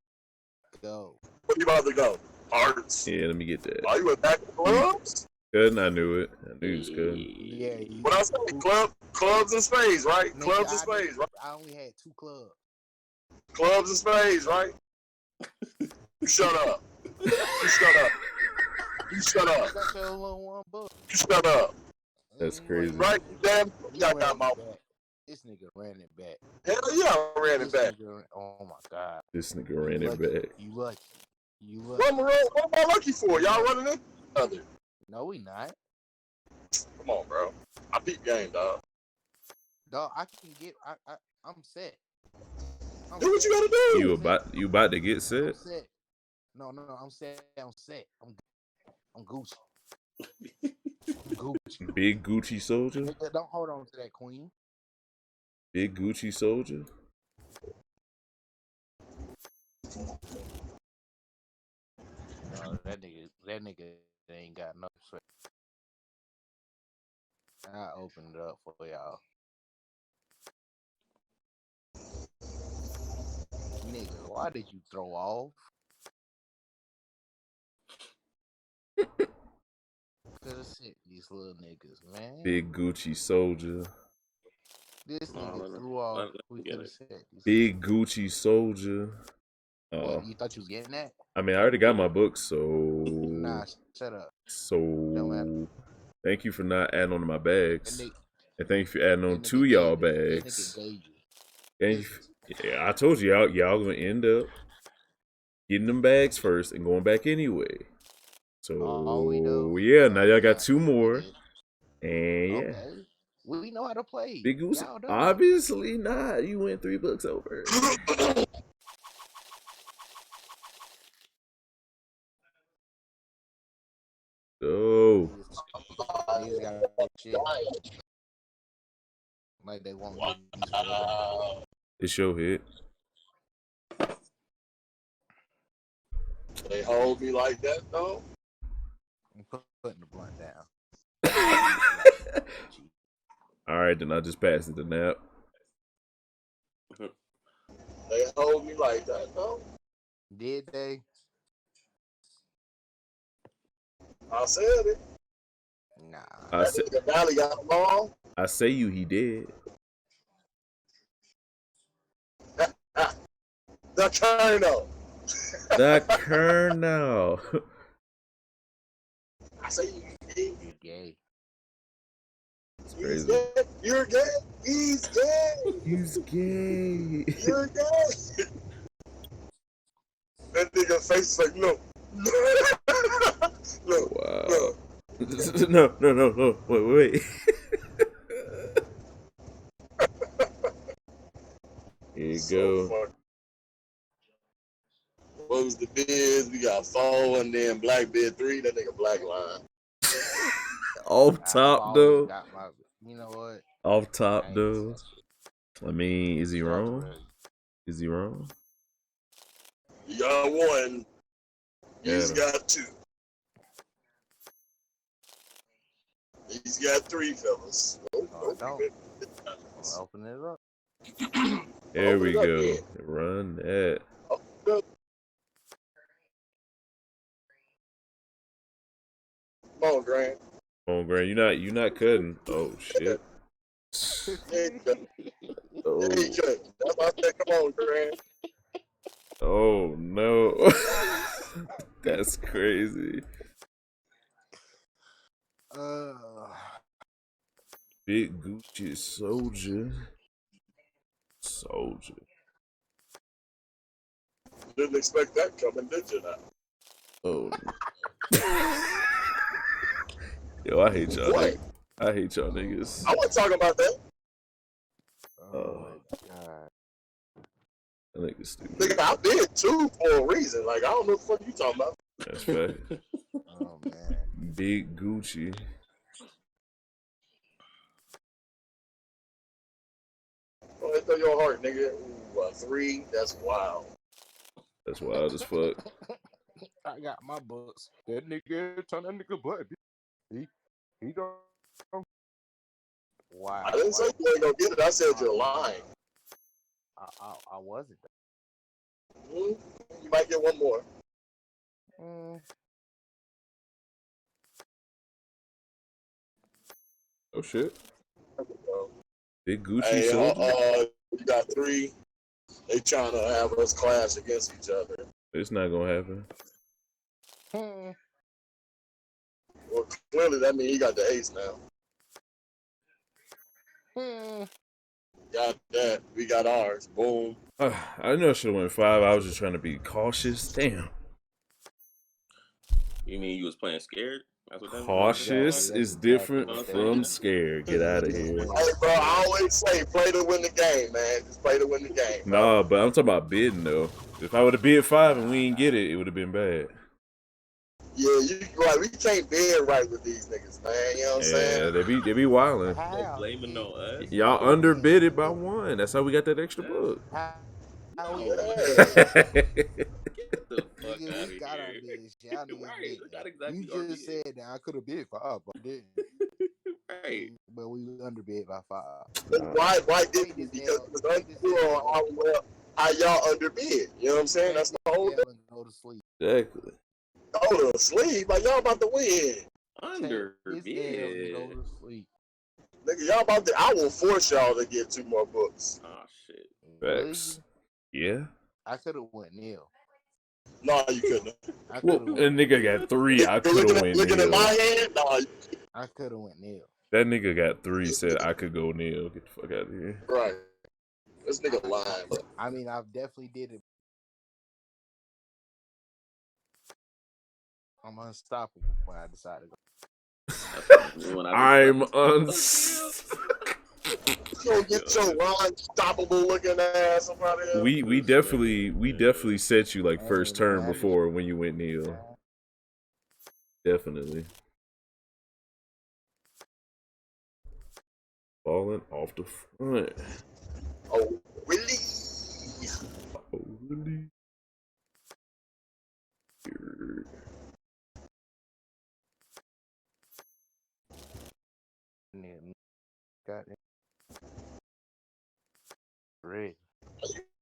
Speaker 4: go.
Speaker 3: What you about to go? Hearts.
Speaker 1: Yeah, let me get that.
Speaker 3: Are you with back to clubs?
Speaker 1: Good, I knew it. I knew it was good.
Speaker 4: Yeah.
Speaker 3: What I say? Clubs and spades, right?
Speaker 4: Nigga,
Speaker 3: Clubs and spades, right?
Speaker 4: I only had 2 clubs.
Speaker 3: Clubs and spades, right? You shut up. You shut up. You shut up.
Speaker 4: Got your little 1 book.
Speaker 3: You shut up.
Speaker 1: That's crazy.
Speaker 3: Right? You damn.
Speaker 4: He
Speaker 3: Y'all
Speaker 4: ran
Speaker 3: got
Speaker 4: it
Speaker 3: my.
Speaker 4: back. This nigga ran it back.
Speaker 3: Hell yeah, I ran it back.
Speaker 4: Oh my god.
Speaker 1: This nigga ran it back.
Speaker 4: You lucky.
Speaker 3: What am I lucky for? Y'all running in other?
Speaker 4: No, we not.
Speaker 3: Come on, bro. I beat game, dog.
Speaker 4: Dog, I can get. I'm set.
Speaker 3: Do what you gotta do.
Speaker 1: You about to get set?
Speaker 4: I'm set. No, I'm set. I'm Gucci. I'm Gucci.
Speaker 1: Big Gucci soldier?
Speaker 4: Nigga, don't hold on to that, queen.
Speaker 1: Big Gucci soldier?
Speaker 4: No, that nigga ain't got no sweat. I opened it up for y'all. Nigga, why did you throw off? Cause set these little niggas, man.
Speaker 1: Big Gucci soldier.
Speaker 4: This
Speaker 7: No,
Speaker 4: nigga
Speaker 7: let him-
Speaker 4: threw off.
Speaker 7: let him
Speaker 4: We
Speaker 7: get
Speaker 4: could have
Speaker 7: it.
Speaker 4: set these.
Speaker 1: Big Gucci soldier.
Speaker 4: What, you thought you was getting that?
Speaker 1: I mean, I already got my book, so
Speaker 4: Nah, shut up. Don't matter.
Speaker 1: thank you for not adding on to my
Speaker 4: That
Speaker 1: bags,
Speaker 4: nigga,
Speaker 1: and thank you for adding on
Speaker 4: that
Speaker 1: to
Speaker 4: nigga
Speaker 1: y'all
Speaker 4: gave you. That
Speaker 1: bags.
Speaker 4: nigga gave you.
Speaker 1: Thank you.
Speaker 4: Listen,
Speaker 1: Yeah, I told you y'all gonna end up getting them bags first and going back anyway.
Speaker 4: all we know.
Speaker 1: So yeah, now y'all got
Speaker 4: Nah,
Speaker 1: 2 more,
Speaker 4: nigga.
Speaker 1: and yeah,
Speaker 4: Okay. We know how to play.
Speaker 1: Big Goose.
Speaker 4: Y'all don't.
Speaker 1: Obviously not. You went 3 books over. Go.
Speaker 4: Niggas got shit. Like they won't get these forever.
Speaker 1: It's your hit.
Speaker 3: They hold me like that, though.
Speaker 4: I'm putting the blunt down.
Speaker 1: All right, then I just passed it to Nap.
Speaker 3: They hold me like that, though.
Speaker 4: Did they?
Speaker 3: I said it.
Speaker 4: Nah.
Speaker 1: I say,
Speaker 3: The Valley got them all.
Speaker 1: I say you, he did.
Speaker 3: The Colonel.
Speaker 1: The Colonel.
Speaker 3: I say you gay.
Speaker 4: You gay.
Speaker 1: It's
Speaker 3: He's
Speaker 1: crazy.
Speaker 3: gay. You're gay. He's gay.
Speaker 1: He's gay.
Speaker 3: You're gay. That nigga face is like, no. No.
Speaker 1: Wow. No. Wait. Here you go.
Speaker 3: Funny. What was the bids? We got 4 and then Black bid 3. That nigga Black line.
Speaker 1: Off
Speaker 4: I've
Speaker 1: top,
Speaker 4: always
Speaker 1: though.
Speaker 4: got my. You know what?
Speaker 1: Off
Speaker 4: I
Speaker 1: top,
Speaker 4: ain't
Speaker 1: though.
Speaker 4: that shit.
Speaker 1: I mean, is he wrong?
Speaker 4: Strawberry.
Speaker 1: Is he wrong?
Speaker 3: You got 1. He's
Speaker 1: Yeah.
Speaker 3: got 2. He's got 3, fellas.
Speaker 4: No, I don't. I'll open it up.
Speaker 1: There
Speaker 3: Open
Speaker 1: we
Speaker 3: it up,
Speaker 1: go.
Speaker 3: yeah.
Speaker 1: Run that.
Speaker 3: Come on, Grant.
Speaker 1: Come on, Grant. You not cutting. Oh shit.
Speaker 3: Yeah,
Speaker 1: Oh,
Speaker 3: you cut. That's why I said, come on, Grant.
Speaker 1: oh no. That's crazy. Big Gucci soldier.
Speaker 3: Didn't expect that coming, did you now?
Speaker 1: Oh. Yo, I hate y'all.
Speaker 3: What?
Speaker 1: I hate y'all niggas.
Speaker 3: I wasn't talking about that.
Speaker 4: Oh my god.
Speaker 1: That nigga's stupid.
Speaker 3: Nigga, I bid 2 for a reason. Like, I don't know what the fuck you talking about.
Speaker 1: That's fact.
Speaker 4: Oh man.
Speaker 1: Big Gucci.
Speaker 3: Go ahead, throw your heart, nigga. Ooh, 3? That's wild.
Speaker 1: That's wild as fuck.
Speaker 4: I got my books. That nigga turn that nigga black. He don't. Wow.
Speaker 3: I didn't say you ain't gonna get it. I said you're lying.
Speaker 4: I wasn't.
Speaker 3: Hmm? You might get 1 more.
Speaker 1: Oh shit.
Speaker 3: There we go.
Speaker 1: Big Gucci
Speaker 3: Hey,
Speaker 1: soldier.
Speaker 3: you got 3. They trying to have us clash against each other.
Speaker 1: It's not gonna happen.
Speaker 3: Well, clearly that means he got the ace now. Got that. We got ours. Boom.
Speaker 1: I know I should have went 5. I was just trying to be cautious. Damn.
Speaker 7: You mean you was playing scared? That's what that means?
Speaker 1: Cautious
Speaker 4: That's
Speaker 1: is
Speaker 4: exactly
Speaker 1: different
Speaker 4: what that
Speaker 1: from
Speaker 7: is.
Speaker 1: scared. Get out of here.
Speaker 3: Hey, bro, I always say play to win the game, man. Just play to win the game.
Speaker 1: Nah, but I'm talking about bidding though. If I would have bid 5 and we didn't get it, it would have been bad.
Speaker 3: Yeah, you right. We can't bid right with these niggas, man. You know what I'm
Speaker 1: Yeah,
Speaker 3: saying?
Speaker 1: they be wilding.
Speaker 7: No blaming on us.
Speaker 1: Y'all underbid it by 1. That's how we got that extra book.
Speaker 4: How we
Speaker 3: Yeah.
Speaker 7: Get the fuck
Speaker 4: Nigga,
Speaker 7: out of
Speaker 4: we got our
Speaker 7: here.
Speaker 4: bids. Y'all niggas
Speaker 7: Right,
Speaker 4: didn't.
Speaker 7: not exactly
Speaker 4: You
Speaker 7: our
Speaker 4: just
Speaker 7: bid.
Speaker 4: said that I could have bid 5, but I didn't.
Speaker 7: Right.
Speaker 4: But we underbid by 5.
Speaker 3: Why didn't you? Because it was unclear on how y'all underbid. You know what I'm saying? That's the whole thing.
Speaker 4: Go to sleep.
Speaker 1: Exactly.
Speaker 3: Go to sleep. Like, y'all about to win.
Speaker 7: Under
Speaker 4: his L and go to sleep.
Speaker 3: Nigga, y'all about to. I will force y'all to get 2 more books.
Speaker 7: Oh shit.
Speaker 1: Facts. Yeah.
Speaker 4: I could have went nil.
Speaker 3: No, you couldn't.
Speaker 4: I
Speaker 1: Well,
Speaker 4: could have
Speaker 1: a
Speaker 4: went.
Speaker 1: nigga got 3. I could have went
Speaker 3: looking at my
Speaker 1: nil.
Speaker 3: hand. No,
Speaker 4: I could have went nil.
Speaker 1: That nigga got 3. Said I could go nil. Get the fuck out of here.
Speaker 3: right. This nigga lying, bro.
Speaker 4: I mean, I definitely did it. I'm unstoppable when I decide to go.
Speaker 1: I'm
Speaker 3: Go get your unstoppable looking ass up out of here.
Speaker 1: We definitely set you like first turn before when you went nil. Definitely. Falling off the front.
Speaker 3: Oh, really?
Speaker 1: Oh, really?
Speaker 4: Got it. Red.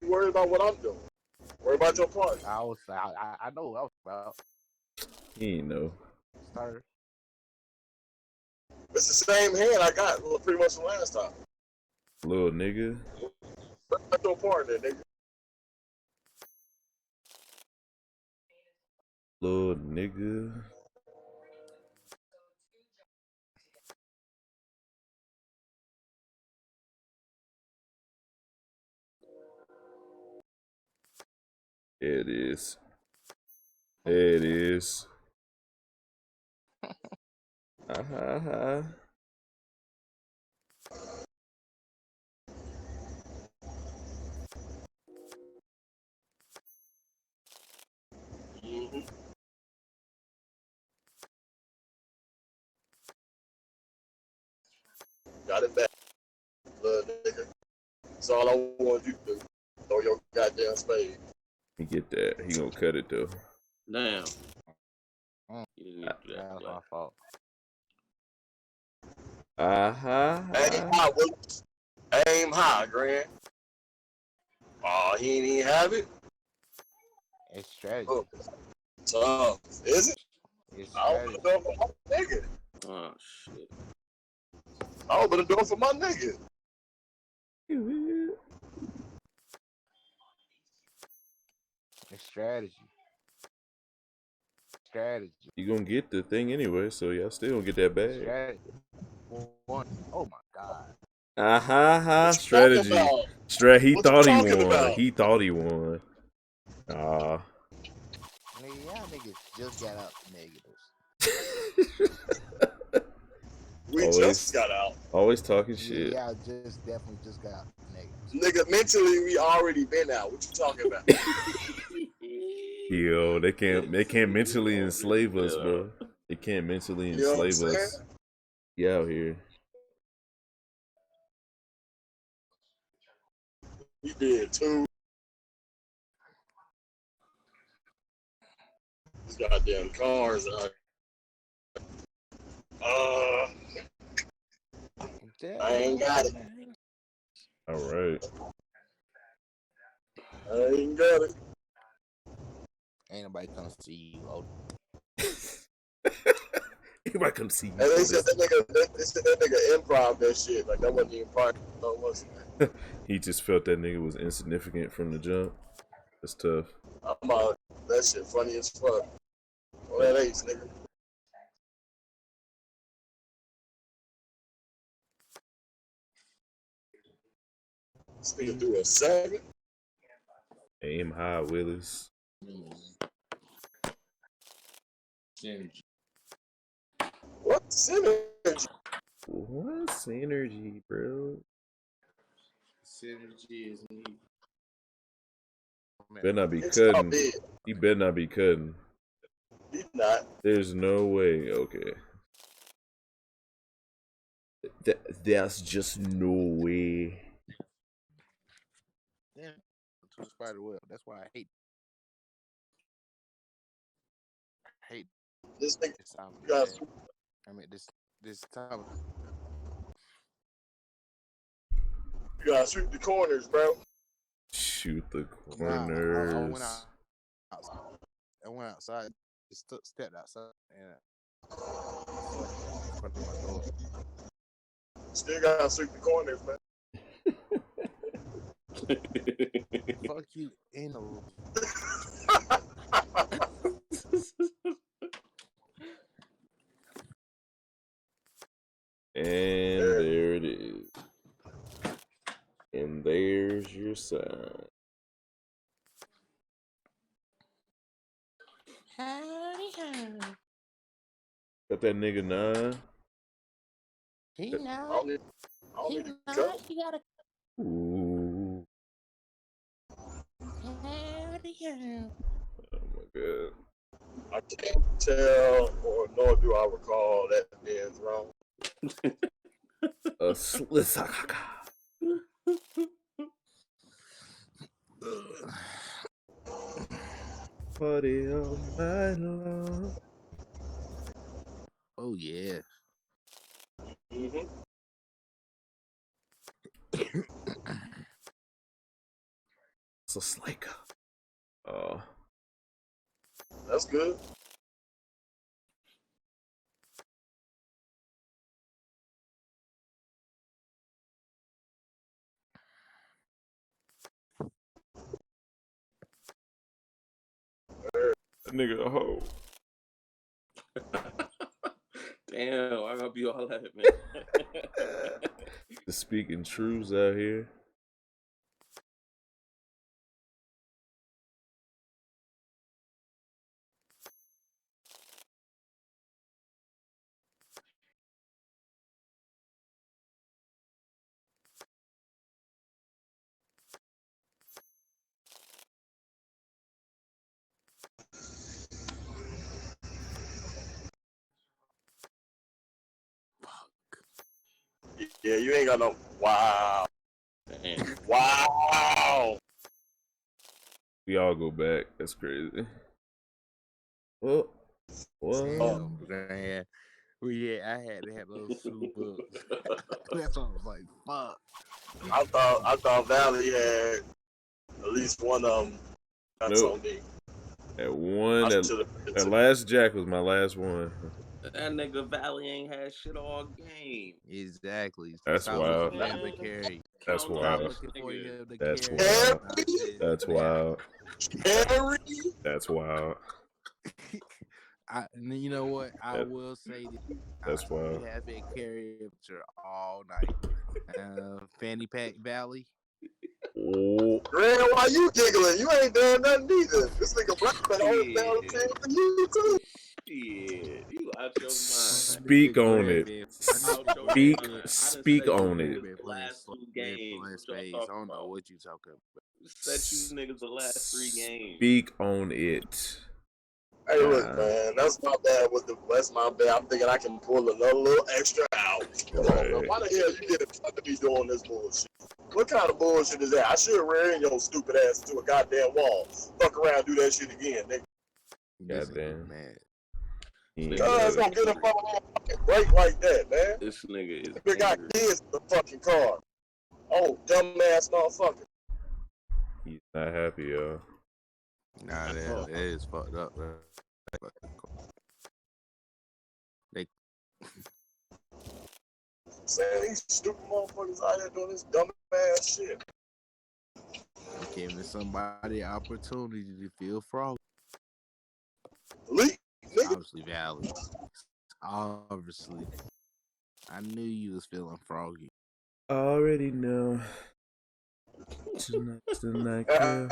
Speaker 3: You worried about what I'm doing? Worry about your part.
Speaker 4: I know what I was about.
Speaker 1: He ain't know.
Speaker 4: Starter.
Speaker 3: It's the same hand I got pretty much from last time.
Speaker 1: Little nigga.
Speaker 3: Worry about your part there, nigga.
Speaker 1: Little nigga. There it is. There it is. Uh-huh.
Speaker 3: Mm-hmm. Got it back, little nigga. That's all I want you to do. Throw your goddamn spade.
Speaker 1: He get that. He gonna cut it though.
Speaker 7: Damn. You didn't
Speaker 4: That
Speaker 7: do that.
Speaker 4: was my fault.
Speaker 3: Aim high, Willis. Aim high, Grant. Oh, he ain't even have it?
Speaker 4: It's strategy.
Speaker 3: Oh. So, is it?
Speaker 4: It's
Speaker 3: I open
Speaker 4: strategy.
Speaker 3: the door for my nigga.
Speaker 7: Oh shit.
Speaker 3: I open the door for my nigga.
Speaker 4: It's strategy. Strategy.
Speaker 1: You gonna get the thing anyway, so y'all still gonna get that bag.
Speaker 4: Strategy. One. Oh my god.
Speaker 1: Strategy. He
Speaker 3: What
Speaker 1: thought
Speaker 3: you
Speaker 1: he
Speaker 3: talking
Speaker 1: won.
Speaker 3: about?
Speaker 1: He thought he won.
Speaker 4: Nigga, y'all niggas just got out negatives.
Speaker 3: We
Speaker 1: Always.
Speaker 3: just got out.
Speaker 1: Always talking shit.
Speaker 4: Yeah, y'all definitely just got out negatives.
Speaker 3: Nigga, mentally, we already been out. What you talking about?
Speaker 1: Yo, they can't mentally enslave us, bro. They can't mentally
Speaker 3: You know what I'm
Speaker 1: enslave us.
Speaker 3: saying?
Speaker 1: You out here.
Speaker 3: We did too. These goddamn cars out. I ain't got it.
Speaker 1: All right.
Speaker 3: I ain't got it.
Speaker 4: Ain't nobody come to see you, old.
Speaker 1: Anybody come see you?
Speaker 3: And they said that nigga improv that shit. Like that wasn't even part of it, was it?
Speaker 1: He just felt that nigga was insignificant from the jump. That's tough.
Speaker 3: I'm out. That shit funny as fuck. Oh, that ace, nigga. This nigga threw a 7.
Speaker 1: Aim high, Willis.
Speaker 7: Synergy.
Speaker 3: What synergy?
Speaker 1: What synergy, bro?
Speaker 7: Synergy is needed.
Speaker 1: Better not be
Speaker 3: It's not
Speaker 1: cutting.
Speaker 3: big.
Speaker 1: He better not be cutting.
Speaker 3: He's not.
Speaker 1: There's no way. Okay. That's just no way.
Speaker 4: Damn. To spider web. That's why I hate
Speaker 3: This nigga,
Speaker 4: this time.
Speaker 3: you guys,
Speaker 4: I mean this time.
Speaker 3: you gotta sweep the corners, bro.
Speaker 1: Shoot the
Speaker 4: Nah, I
Speaker 1: corners.
Speaker 4: went outside. I went outside. Just stepped outside and In front of my door.
Speaker 3: Still gotta sweep the corners, man.
Speaker 4: Fuck you, anal.
Speaker 1: And there it is. And there's your sign.
Speaker 4: Howdy, howdy.
Speaker 1: Got that nigga 9.
Speaker 4: He
Speaker 3: I
Speaker 4: not.
Speaker 3: don't need
Speaker 4: He
Speaker 3: to
Speaker 4: not.
Speaker 3: cut.
Speaker 4: He got a.
Speaker 1: Ooh.
Speaker 4: Howdy, howdy.
Speaker 1: Oh my god.
Speaker 3: I can't tell, or nor do I recall that being thrown.
Speaker 1: A slisaka. Party all night long.
Speaker 4: Oh yeah.
Speaker 3: Mm-hmm.
Speaker 1: It's a slaker. Oh.
Speaker 3: That's good.
Speaker 1: That nigga a hoe.
Speaker 7: Damn, I gotta be all that, man.
Speaker 1: The speaking truths out here.
Speaker 3: Yeah, you ain't got no. Wow.
Speaker 7: Damn.
Speaker 3: Wow.
Speaker 1: We all go back. That's crazy. Well,
Speaker 4: Damn, man. Well, yeah, I had to have those 2 books. That's why I was like, fuck.
Speaker 3: I thought Valley had at least one of them. That's
Speaker 1: Nope.
Speaker 3: on me.
Speaker 1: That one,
Speaker 3: I
Speaker 1: that
Speaker 3: should've-
Speaker 1: last Jack was my last one.
Speaker 7: That nigga Valley ain't had shit all game.
Speaker 4: Exactly.
Speaker 1: That's
Speaker 4: Stop
Speaker 1: wild.
Speaker 4: looking for the carry.
Speaker 1: That's
Speaker 7: Count
Speaker 1: wild.
Speaker 7: out
Speaker 4: Looking for
Speaker 7: nigga.
Speaker 4: him to
Speaker 1: That's
Speaker 4: carry.
Speaker 1: wild.
Speaker 4: Nonsense.
Speaker 1: That's wild.
Speaker 3: Harry.
Speaker 1: That's wild.
Speaker 4: And you know what? I
Speaker 1: That-
Speaker 4: will say this.
Speaker 1: That's wild.
Speaker 4: We have been carrying picture all night. Fanny Pack Valley.
Speaker 1: Oh,
Speaker 3: Grant, why you giggling? You ain't done nothing either. This nigga Black been holding down the
Speaker 7: Shit.
Speaker 3: team for you too.
Speaker 7: Shit, you out your mind.
Speaker 1: speak on it. Speak, speak on it.
Speaker 7: The last 2 games. What y'all
Speaker 4: I
Speaker 7: talking
Speaker 4: don't know
Speaker 7: about?
Speaker 4: what you talking about.
Speaker 7: Set you niggas the last 3 games.
Speaker 1: Speak on it.
Speaker 3: Hey, look, man, that's my bad. That's my bad. I'm thinking I can pull another little extra out. Come on, bro. Why the hell you get to be doing this bullshit? What kind of bullshit is that? I should have ran your stupid ass to a goddamn wall. Fuck around, do that shit again, nigga.
Speaker 1: Goddamn.
Speaker 4: Man.
Speaker 3: Cuz gonna get a fucking break like that, man.
Speaker 7: This nigga is
Speaker 3: They got
Speaker 7: angry.
Speaker 3: kids in the fucking car. Oh, dumbass motherfucker.
Speaker 1: He's not happy, yo.
Speaker 4: Nah, that is fucked up, man. They
Speaker 3: Saying these stupid motherfuckers out here doing this dumb ass shit.
Speaker 4: giving somebody an opportunity to feel froggy.
Speaker 3: Leak, nigga.
Speaker 4: Obviously, Valley. Obviously. I knew you was feeling froggy.
Speaker 1: Already know. Tonight's the night, girl.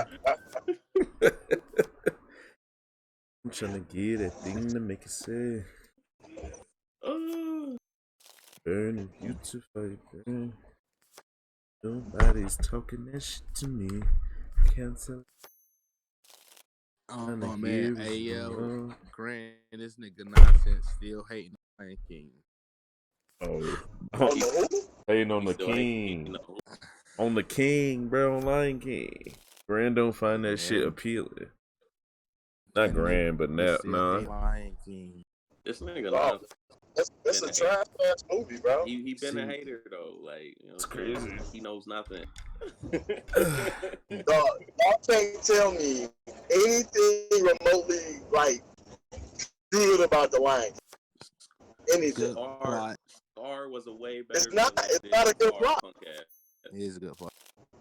Speaker 1: I'm trying to get that thing to make it say. Burning beautiful, burn. Nobody's talking that shit to me. Can't tell.
Speaker 4: Oh,
Speaker 1: Trying to
Speaker 4: man.
Speaker 1: hear
Speaker 4: Hey, yo.
Speaker 1: wrong.
Speaker 4: Grant, this nigga nonsense still hating on Lion King.
Speaker 1: Oh, hating on the king. On the king, bro, on Lion King. Grand don't find that shit appealing. Not Grand, but nah.
Speaker 4: Lion King.
Speaker 7: This nigga
Speaker 3: Oh, that's a trash ass movie, bro.
Speaker 7: He been a hater though. Like, you know,
Speaker 1: It's crazy.
Speaker 7: He knows nothing.
Speaker 3: Y'all can't tell me anything remotely like good about the Lion King.
Speaker 7: This
Speaker 3: anything.
Speaker 4: Good plot.
Speaker 7: Scar was a way better
Speaker 3: It's not.
Speaker 7: villain
Speaker 3: It's
Speaker 7: than
Speaker 3: not a good
Speaker 7: Jafar,
Speaker 3: plot.
Speaker 7: punk ass.
Speaker 4: It is a good plot.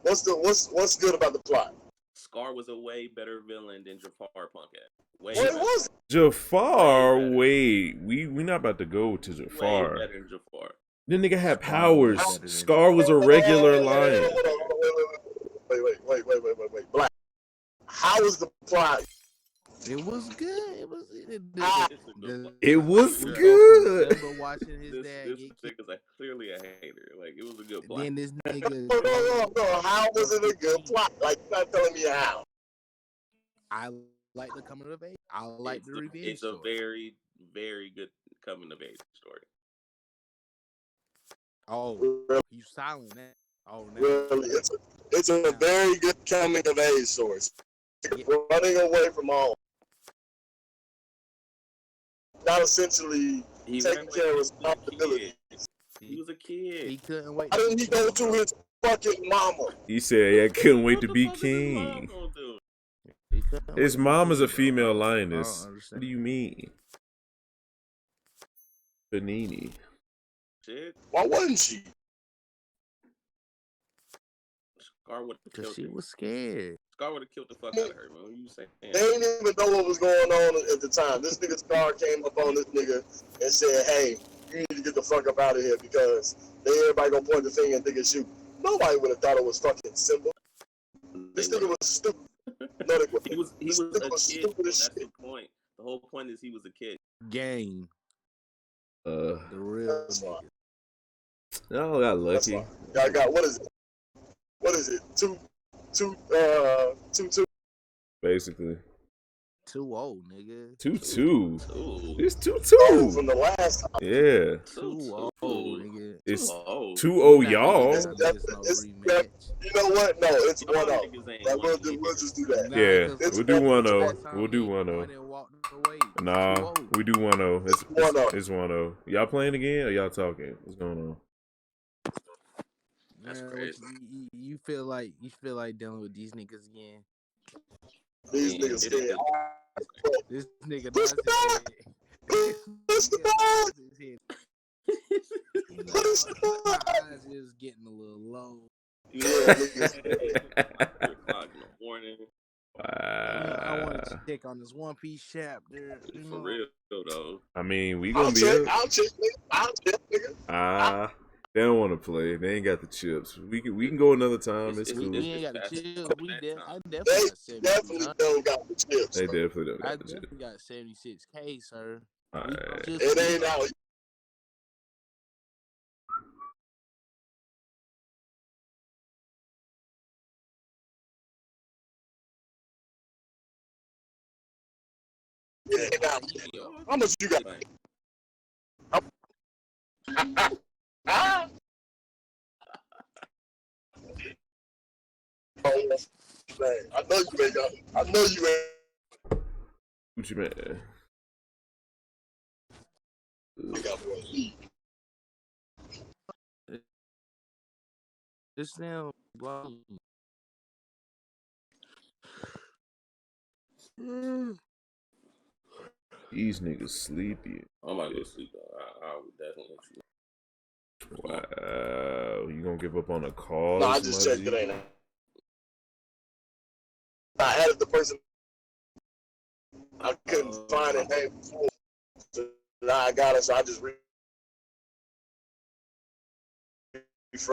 Speaker 3: What's good about the plot?
Speaker 7: Scar was a way better villain than Jafar, punk ass. Way
Speaker 3: Well, it
Speaker 7: better.
Speaker 3: was.
Speaker 1: Jafar,
Speaker 7: Way better.
Speaker 1: wait, we not about to go to
Speaker 7: Way
Speaker 1: Jafar.
Speaker 7: better than Jafar.
Speaker 1: The nigga had
Speaker 4: Scar
Speaker 1: powers.
Speaker 4: was better than
Speaker 1: Scar was a regular lion.
Speaker 3: Wait. Black. How is the plot?
Speaker 4: It was good. It was.
Speaker 7: It's a good plot.
Speaker 1: It was
Speaker 4: we go from
Speaker 1: good.
Speaker 4: Simba watching his
Speaker 7: This
Speaker 4: dad get killed.
Speaker 7: nigga's like clearly a hater. Like it was a good plot.
Speaker 4: Then this nigga.
Speaker 3: No. How was it a good plot? Like, you're not telling me how.
Speaker 4: I like the coming of age. I like the revenge
Speaker 7: It's a
Speaker 4: story.
Speaker 7: very, very good coming of age story.
Speaker 4: Oh,
Speaker 3: Really,
Speaker 4: you silent now. Oh, now.
Speaker 3: it's a very good coming of age story.
Speaker 4: Yeah.
Speaker 3: Running away from home. Not essentially
Speaker 7: He
Speaker 3: taking care of responsibility.
Speaker 7: He was a kid.
Speaker 4: He couldn't wait.
Speaker 3: Why didn't he go to his fucking mama?
Speaker 1: He said, "I couldn't wait
Speaker 7: What
Speaker 1: to
Speaker 7: the
Speaker 1: be
Speaker 7: fuck is his mom
Speaker 1: king."
Speaker 7: gonna do?
Speaker 4: He couldn't
Speaker 1: His
Speaker 4: wait.
Speaker 1: mom is a female
Speaker 4: I don't
Speaker 1: lioness.
Speaker 4: understand.
Speaker 1: What do you mean? Panini.
Speaker 7: Shit.
Speaker 3: Why wasn't she?
Speaker 7: Scar would have
Speaker 4: Because
Speaker 7: killed
Speaker 4: she
Speaker 7: her.
Speaker 4: was scared.
Speaker 7: Scar would have killed the fuck out of her, man. What you saying?
Speaker 3: They didn't even know what was going on at the time. This nigga's car came up on this nigga and said, "Hey, you need to get the fuck up out of here because everybody gonna point the finger and think it's you." Nobody would have thought it was fucking simple. This nigga was stupid. No, they
Speaker 7: He was
Speaker 3: This
Speaker 7: a
Speaker 3: nigga was
Speaker 7: kid.
Speaker 3: stupid as
Speaker 7: That's
Speaker 3: shit.
Speaker 7: the point. The whole point is he was a kid.
Speaker 4: Game.
Speaker 1: Uh,
Speaker 4: The real
Speaker 3: That's fine.
Speaker 4: nigga.
Speaker 1: y'all got
Speaker 3: That's
Speaker 1: lucky.
Speaker 3: fine. I got what is it? What is it? Two.
Speaker 1: Basically,
Speaker 4: 2-0, nigga.
Speaker 1: 2-2.
Speaker 7: Ooh.
Speaker 1: It's
Speaker 3: Oh,
Speaker 1: 2-2.
Speaker 3: from the last time.
Speaker 1: Yeah,
Speaker 4: 2-0, nigga.
Speaker 1: it's
Speaker 7: Oh.
Speaker 1: 2-0,
Speaker 4: Nah,
Speaker 1: y'all.
Speaker 4: niggas no
Speaker 3: It's-
Speaker 4: rematch.
Speaker 3: You know what? No, it's
Speaker 7: Y'all
Speaker 3: 1-0.
Speaker 7: niggas ain't
Speaker 3: Like,
Speaker 7: won
Speaker 3: we'll just do that.
Speaker 4: Nah,
Speaker 1: Yeah,
Speaker 4: 'cause
Speaker 3: It's
Speaker 1: we'll do 1-0.
Speaker 4: last time
Speaker 1: We'll do
Speaker 4: he
Speaker 1: 1-0.
Speaker 4: went and walked away.
Speaker 1: Nah,
Speaker 4: 2-0.
Speaker 1: we do 1-0. It's
Speaker 3: 1-0.
Speaker 1: 1-0. Y'all playing again or y'all talking? What's going on?
Speaker 7: That's
Speaker 4: Man,
Speaker 7: crazy.
Speaker 4: you feel like dealing with these niggas again.
Speaker 3: These
Speaker 7: Yeah,
Speaker 3: niggas
Speaker 7: it
Speaker 3: scared.
Speaker 7: is.
Speaker 4: This nigga
Speaker 3: Push
Speaker 4: nods
Speaker 3: the
Speaker 4: his
Speaker 3: ball.
Speaker 4: head.
Speaker 3: Push the
Speaker 4: Nigga
Speaker 3: ball.
Speaker 4: nods his head. You know,
Speaker 3: Push the
Speaker 4: my
Speaker 3: ball.
Speaker 4: eyes is getting a little low.
Speaker 3: Yeah, niggas.
Speaker 7: 3 o'clock in the morning.
Speaker 4: I want
Speaker 1: Wow.
Speaker 4: to check on this One Piece chapter. You
Speaker 7: For
Speaker 4: know,
Speaker 7: real though.
Speaker 1: I mean, we
Speaker 3: I'll
Speaker 1: gonna be
Speaker 3: check.
Speaker 1: up.
Speaker 3: I'll check, nigga.
Speaker 1: They don't want to play. They ain't got the chips. We can go another time. It's
Speaker 7: It's-
Speaker 1: cool.
Speaker 4: we
Speaker 7: it's-
Speaker 4: ain't got the
Speaker 7: fast
Speaker 4: chips.
Speaker 7: at
Speaker 4: I
Speaker 7: that time.
Speaker 4: definitely
Speaker 3: They
Speaker 4: got 76.
Speaker 3: definitely don't got the chips.
Speaker 1: They
Speaker 3: bro.
Speaker 1: definitely don't
Speaker 4: I
Speaker 1: got the chips.
Speaker 4: definitely got 76K, sir.
Speaker 1: All
Speaker 4: We
Speaker 1: right.
Speaker 4: just-
Speaker 3: It ain't out. It ain't out yet. How much you got? Ah. Oh, man. I know you ain't got it. I know you ain't
Speaker 1: Gucci man.
Speaker 3: got one.
Speaker 4: This now, bro.
Speaker 1: These niggas sleepy.
Speaker 7: I might go sleep though. I would definitely let you.
Speaker 1: Wow. You gonna give up on a call?
Speaker 3: No, I just checked it ain't out. I added the person. I couldn't find a name before. So now I got it, so I just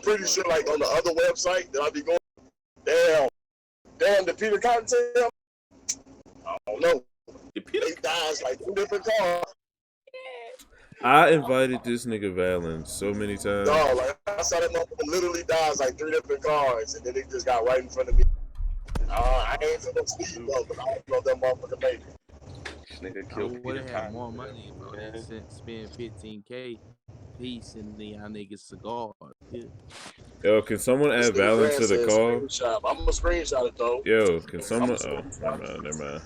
Speaker 3: pretty sure like on the other website that I be going. Damn, did Peter Cotton tell? I don't know.
Speaker 7: Did Peter
Speaker 3: They dies like 2 different cars.
Speaker 1: I invited this nigga Valen so many times.
Speaker 3: No, like I saw that motherfucker literally dies like 3 different cars, and then it just got right in front of me. I ain't gonna sleep though, but I don't know that motherfucker made it.
Speaker 7: This nigga
Speaker 4: I
Speaker 7: killed
Speaker 4: would
Speaker 7: Peter
Speaker 4: have had
Speaker 7: Cotton,
Speaker 4: more
Speaker 7: man.
Speaker 4: money if I
Speaker 7: Man.
Speaker 4: didn't spend 15K piece in the y'all niggas cigar. Yeah.
Speaker 1: Yo, can someone
Speaker 3: This
Speaker 1: add
Speaker 3: nigga
Speaker 1: Valen
Speaker 3: Grant
Speaker 1: to the
Speaker 3: said
Speaker 1: call?
Speaker 3: screenshot. I'm gonna screenshot it though.
Speaker 1: Yo, can someone?
Speaker 3: I'm
Speaker 1: Oh, never mind.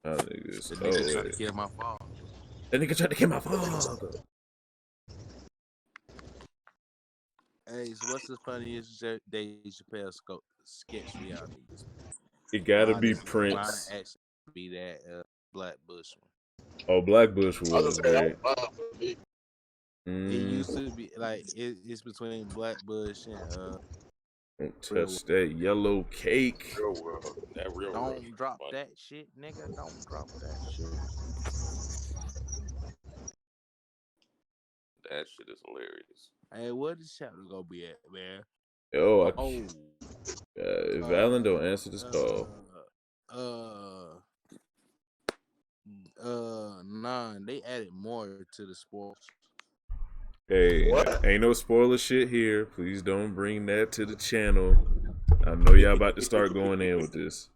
Speaker 1: Oh, niggas.
Speaker 4: The
Speaker 1: Oh,
Speaker 4: nigga tried to
Speaker 1: wait.
Speaker 4: kill my father.
Speaker 1: That nigga tried to kill my father.
Speaker 4: Hey, so what's the funniest Dave Chappelle sketch for y'all niggas?
Speaker 1: It gotta be
Speaker 4: Mine
Speaker 1: Prince.
Speaker 4: actually be that Black Bush one.
Speaker 1: Oh, Blackbush
Speaker 3: I
Speaker 1: was
Speaker 3: just say
Speaker 1: great.
Speaker 3: I'm fine for me.
Speaker 4: It used to be like it's between Blackbush and
Speaker 1: Don't
Speaker 4: Real
Speaker 1: touch that yellow cake.
Speaker 5: Real world.
Speaker 7: That real
Speaker 4: Don't
Speaker 7: shit
Speaker 4: drop
Speaker 7: funny.
Speaker 4: that shit, nigga. Don't drop that shit.
Speaker 7: That shit is hilarious.
Speaker 4: Hey, where this chapter gonna be at, man?
Speaker 1: Yo, if
Speaker 4: Oh,
Speaker 1: Valen don't answer this call,
Speaker 4: none. They added more to the sports.
Speaker 1: hey,
Speaker 3: What?
Speaker 1: ain't no spoiler shit here. Please don't bring that to the channel. I know y'all about to start going in with this.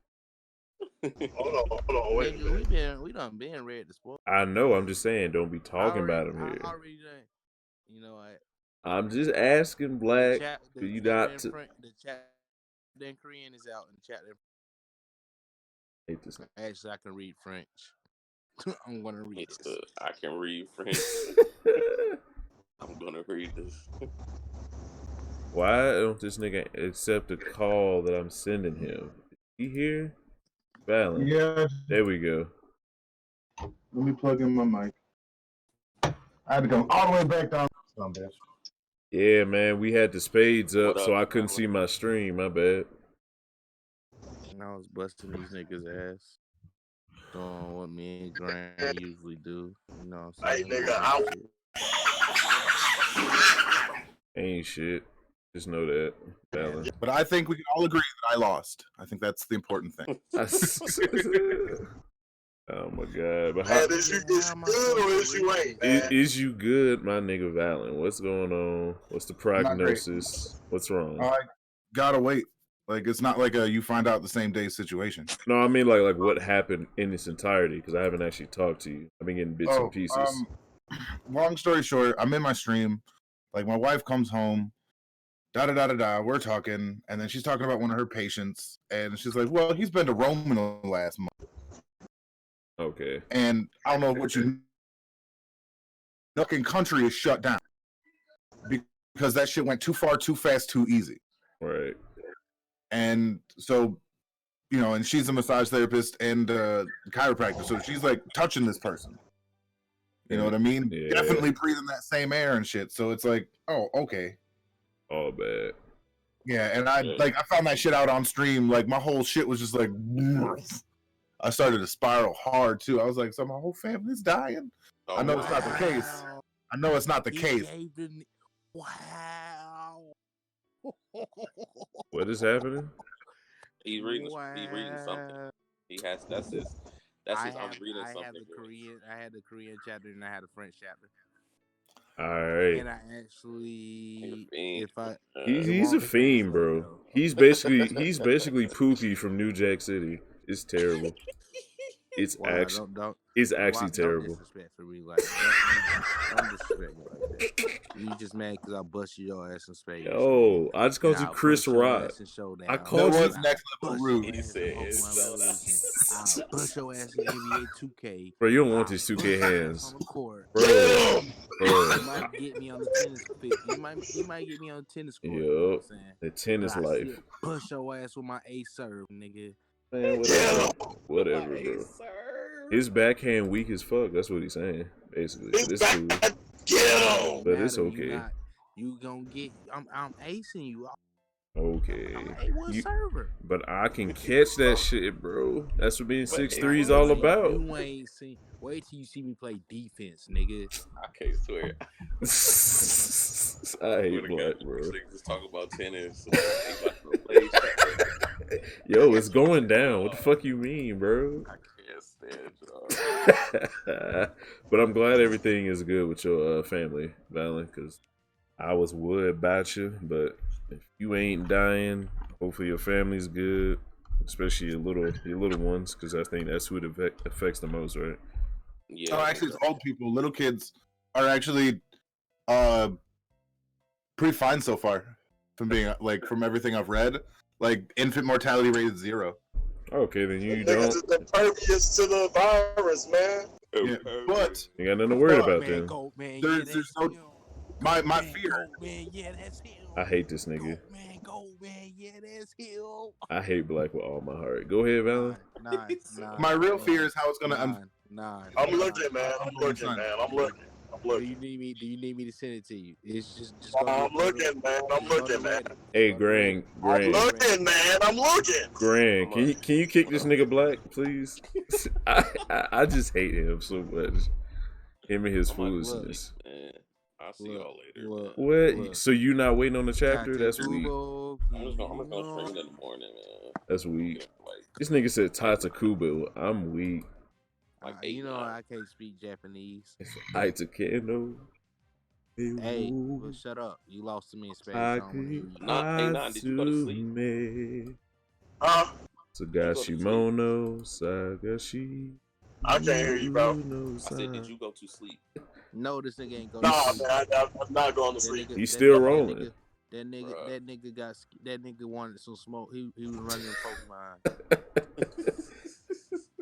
Speaker 3: Hold on, wait a
Speaker 4: Nigga,
Speaker 3: minute.
Speaker 4: we done been read the sports.
Speaker 1: I know. I'm just saying, don't be talking about him
Speaker 4: I
Speaker 1: here.
Speaker 4: already done. You know what?
Speaker 1: I'm just asking, Black.
Speaker 4: The
Speaker 1: Do you
Speaker 4: chapter
Speaker 1: not?
Speaker 4: the chapter in Korean is out, and the chapter.
Speaker 1: Hate this.
Speaker 4: Actually, I can read French. I'm gonna read
Speaker 7: It's
Speaker 4: this.
Speaker 7: I can read French. I'm gonna read this.
Speaker 1: Why don't this nigga accept the call that I'm sending him? Is he here? Valen.
Speaker 8: Yeah,
Speaker 1: There we go.
Speaker 8: let me plug in my mic. I had to come all the way back down. Some bitch.
Speaker 1: Yeah, man, we had the spades up,
Speaker 7: What up,
Speaker 1: so I couldn't
Speaker 7: Valen?
Speaker 1: see my stream. My bad.
Speaker 4: And I was busting these niggas' ass. Doing what me and Grant usually do. You know what I'm
Speaker 3: Hey,
Speaker 4: saying?
Speaker 3: nigga,
Speaker 1: Ain't shit. Just know that, Valen.
Speaker 8: But I think we can all agree that I lost. I think that's the important thing.
Speaker 1: Oh my god! But
Speaker 3: man, is you good or is you ain't, man?
Speaker 1: is you good, my nigga Valen? What's going on? What's the prognosis? What's wrong?
Speaker 8: I gotta wait. Like it's not like you find out the same day situation.
Speaker 1: No, I mean like what happened in its entirety because I haven't actually talked to you. I've been getting bits and pieces.
Speaker 8: Long story short, I'm in my stream. Like my wife comes home. Da da da da da. We're talking, and then she's talking about one of her patients, and she's like, "Well, he's been to Rome in the last month."
Speaker 1: Okay.
Speaker 8: And I don't know what you. Fucking country is shut down because that shit went too far, too fast, too easy.
Speaker 1: Right.
Speaker 8: And so, you know, and she's a massage therapist and chiropractor, so she's like touching this person. You know what I mean?
Speaker 1: Yeah.
Speaker 8: Definitely breathing that same air and shit. So it's like, oh, okay.
Speaker 1: All bad.
Speaker 8: Yeah, and I found that shit out on stream. Like my whole shit was just like, I started to spiral hard too. I was like, so my whole family's dying.
Speaker 7: Oh,
Speaker 8: I know it's not the case. I know it's not the case.
Speaker 4: Wow.
Speaker 1: What is happening?
Speaker 7: He's reading. He's reading something. He has. That's his. I'm reading something.
Speaker 4: I had the Korean chapter and I had a French chapter.
Speaker 1: All right.
Speaker 4: And I actually,
Speaker 1: he's a fiend, bro. He's basically Pookie from New Jack City. It's terrible. It's actually terrible.
Speaker 4: Don't disrespect for me like don't disrespect me like that. You just mad because I busted your ass in space.
Speaker 1: Oh, I just called you Chris Rock.
Speaker 8: I called you next level rude.
Speaker 7: He said
Speaker 4: I'll push your ass in NBA 2K.
Speaker 1: Bro, you don't want these 2K hands.
Speaker 4: Bro.
Speaker 1: You
Speaker 4: might get me on the tennis field. You might get me on the tennis court.
Speaker 1: Yup.
Speaker 4: You know what I'm saying?
Speaker 1: The tennis life.
Speaker 4: Push your ass with my ace serve, nigga.
Speaker 1: Man, whatever, bro. His backhand weak as fuck. That's what he's saying, basically. It's cool. But it's okay.
Speaker 4: You gonna get? I'm acing you.
Speaker 1: Okay.
Speaker 4: I'm an A1 server.
Speaker 1: But I can catch that shit, bro. That's what being 6'3" is all about.
Speaker 4: You ain't seen. Wait till you see me play defense, nigga.
Speaker 7: I can't swear.
Speaker 1: I hate Black, bro.
Speaker 7: Just talk about tennis.
Speaker 1: Yo, it's going down. What the fuck you mean, bro?
Speaker 7: I can't stand y'all.
Speaker 1: But I'm glad everything is good with your family, Valen, because I was worried about you. But if you ain't dying, hopefully your family's good, especially your little ones, because I think that's who it affects the most, right?
Speaker 7: Yeah.
Speaker 8: Oh, actually, it's old people. Little kids are actually pretty fine so far. From everything I've read, like infant mortality rate is 0.
Speaker 1: Okay, then you
Speaker 3: Niggas is impervious to the virus, man.
Speaker 8: Yeah, but
Speaker 1: you got nothing to worry about then.
Speaker 8: There's no my fear.
Speaker 1: I hate this nigga. I hate Black with all my heart. Go ahead, Valen.
Speaker 8: My real fear is how it's gonna
Speaker 4: Nah.
Speaker 3: I'm looking, man. I'm looking, man. I'm looking. I'm
Speaker 4: Do
Speaker 3: looking.
Speaker 4: you need me? Do you need me to send it to you? It's just go.
Speaker 3: I'm looking, man. I'm looking, man.
Speaker 1: Hey, Grant.
Speaker 3: I'm looking, man. I'm looking.
Speaker 1: Grant, can you kick this nigga Black, please? I just hate him so much. Him and his foolishness.
Speaker 7: Man, I'll see y'all later.
Speaker 1: What? So you not waiting on the chapter? That's weak.
Speaker 7: I'm just gonna stream it in the morning, man.
Speaker 1: That's weak. This nigga said Tatakubo. I'm weak.
Speaker 4: You know I can't speak Japanese.
Speaker 1: Itakeno.
Speaker 4: Hey, well, shut up. You lost to me in space. I don't wanna hear you.
Speaker 7: Nah, did you go to sleep?
Speaker 3: Huh?
Speaker 1: Sagashimono, Sagashi.
Speaker 3: I can't hear you, bro.
Speaker 7: I said, did you go to sleep?
Speaker 4: No, this nigga ain't going
Speaker 3: Nah,
Speaker 4: to sleep.
Speaker 3: man, I'm not going to sleep.
Speaker 1: He's still rolling.
Speaker 4: That nigga wanted some smoke. He was running Pokemon.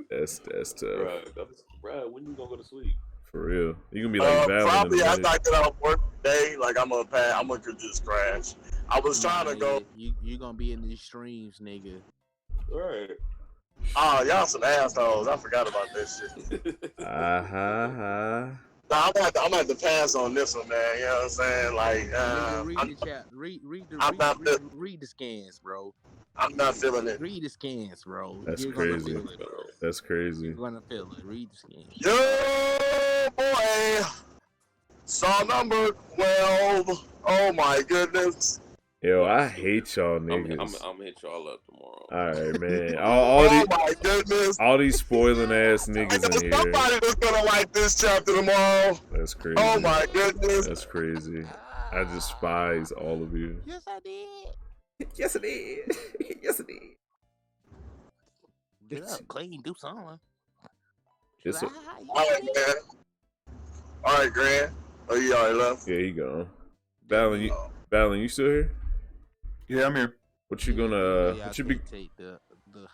Speaker 1: That's tough.
Speaker 7: Bro, when you gonna go to sleep?
Speaker 1: For real. You gonna be like Valin.
Speaker 3: Probably after I get off work today, like I'm gonna just crash. I was trying to go.
Speaker 4: You gonna be in these streams, nigga.
Speaker 7: Right.
Speaker 3: Oh, y'all some assholes. I forgot about this shit. Nah, I'm gonna have to pass on this one, man. You know what I'm saying? Like,
Speaker 4: read the scans, bro.
Speaker 3: I'm not feeling it.
Speaker 4: Read the scans, bro.
Speaker 1: That's
Speaker 4: You're
Speaker 1: crazy.
Speaker 4: Gonna feel it, bro.
Speaker 1: That's crazy.
Speaker 4: You're gonna feel it. Read the scans.
Speaker 3: Yo, boy. Saw number 12. Oh my goodness.
Speaker 1: Yo, I hate y'all niggas.
Speaker 7: I'm gonna hit y'all up tomorrow.
Speaker 1: Alright, man.
Speaker 3: Oh my goodness.
Speaker 1: All these spoiling ass niggas in here.
Speaker 3: Somebody that's gonna like this chapter tomorrow.
Speaker 1: That's crazy.
Speaker 3: Oh my goodness.
Speaker 1: That's crazy. I despise all of you.
Speaker 4: Yes, I did.
Speaker 1: Yes, I did. Yes, I did.
Speaker 4: Get up, clean, do something.
Speaker 1: It's
Speaker 3: all right, man. All right, Grant. Oh, you already left?
Speaker 1: Yeah, he gone. Balin, you still here?
Speaker 8: Yeah, I'm here.
Speaker 1: What you gonna? What you be?
Speaker 4: Take the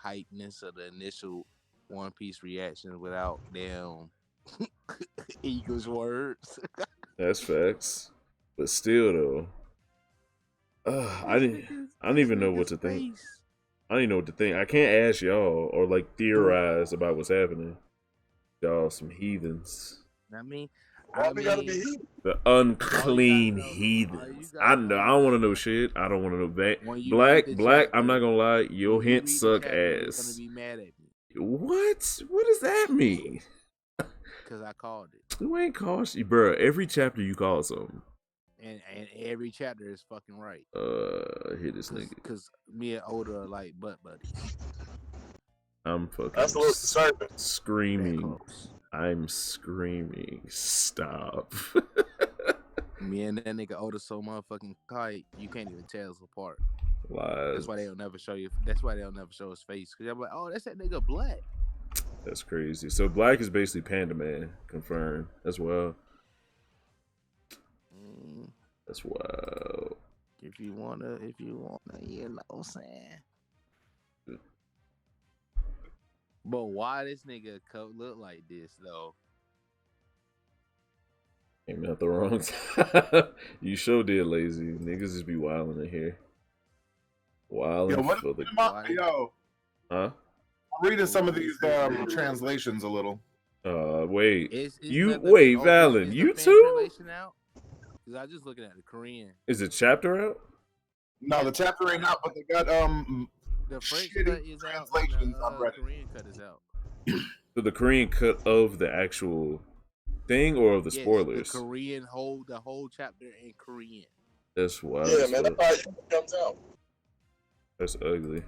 Speaker 4: hypeness of the initial One Piece reaction without damn Eagles words.
Speaker 1: That's facts. But still, though, I don't even know what to think. I don't even know what to think. I can't ask y'all or like theorize about what's happening. Y'all some heathens.
Speaker 4: I mean,
Speaker 1: the unclean heathens. I know. I don't want to know shit. I don't want to know that. Black. I'm not gonna lie. Your hints suck ass.
Speaker 4: You're gonna be mad at me.
Speaker 1: What? What does that mean?
Speaker 4: Because I called it.
Speaker 1: You ain't called shit, bro. Every chapter you call something.
Speaker 4: And every chapter is fucking right.
Speaker 1: Hit this nigga.
Speaker 4: Because me and Oda are like butt buddies.
Speaker 1: I'm fucking.
Speaker 3: That's a little disturbing.
Speaker 1: Screaming. I'm screaming. Stop.
Speaker 4: Me and that nigga Oda so motherfucking tight, you can't even tell us apart.
Speaker 1: Lies.
Speaker 4: That's why they'll never show you. That's why they'll never show his face. Because I'm like, oh, that's that nigga Black.
Speaker 1: That's crazy. So Black is basically Panda Man, confirmed as well. That's wild.
Speaker 4: If you wanna, you know what I'm saying. But why this nigga look like this though?
Speaker 1: Ain't not the wrong time. You sure did, lazy. Niggas just be wilding in here. Wilding for the. Huh?
Speaker 8: I'm reading some of these translations a little.
Speaker 1: Wait. Valen, you too?
Speaker 4: Cause I just looking at the Korean.
Speaker 1: Is the chapter out?
Speaker 8: No, the chapter ain't out, but they got
Speaker 4: the French cut is out. And the Korean cut is out.
Speaker 1: So the Korean cut of the actual thing or of the spoilers?
Speaker 4: The Korean the whole chapter in Korean.
Speaker 1: That's wild.
Speaker 3: Yeah, man, that's how it comes out.
Speaker 1: That's ugly.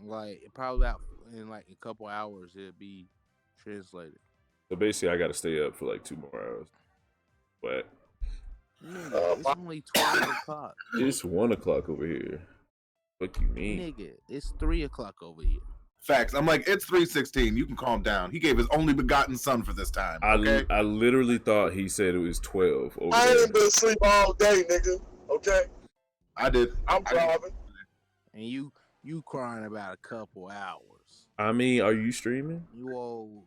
Speaker 4: Like probably out in like a couple hours it'll be translated.
Speaker 1: So basically I gotta stay up for like 2 more hours. But
Speaker 4: nigga, it's only 12 o'clock.
Speaker 1: It's 1 o'clock over here. What you mean?
Speaker 4: Nigga, it's 3 o'clock over here.
Speaker 8: Facts. I'm like, it's 3:16. You can calm down. He gave his only begotten son for this time. Okay?
Speaker 1: I literally thought he said it was 12 over
Speaker 3: I
Speaker 1: there.
Speaker 3: ain't been asleep all day, nigga. Okay?
Speaker 8: I did.
Speaker 3: I'm driving.
Speaker 4: And you crying about a couple hours.
Speaker 1: I mean, are you streaming?
Speaker 4: You old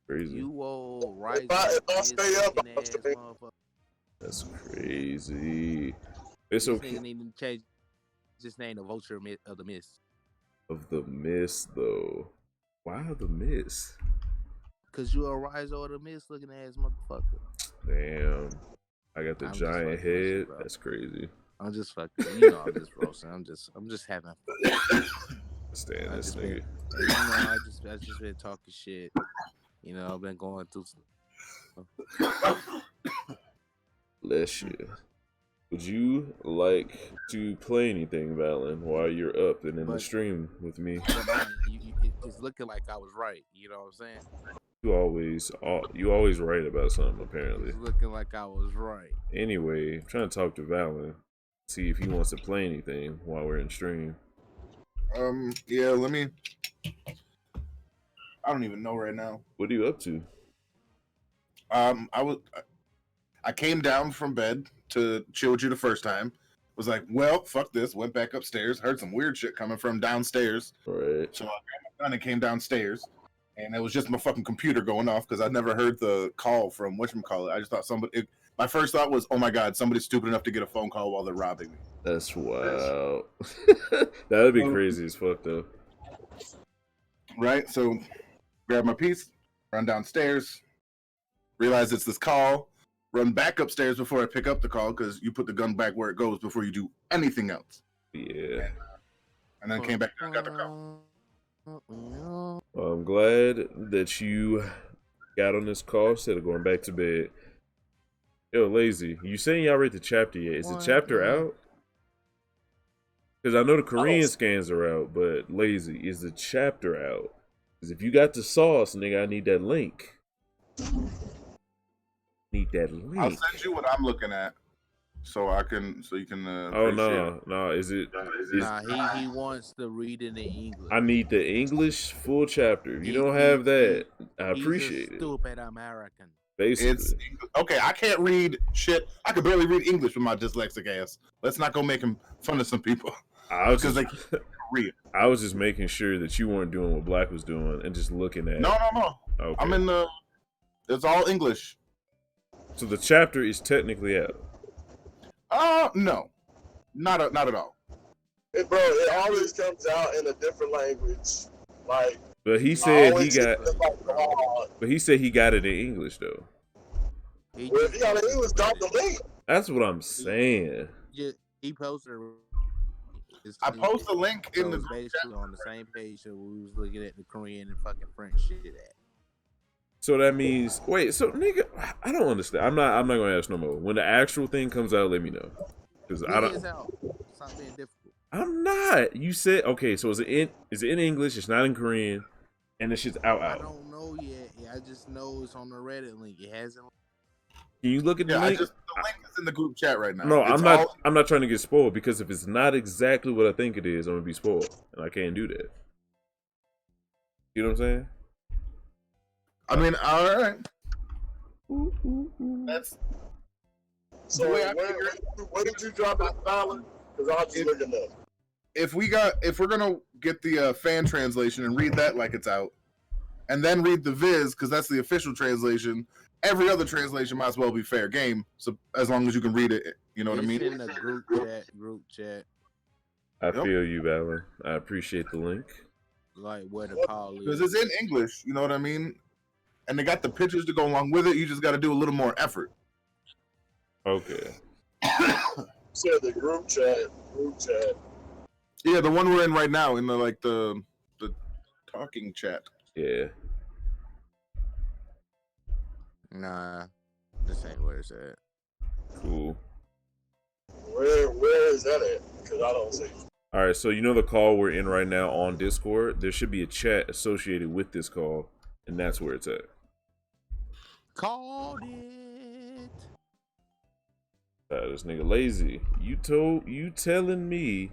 Speaker 1: crazy.
Speaker 4: You old right.
Speaker 3: If I stay up,
Speaker 1: that's crazy. It's okay.
Speaker 4: Nigga need to change his name to Vulture of the Mist.
Speaker 1: Of the Mist, though. Why the miss?
Speaker 4: Cause you a rise or the miss looking ass motherfucker.
Speaker 1: Damn. I got the
Speaker 4: I'm just
Speaker 1: giant
Speaker 4: fucking with
Speaker 1: head.
Speaker 4: you, bro.
Speaker 1: That's crazy.
Speaker 4: I'm just fucking. You know, I'm just roasting. I'm just having fun.
Speaker 1: Stand
Speaker 4: I
Speaker 1: this
Speaker 4: just
Speaker 1: nigga.
Speaker 4: been, you know, I just been talking shit. You know, I've been going through.
Speaker 1: Bless you. Would you like to play anything, Valen, while you're up and in the stream with me?
Speaker 4: But man, it's looking like I was right. You know what I'm saying?
Speaker 1: You always right about something, apparently.
Speaker 4: It's looking like I was right.
Speaker 1: Anyway, I'm trying to talk to Valen, see if he wants to play anything while we're in stream.
Speaker 8: Yeah, let me. I don't even know right now.
Speaker 1: What are you up to?
Speaker 8: I came down from bed to chill with you the first time. Was like, well, fuck this. Went back upstairs. Heard some weird shit coming from downstairs.
Speaker 1: Right.
Speaker 8: So I grabbed my gun and came downstairs. And it was just my fucking computer going off because I never heard the call from whatchamacallit. I just thought my first thought was, oh my God, somebody's stupid enough to get a phone call while they're robbing me.
Speaker 1: That's wild. That would be crazy as fuck, though.
Speaker 8: Right? So, grab my piece, run downstairs, realize it's this call, run back upstairs before I pick up the call because you put the gun back where it goes before you do anything else.
Speaker 1: Yeah.
Speaker 8: And then came back and got the call.
Speaker 1: Well, I'm glad that you got on this call instead of going back to bed. Yo, Lazy, you saying y'all read the chapter yet? Is the chapter out? Because I know the Korean scans are out, but Lazy, is the chapter out? Because if you got the sauce, nigga, I need that link.
Speaker 8: I'll send you what I'm looking at, so you can.
Speaker 1: Oh no! Is it?
Speaker 4: He wants to read it in English.
Speaker 1: I need the English full chapter. If you don't have that, I appreciate it.
Speaker 4: Stupid American.
Speaker 1: Basically,
Speaker 8: okay. I can't read shit. I could barely read English with my dyslexic ass. Let's not go making fun of some people because they can't read.
Speaker 1: I was just making sure that you weren't doing what Black was doing and just looking at.
Speaker 8: No.
Speaker 1: Okay.
Speaker 8: I'm in the. It's all English.
Speaker 1: So the chapter is technically out.
Speaker 8: No, not at all.
Speaker 3: Bro, it always comes out in a different language. Like,
Speaker 1: but he said he got. But he said he got it in English though.
Speaker 3: Well, if he got it in English, drop the link.
Speaker 1: That's what I'm saying.
Speaker 4: He posted.
Speaker 8: I post a link in the
Speaker 4: basically on the same page that we was looking at the Korean and fucking French shit at.
Speaker 1: So that means so nigga, I don't understand. I'm not gonna ask no more. When the actual thing comes out, let me know. Because I don't.
Speaker 4: Stop being difficult.
Speaker 1: I'm not. You said okay. So is it in English? It's not in Korean, and this shit's out.
Speaker 4: I don't know yet. I just know it's on the Reddit link. It hasn't.
Speaker 1: Can you look at the link?
Speaker 8: The link is in the group chat right now.
Speaker 1: No, I'm not trying to get spoiled because if it's not exactly what I think it is, I'm gonna be spoiled, and I can't do that. You know what I'm saying?
Speaker 8: I mean, all right.
Speaker 3: That's so. Where did you drop it, Fallon? Because I was just looking up.
Speaker 8: If we're gonna get the fan translation and read that like it's out, and then read the Viz because that's the official translation. Every other translation might as well be fair game. So as long as you can read it, you know what I mean.
Speaker 4: In the group chat.
Speaker 1: I feel you, Valen. I appreciate the link.
Speaker 4: Like where the call is.
Speaker 8: Because it's in English, you know what I mean? And they got the pictures to go along with it. You just got to do a little more effort.
Speaker 1: Okay.
Speaker 3: So the group chat.
Speaker 8: Yeah, the one we're in right now in the talking chat.
Speaker 1: Yeah.
Speaker 4: Nah, this ain't where it's at.
Speaker 1: Cool.
Speaker 3: Where is that at? Because I don't see.
Speaker 1: All right, so you know the call we're in right now on Discord? There should be a chat associated with this call, and that's where it's at.
Speaker 4: Called it.
Speaker 1: This nigga Lazy. You telling me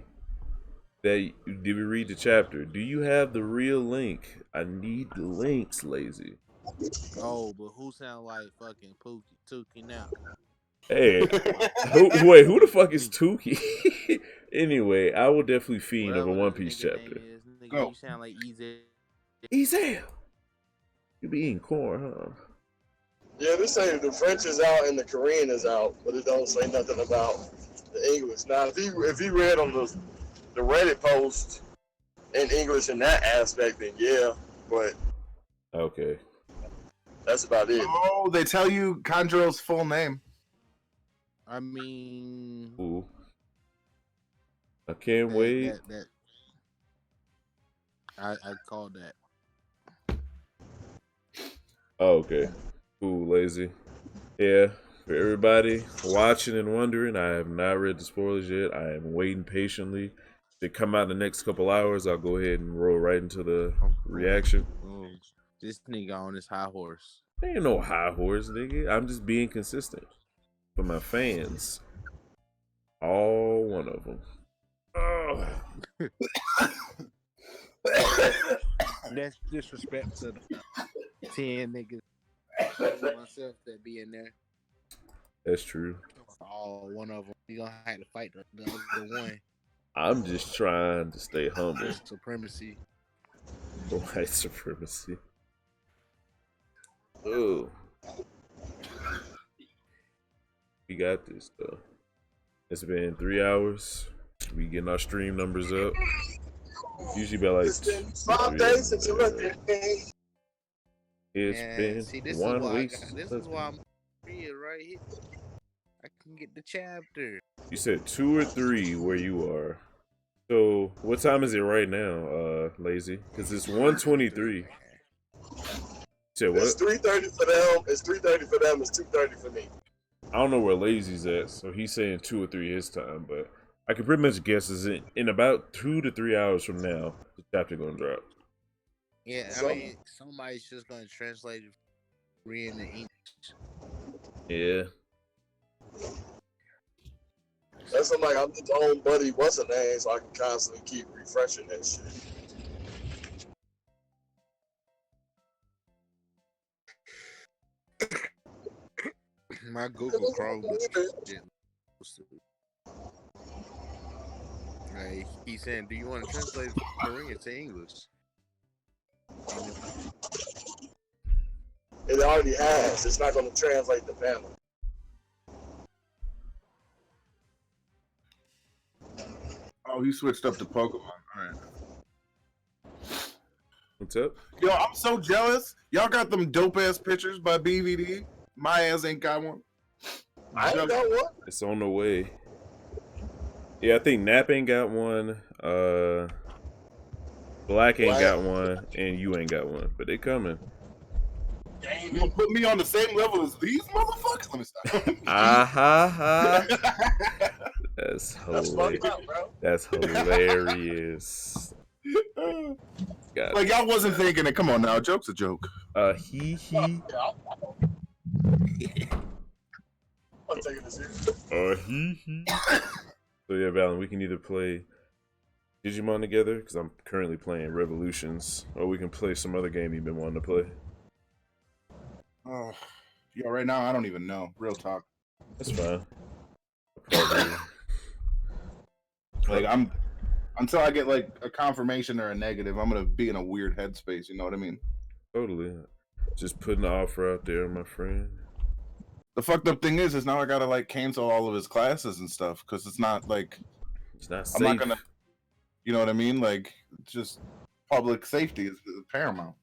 Speaker 1: that did we read the chapter? Do you have the real link? I need the links, Lazy.
Speaker 4: Oh, but who sound like fucking Tuki now?
Speaker 1: Hey, who the fuck is Tuki? Anyway, I will definitely fiend of a OnePiece chapter.
Speaker 4: You sound like
Speaker 1: Ezel. You be eating corn, huh?
Speaker 3: Yeah, this say the French is out and the Korean is out, but it don't say nothing about the English. Now, if he read on the Reddit post in English in that aspect, then yeah. but
Speaker 1: Okay.
Speaker 3: that's about it.
Speaker 8: Oh, they tell you Kanjuro's full name.
Speaker 4: I mean,
Speaker 1: Ooh. I can't wait.
Speaker 4: I called that.
Speaker 1: Oh, okay. Cool, lazy. Yeah. For everybody watching and wondering, I have not read the spoilers yet. I am waiting patiently. If they come out in the next couple hours, I'll go ahead and roll right into the reaction.
Speaker 4: This nigga on his high horse.
Speaker 1: Ain't no high horse, nigga. I'm just being consistent for my fans. All one of them. Oh.
Speaker 4: That's disrespect to the 10 niggas myself that be in there.
Speaker 1: That's true.
Speaker 4: All one of them. You gonna have to fight the other one.
Speaker 1: I'm just trying to stay humble.
Speaker 4: White supremacy.
Speaker 1: White supremacy. Oh. We got this though. It's been 3 hours. We getting our stream numbers up. Usually about like
Speaker 3: 5 days since you left me.
Speaker 1: It's been
Speaker 4: this
Speaker 1: 1 week.
Speaker 4: This is why I'm here right here. I can get the chapter.
Speaker 1: You said 2 or 3 where you are. So what time is it right now, Lazy? Because it's 1:23. Said what?
Speaker 3: It's 3:30 for them. It's 3:30 for them. It's 2:30 for me.
Speaker 1: I don't know where Lazy's at, so he's saying 2 or 3 his time, but I can pretty much guess is in about 2 to 3 hours from now, the chapter gonna drop.
Speaker 4: Yeah, I mean, somebody's just gonna translate it into English.
Speaker 1: Yeah.
Speaker 3: That's like I'm just own buddy. What's her name? So I can constantly keep refreshing that shit.
Speaker 4: My Google Chrome is like, he's saying, do you want to translate the ring into English?
Speaker 3: It already has. It's not going to translate the panel.
Speaker 8: Oh, he switched up to Pokemon. All right.
Speaker 1: What's up?
Speaker 8: Yo, I'm so jealous. Y'all got them dope ass pictures by BVD. My ass ain't got one.
Speaker 3: I ain't got one.
Speaker 1: It's on the way. Yeah, I think Nap ain't got one. Black ain't got one, and you ain't got one. But they coming.
Speaker 8: You gonna put me on the same level as these motherfuckers? Let me stop.
Speaker 1: That's hilarious. That's hilarious.
Speaker 8: Like y'all wasn't thinking it. Come on now, a joke's a joke.
Speaker 1: He.
Speaker 3: I'm taking this here.
Speaker 1: He. So yeah, Valen, we can either play Digimon together, because I'm currently playing Revolutions, or we can play some other game you've been wanting to play.
Speaker 8: Oh, yo, right now I don't even know. Real talk.
Speaker 1: That's fine. Probably.
Speaker 8: Like until I get like a confirmation or a negative, I'm gonna be in a weird headspace. You know what I mean?
Speaker 1: Totally. Just putting the offer out there, my friend.
Speaker 8: The fucked up thing is now I gotta like cancel all of his classes and stuff because it's not like
Speaker 1: it's not.
Speaker 8: I'm not gonna. You know what I mean? Like just public safety is paramount.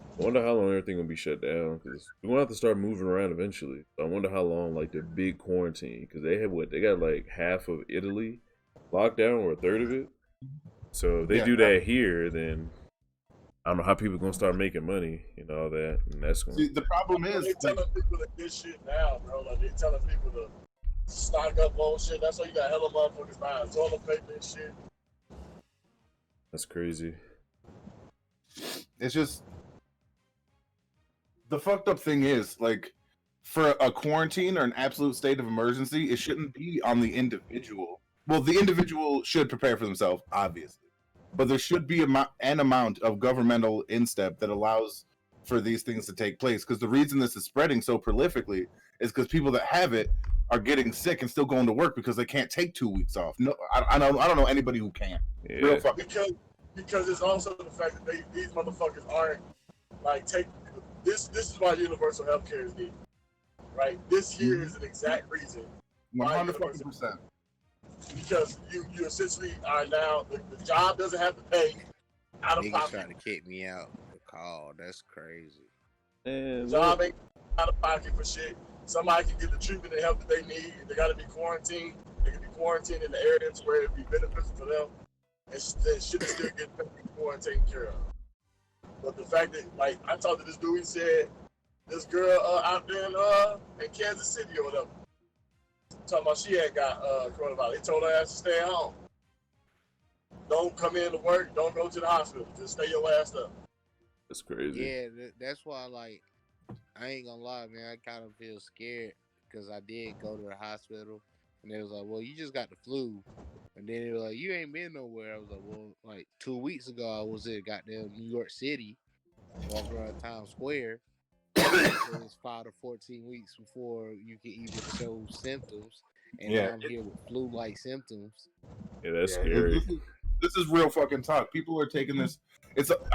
Speaker 1: I wonder how long everything will be shut down, because we're gonna have to start moving around eventually. So I wonder how long like the big quarantine, because they have they got like half of Italy locked down, or a third of it. So if they do that here, then I don't know how people are gonna start making money and all that, and that's going.
Speaker 8: See, the problem is
Speaker 3: they're telling people to get shit now, bro. Like they're telling people to stock up on shit. That's why you got hella motherfuckers buying toilet paper and shit.
Speaker 1: That's crazy.
Speaker 8: It's just the fucked up thing is like for a quarantine or an absolute state of emergency, it shouldn't be on the individual. Well, the individual should prepare for themselves, obviously, but there should be an amount of governmental instep that allows for these things to take place. Because the reason this is spreading so prolifically is because people that have it are getting sick and still going to work because they can't take 2 weeks off. No, I don't know anybody who can.
Speaker 1: Yeah.
Speaker 8: Real
Speaker 3: Because it's also the fact that these motherfuckers aren't like this is why universal health care is needed, right? This here is an exact reason.
Speaker 8: 100%.
Speaker 3: Because you essentially are now the job doesn't have to pay out of
Speaker 4: Niggas
Speaker 3: pocket.
Speaker 4: trying to kick me out. called. That's crazy.
Speaker 1: And
Speaker 3: Job ain't out of pocket for shit. Somebody can get the treatment and help that they need. If they got to be quarantined, they can be quarantined in the areas where it would be beneficial for them. And shit is still getting taken care of. But the fact that, like, I talked to this dude, he said, this girl out there in Kansas City or whatever, talking about she had got coronavirus. They told her ass to stay at home. Don't come in to work. Don't go to the hospital. Just stay your ass up.
Speaker 1: That's crazy.
Speaker 4: Yeah, that's why, like, I ain't gonna lie, man. I kind of feel scared because I did go to the hospital, and they was like, well, you just got the flu. And then they were like, you ain't been nowhere. I was like, well, like 2 weeks ago, I was in goddamn New York City, walking around Times Square. It was 5 to 14 weeks before you can even show symptoms. And now I'm here with flu-like symptoms.
Speaker 1: Yeah, that's scary.
Speaker 8: This is real fucking talk. People are taking this.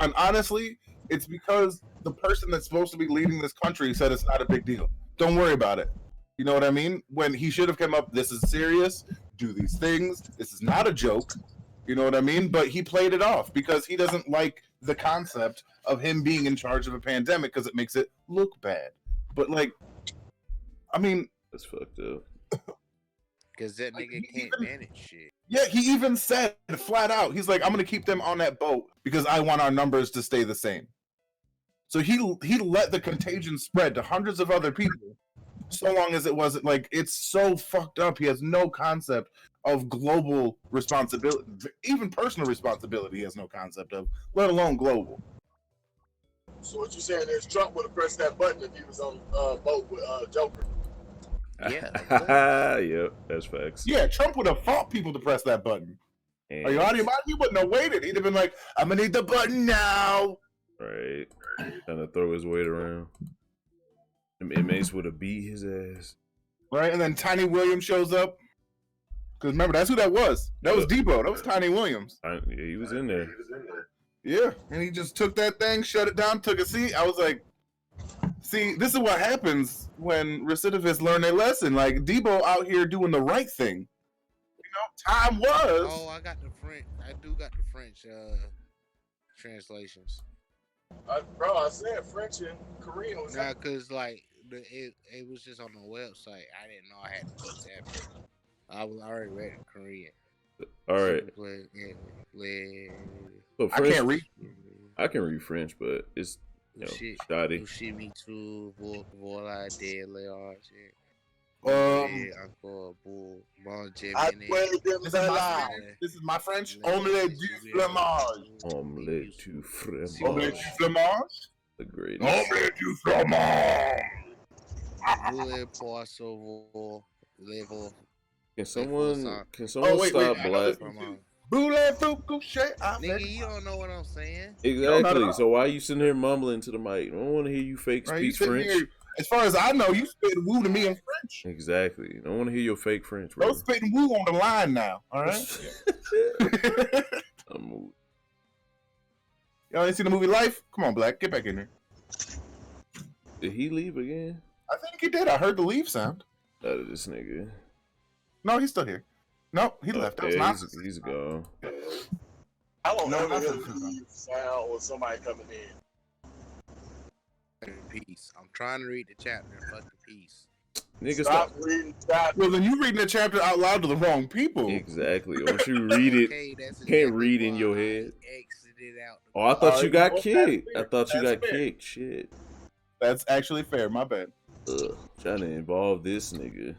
Speaker 8: And honestly, it's because the person that's supposed to be leading this country said it's not a big deal. Don't worry about it. You know what I mean? When he should have come up, this is serious. Do these things. This is not a joke. You know what I mean? But he played it off because he doesn't like the concept of him being in charge of a pandemic because it makes it look bad. But like, I mean,
Speaker 1: that's fucked up.
Speaker 4: Because that nigga can't manage shit.
Speaker 8: Yeah, he even said flat out, he's like, I'm going to keep them on that boat because I want our numbers to stay the same. So he let the contagion spread to hundreds of other people so long as it wasn't like, it's so fucked up. He has no concept of global responsibility. Even personal responsibility he has no concept of, let alone global.
Speaker 3: So what you saying is Trump would have pressed that button if he was on boat with Joker.
Speaker 4: Yeah.
Speaker 1: Yep, that's facts.
Speaker 8: Yeah, Trump would have fought people to press that button.
Speaker 1: And
Speaker 8: Are you out of your mind? He wouldn't have waited. He'd have been like, I'm going to need the button now.
Speaker 1: Right. Trying to throw his weight around. Them inmates would have beat his ass.
Speaker 8: Right, and then Tiny Williams shows up. Because remember, that's who that was. That was Debo. That was Tiny Williams.
Speaker 1: Yeah, he was in there.
Speaker 8: Yeah, and he just took that thing, shut it down, took a seat. I was like, see, this is what happens when recidivists learn their lesson. Like, Debo out here doing the right thing. You know, time was.
Speaker 4: Oh, I got the French. I do got the French translations.
Speaker 3: Bro, I said French and Korean was
Speaker 4: Nah, because, like, it was just on the website. I didn't know I had to put that. I was already read in Korean.
Speaker 1: All right. So French,
Speaker 8: I can't read.
Speaker 1: I can read French, but it's shoddy.
Speaker 8: This is my French. Omelette du fromage.
Speaker 1: Omelette du fromage.
Speaker 8: Omelette du fromage.
Speaker 1: The greatest.
Speaker 8: Omelette du fromage.
Speaker 1: Can someone
Speaker 8: wait,
Speaker 1: stop
Speaker 8: wait,
Speaker 1: black?
Speaker 4: Nigga, you don't know what I'm saying.
Speaker 1: Exactly. So why are you sitting here mumbling to the mic? I don't want to hear you fake speak French.
Speaker 8: Here, as far as I know, you spitting woo to me in French.
Speaker 1: Exactly. I don't want to hear your fake French. Bro.
Speaker 8: Don't spitting woo on the line now. All right. Y'all ain't seen the movie Life? Come on, Black, get back in there.
Speaker 1: Did he leave again?
Speaker 8: I think he did. I heard the leave sound.
Speaker 1: Out of this nigga.
Speaker 8: No, he's still here. Nope, he left. That was nonsense.
Speaker 1: He's gone.
Speaker 3: I don't ever hear the leave sound or somebody coming in.
Speaker 4: Peace. I'm trying to read the chapter in fucking peace.
Speaker 1: Nigga,
Speaker 3: stop reading.
Speaker 8: Well, then you reading the chapter out loud to the wrong people.
Speaker 1: Exactly. Once you read it, can't read in your head. Oh, I thought you got kicked. I thought you got kicked. Shit.
Speaker 8: That's actually fair. My bad.
Speaker 1: Trying to involve this nigga.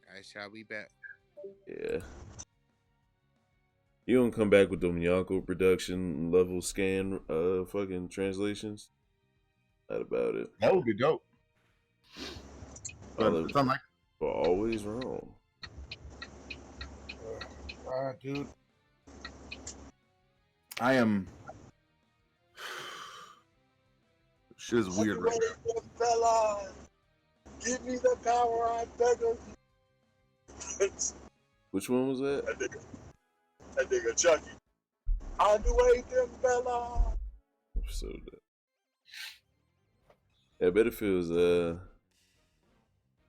Speaker 4: I shall be back.
Speaker 1: Yeah. You don't come back with them Yonko production level scan fucking translations? Not about it.
Speaker 8: That would be dope.
Speaker 1: But always wrong.
Speaker 8: Dude. I am. Shit is weird right now.
Speaker 3: Give me the power, I beg of you.
Speaker 1: Which one was that?
Speaker 3: That nigga Chucky. On the way, them fella.
Speaker 1: So that. Yeah, Betterfield's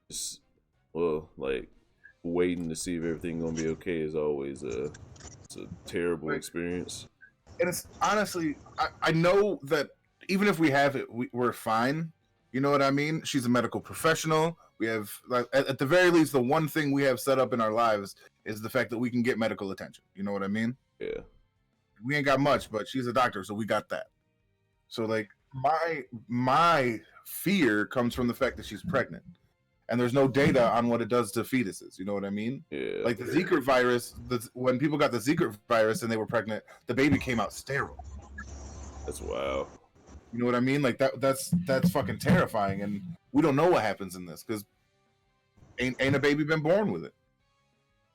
Speaker 1: just, well, like waiting to see if everything gonna be okay is always it's a terrible experience.
Speaker 8: And it's honestly, I know that even if we have it, we're fine. You know what I mean? She's a medical professional. We have, like, at the very least, the one thing we have set up in our lives is the fact that we can get medical attention. You know what I mean?
Speaker 1: Yeah.
Speaker 8: We ain't got much, but she's a doctor, so we got that. So, like, my fear comes from the fact that she's pregnant, and there's no data on what it does to fetuses. You know what I mean?
Speaker 1: Yeah.
Speaker 8: Like the Zika virus. When people got the Zika virus and they were pregnant, the baby came out sterile.
Speaker 1: That's wild.
Speaker 8: You know what I mean? Like that's fucking terrifying, and we don't know what happens in this because ain't a baby been born with it.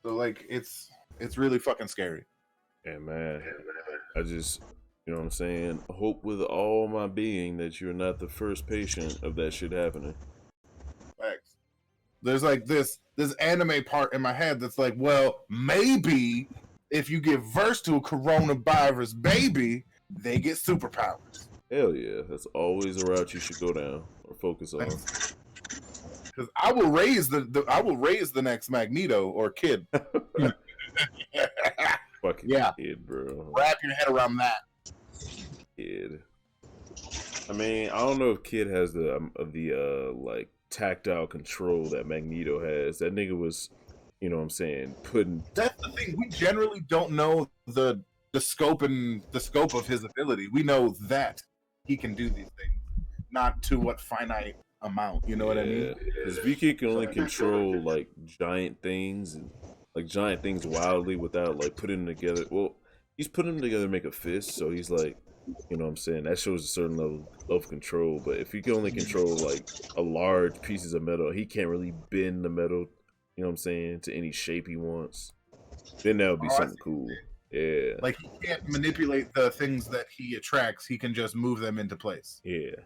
Speaker 8: So like it's really fucking scary.
Speaker 1: And man, I just, you know what I'm saying, hope with all my being that you're not the first patient of that shit happening.
Speaker 8: Facts. There's like this anime part in my head that's like, well, maybe if you give birth to a coronavirus baby, they get superpowers.
Speaker 1: Hell yeah, that's always a route you should go down or focus on.
Speaker 8: Because I will raise the next Magneto or Kid.
Speaker 1: Fucking
Speaker 8: Yeah.
Speaker 1: Kid, bro.
Speaker 8: Wrap your head around that.
Speaker 1: Kid. I mean, I don't know if Kid has the like tactile control that Magneto has. That nigga was, you know what I'm saying, putting.
Speaker 8: That's the thing. We generally don't know the scope of his ability. We know that he can do these things, not to what finite amount. You know what I mean?
Speaker 1: Because VK can only control like giant things and like giant things wildly without like putting them together. Well, he's putting them together to make a fist, so he's like, you know what I'm saying, that shows a certain level of control. But if he can only control like a large pieces of metal, he can't really bend the metal, you know what I'm saying, to any shape he wants. Then that would be something cool. Yeah.
Speaker 8: Like he can't manipulate the things that he attracts. He can just move them into place.
Speaker 1: Yeah.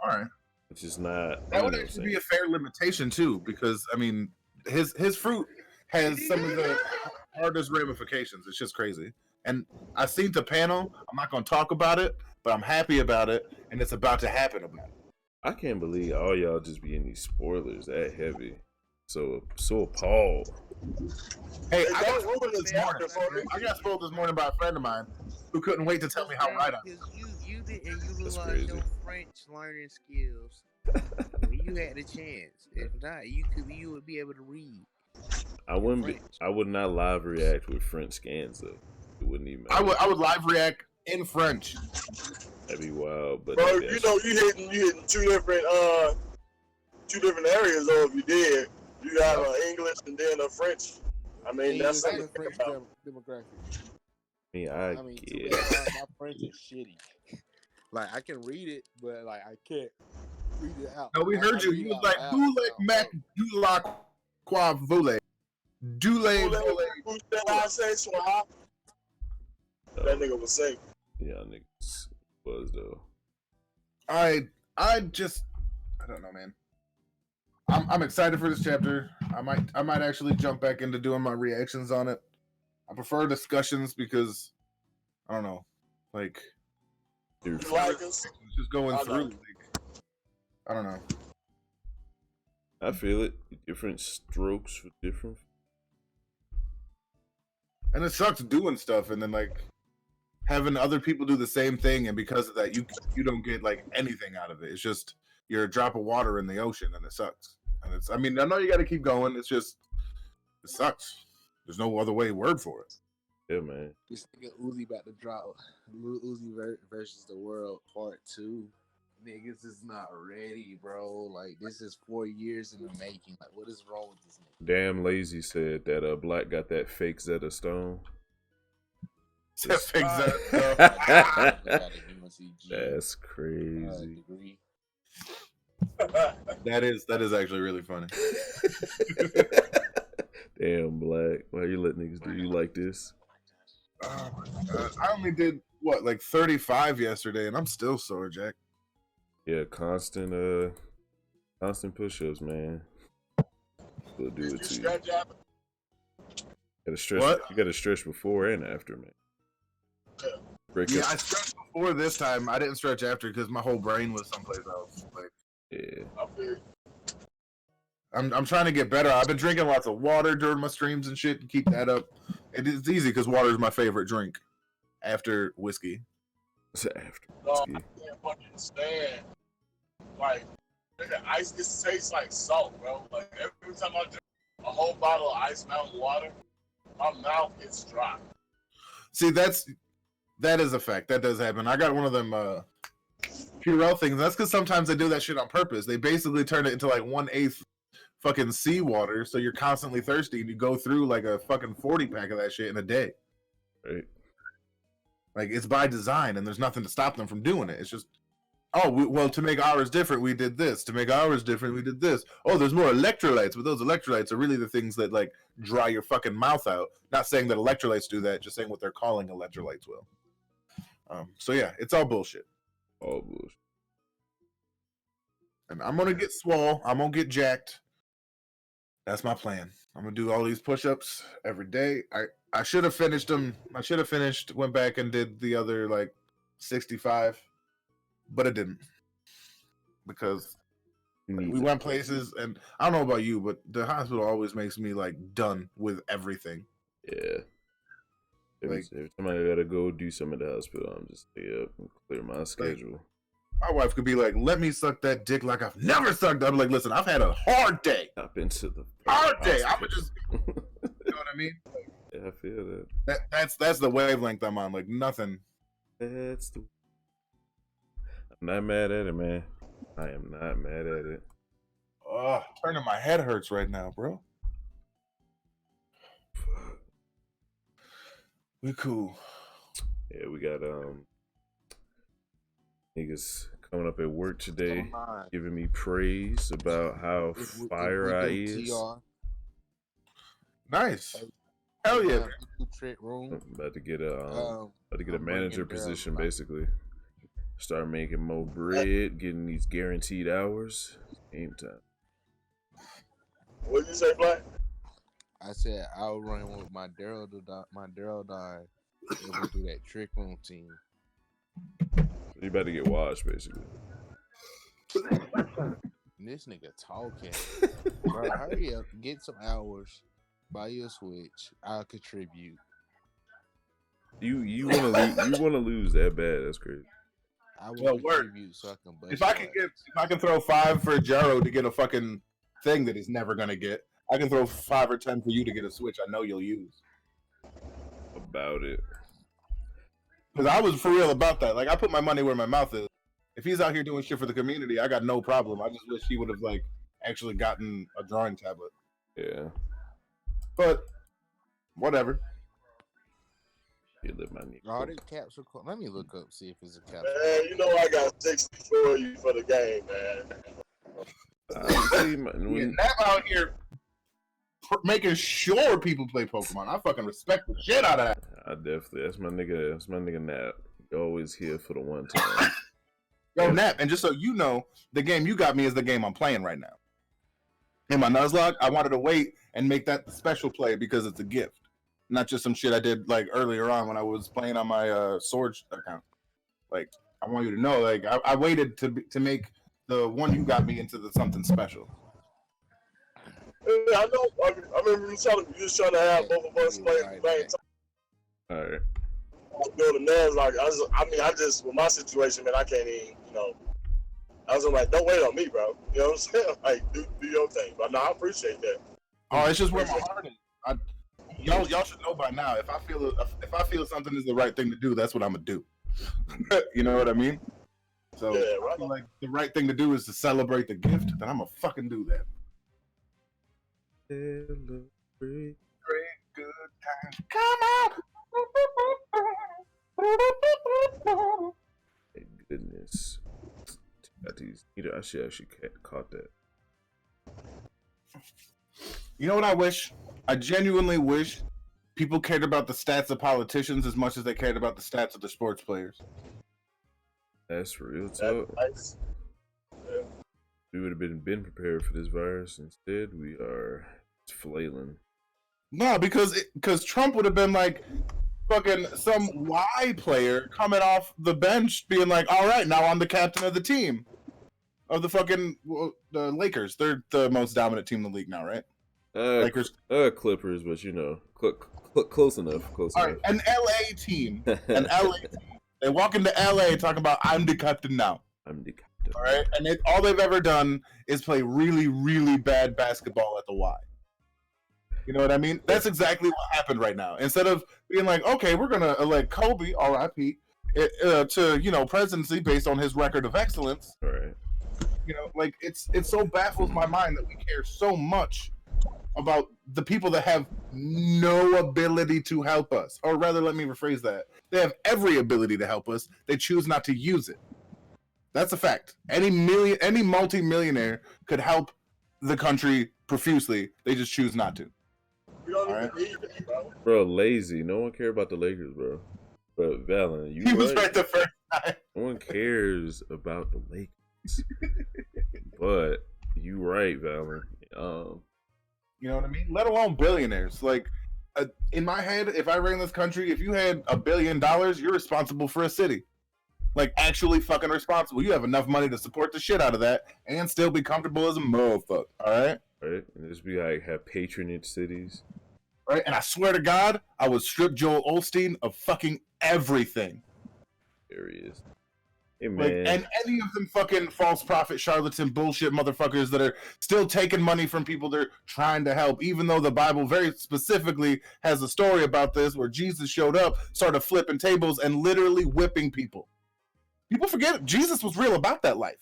Speaker 8: All right.
Speaker 1: Which is not.
Speaker 8: That would actually be a fair limitation too, because I mean, his fruit has some of the hardest ramifications. It's just crazy. And I've seen the panel. I'm not going to talk about it, but I'm happy about it, and it's about to happen about it.
Speaker 1: I can't believe all y'all just be in these spoilers that heavy. So appalled.
Speaker 8: Hey, I got spoiled this morning by a friend of mine who couldn't wait to tell me how right I am.
Speaker 4: You utilize your French learning skills when you had the chance. If not, you would be able to read.
Speaker 1: I would not live react with French scans though. It wouldn't even matter.
Speaker 8: I would live react in French.
Speaker 1: That'd be wild, but
Speaker 3: bro, you know you hitting two different areas though. If you did, you got English and then a French. I mean, that's something
Speaker 6: French demographic.
Speaker 1: I
Speaker 6: mean,
Speaker 1: get
Speaker 6: my French is shitty. Like I can read it, but like I can't read it out.
Speaker 8: No, we heard you. You was like, "Boulek Mac Dulac Qua Voulez." Dule Voulez.
Speaker 3: That nigga was safe.
Speaker 1: Yeah, niggas was though.
Speaker 8: I don't know, man. I'm excited for this chapter. I might actually jump back into doing my reactions on it. I prefer discussions because I don't know, like just going through. Like, I don't know.
Speaker 1: I feel it. Different strokes for different.
Speaker 8: And it sucks doing stuff and then like having other people do the same thing, and because of that, you don't get like anything out of it. It's just you're a drop of water in the ocean, and it sucks. And I mean, I know you got to keep going. It's just it sucks. There's no other word for it.
Speaker 1: Yeah, man.
Speaker 6: This nigga Uzi about to drop Uzi versus the World Part 2. Niggas is not ready, bro. Like this is 4 years in the making. Like, what is wrong with this nigga?
Speaker 1: Damn Lazy said that Black got that fake Zeta Stone.
Speaker 8: That's
Speaker 1: crazy.
Speaker 8: That is actually really funny.
Speaker 1: Damn Black, why you let niggas do you like this?
Speaker 8: Oh my God. I only did like 35 yesterday, and I'm still sore, Jack.
Speaker 1: Yeah, constant push-ups, man. Will do it to you. Gotta stretch.
Speaker 8: What?
Speaker 1: You gotta stretch before and after, man.
Speaker 8: I stretched before this time. I didn't stretch after because my whole brain was someplace else. Like,
Speaker 1: yeah.
Speaker 8: I'm trying to get better. I've been drinking lots of water during my streams and shit to keep that up. It's easy because water is my favorite drink after whiskey.
Speaker 1: It's after.
Speaker 3: I can't fucking stand. Like, nigga, ice just tastes like salt, bro. Like, every time I drink a whole bottle of Ice Mountain water, my mouth gets dry.
Speaker 8: See, that is a fact. That does happen. I got one of them Purell things. That's because sometimes they do that shit on purpose. They basically turn it into like 1/8 fucking seawater, so you're constantly thirsty, and you go through like a fucking 40-pack of that shit in a day.
Speaker 1: Right.
Speaker 8: Like, it's by design, and there's nothing to stop them from doing it. It's just, well, to make ours different, we did this. To make ours different, we did this. Oh, there's more electrolytes, but those electrolytes are really the things that, like, dry your fucking mouth out. Not saying that electrolytes do that, just saying what they're calling electrolytes will. So, yeah, it's all bullshit.
Speaker 1: All bullshit.
Speaker 8: And I'm going to get swole. I'm going to get jacked. That's my plan. I'm going to do all these push-ups every day. I should have finished them. I should have finished, went back and did the other, like, 65. But I didn't. Because we went places, and I don't know about you, but the hospital always makes me, like, done with everything.
Speaker 1: Yeah. Every time I gotta go do something at the hospital, I'm just stay up and clear my schedule.
Speaker 8: My wife could be like, let me suck that dick like I've never sucked. I'm like, listen, I've had a hard day.
Speaker 1: I've been to the
Speaker 8: hard day. I would just, you know what I mean?
Speaker 1: Yeah, I feel that.
Speaker 8: That's the wavelength I'm on. Like, nothing.
Speaker 1: I'm not mad at it, man. I am not mad at it.
Speaker 8: Oh, turning my head hurts right now, bro. We cool.
Speaker 1: Yeah, we got niggas coming up at work today, giving me praise about how fire I is.
Speaker 8: Nice. Hell yeah.
Speaker 1: I'm about to get a manager position, basically. Start making more bread, getting these guaranteed hours. Game time.
Speaker 3: What did you say, Black?
Speaker 4: I said I was running with my Daryl died. We'll do that trick room team.
Speaker 1: You about to get washed, basically.
Speaker 4: This nigga talking. Bro, hurry up, get some hours, buy you a Switch. I'll contribute.
Speaker 1: You wanna lose that bad? That's crazy.
Speaker 4: I will contribute so I can.
Speaker 8: If I can throw 5 for Jaro to get a fucking thing that he's never gonna get, I can throw 5 or 10 for you to get a Switch I know you'll use.
Speaker 1: About it.
Speaker 8: Because I was for real about that. Like, I put my money where my mouth is. If he's out here doing shit for the community, I got no problem. I just wish he would have, like, actually gotten a drawing tablet.
Speaker 1: Yeah.
Speaker 8: But, whatever.
Speaker 4: All the capsule. Let me look up, see if it's a capsule.
Speaker 3: Man, you know I got 60 for you for the game, man.
Speaker 8: Nap out here making sure people play Pokemon. I fucking respect the shit out of that.
Speaker 1: I definitely. That's my nigga Nap. You're always here for the one time.
Speaker 8: Yo, Nap, and just so you know, the game you got me is the game I'm playing right now. In my Nuzlocke, I wanted to wait and make that the special play because it's a gift. Not just some shit I did like earlier on when I was playing on my Sword account. Like, I want you to know, like, I waited to make the one you got me into something special.
Speaker 3: Yeah, I know. I remember you was trying to have both of us play at the same time.
Speaker 1: All right.
Speaker 3: Building theirs, like I just with my situation, man, I can't even, I was like, don't wait on me, bro. You know what I'm saying? Like, do your thing. But no, I appreciate that.
Speaker 8: Oh, it's just where my heart is. Y'all should know by now. If I feel something is the right thing to do, that's what I'm gonna do. You know what I mean? So yeah, right. I feel like the right thing to do is to celebrate the gift. Then I'm gonna fucking do that.
Speaker 1: Celebrate
Speaker 8: good times. Come on.
Speaker 1: Thank goodness. I should actually caught that.
Speaker 8: You know what I wish? I genuinely wish people cared about the stats of politicians as much as they cared about the stats of the sports players.
Speaker 1: That's real talk.
Speaker 3: Nice. Yeah.
Speaker 1: We would have been prepared for this virus. Instead, we are flailing.
Speaker 8: No, because Trump would have been like fucking some Y player coming off the bench being like, all right, now I'm the captain of the team. Of the fucking the Lakers. They're the most dominant team in the league now, right?
Speaker 1: Lakers. Clippers, but close enough.
Speaker 8: All right, an LA team. An LA team They walk into LA talking about I'm the captain now.
Speaker 1: I'm the captain.
Speaker 8: All right, and all they've ever done is play really, really bad basketball at the Y. You know what I mean? That's exactly what happened right now. Instead of being like, okay, we're gonna elect Kobe, R.I.P., to presidency based on his record of excellence.
Speaker 1: Right.
Speaker 8: Like it so baffles my mind that we care so much about the people that have no ability to help us. Or rather, let me rephrase that. They have every ability to help us. They choose not to use it. That's a fact. Any multi-millionaire could help the country profusely. They just choose not to.
Speaker 3: We don't even need it,
Speaker 1: bro. Lazy. No one cares about the Lakers, bro. But Valen,
Speaker 8: he was right the first time.
Speaker 1: No one cares about the Lakers. But you right, Valen.
Speaker 8: You know what I mean? Let alone billionaires. Like, in my head, if I ran this country, if you had $1 billion, you're responsible for a city. Like, actually fucking responsible. You have enough money to support the shit out of that and still be comfortable as a motherfucker. All right?
Speaker 1: Right? And just be like, have patronage cities.
Speaker 8: Right? And I swear to God, I would strip Joel Osteen of fucking everything.
Speaker 1: There he is. Hey, man.
Speaker 8: Like, and any of them fucking false prophet, charlatan, bullshit motherfuckers that are still taking money from people they're trying to help, even though the Bible very specifically has a story about this where Jesus showed up, started flipping tables, and literally whipping people. People forget Jesus was real about that life.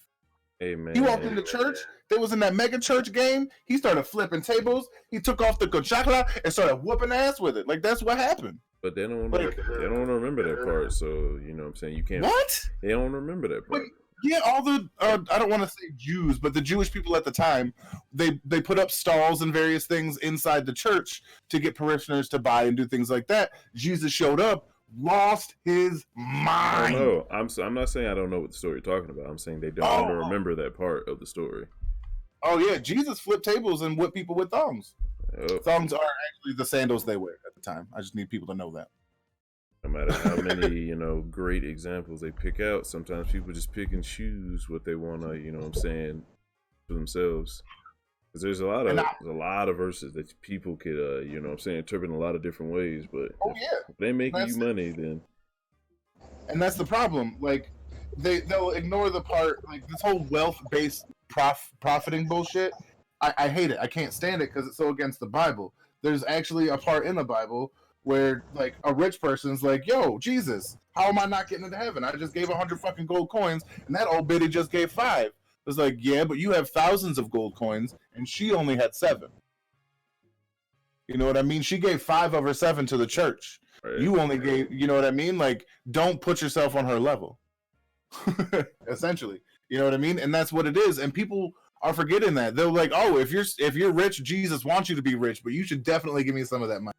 Speaker 1: Amen.
Speaker 8: He walked into church. They was in that mega church game. He started flipping tables. He took off the cochacla and started whooping ass with it. Like, that's what happened.
Speaker 1: But they don't remember that part. So, you know what I'm saying? You can't.
Speaker 8: What?
Speaker 1: They don't remember that part.
Speaker 8: But, yeah, all the, I don't want to say Jews, but the Jewish people at the time, they put up stalls and various things inside the church to get parishioners to buy and do things like that. Jesus showed up, lost his mind.
Speaker 1: No, I'm not saying I don't know what the story you're talking about. I'm saying they don't remember that part of the story.
Speaker 8: Oh yeah, Jesus flipped tables and whipped people with thongs.
Speaker 1: Oh.
Speaker 8: Thongs are actually the sandals they wear at the time. I just need people to know that.
Speaker 1: No matter how many, great examples they pick out, sometimes people just pick and choose what they want to, for themselves. Because there's a lot of verses that people could, interpret in a lot of different ways. But if they make you money, then.
Speaker 8: And that's the problem. Like, they'll ignore the part, like, this whole wealth-based profiting bullshit. I hate it. I can't stand it because it's so against the Bible. There's actually a part in the Bible where, like, a rich person's like, yo, Jesus, how am I not getting into heaven? I just gave 100 fucking gold coins, and that old biddy just gave 5. It's like, yeah, but you have thousands of gold coins, and she only had 7. You know what I mean? She gave 5 of her 7 to the church. Right. You only gave, you know what I mean? Like, don't put yourself on her level. Essentially. You know what I mean? And that's what it is. And people are forgetting that. They're like, oh, if you're rich, Jesus wants you to be rich, but you should definitely give me some of that money.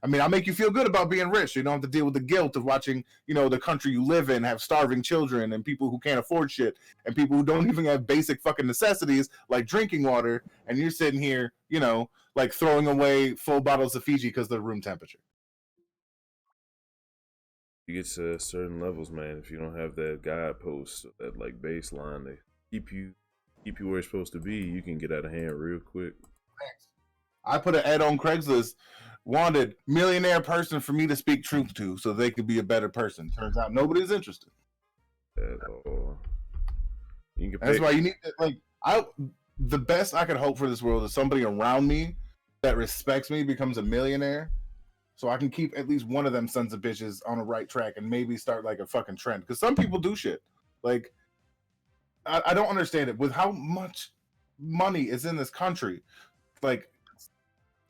Speaker 8: I mean, I'll make you feel good about being rich. You don't have to deal with the guilt of watching, the country you live in have starving children and people who can't afford shit and people who don't even have basic fucking necessities like drinking water. And you're sitting here, like throwing away full bottles of Fiji because they're room temperature.
Speaker 1: You get to certain levels, man. If you don't have that guidepost, that like baseline to keep you where you're supposed to be, you can get out of hand real quick.
Speaker 8: I put an ad on Craigslist. Wanted millionaire person for me to speak truth to so they could be a better person. Turns out nobody's interested.
Speaker 1: At all.
Speaker 8: That's why you need the best I could hope for this world is somebody around me that respects me becomes a millionaire so I can keep at least one of them sons of bitches on the right track and maybe start like a fucking trend. Because some people do shit. Like, I don't understand it. With how much money is in this country, like,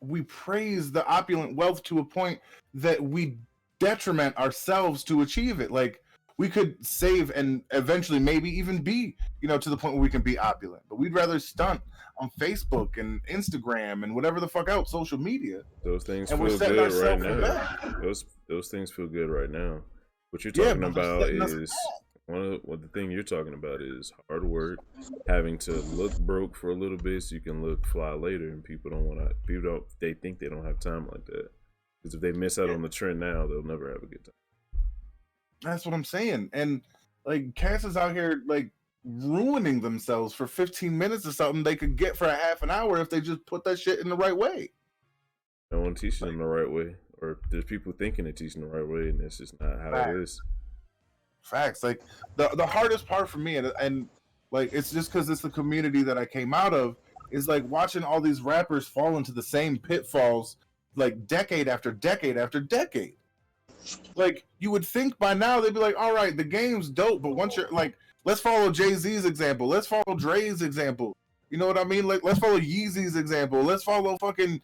Speaker 8: we praise the opulent wealth to a point that we detriment ourselves to achieve it. Like, we could save and eventually maybe even be, to the point where we can be opulent. But we'd rather stunt on Facebook and Instagram and whatever the fuck else, social media.
Speaker 1: Those things feel good right now. Those things feel good right now. What you're talking about is the thing you're talking about is hard work, having to look broke for a little bit so you can look fly later, and they think they don't have time like that. Because if they miss out on the trend now, they'll never have a good time.
Speaker 8: That's what I'm saying. And like, cats is out here like ruining themselves for 15 minutes or something they could get for a half an hour if they just put that shit in the right way.
Speaker 1: No one teaching them the right way, or there's people thinking they're teaching the right way, and it's just not how it is.
Speaker 8: Facts. Like the hardest part for me, and like it's just because it's the community that I came out of, is like watching all these rappers fall into the same pitfalls, like decade after decade after decade. Like you would think by now they'd be like, all right, the game's dope, but once you're like, let's follow Jay-Z's example, let's follow Dre's example. You know what I mean? Like let's follow Yeezy's example. Let's follow fucking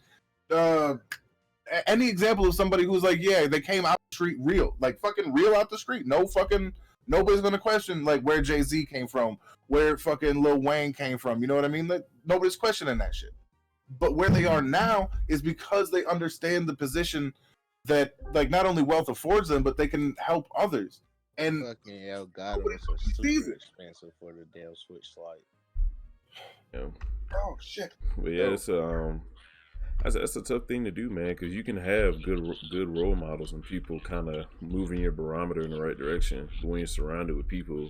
Speaker 8: any example of somebody who's like, yeah, they came out the street real, like fucking real out the street. No fucking nobody's gonna question like where Jay-Z came from, where fucking Lil Wayne came from. You know what I mean? Like nobody's questioning that shit. But where they are now is because they understand the position that like not only wealth affords them, but they can help others. And
Speaker 4: fucking Elgato is so super expensive for the damn Switch Lite.
Speaker 1: Yeah.
Speaker 8: Oh shit.
Speaker 1: But yeah, it's that's a tough thing to do, man, because you can have good role models and people kind of moving your barometer in the right direction. But when you're surrounded with people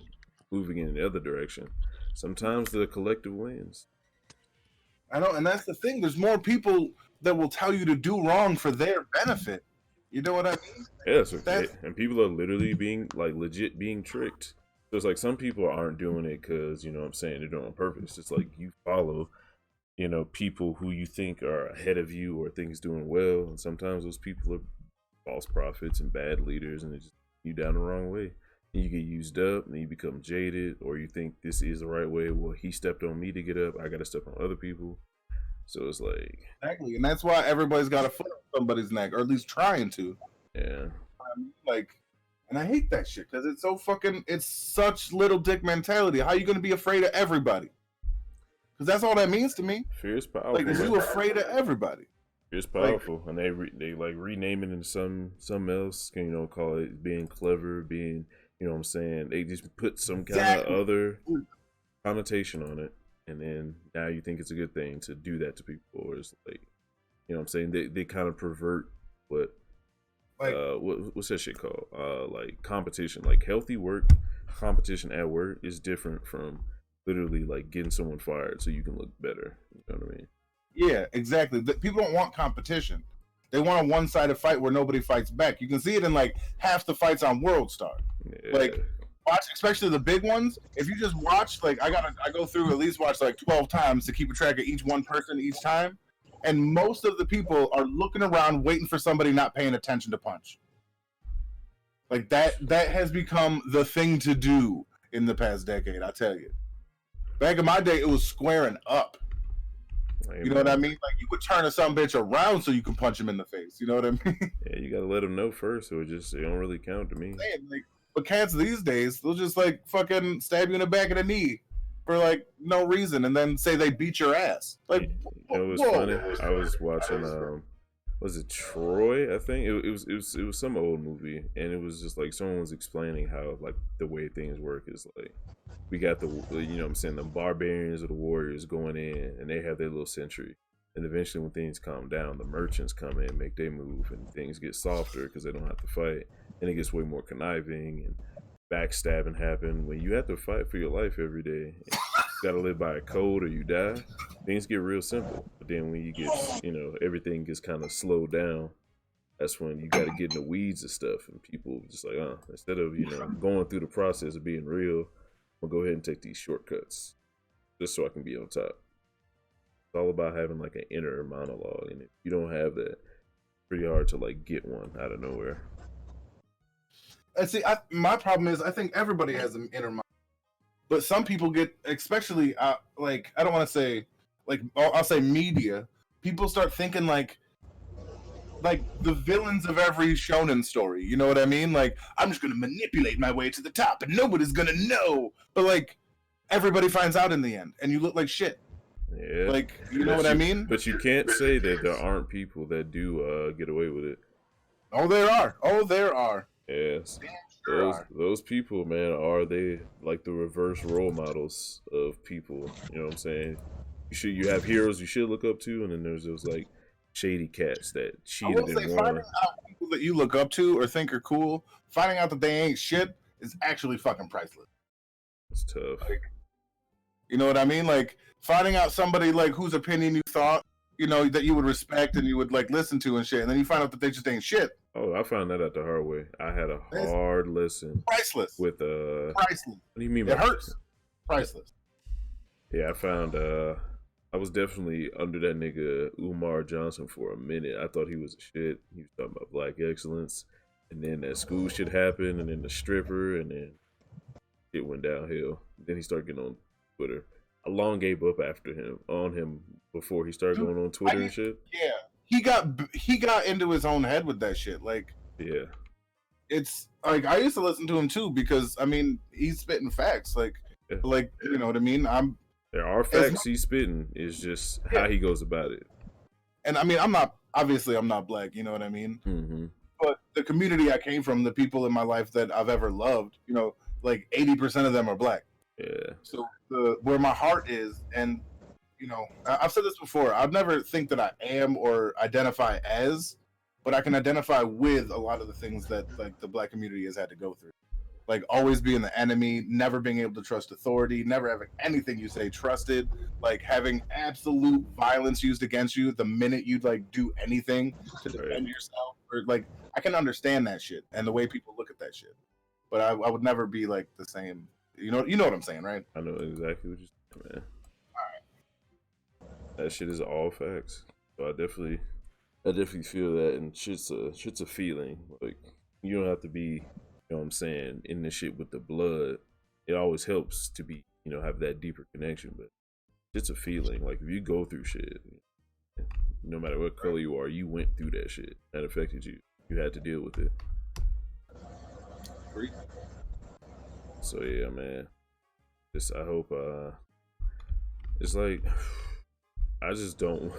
Speaker 1: moving in the other direction, sometimes the collective wins.
Speaker 8: I know, and that's the thing. There's more people that will tell you to do wrong for their benefit. You know what I mean?
Speaker 1: Yeah, so, and people are literally being like legit being tricked. So it's like some people aren't doing it because, you know what I'm saying, they're doing it on purpose. It's like you follow, you know, people who you think are ahead of you or things doing well, and sometimes those people are false prophets and bad leaders, and they just you down the wrong way. And you get used up, and then you become jaded, or you think this is the right way. Well, he stepped on me to get up. I got to step on other people. So it's like
Speaker 8: exactly, and that's why everybody's got a foot on somebody's neck, or at least trying to.
Speaker 1: Yeah.
Speaker 8: Like, and I hate that shit because it's so fucking. It's such little dick mentality. How you gonna be afraid of everybody? Because that's all that means to me.
Speaker 1: Fear is powerful.
Speaker 8: Like, is you afraid of everybody?
Speaker 1: Fear is powerful, like, and they like rename it into something else. You know, call it being clever, being, you know what I'm saying. They just put some kind of other connotation on it, and then now you think it's a good thing to do that to people, or it's like, you know what I'm saying. They kind of pervert what. Like, what's that shit called? Like competition, like healthy work, competition at work is different from literally like getting someone fired so you can look better. You know what I mean?
Speaker 8: Yeah, exactly. People don't want competition. They want a one-sided fight where nobody fights back. You can see it in like half the fights on World Star. Yeah. Like watch, especially the big ones. If you just watch, like I go through at least watch like 12 times to keep a track of each one person each time. And most of the people are looking around, waiting for somebody not paying attention to punch. Like that has become the thing to do in the past decade. I tell you, back in my day, it was squaring up. Amen. You know what I mean? Like you would turn a some bitch around so you can punch him in the face. You know what I mean?
Speaker 1: Yeah, you gotta let them know first, or it don't really count to me.
Speaker 8: Man, like, but cats these days, they'll just like fucking stab you in the back of the knee for like no reason, and then say they beat your ass. Like,
Speaker 1: it was funny. I was watching, was it Troy? I think it was some old movie, and it was just like someone was explaining how like the way things work is like we got the, you know what I'm saying, the barbarians or the warriors going in, and they have their little sentry, and eventually when things calm down, the merchants come in, make their move, and things get softer because they don't have to fight, and it gets way more conniving and backstabbing happen. When you have to fight for your life every day, you gotta live by a code or you die, things get real simple. But then when you get, you know, everything gets kind of slowed down, that's when you gotta get in the weeds and stuff, and people just like, instead of, you know, going through the process of being real, I'm gonna go ahead and take these shortcuts just so I can be on top. It's all about having like an inner monologue, and if you don't have that, it's pretty hard to like get one out of nowhere.
Speaker 8: See, my problem is I think everybody has an inner mind, but some people get, especially like I don't want to say, like I'll say media. People start thinking like the villains of every shonen story. You know what I mean? Like I'm just gonna manipulate my way to the top, and nobody's gonna know. But like everybody finds out in the end, and you look like shit.
Speaker 1: Yeah,
Speaker 8: like you know what I mean?
Speaker 1: But you can't say that there aren't people that do get away with it.
Speaker 8: Oh, there are. Oh, there are.
Speaker 1: Yes, those people, man, are they like the reverse role models of people? You know what I'm saying? You have heroes you should look up to, and then there's those like shady cats that cheated and won.
Speaker 8: Finding out people that you look up to or think are cool, finding out that they ain't shit is actually fucking priceless.
Speaker 1: It's tough.
Speaker 8: Like, you know what I mean? Like finding out somebody like whose opinion you thought, you know, that you would respect and you would like listen to and shit, and then you find out that they just ain't shit.
Speaker 1: Oh, I found that out the hard way. I had a hard lesson.
Speaker 8: Priceless.
Speaker 1: With
Speaker 8: priceless.
Speaker 1: What do you mean?
Speaker 8: It hurts. Priceless.
Speaker 1: Yeah, I found. I was definitely under that nigga Umar Johnson for a minute. I thought he was a shit. He was talking about black excellence, and then that school shit happened, and then the stripper, and then it went downhill. Then he started getting on Twitter. I long gave up after him on him before he started going on Twitter and shit.
Speaker 8: Yeah, he got into his own head with that shit. Like,
Speaker 1: yeah,
Speaker 8: it's like I used to listen to him too because I mean he's spitting facts. Like you know what I mean.
Speaker 1: There are facts he's spitting. It's just how he goes about it.
Speaker 8: And I mean, I'm not black. You know what I mean.
Speaker 1: Mm-hmm.
Speaker 8: But the community I came from, the people in my life that I've ever loved, you know, like 80% of them are black.
Speaker 1: Yeah.
Speaker 8: So where my heart is, and you know, I've said this before. I'd never think that I am or identify as, but I can identify with a lot of the things that like the black community has had to go through. Like always being the enemy, never being able to trust authority, never having anything you say trusted, like having absolute violence used against you the minute you'd like do anything to defend yourself. Or like I can understand that shit and the way people look at that shit, but I would never be like the same. You know what I'm saying, right?
Speaker 1: I know exactly what you're saying, man. All right. That shit is all facts. So I definitely feel that, and shit's a feeling. Like you don't have to be. You know what I'm saying, in this shit with the blood, it always helps to be, you know, have that deeper connection. But it's a feeling. Like if you go through shit, no matter what color you are, you went through that shit. That affected you. You had to deal with it. So yeah, man. I hope it's like I just don't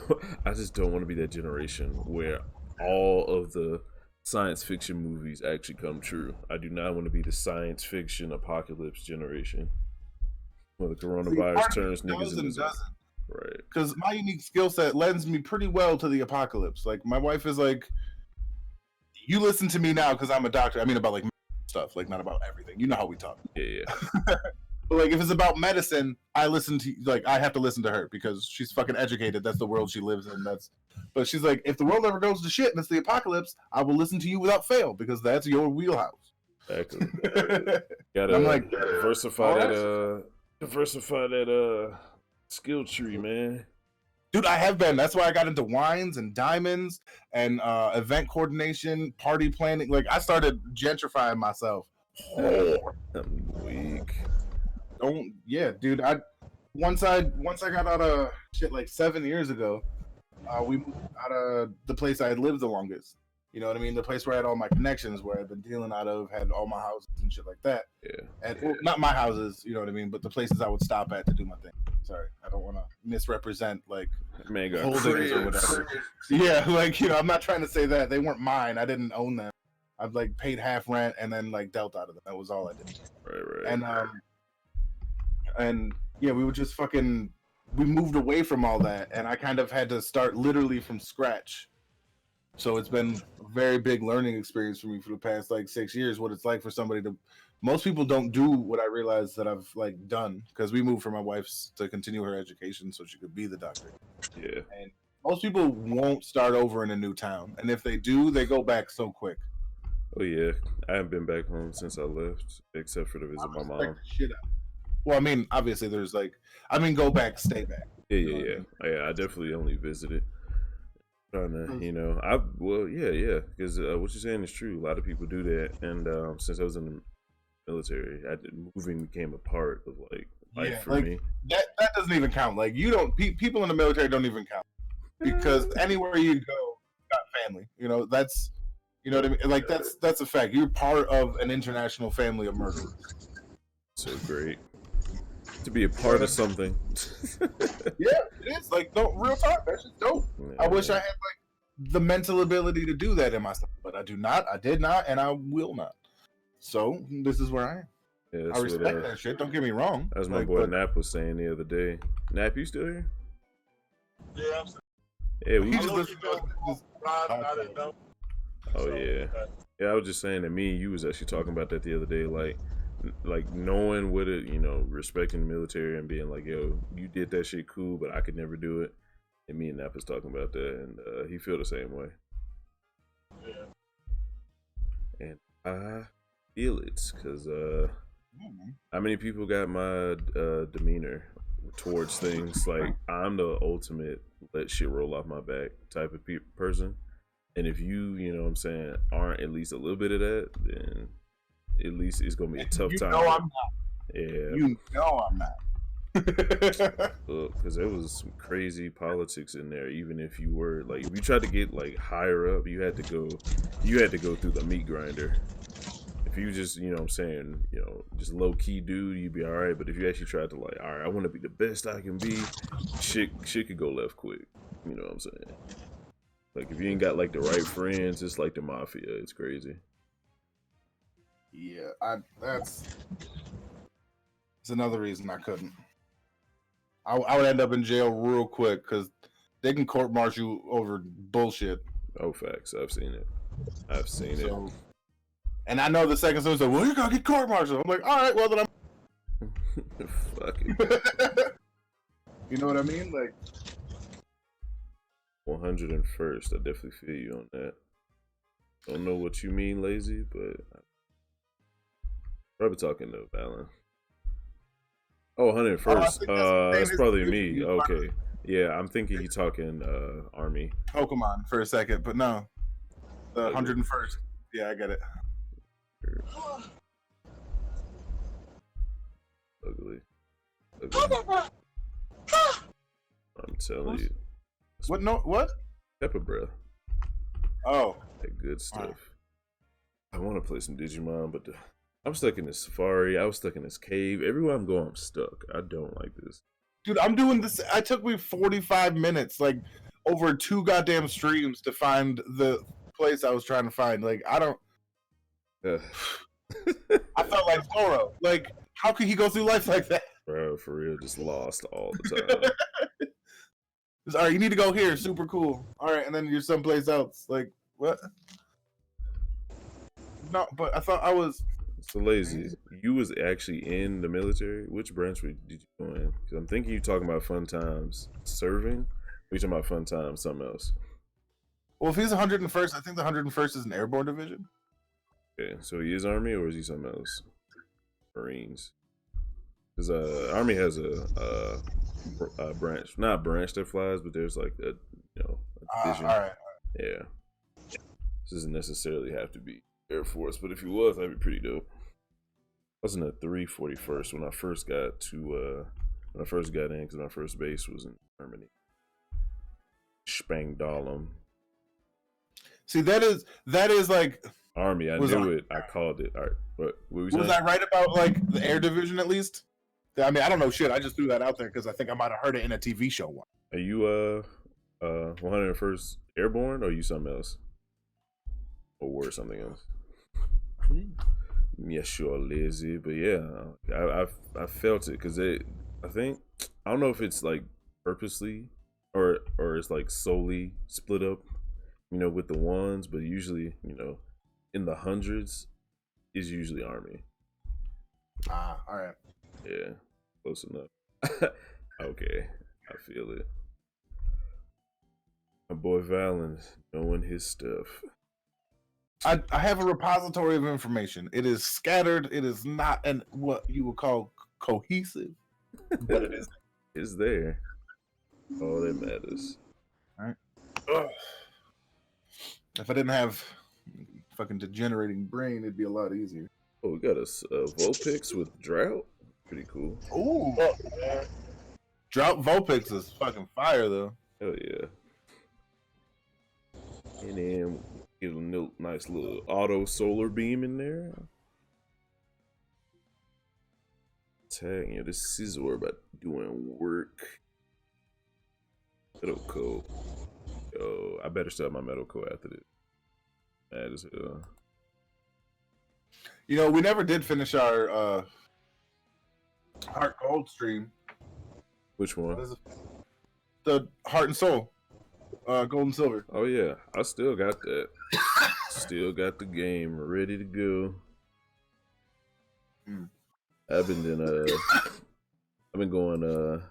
Speaker 1: want to be that generation where all of the science fiction movies actually come true. I do not want to be the science fiction apocalypse generation where the coronavirus turns niggas into right.
Speaker 8: Because my unique skill set lends me pretty well to the apocalypse. Like my wife is like, you listen to me now because I'm a doctor. I mean about like stuff, like not about everything. You know how we talk.
Speaker 1: Yeah.
Speaker 8: But like if it's about medicine, I have to listen to her because she's fucking educated. That's the world she lives in. But she's like, if the world ever goes to shit and it's the apocalypse, I will listen to you without fail because that's your wheelhouse.
Speaker 1: Exactly. Gotta I'm like, diversify that skill tree, man.
Speaker 8: Dude, I have been. That's why I got into wines and diamonds and event coordination, party planning. Like I started gentrifying myself.
Speaker 1: I'm weak.
Speaker 8: Dude. Once I got out of shit like 7 years ago, we moved out of the place I had lived the longest. You know what I mean? The place where I had all my connections, where I've been dealing out of, had all my houses and shit like that.
Speaker 1: Yeah.
Speaker 8: And well, not my houses, you know what I mean, but the places I would stop at to do my thing. Sorry, I don't want to misrepresent like holdings or whatever. Yeah, like you know, I'm not trying to say that they weren't mine. I didn't own them. I've like paid half rent and then like dealt out of them. That was all I did.
Speaker 1: Right.
Speaker 8: And yeah, we would just we moved away from all that, and I kind of had to start literally from scratch. So it's been a very big learning experience for me for the past like 6 years. What it's like for somebody to, most people don't do what I realized that I've like done because we moved for my wife's to continue her education so she could be the doctor.
Speaker 1: Yeah.
Speaker 8: And most people won't start over in a new town, and if they do, they go back so quick.
Speaker 1: Oh yeah, I haven't been back home since I left, except for to visit my mom.
Speaker 8: Well, I mean, obviously, there's like, go back, stay back.
Speaker 1: Yeah. I definitely only visited. Trying to, you know, because what you're saying is true. A lot of people do that, and since I was in the military, moving became a part of like life for me.
Speaker 8: That doesn't even count. Like you don't, people in the military don't even count because anywhere you go, you got family. You know, that's, you know what I mean. Like that's a fact. You're part of an international family of murderers.
Speaker 1: So great to be a part of something.
Speaker 8: Yeah, it is. Like, real talk. That's just dope. Yeah, I wish I had like the mental ability to do that in myself, but I do not. I did not, and I will not. So this is where I am.
Speaker 1: Yeah,
Speaker 8: I respect that shit. Don't get me wrong.
Speaker 1: As my boy Nap was saying the other day. Nap, you still here?
Speaker 3: Yeah, I'm still.
Speaker 1: Yeah, we
Speaker 3: just
Speaker 1: Oh yeah. Yeah, I was just saying that me and you was actually talking about that the other day, like knowing what it, you know, respecting the military and being like, yo, you did that shit cool, but I could never do it. And me and Nap was talking about that, and he feel the same way.
Speaker 3: Yeah.
Speaker 1: and I feel it because how many people got my demeanor towards things? Like I'm the ultimate let shit roll off my back type of person, and if you know what I'm saying, aren't at least a little bit of that, then at least it's gonna be a tough time.
Speaker 8: I'm not.
Speaker 1: Yeah,
Speaker 8: you know I'm not.
Speaker 1: Because there was some crazy politics in there. Even if you were like, if you tried to get like higher up, you had to go through the meat grinder. If you just, you know what I'm saying, you know, just low key dude, you'd be all right. But if you actually tried to like, all right, I want to be the best I can be, shit could go left quick. You know what I'm saying? Like if you ain't got like the right friends, it's like the mafia. It's crazy.
Speaker 8: Yeah, that's another reason I couldn't. I would end up in jail real quick because they can court martial you over bullshit.
Speaker 1: Oh, facts. I've seen it. it.
Speaker 8: And I know the second someone said, well, you're going to get court martial. I'm like, all right, well, then I'm...
Speaker 1: Fuck it.
Speaker 8: You know what I mean? Like
Speaker 1: 101st. I definitely feel you on that. Don't know what you mean, lazy, but I'm probably talking to Valen. Oh, 101st. That's probably me. Okay. Yeah, I'm thinking you're talking Army.
Speaker 8: Pokemon for a second, but no. The 101st. Yeah, I get it.
Speaker 1: Ugly. I'm telling you.
Speaker 8: What? No, what?
Speaker 1: Pepper breath.
Speaker 8: Oh.
Speaker 1: That good stuff. I want to play some Digimon, but I'm stuck in this safari. I was stuck in this cave. Everywhere I'm going, I'm stuck. I don't like this.
Speaker 8: Dude, I'm doing this. It took me 45 minutes, like over 2 goddamn streams to find the place I was trying to find. Like, I don't. I felt like Zoro. Like, how could he go through life like that?
Speaker 1: Bro, for real, just lost all the time.
Speaker 8: All right, you need to go here. Super cool. All right, and then you're someplace else. Like, what? No, but I thought I was.
Speaker 1: So lazy. You was actually in the military. Which branch did you go in? Because I'm thinking you talking about fun times serving. Or you talking about fun times something else?
Speaker 8: Well, if he's 101st, I think the 101st is an airborne division.
Speaker 1: Okay, so he is Army or is he something else? Marines. Because Army has a branch, not a branch that flies, but there's like a division.
Speaker 8: All right.
Speaker 1: Yeah. This doesn't necessarily have to be Air Force, but if he was, that'd be pretty dope. I was in the 341st when I first got in, because my first base was in Germany. Spangdahlem.
Speaker 8: See, that is like
Speaker 1: Army. I knew it. I called it. All right. What were we saying?
Speaker 8: Was I right about like the air division at least? I mean, I don't know shit. I just threw that out there because I think I might have heard it in a TV show once.
Speaker 1: Are you 101st Airborne or are you something else? Or were something else? Yeah, sure, lazy, but yeah, I felt it because I don't know if it's like purposely or it's like solely split up, with the ones, but usually, in the hundreds is usually Army.
Speaker 8: All right.
Speaker 1: Yeah, close enough. Okay, I feel it. My boy Valen knowing his stuff.
Speaker 8: I have a repository of information. It is scattered. It is not what you would call cohesive, but it is.
Speaker 1: It's there. All that matters.
Speaker 8: All right. Ugh. If I didn't have fucking degenerating brain, it'd be a lot easier.
Speaker 1: Oh, we got a Vulpix with Drought. Pretty cool.
Speaker 8: Ooh. Drought Vulpix is fucking fire, though.
Speaker 1: Hell yeah. And then get a nice little auto solar beam in there. Tag, this Scizor about doing work. Metal Coat. Yo, I better start my Metal Coat after this. Mad as hell.
Speaker 8: We never did finish our Heart Gold stream.
Speaker 1: Which one?
Speaker 8: The Heart and Soul. Gold and Silver.
Speaker 1: Oh yeah, I still got that. Still got the game ready to go. I've been going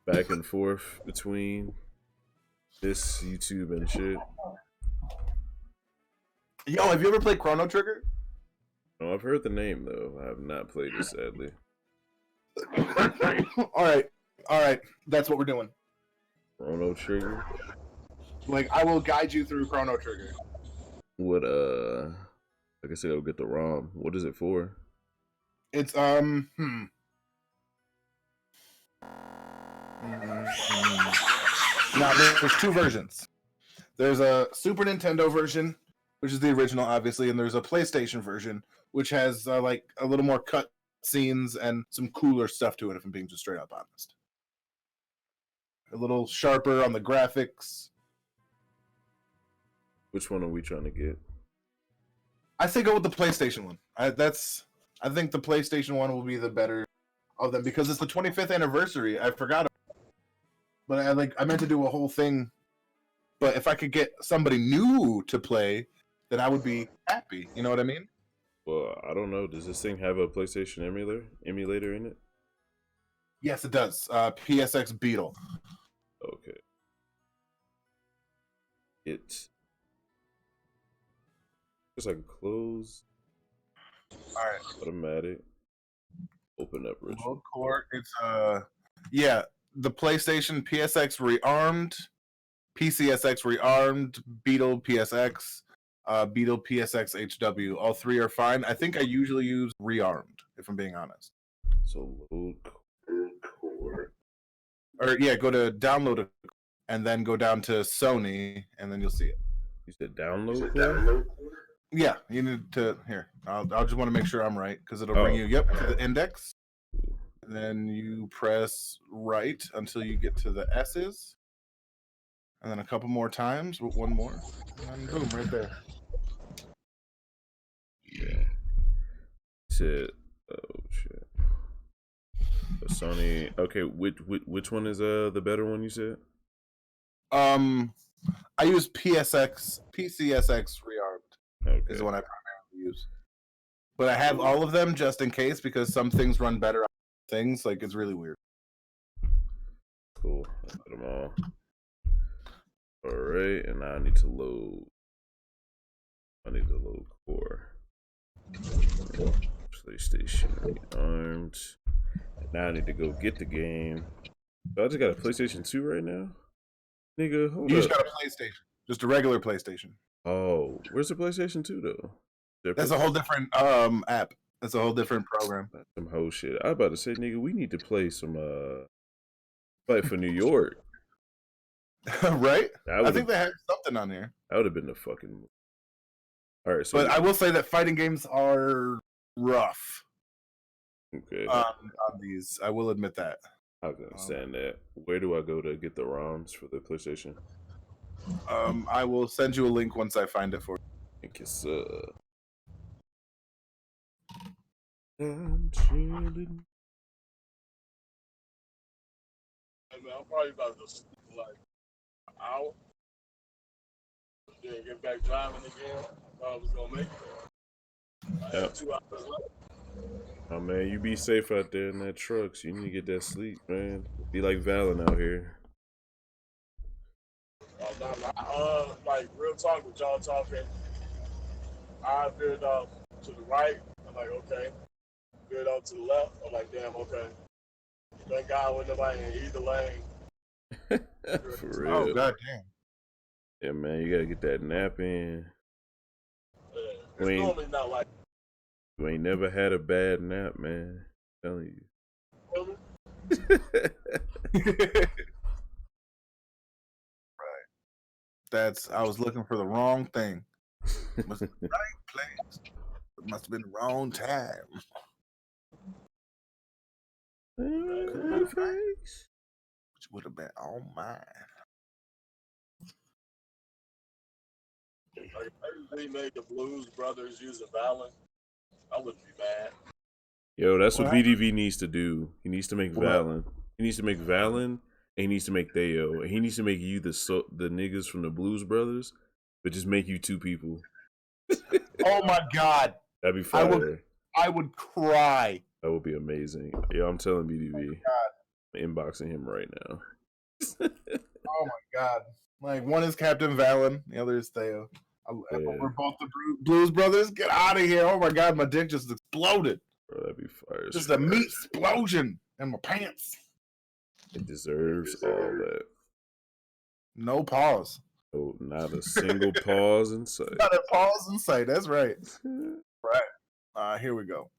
Speaker 1: back and forth between this YouTube and shit.
Speaker 8: Yo, have you ever played Chrono Trigger?
Speaker 1: No, I've heard the name though. I have not played it, sadly.
Speaker 8: All right. That's what we're doing.
Speaker 1: Chrono Trigger.
Speaker 8: Like, I will guide you through Chrono Trigger.
Speaker 1: What like I said, I'll get the ROM. What is it for?
Speaker 8: It's Now there's two versions. There's a Super Nintendo version, which is the original, obviously, and there's a PlayStation version, which has like a little more cut scenes and some cooler stuff to it. If I'm being just straight up honest, a little sharper on the graphics.
Speaker 1: Which one are we trying to get?
Speaker 8: I say go with the PlayStation one. I think the PlayStation one will be the better of them because it's the 25th anniversary. I forgot, but I meant to do a whole thing. But if I could get somebody new to play, then I would be happy. You know what I mean?
Speaker 1: Well, I don't know. Does this thing have a PlayStation emulator in it?
Speaker 8: Yes, it does. PSX Beetle.
Speaker 1: Okay. It's like close.
Speaker 8: All right.
Speaker 1: Automatic. Open up, Richard.
Speaker 8: World Core. It's yeah, the PlayStation PSX Rearmed, PCSX Rearmed, Beetle PSX, Beetle PSX HW. All three are fine. I think I usually use Rearmed, if I'm being honest.
Speaker 1: So load core.
Speaker 8: Or yeah, go to download it and then go down to Sony and then you'll see it.
Speaker 1: You said download core?
Speaker 8: Yeah, you need to here. I'll just want to make sure I'm right because it'll bring you to the index. Then you press right until you get to the S's, and then a couple more times. One more, and boom, right there.
Speaker 1: Yeah. Said, oh shit. Sony. Okay, which one is the better one? You said.
Speaker 8: I use PCSX Rearmed.
Speaker 1: Okay.
Speaker 8: Is the one I primarily use. But I have all of them just in case because some things run better on things. Like, it's really weird.
Speaker 1: Cool. I put them all. Alright, and now I need to load. Core. PlayStation Armed. Now I need to go get the game. So I just got a PlayStation 2 right now? Nigga, hold up.
Speaker 8: You just got a PlayStation. Just a regular PlayStation.
Speaker 1: Oh, where's the PlayStation 2 though?
Speaker 8: That's a whole different app. That's a whole different program.
Speaker 1: That's some whole shit. I was about to say, nigga, we need to play some fight for New York.
Speaker 8: Right? I think they had something on there.
Speaker 1: That would have been the fucking. All right, so
Speaker 8: but I will say that fighting games are rough.
Speaker 1: Okay.
Speaker 8: On these, I will admit that.
Speaker 1: I can understand that. Where do I go to get the ROMs for the PlayStation?
Speaker 8: I will send you a link once I find it for you.
Speaker 1: Thank you, sir. I'm chilling.
Speaker 3: I'm probably about to sleep like an hour. Then get back driving again. I thought I was gonna make it. I have 2 hours left.
Speaker 1: Oh man, you be safe out there in that truck. So you need to get that sleep, man. Be like Valen out here.
Speaker 3: Like real talk with y'all talking. I veered off to the right. I'm like, okay. Veered off to the left. I'm like, damn, okay. Thank God with nobody in either lane.
Speaker 1: For real.
Speaker 8: Oh god damn.
Speaker 1: Yeah, man, you gotta get that nap in.
Speaker 3: It's normally not like.
Speaker 1: You ain't never had a bad nap, man. I'm telling you.
Speaker 8: Right. I was looking for the wrong thing. Must have been the right place. It must have been the wrong time. Which would have been on mine.
Speaker 3: Like, they made the Blues Brothers use a Valen. I wouldn't be mad.
Speaker 1: Yo, that's what BDV needs to do. He needs to make Valen. He needs to make Valen, and he needs to make Theo. And he needs to make you the niggas from the Blues Brothers, but just make you two people.
Speaker 8: Oh my god.
Speaker 1: That'd be fire.
Speaker 8: I would cry.
Speaker 1: That would be amazing. Yeah, I'm telling BDV. I'm inboxing him right now.
Speaker 8: Oh my god. Like, one is Captain Valen, the other is Theo. We're both the Blues Brothers. Get out of here! Oh my god, my dick just exploded.
Speaker 1: Bro, that'd be fire.
Speaker 8: Just a meat explosion in my pants.
Speaker 1: It deserves all that.
Speaker 8: No pause.
Speaker 1: Oh, not a single pause in sight.
Speaker 8: Not a pause in sight. That's right. Right. Here we go.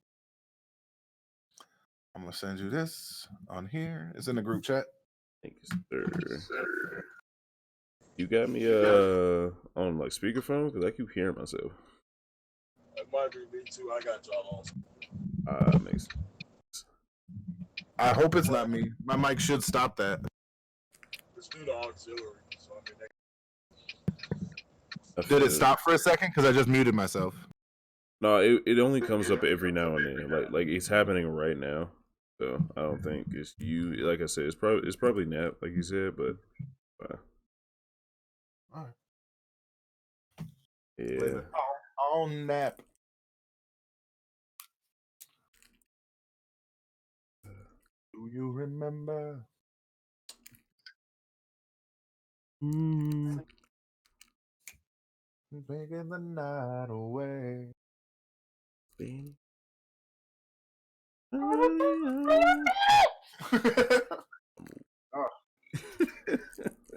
Speaker 8: I'm gonna send you this on here. It's in the group chat.
Speaker 1: Thank you, sir. You got me on like speakerphone because I keep hearing myself.
Speaker 3: It might be me too. I got y'all on.
Speaker 1: Makes sense.
Speaker 8: I hope it's not me. My mic should stop that.
Speaker 3: Let's do the auxiliary. So I mean,
Speaker 8: Did it stop for a second? Because I just muted myself.
Speaker 1: No, it only comes up every now and then. Like it's happening right now. So I don't think it's you. Like I said, it's probably Nap, like you said, but
Speaker 8: all right.
Speaker 1: Yeah.
Speaker 8: On Nap. Do you remember? Taking the night away. Oh.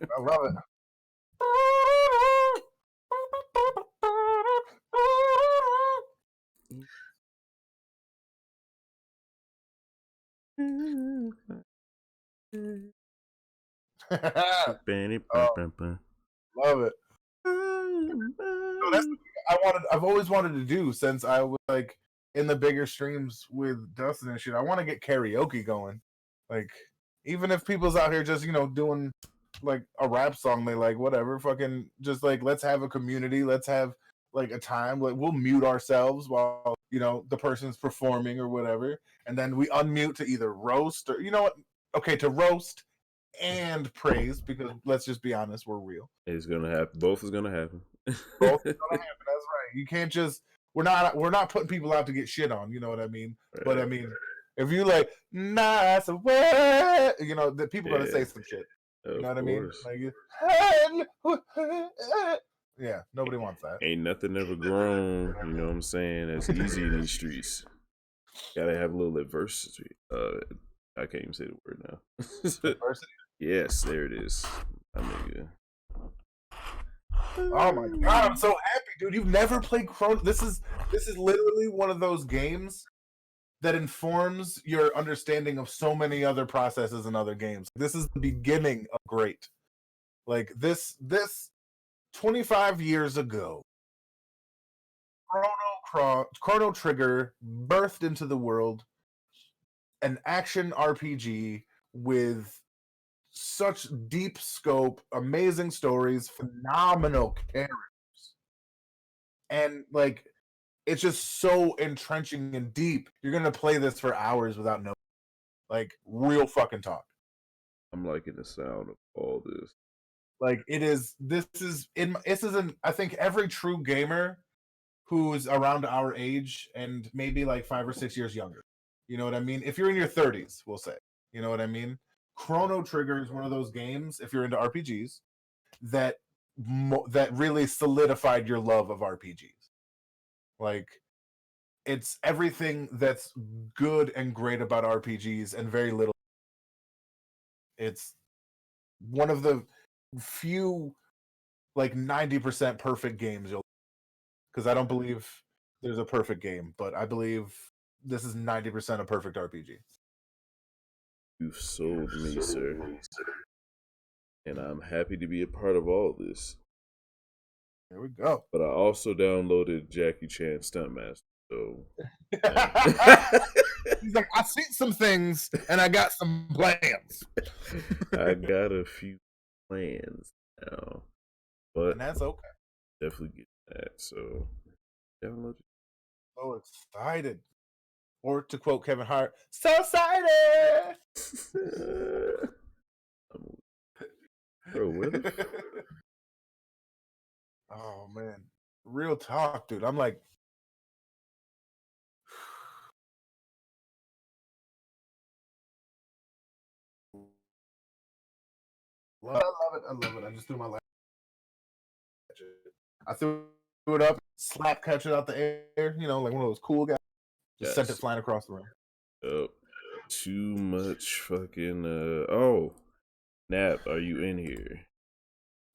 Speaker 8: I love it. Love it. I've always wanted to do since I was like in the bigger streams with Dustin and shit. I want to get karaoke going. Like, even if people's out here just, doing like a rap song they like, whatever, fucking just like, let's have a community, let's have like a time, like we'll mute ourselves while the person's performing or whatever, and then we unmute to either roast or to roast and praise, because let's just be honest, we're real.
Speaker 1: It's gonna happen. Both is gonna happen.
Speaker 8: Both is gonna happen. That's right. You can't just we're not putting people out to get shit on. You know what I mean? Right. But I mean, if you like nice way, the people gonna say some shit. You know what I mean? Like, yeah, nobody wants that.
Speaker 1: Ain't nothing ever grown. You know what I'm saying? That's easy in these streets. Gotta have a little adversity. I can't even say the word now.
Speaker 8: Adversity?
Speaker 1: Yes, there it is. My nigga.
Speaker 8: Oh my god, I'm so happy, dude. You've never played Chrono. This is literally one of those games that informs your understanding of so many other processes in other games. This is the beginning of great. Like this 25 years ago, Chrono Trigger birthed into the world an action RPG with such deep scope, amazing stories, phenomenal characters, and like it's just so entrenching and deep. You're gonna play this for hours without knowing. Like, real fucking talk.
Speaker 1: I'm liking the sound of all this.
Speaker 8: Like, I think every true gamer who's around our age and maybe like 5 or 6 years younger. You know what I mean? If you're in your 30s, we'll say. You know what I mean? Chrono Trigger is one of those games, if you're into RPGs, that really solidified your love of RPGs. Like, it's everything that's good and great about RPGs and very little. It's one of the few, like 90% perfect games because I don't believe there's a perfect game, but I believe this is 90% a perfect RPG.
Speaker 1: You've sold me, sir. And I'm happy to be a part of all this.
Speaker 8: There we go.
Speaker 1: But I also downloaded Jackie Chan Stuntmaster, so
Speaker 8: he's like, I see some things and I got some plans.
Speaker 1: I got a few plans now, but
Speaker 8: and that's okay.
Speaker 1: Definitely get that. So download it.
Speaker 8: So excited. Or to quote Kevin Hart, so excited.
Speaker 1: Bro, where the
Speaker 8: oh man, real talk, dude. I'm like, I love it. I just threw my last. I threw threw it up, slap catch it out the air, like one of those cool guys. Just sent it
Speaker 1: Yes.
Speaker 8: flying across the room.
Speaker 1: Yep. Too much fucking. Oh, Nap, are you in here?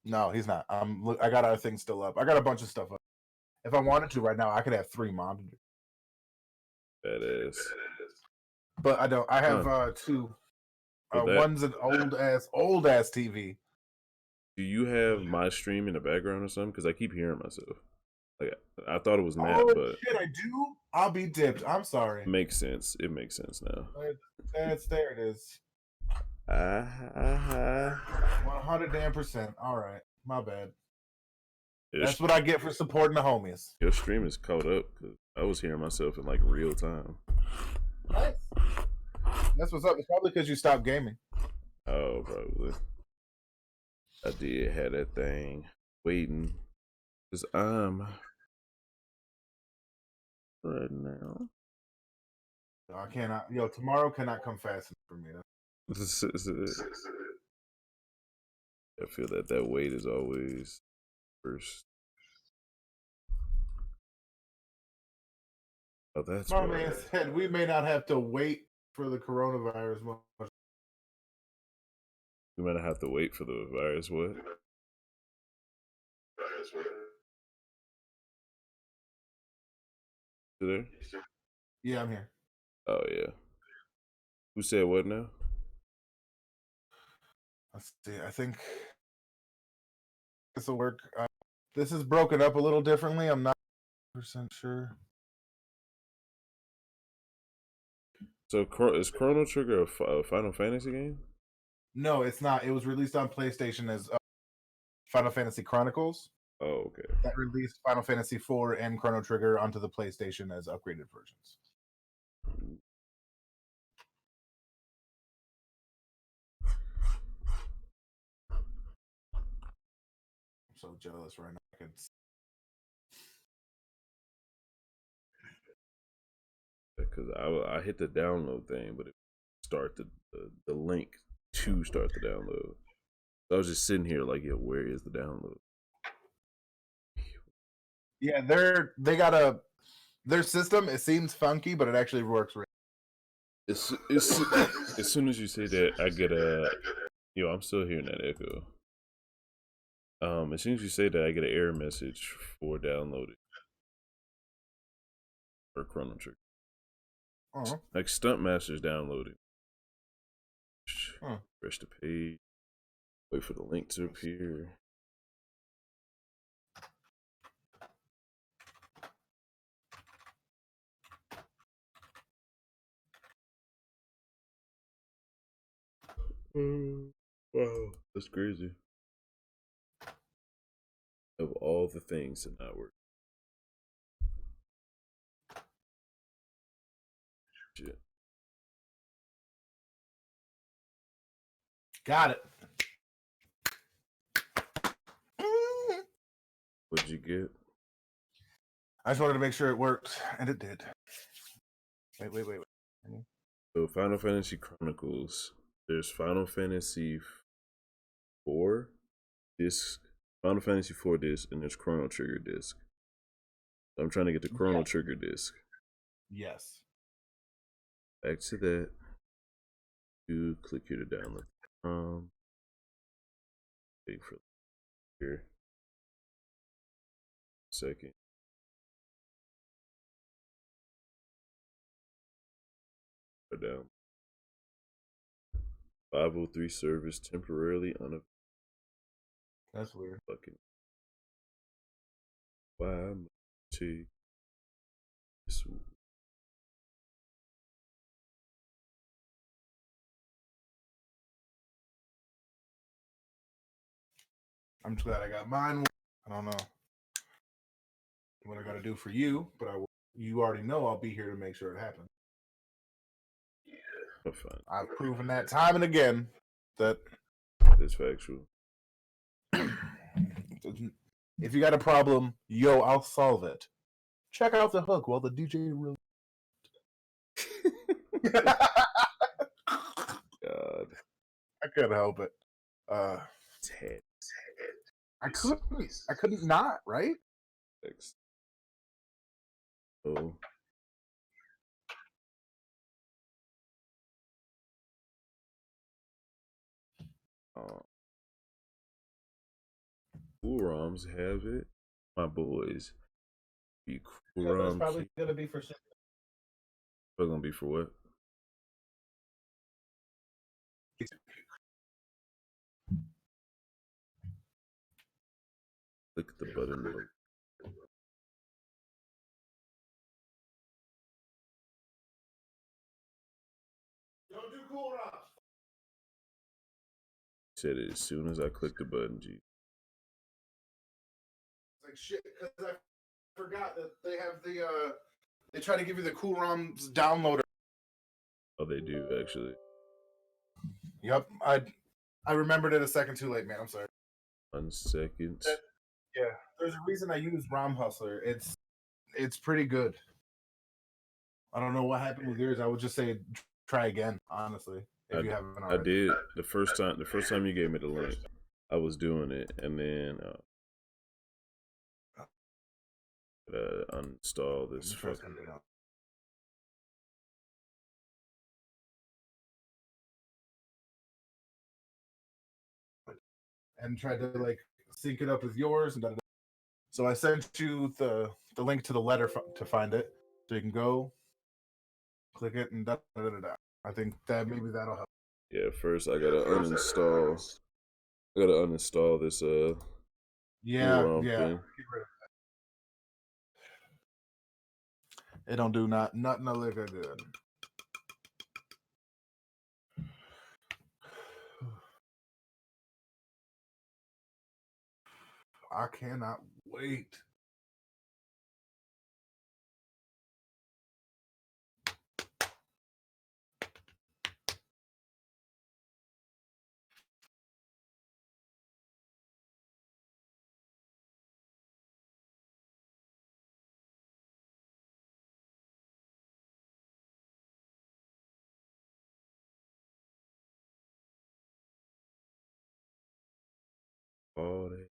Speaker 8: No, he's not. I got our thing still up. I got a bunch of stuff up. If I wanted to right now, I could have 3 monitors.
Speaker 1: Badass.
Speaker 8: But I don't. I have 2. One's an old ass TV.
Speaker 1: Do you have my stream in the background or something? Because I keep hearing myself. Like I thought it was Nap, but
Speaker 8: shit, I do. I'll be dipped. I'm sorry.
Speaker 1: Makes sense. It makes sense now.
Speaker 8: There it is. 100%. All right, my bad. That's what I get for supporting the homies.
Speaker 1: Your stream is caught up because I was hearing myself in like real time.
Speaker 8: Nice. That's what's up. It's probably because you stopped gaming.
Speaker 1: Oh, probably. I did have that thing waiting because I'm right now.
Speaker 8: I cannot. Tomorrow cannot come fast enough for me.
Speaker 1: I feel that wait is always first. Oh, that's
Speaker 8: my man said we may not have to wait for the coronavirus much.
Speaker 1: We might not have to wait for the virus. What? You there?
Speaker 8: Yeah, I'm here.
Speaker 1: Oh yeah. Who said what now?
Speaker 8: Let's see. I think this will work. This is broken up a little differently. I'm not 100% sure.
Speaker 1: So is Chrono Trigger a Final Fantasy game?
Speaker 8: No, it's not. It was released on PlayStation as Final Fantasy Chronicles.
Speaker 1: Oh, okay.
Speaker 8: That released Final Fantasy IV and Chrono Trigger onto the PlayStation as upgraded versions. I'm so jealous right now.
Speaker 1: Because I hit the download thing, but it start the link to start the download. So I was just sitting here like, where is the download?
Speaker 8: Yeah, they got their system. It seems funky, but it actually works.
Speaker 1: As soon as you say that, I get I'm still hearing that echo. As soon as you say that, I get an error message for downloading or Chrono Trigger. Like Stunt Master's downloading. Refresh the page. Wait for the link to appear. Wow, that's crazy. Of all the things that not work. Shit.
Speaker 8: Got it.
Speaker 1: What'd you get?
Speaker 8: I just wanted to make sure it worked, and it did. Wait.
Speaker 1: So Final Fantasy Chronicles. There's Final Fantasy 4 disc, Final Fantasy 4 disc, and there's Chrono Trigger disc. So I'm trying to get the Chrono Trigger disc.
Speaker 8: Yes.
Speaker 1: Back to that. You click here to download. Wait for here. Second. Go down. 503 service temporarily unavailable.
Speaker 8: That's weird.
Speaker 1: Fucking. Why I'm to this.
Speaker 8: I'm just glad I got mine. I don't know what I got to do for you, but you already know I'll be here to make sure it happens.
Speaker 1: Yeah, fine.
Speaker 8: I've proven that time and again that
Speaker 1: it's factual.
Speaker 8: If you got a problem, I'll solve it. Check out the hook while the DJ really.
Speaker 1: God,
Speaker 8: I couldn't help it. I couldn't not, right?
Speaker 1: X. Oh. Cool ROMs have it. My boys. Be cool
Speaker 8: Yeah, that's
Speaker 1: ROM.
Speaker 8: probably gonna be for.
Speaker 1: Probably gonna be for what? Click the button.
Speaker 8: Don't do cool ROMs.
Speaker 1: Said it as soon as I clicked the button, G.
Speaker 8: It's like shit, because I forgot that they have the they try to give you the cool ROMs downloader.
Speaker 1: Oh, they do actually.
Speaker 8: Yep, I remembered it a second too late, man. I'm sorry.
Speaker 1: 1 second.
Speaker 8: Yeah, there's a reason I use ROM Hustler. It's pretty good. I don't know what happened with yours. I would just say try again, honestly, if you haven't already.
Speaker 1: I did the first time you gave me the link. I was doing it, and then uninstall this fucking.
Speaker 8: And tried to like sync it up with yours and da-da-da. So I sent you the link to the letter to find it, so you can go click it and da-da-da-da. I think that maybe that'll help.
Speaker 1: Yeah, first I gotta uninstall. I gotta uninstall this
Speaker 8: Yeah,
Speaker 1: thing.
Speaker 8: get rid of that. It don't do nothing to look good. I cannot wait.
Speaker 1: All that.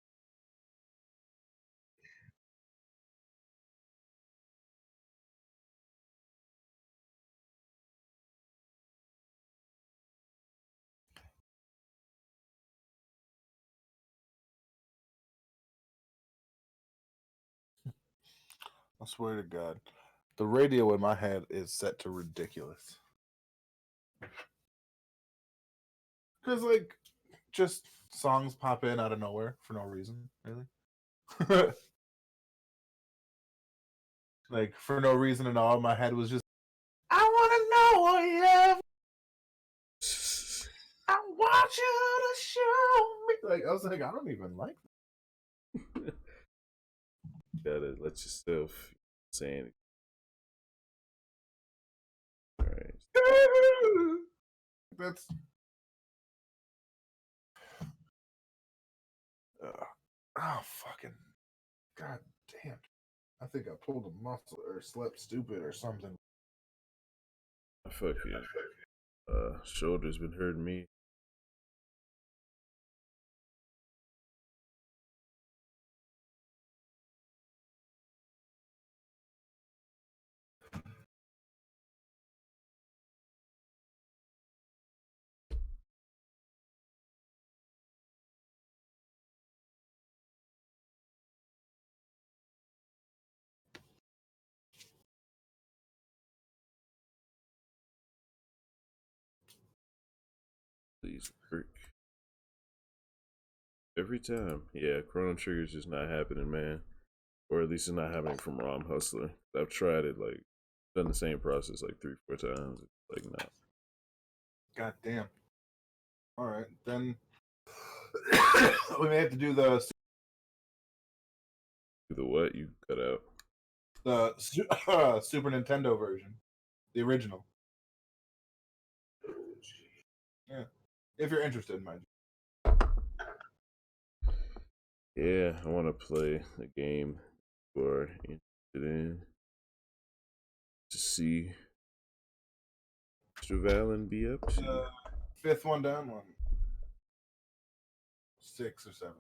Speaker 8: I swear to God, the radio in my head is set to ridiculous. Because like, just songs pop in out of nowhere for no reason, really. Like for no reason at all, my head was just, I want to know what you have. I want you to show me. Like I was like, I don't even like
Speaker 1: that. Gotta let yourself say anything. All right.
Speaker 8: That's. Oh fucking god damn! I think I pulled a muscle or slept stupid or something.
Speaker 1: Fuck you. Shoulder's been hurting me. Please work. Every time. Yeah, Chrono Trigger's just not happening, man. Or at least it's not happening from ROM Hustler. I've tried it, like, done the same process like 3-4 times. Like, no.
Speaker 8: God damn. All right, then we may have to do the
Speaker 1: what you cut out.
Speaker 8: The Super Nintendo version, the original. Yeah, if you're interested, mind you.
Speaker 1: Yeah, I want to play a game we're interested in to see Mr. Valen be up to.
Speaker 8: Fifth one down, one. 6 or 7.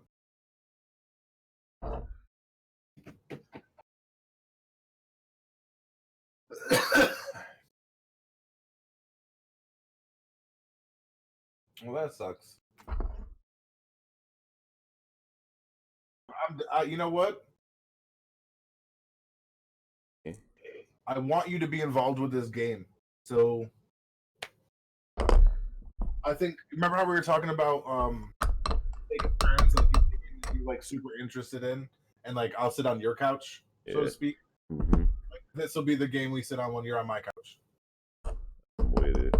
Speaker 8: Well, that sucks. You know what? I want you to be involved with this game. So I think remember how we were talking about taking turns like you like super interested in, and like I'll sit on your couch, so to speak.
Speaker 1: Mm-hmm.
Speaker 8: Like, this will be the game we sit on when you're on my couch.
Speaker 1: I'm with it.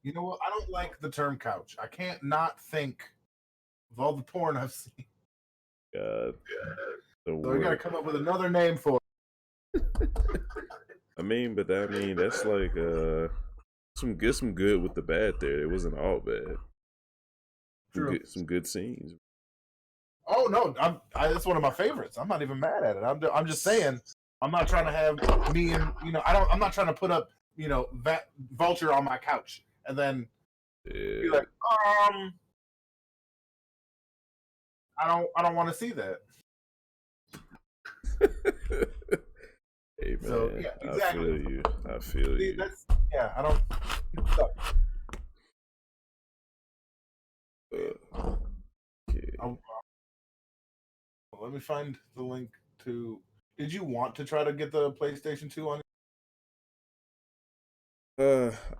Speaker 8: You know what? I don't like the term couch. I can't not think of all the porn I've seen.
Speaker 1: God.
Speaker 8: So we gotta come up with another name for it.
Speaker 1: I mean, but that's like some good with the bad there. It wasn't all bad. Some good scenes.
Speaker 8: Oh no, it's one of my favorites. I'm not even mad at it. I'm just saying I'm not trying to have me and I'm not trying to put up Vulture on my couch and then be like I don't want to see that.
Speaker 1: Hey man,
Speaker 8: so, yeah, exactly.
Speaker 1: I feel you.
Speaker 8: I don't.
Speaker 1: Okay.
Speaker 8: Let me find the link to. Did you want to try to get the PlayStation 2 on?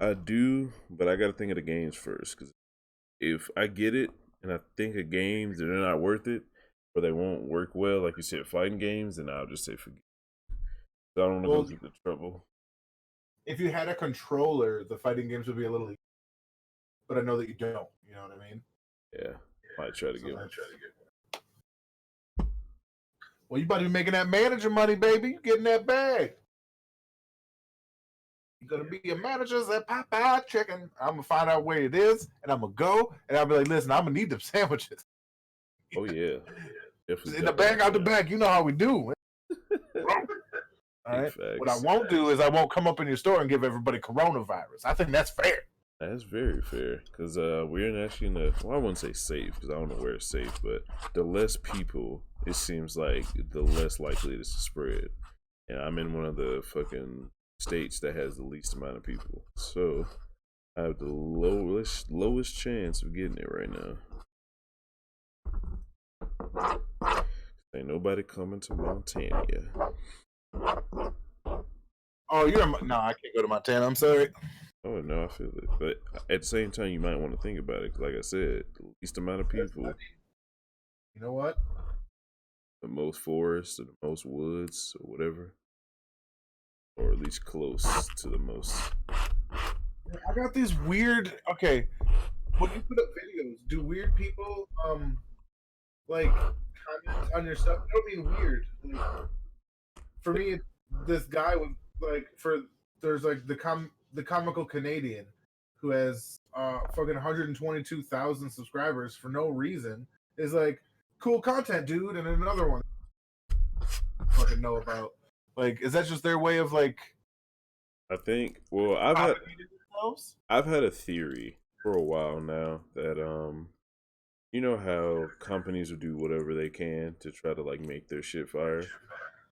Speaker 1: I do, but I got to think of the games first. Because if I get it and I think of games that are not worth it, or they won't work well, like you said, fighting games, then I'll just say forget. So I don't want to go through the trouble.
Speaker 8: If you had a controller, the fighting games would be a little easier. But I know that you don't. You know what I mean?
Speaker 1: Yeah, might try to get one.
Speaker 8: Well, you about to be making that manager money, baby. You getting that bag. You're going to be a manager at Popeye Chicken. I'm going to find out where it is, and I'm going to go, and I'll be like, listen, I'm going to need them sandwiches.
Speaker 1: Oh, yeah.
Speaker 8: In the bag, out the bag. You know how we do. All right. What I won't do is I won't come up in your store and give everybody coronavirus. I think that's fair.
Speaker 1: That's very fair because we're actually in I wouldn't say safe because I don't know where it's safe, but the less people, it seems like the less likely it is to spread. And I'm in one of the fucking states that has the least amount of people, so I have the lowest chance of getting it right now. Ain't nobody coming to Montana.
Speaker 8: Oh, no, I can't go to Montana. I'm sorry.
Speaker 1: Oh no, I feel it, but at the same time, you might want to think about it. Cause like I said, the least amount of people.
Speaker 8: You know what?
Speaker 1: The most forests or the most woods or whatever, or at least close to the most.
Speaker 8: I got these weird. Okay, when you put up videos, do weird people like comment on your stuff? I don't mean weird. Like, for me, this guy was like there's like the comical Canadian who has fucking 122,000 subscribers for no reason is like cool content, dude, and another one I fucking know about. Like, is that just their way of like?
Speaker 1: I think. Well, I've had a theory for a while now that you know how companies will do whatever they can to try to like make their shit fire.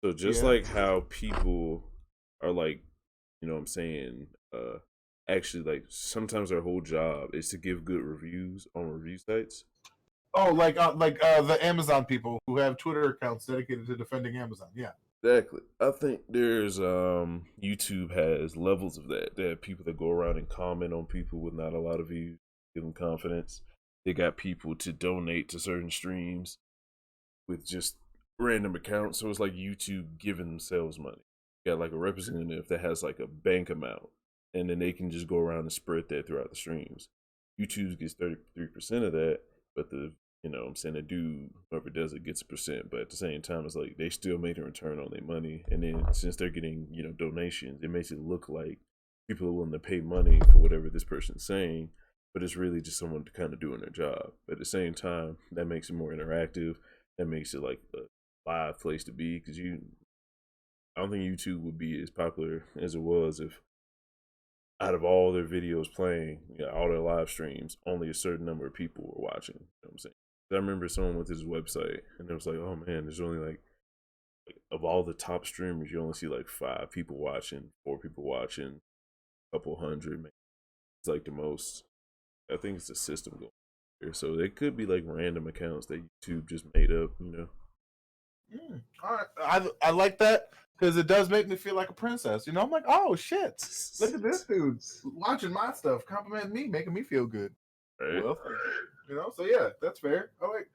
Speaker 1: So just like how people are like, you know what I'm saying, actually like sometimes their whole job is to give good reviews on review sites.
Speaker 8: Oh, like the Amazon people who have Twitter accounts dedicated to defending Amazon. Yeah.
Speaker 1: Exactly. I think there's YouTube has levels of that. There are people that go around and comment on people with not a lot of views, give them confidence. They got people to donate to certain streams with just random accounts. So it's like YouTube giving themselves money. You got like a representative that has like a bank amount, and then they can just go around and spread that throughout the streams. YouTube gets 33% of that, but you know what I'm saying, the dude, whoever does it, gets a percent. But at the same time, it's like they still made a return on their money. And then since they're getting, you know, donations, it makes it look like people are willing to pay money for whatever this person's saying, but it's really just someone kind of doing their job. But at the same time, that makes it more interactive. That makes it like a live place to be, because I don't think YouTube would be as popular as it was if out of all their videos playing, you know, all their live streams, only a certain number of people were watching. You know what I'm saying? I remember someone with his website, and it was like, oh man, there's only like of all the top streamers, you only see like 5 people watching, 4 people watching, a couple hundred, maybe. It's like the most. I think it's the system going here. So they could be like random accounts that YouTube just made up.
Speaker 8: All right, I like that because it does make me feel like a princess. I'm like, oh shit, look at this dude watching my stuff, complimenting me, making me feel good.
Speaker 1: Right?
Speaker 8: Well, thank you. So yeah, that's fair. I like,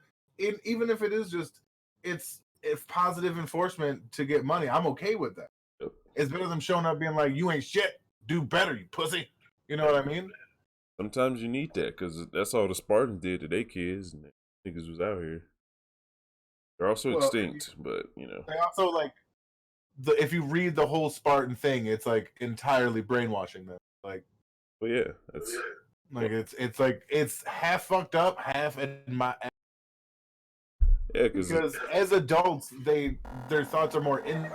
Speaker 8: even if it is just if positive enforcement to get money, I'm okay with that.
Speaker 1: Yep.
Speaker 8: It's better than showing up being like, you ain't shit, do better, you pussy. You know what I mean?
Speaker 1: Sometimes you need that because that's all the Spartans did to their kids, and niggas was out here. They're also extinct, but
Speaker 8: They also like if you read the whole Spartan thing, it's like entirely brainwashing them. Like,
Speaker 1: but yeah, that's
Speaker 8: like it's like it's half fucked up, half in my.
Speaker 1: Yeah,
Speaker 8: because as adults, their thoughts are more in.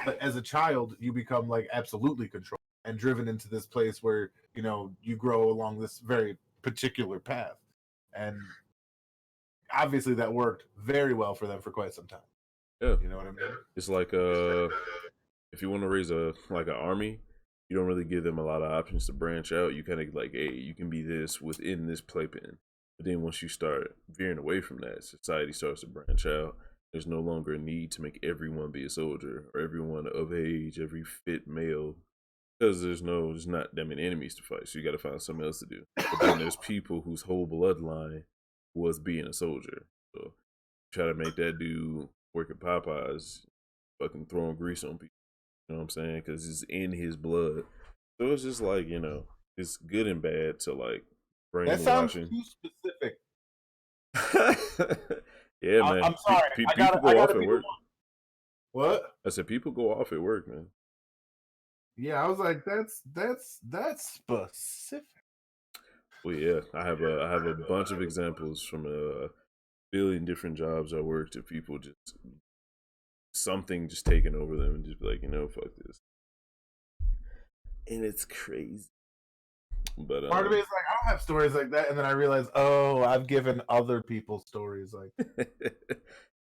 Speaker 8: But as a child, you become like absolutely controlled and driven into this place where you grow along this very particular path, and obviously that worked very well for them for quite some time.
Speaker 1: Yeah,
Speaker 8: you know what I mean.
Speaker 1: It's like if you want to raise an army, you don't really give them a lot of options to branch out. You kind of like, hey, you can be this within this playpen. But then once you start veering away from that, society starts to branch out. There's no longer a need to make everyone be a soldier or everyone of age, every fit male, because there's not that many enemies to fight. So you got to find something else to do. But then there's people whose whole bloodline was being a soldier. So try to make that dude work at Popeyes, fucking throwing grease on people. You know what I'm saying? Because it's in his blood. So it's just like, it's good and bad to like brainwashing.
Speaker 8: That sounds too
Speaker 1: specific. Yeah, man.
Speaker 8: I'm sorry.
Speaker 1: People go off at work.
Speaker 8: What?
Speaker 1: I said people go off at work, man.
Speaker 8: Yeah, I was like, that's specific.
Speaker 1: Well, yeah, I have a bunch of examples from a billion different jobs I worked of people just something just taking over them and just be like, fuck this. And it's crazy. But
Speaker 8: part of me is like, I don't have stories like that, and then I realize, oh, I've given other people stories like.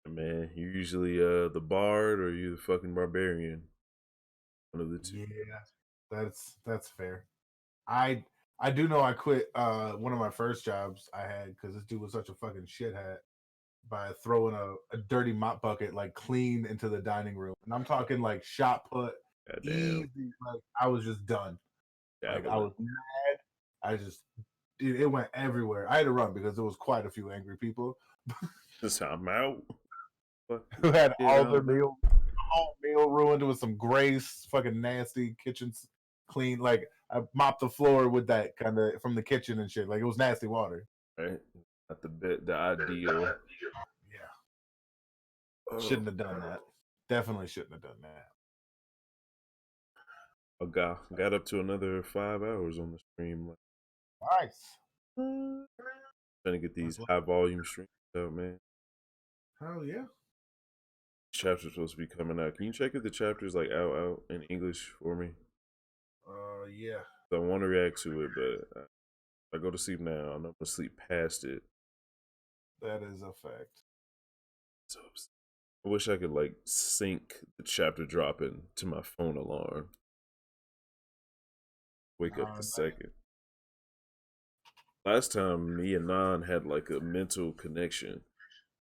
Speaker 1: Man, you're usually the bard or you the fucking barbarian. One of the two.
Speaker 8: Yeah, that's fair. I do know I quit one of my first jobs I had because this dude was such a fucking shithead by throwing a dirty mop bucket like clean into the dining room, and I'm talking like shot put, easy. Like I was just done. Like I was mad. I just, dude, it went everywhere. I had to run because there was quite a few angry people.
Speaker 1: Just I'm out.
Speaker 8: Who had all their meal, whole meal ruined with some grace, fucking nasty kitchens clean. Like I mopped the floor with that kind of from the kitchen and shit. Like it was nasty water.
Speaker 1: Right, not the ideal.
Speaker 8: Yeah, shouldn't have done that. Definitely shouldn't have done that.
Speaker 1: I got up to another 5 hours on the stream.
Speaker 8: Nice.
Speaker 1: Trying to get these high volume streams out, man.
Speaker 8: Hell yeah.
Speaker 1: Chapter's supposed to be coming out. Can you check if the chapter's like out in English for me?
Speaker 8: Yeah.
Speaker 1: So I want to react to it, but I go to sleep now. I'm not gonna sleep past it.
Speaker 8: That is a fact.
Speaker 1: So I wish I could like sync the chapter dropping to my phone alarm. Wake up the second. Last time me and Nan had like a mental connection.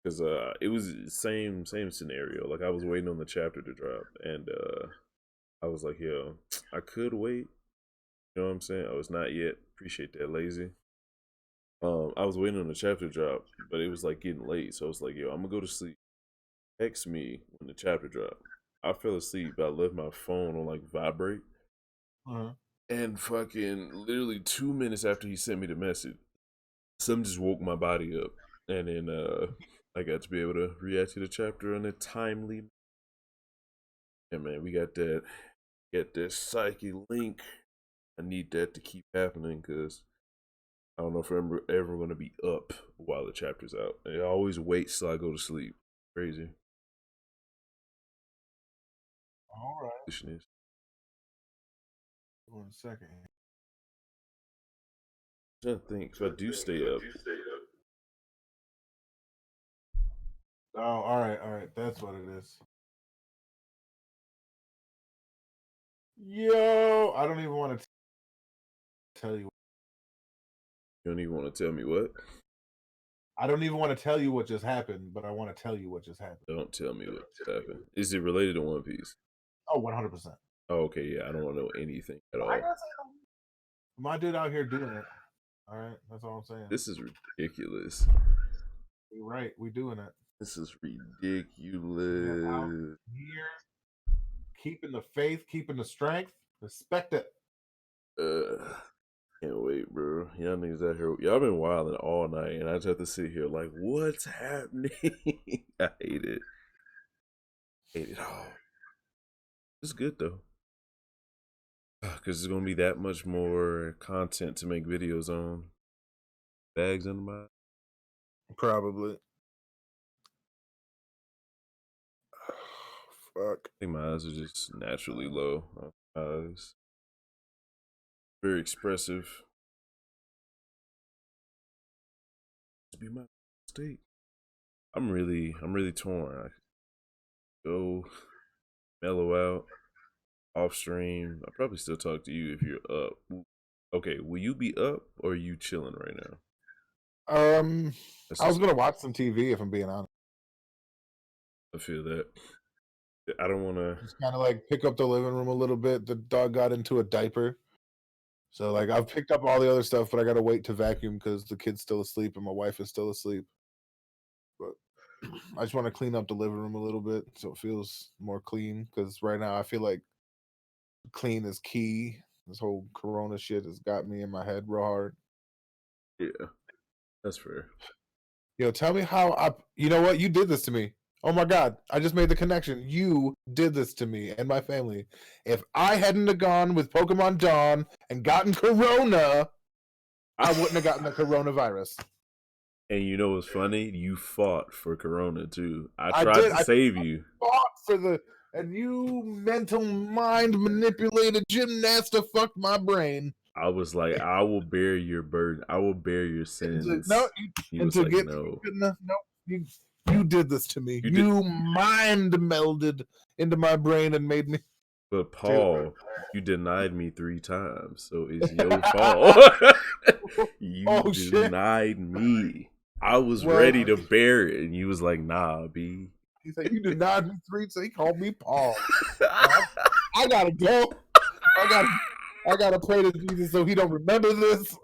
Speaker 1: Because it was the same scenario. Like I was waiting on the chapter to drop, and I was like, "Yo, I could wait." You know what I'm saying? I was not yet. Appreciate that, lazy. I was waiting on the chapter drop, but it was like getting late, so I was like, "Yo, I'm gonna go to sleep. Text me when the chapter drop." I fell asleep. But I left my phone on like vibrate, and fucking literally 2 minutes after he sent me the message, something just woke my body up, and then I got to be able to react to the chapter on a timely. Yeah, man, we got that. Get this psyche link. I need that to keep happening because I don't know if I'm ever going to be up while the chapter's out. I always wait till I go to sleep. Crazy.
Speaker 8: All right. 1 second.
Speaker 1: I'm trying to think if I do stay up.
Speaker 8: Oh, all right. That's what it is.
Speaker 9: Yo, I don't even want to tell you.
Speaker 1: You don't even want to tell me what?
Speaker 9: I don't even want to tell you what just happened, but I want to tell you what just happened.
Speaker 1: Don't tell me what just happened. Is it related to One Piece?
Speaker 9: Oh, 100%.
Speaker 1: Oh, okay, yeah. I don't want to know anything at all.
Speaker 9: My dude out here doing it. All right, that's all I'm saying.
Speaker 1: This is ridiculous.
Speaker 9: You're right, we doing it.
Speaker 1: This is ridiculous.
Speaker 9: Out here, keeping the faith, keeping the strength. Respect it.
Speaker 1: Can't wait, bro. Y'all niggas out here. Y'all been wilding all night, and I just have to sit here like, what's happening? I hate it. Hate it all. It's good though, because there's gonna be that much more content to make videos on. Bags under my.
Speaker 8: Probably. Fuck.
Speaker 1: I think my eyes are just naturally low. My eyes. Very expressive. Be my mistake. I'm really torn. I go mellow out off stream. I'll probably still talk to you if you're up. Okay, will you be up or are you chilling right now?
Speaker 9: I was gonna watch some TV if I'm being honest.
Speaker 1: I feel that. I don't want to.
Speaker 9: Just kind of like pick up the living room a little bit. The dog got into a diaper, so like I've picked up all the other stuff, but I gotta wait to vacuum because the kid's still asleep and my wife is still asleep. But I just want to clean up the living room a little bit so it feels more clean. Because right now I feel like clean is key. This whole Corona shit has got me in my head real hard.
Speaker 1: Yeah, that's fair.
Speaker 9: Yo, tell me how I. You know what? You did this to me. Oh my God, I just made the connection. You did this to me and my family. If I hadn't have gone with Pokemon Dawn and gotten Corona, I wouldn't have gotten the coronavirus.
Speaker 1: And you know what's funny? You fought for Corona too. I tried to save you.
Speaker 9: Fought for the, and you mental mind manipulated gymnasta fucked my brain.
Speaker 1: I was like, I will bear your burden. I will bear your sins.
Speaker 9: No,
Speaker 1: you was like, no.
Speaker 9: You did this to me. You mind melded into my brain and made me.
Speaker 1: But Paul, you denied me 3 times, so it's your fault. You denied me. I was ready to bear it, and you was like, nah, B.
Speaker 9: He said, you denied me 3 times, so he called me Paul. I gotta go. I gotta pray to Jesus so he don't remember this.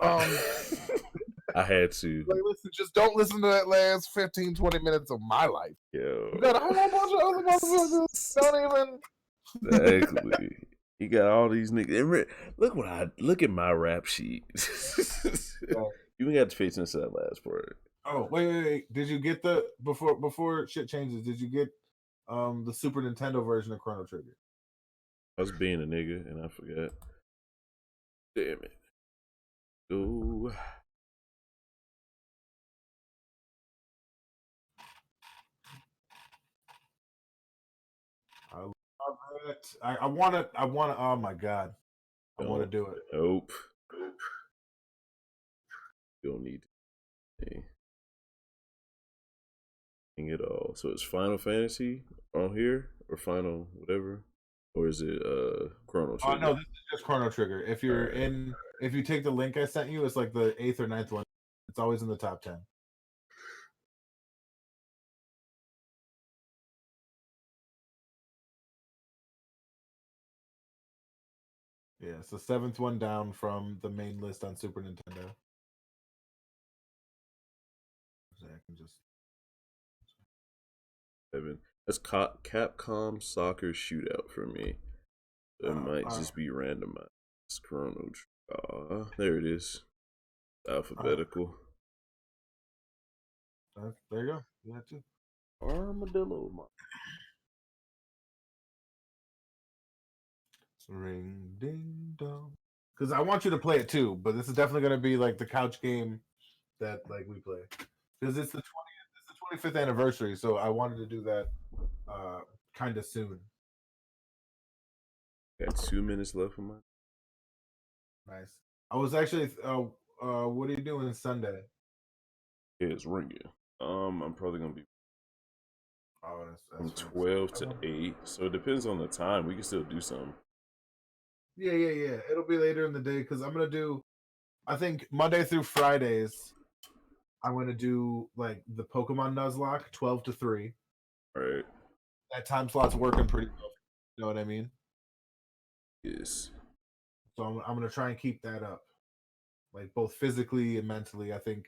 Speaker 1: I had to.
Speaker 9: Like, listen, just don't listen to that last 15, 20 minutes of my life.
Speaker 1: Yo.
Speaker 9: You got a whole bunch of other motherfuckers. Don't
Speaker 1: even. Exactly. You got all these niggas. Look at my rap sheet. You ain't got to face into that last part.
Speaker 9: Oh, wait. Did you get the before shit changes, did you get the Super Nintendo version of Chrono Trigger?
Speaker 1: I was being a nigga and I forgot. Damn it. Ooh.
Speaker 9: I love it. I want to. Oh my God, I want to do it.
Speaker 1: Nope. You don't need anything at all. So it's Final Fantasy on here, or Final whatever, or is it Chrono Trigger?
Speaker 9: Oh no, this is just Chrono Trigger. If you're if you take the link I sent you, it's like the 8th or 9th one. It's always in the top 10. Yeah, it's the 7th one down from the main list on Super Nintendo. I can just.
Speaker 1: That's Capcom Soccer Shootout for me. It might just be randomized. It's Chrono. There it is. Alphabetical.
Speaker 9: There you go. You have to.
Speaker 1: Armadillo.
Speaker 9: Ring ding dong. Because I want you to play it too, but this is definitely going to be like the couch game that like we play. Because it's the 25th anniversary, so I wanted to do that kind of soon.
Speaker 1: Got 2 minutes left for mine.
Speaker 9: Nice. I was actually. What are you doing Sunday?
Speaker 1: It's ringing. I'm probably gonna be.
Speaker 9: Oh, that's
Speaker 1: from 12 to 8, so it depends on the time. We can still do something.
Speaker 9: Yeah. It'll be later in the day because I'm gonna do. I think Monday through Fridays, I'm gonna do like the Pokemon Nuzlocke 12 to 3.
Speaker 1: Right.
Speaker 9: That time slot's working pretty well. You know what I mean?
Speaker 1: Yes.
Speaker 9: So I'm gonna try and keep that up, like both physically and mentally. I think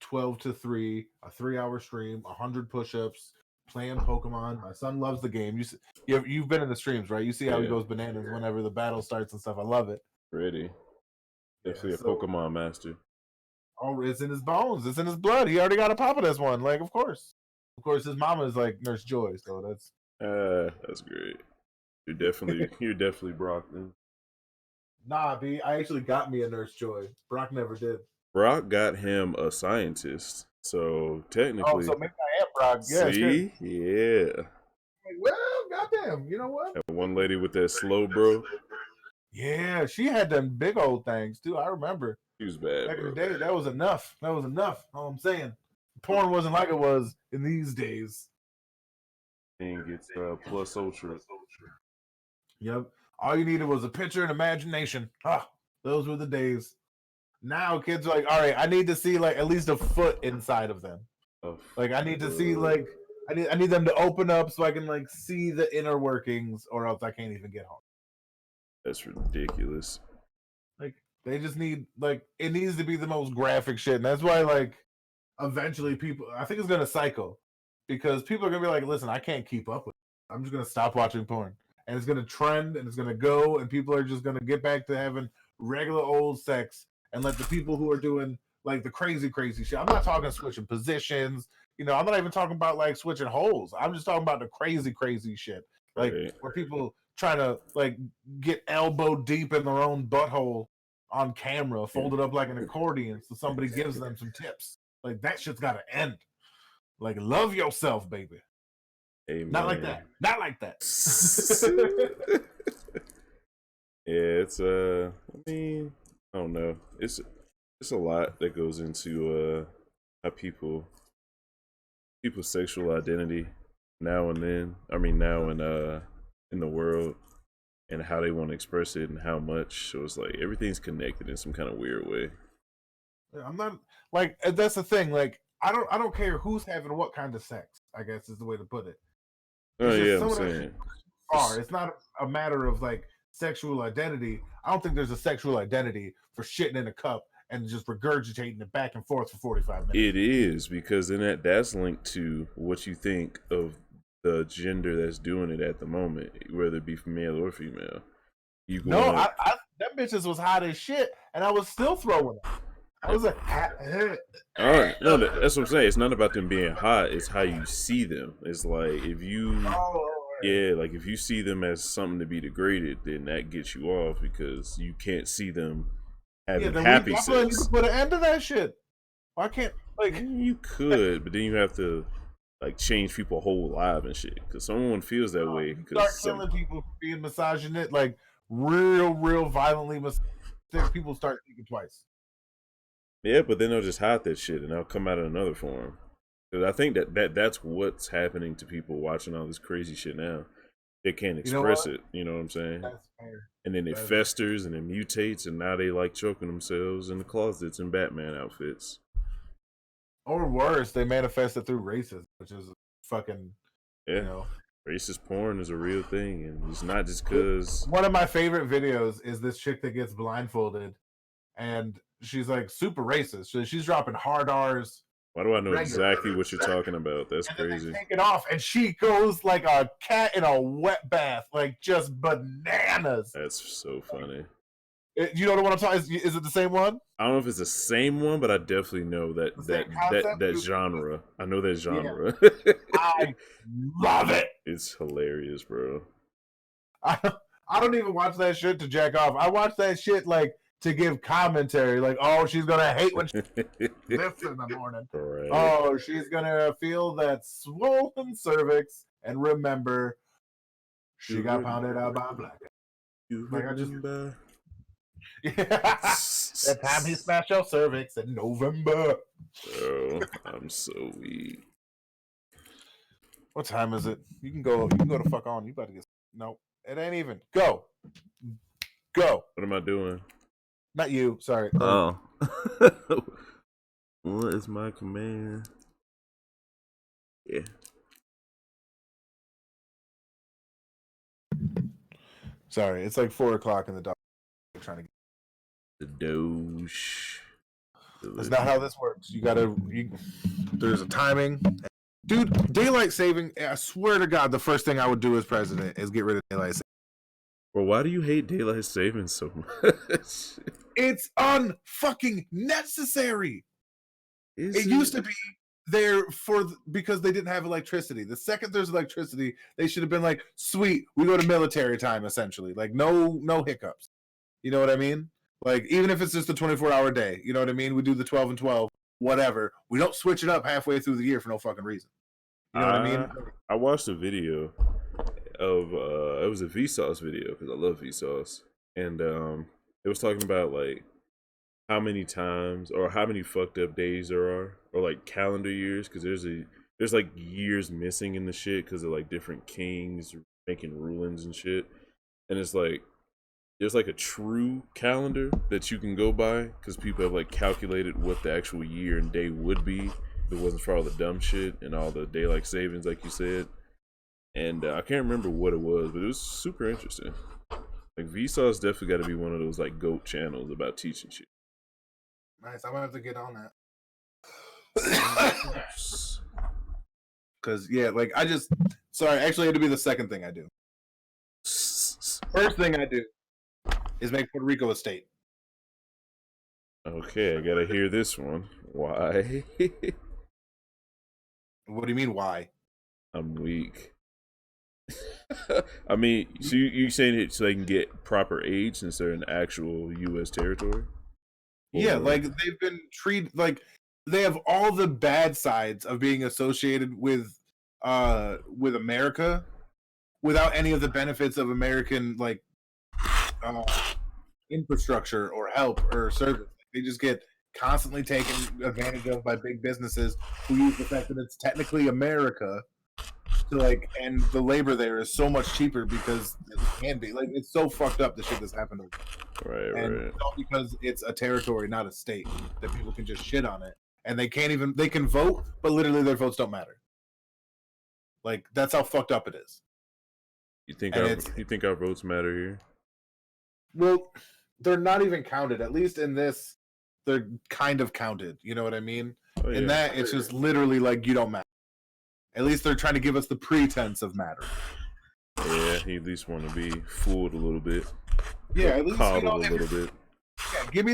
Speaker 9: 12 to 3, a 3-hour stream, 100 push-ups, playing Pokemon. My son loves the game. You've been in the streams, right? You see how he goes bananas whenever the battle starts and stuff. I love it.
Speaker 1: Ready. Definitely a Pokemon master.
Speaker 9: Oh, it's in his bones. It's in his blood. He already got a Papadas one. Like, of course. Of course, his mama is like Nurse Joy, so
Speaker 1: that's great. You're definitely Brock then.
Speaker 9: Nah, B, I actually got me a Nurse Joy. Brock never did.
Speaker 1: Brock got him a scientist. So technically.
Speaker 9: Oh, so maybe I am Brock. Yeah.
Speaker 1: See? Yeah.
Speaker 9: Well, goddamn. You know what?
Speaker 1: That one lady with that slow bro.
Speaker 9: Yeah, she had them big old things too. I remember.
Speaker 1: She was bad.
Speaker 9: Back
Speaker 1: bro.
Speaker 9: in the day, that was enough. That was enough. All I'm saying. Porn wasn't like it was in these days.
Speaker 1: And gets plus ultra.
Speaker 9: Yep. All you needed was a picture and imagination. Ah, those were the days. Now kids are like, all right, I need to see like at least a foot inside of them. Like I need to see like I need them to open up so I can like see the inner workings, or else I can't even get home.
Speaker 1: That's ridiculous.
Speaker 9: Like they just need like it needs to be the most graphic shit, and that's why like eventually people, I think it's gonna cycle because people are gonna be like, listen, I can't keep up with it. I'm just gonna stop watching porn, and it's gonna trend and it's gonna go, and people are just gonna get back to having regular old sex and let the people who are doing like the crazy shit. I'm not talking switching positions. You know, I'm not even talking about like switching holes. I'm just talking about the crazy shit, like where people trying to like get elbow deep in their own butthole on camera, folded up like an accordion, so somebody gives them some tips. Like that shit's got to end. Like love yourself, baby.
Speaker 1: Amen.
Speaker 9: Not like that. Not like that.
Speaker 1: Yeah, it's I mean, I don't know. It's a lot that goes into how people's sexual identity now and then. I mean, now and in the world, and how they want to express it and how much. So it's like everything's connected in some kind of weird way.
Speaker 9: I'm not like that's the thing. Like I don't care who's having what kind of sex. I guess is the way to put it.
Speaker 1: Oh yeah, I'm saying.
Speaker 9: It's not a matter of like sexual identity. I don't think there's a sexual identity for shitting in a cup and just regurgitating it back and forth for 45 minutes.
Speaker 1: It is, because then that's linked to what you think of the gender that's doing it at the moment, whether it be male or female.
Speaker 9: That bitches was hot as shit, and I was still throwing it. I was like,
Speaker 1: all right, no, that's what I'm saying. It's not about them being hot. It's how you see them. It's like if you, like if you see them as something to be degraded, then that gets you off because you can't see them having happy sex.
Speaker 9: You can put an end to that shit. Why can't
Speaker 1: you could, but then you have to like change people's whole life and shit because someone feels that way.
Speaker 9: Start killing people for being misogynist, like real violently misogynist. People start thinking twice.
Speaker 1: Yeah, but then they'll just hide that shit and they'll come out in another form. Because I think that's what's happening to people watching all this crazy shit now. They can't express it. You know what I'm saying?
Speaker 9: That's fair.
Speaker 1: And then it festers and it mutates, and now they like choking themselves in the closets in Batman outfits.
Speaker 9: Or worse, they manifest it through racism, which is fucking, you know.
Speaker 1: Racist porn is a real thing, and it's not just because...
Speaker 9: One of my favorite videos is this chick that gets blindfolded, and she's like super racist. So she's dropping hard R's.
Speaker 1: Why do I know exactly what you're talking about? That's crazy.
Speaker 9: Take it off, and she goes like a cat in a wet bath, like just bananas.
Speaker 1: That's so funny.
Speaker 9: You know what I'm talking? Is it the same one?
Speaker 1: I don't know if it's the same one, but I definitely know that genre. I know that genre.
Speaker 9: Yeah. I love it.
Speaker 1: It's hilarious, bro.
Speaker 9: I don't even watch that shit to jack off. I watch that shit like to give commentary, like, oh, she's gonna hate when she lifts in the morning.
Speaker 1: Right.
Speaker 9: Oh, she's gonna feel that swollen cervix, and remember, she got pounded out by a black guy.
Speaker 1: You remember?
Speaker 9: That time he smashed your cervix in November.
Speaker 1: Oh, I'm so weak.
Speaker 9: What time is it? You can go to fuck on. You about to get no. It ain't even. Go. Go.
Speaker 1: What am I doing?
Speaker 9: Not you. Sorry.
Speaker 1: Oh. What is my command? Yeah.
Speaker 9: Sorry. It's like 4 o'clock in the dog. Trying to get
Speaker 1: The Doge.
Speaker 9: That's not how this works. There's a timing. Dude, daylight saving, I swear to God, the first thing I would do as president is get rid of daylight saving.
Speaker 1: Well, why do you hate daylight savings so much?
Speaker 9: It's unfucking necessary. It used to be there because they didn't have electricity. The second there's electricity, they should have been like, sweet, we go to military time, essentially. Like, no hiccups. You know what I mean? Like, even if it's just a 24-hour day, you know what I mean? We do the 12 and 12, whatever. We don't switch it up halfway through the year for no fucking reason. You know what I mean?
Speaker 1: I watched a video of it was a Vsauce video because I love Vsauce, and it was talking about like how many times or how many fucked up days there are, or like calendar years, because there's like years missing in the shit because of like different kings making rulings and shit, and it's like there's like a true calendar that you can go by because people have like calculated what the actual year and day would be if it wasn't for all the dumb shit and all the daylight savings, like you said. And I can't remember what it was, but it was super interesting. Like Vsauce definitely got to be one of those like GOAT channels about teaching shit.
Speaker 9: Nice, I'm gonna have to get on that. Cause yeah, like actually it'll be the second thing I do. First thing I do is make Puerto Rico a state.
Speaker 1: Okay, I gotta hear this one. Why?
Speaker 9: What do you mean, why?
Speaker 1: I'm weak. I mean, so you saying it so they can get proper aid since they're an actual U.S. territory?
Speaker 9: Yeah, like they've been treated like they have all the bad sides of being associated with America without any of the benefits of American like infrastructure or help or service. They just get constantly taken advantage of by big businesses who use the fact that it's technically America to like, and the labor there is so much cheaper because it can be. Like, it's so fucked up the shit that's happened.
Speaker 1: Right.
Speaker 9: It's all because it's a territory, not a state, that people can just shit on it. And they can vote, but literally their votes don't matter. Like, that's how fucked up it is.
Speaker 1: You think our votes matter here?
Speaker 9: Well, they're not even counted. At least in this, they're kind of counted. You know what I mean? Oh, yeah. In that, it's just literally like you don't matter. At least they're trying to give us the pretense of matter.
Speaker 1: Yeah, he at least want to be fooled a little bit.
Speaker 9: Yeah, at least
Speaker 1: coddled a little bit.
Speaker 9: Yeah, give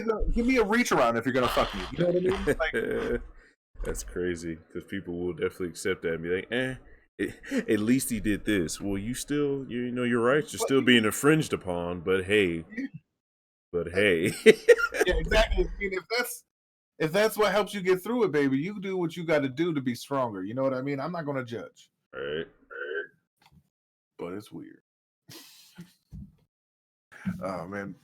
Speaker 9: me a reach around if you're gonna fuck me. You know what I mean? Like,
Speaker 1: that's crazy because people will definitely accept that and be like, at least he did this. Well, you're right. You're still being infringed upon, but hey.
Speaker 9: Yeah, exactly. I mean, if that's what helps you get through it, baby, you do what you got to do to be stronger. You know what I mean? I'm not going to judge.
Speaker 1: Right.
Speaker 9: But it's weird. Oh, man.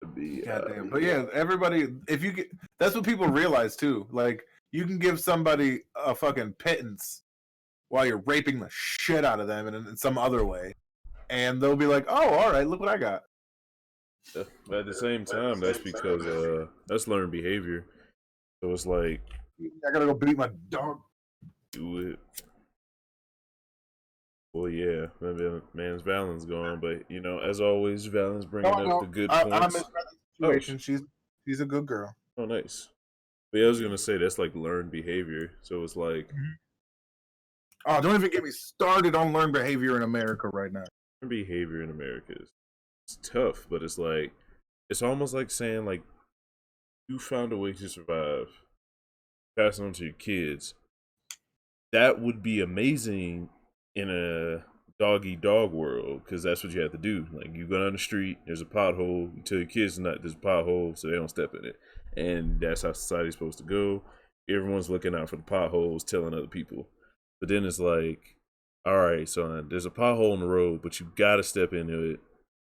Speaker 9: Goddamn. But yeah, everybody, that's what people realize too. Like, you can give somebody a fucking pittance while you're raping the shit out of them in some other way. And they'll be like, oh, all right, look what I got.
Speaker 1: But at the same time, that's because that's learned behavior. So it's like,
Speaker 9: I gotta go beat my dog.
Speaker 1: Do it. Well, yeah, man's Valen's gone, but as always, Valen's bringing up the good points.
Speaker 9: I'm in a situation. She's a good girl.
Speaker 1: Oh, nice. But yeah, I was gonna say that's like learned behavior. So it's like,
Speaker 9: oh, don't even get me started on learned behavior in America right now.
Speaker 1: Learned behavior in America is tough, but it's like, it's almost like saying like, you found a way to survive, pass it on to your kids. That would be amazing in a dog-eat-dog world, because that's what you have to do. Like, you go down the street, there's a pothole, you tell your kids there's a pothole so they don't step in it. And that's how society's supposed to go. Everyone's looking out for the potholes, telling other people. But then it's like, all right, son, there's a pothole in the road, but you gotta step into it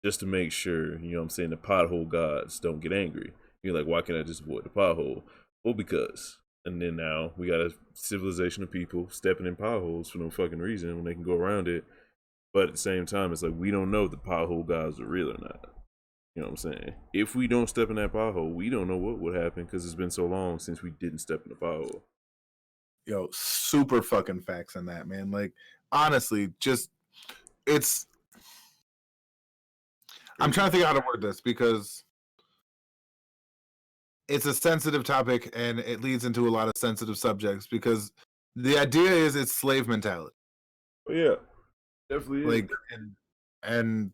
Speaker 1: just to make sure, you know what I'm saying, the pothole gods don't get angry. You're like, why can't I just avoid the pothole? Well, because. And then now we got a civilization of people stepping in potholes for no fucking reason when they can go around it. But at the same time, it's like, we don't know if the pothole gods are real or not. You know what I'm saying? If we don't step in that pothole, we don't know what would happen because it's been so long since we didn't step in the pothole.
Speaker 9: Yo, super fucking facts on that, man. Like, honestly, just it's. I'm trying to think how to word this because it's a sensitive topic and it leads into a lot of sensitive subjects because the idea is it's slave mentality.
Speaker 1: But yeah, definitely.
Speaker 9: Like, and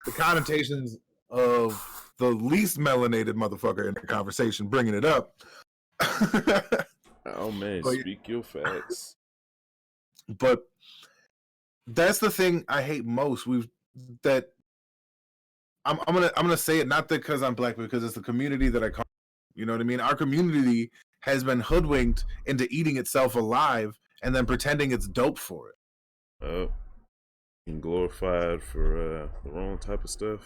Speaker 9: the connotations of the least melanated motherfucker in the conversation bringing it up.
Speaker 1: Oh man,
Speaker 9: But,
Speaker 1: speak your facts.
Speaker 9: But that's the thing I hate most. I'm gonna say it not because I'm black, but because it's the community that I call. You know what I mean? Our community has been hoodwinked into eating itself alive and then pretending it's dope for it.
Speaker 1: And glorified for the wrong type of stuff.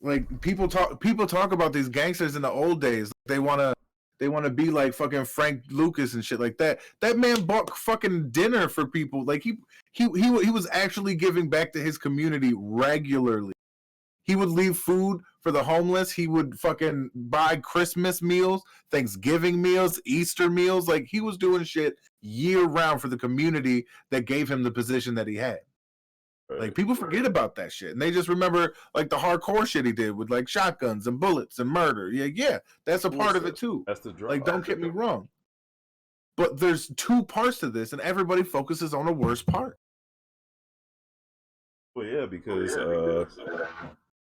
Speaker 9: Like people talk about these gangsters in the old days. They wanna be like fucking Frank Lucas and shit like that. That man bought fucking dinner for people. Like he was actually giving back to his community regularly. He would leave food for the homeless. He would fucking buy Christmas meals, Thanksgiving meals, Easter meals. Like he was doing shit year round for the community that gave him the position that he had. Like people forget about that shit, and they just remember like the hardcore shit he did with like shotguns and bullets and murder. Yeah, that's a part of it too.
Speaker 1: That's the drug.
Speaker 9: Like, don't get me wrong, but there's two parts to this, and everybody focuses on the worst part.
Speaker 1: Well, yeah, because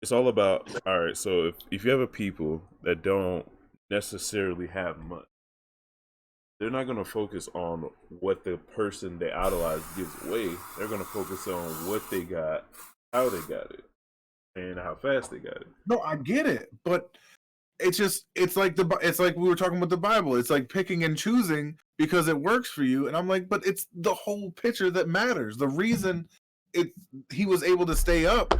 Speaker 1: it's all about. All right, so if you have a people that don't necessarily have much, they're not going to focus on what the person they idolize gives away. They're going to focus on what they got, how they got it, and how fast they got it.
Speaker 9: No, I get it, but it's like we were talking about the Bible. It's like picking and choosing because it works for you. And I'm like, but it's the whole picture that matters. The reason he was able to stay up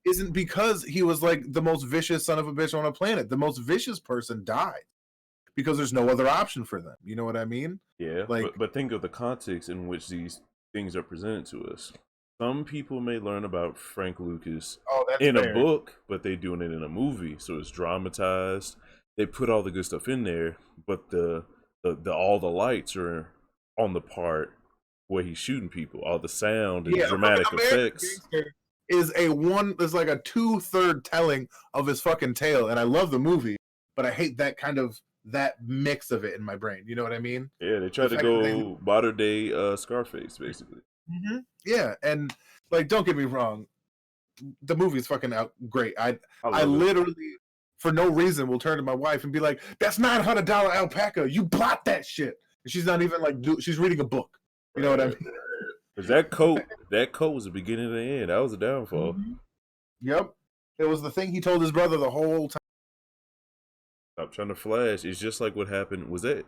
Speaker 9: isn't because he was like the most vicious son of a bitch on a planet. The most vicious person died because there's no other option for them. You know what I mean?
Speaker 1: Yeah, like, but think of the context in which these things are presented to us. Some people may learn about Frank Lucas in a book, but they're doing it in a movie, so it's dramatized. They put all the good stuff in there, but the all the lights are on the part where he's shooting people. All the sound and dramatic effects
Speaker 9: is like a 2/3 telling of his fucking tale, and I love the movie, but I hate that mix of it in my brain. You know what I mean?
Speaker 1: Yeah, they try to go modern day Scarface, basically.
Speaker 9: Mm-hmm. Yeah, and like, don't get me wrong, the movie's fucking out great. I literally, for no reason, will turn to my wife and be like, "That's $900 alpaca. You bought that shit." And she's not even like, she's reading a book. You know what I mean?
Speaker 1: Because that coat was the beginning and the end. That was a downfall.
Speaker 9: Mm-hmm. Yep, it was the thing he told his brother the whole time.
Speaker 1: Stop trying to flash. It's just like what happened. Was that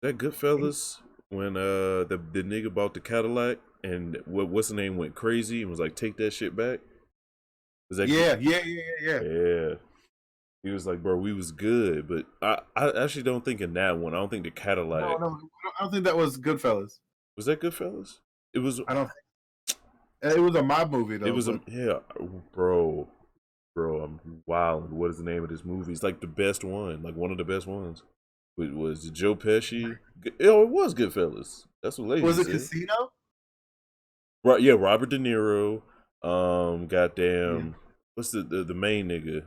Speaker 1: Goodfellas when the nigga bought the Cadillac and what's the name went crazy and was like, take that shit back? Was that
Speaker 9: yeah.
Speaker 1: Yeah. He was like, bro, we was good, but I actually don't think in that one. I don't think the Cadillac.
Speaker 9: No, I don't think that was Goodfellas.
Speaker 1: Was that Goodfellas? It was.
Speaker 9: I don't think. It was a mob movie though.
Speaker 1: It was bro. I'm wild. What is the name of this movie? It's like the best one, like one of the best ones. It was Joe Pesci. Oh, it was Goodfellas. That's what ladies
Speaker 9: was it
Speaker 1: said.
Speaker 9: Casino?
Speaker 1: Right, yeah, Robert De Niro. Goddamn, what's the main nigga?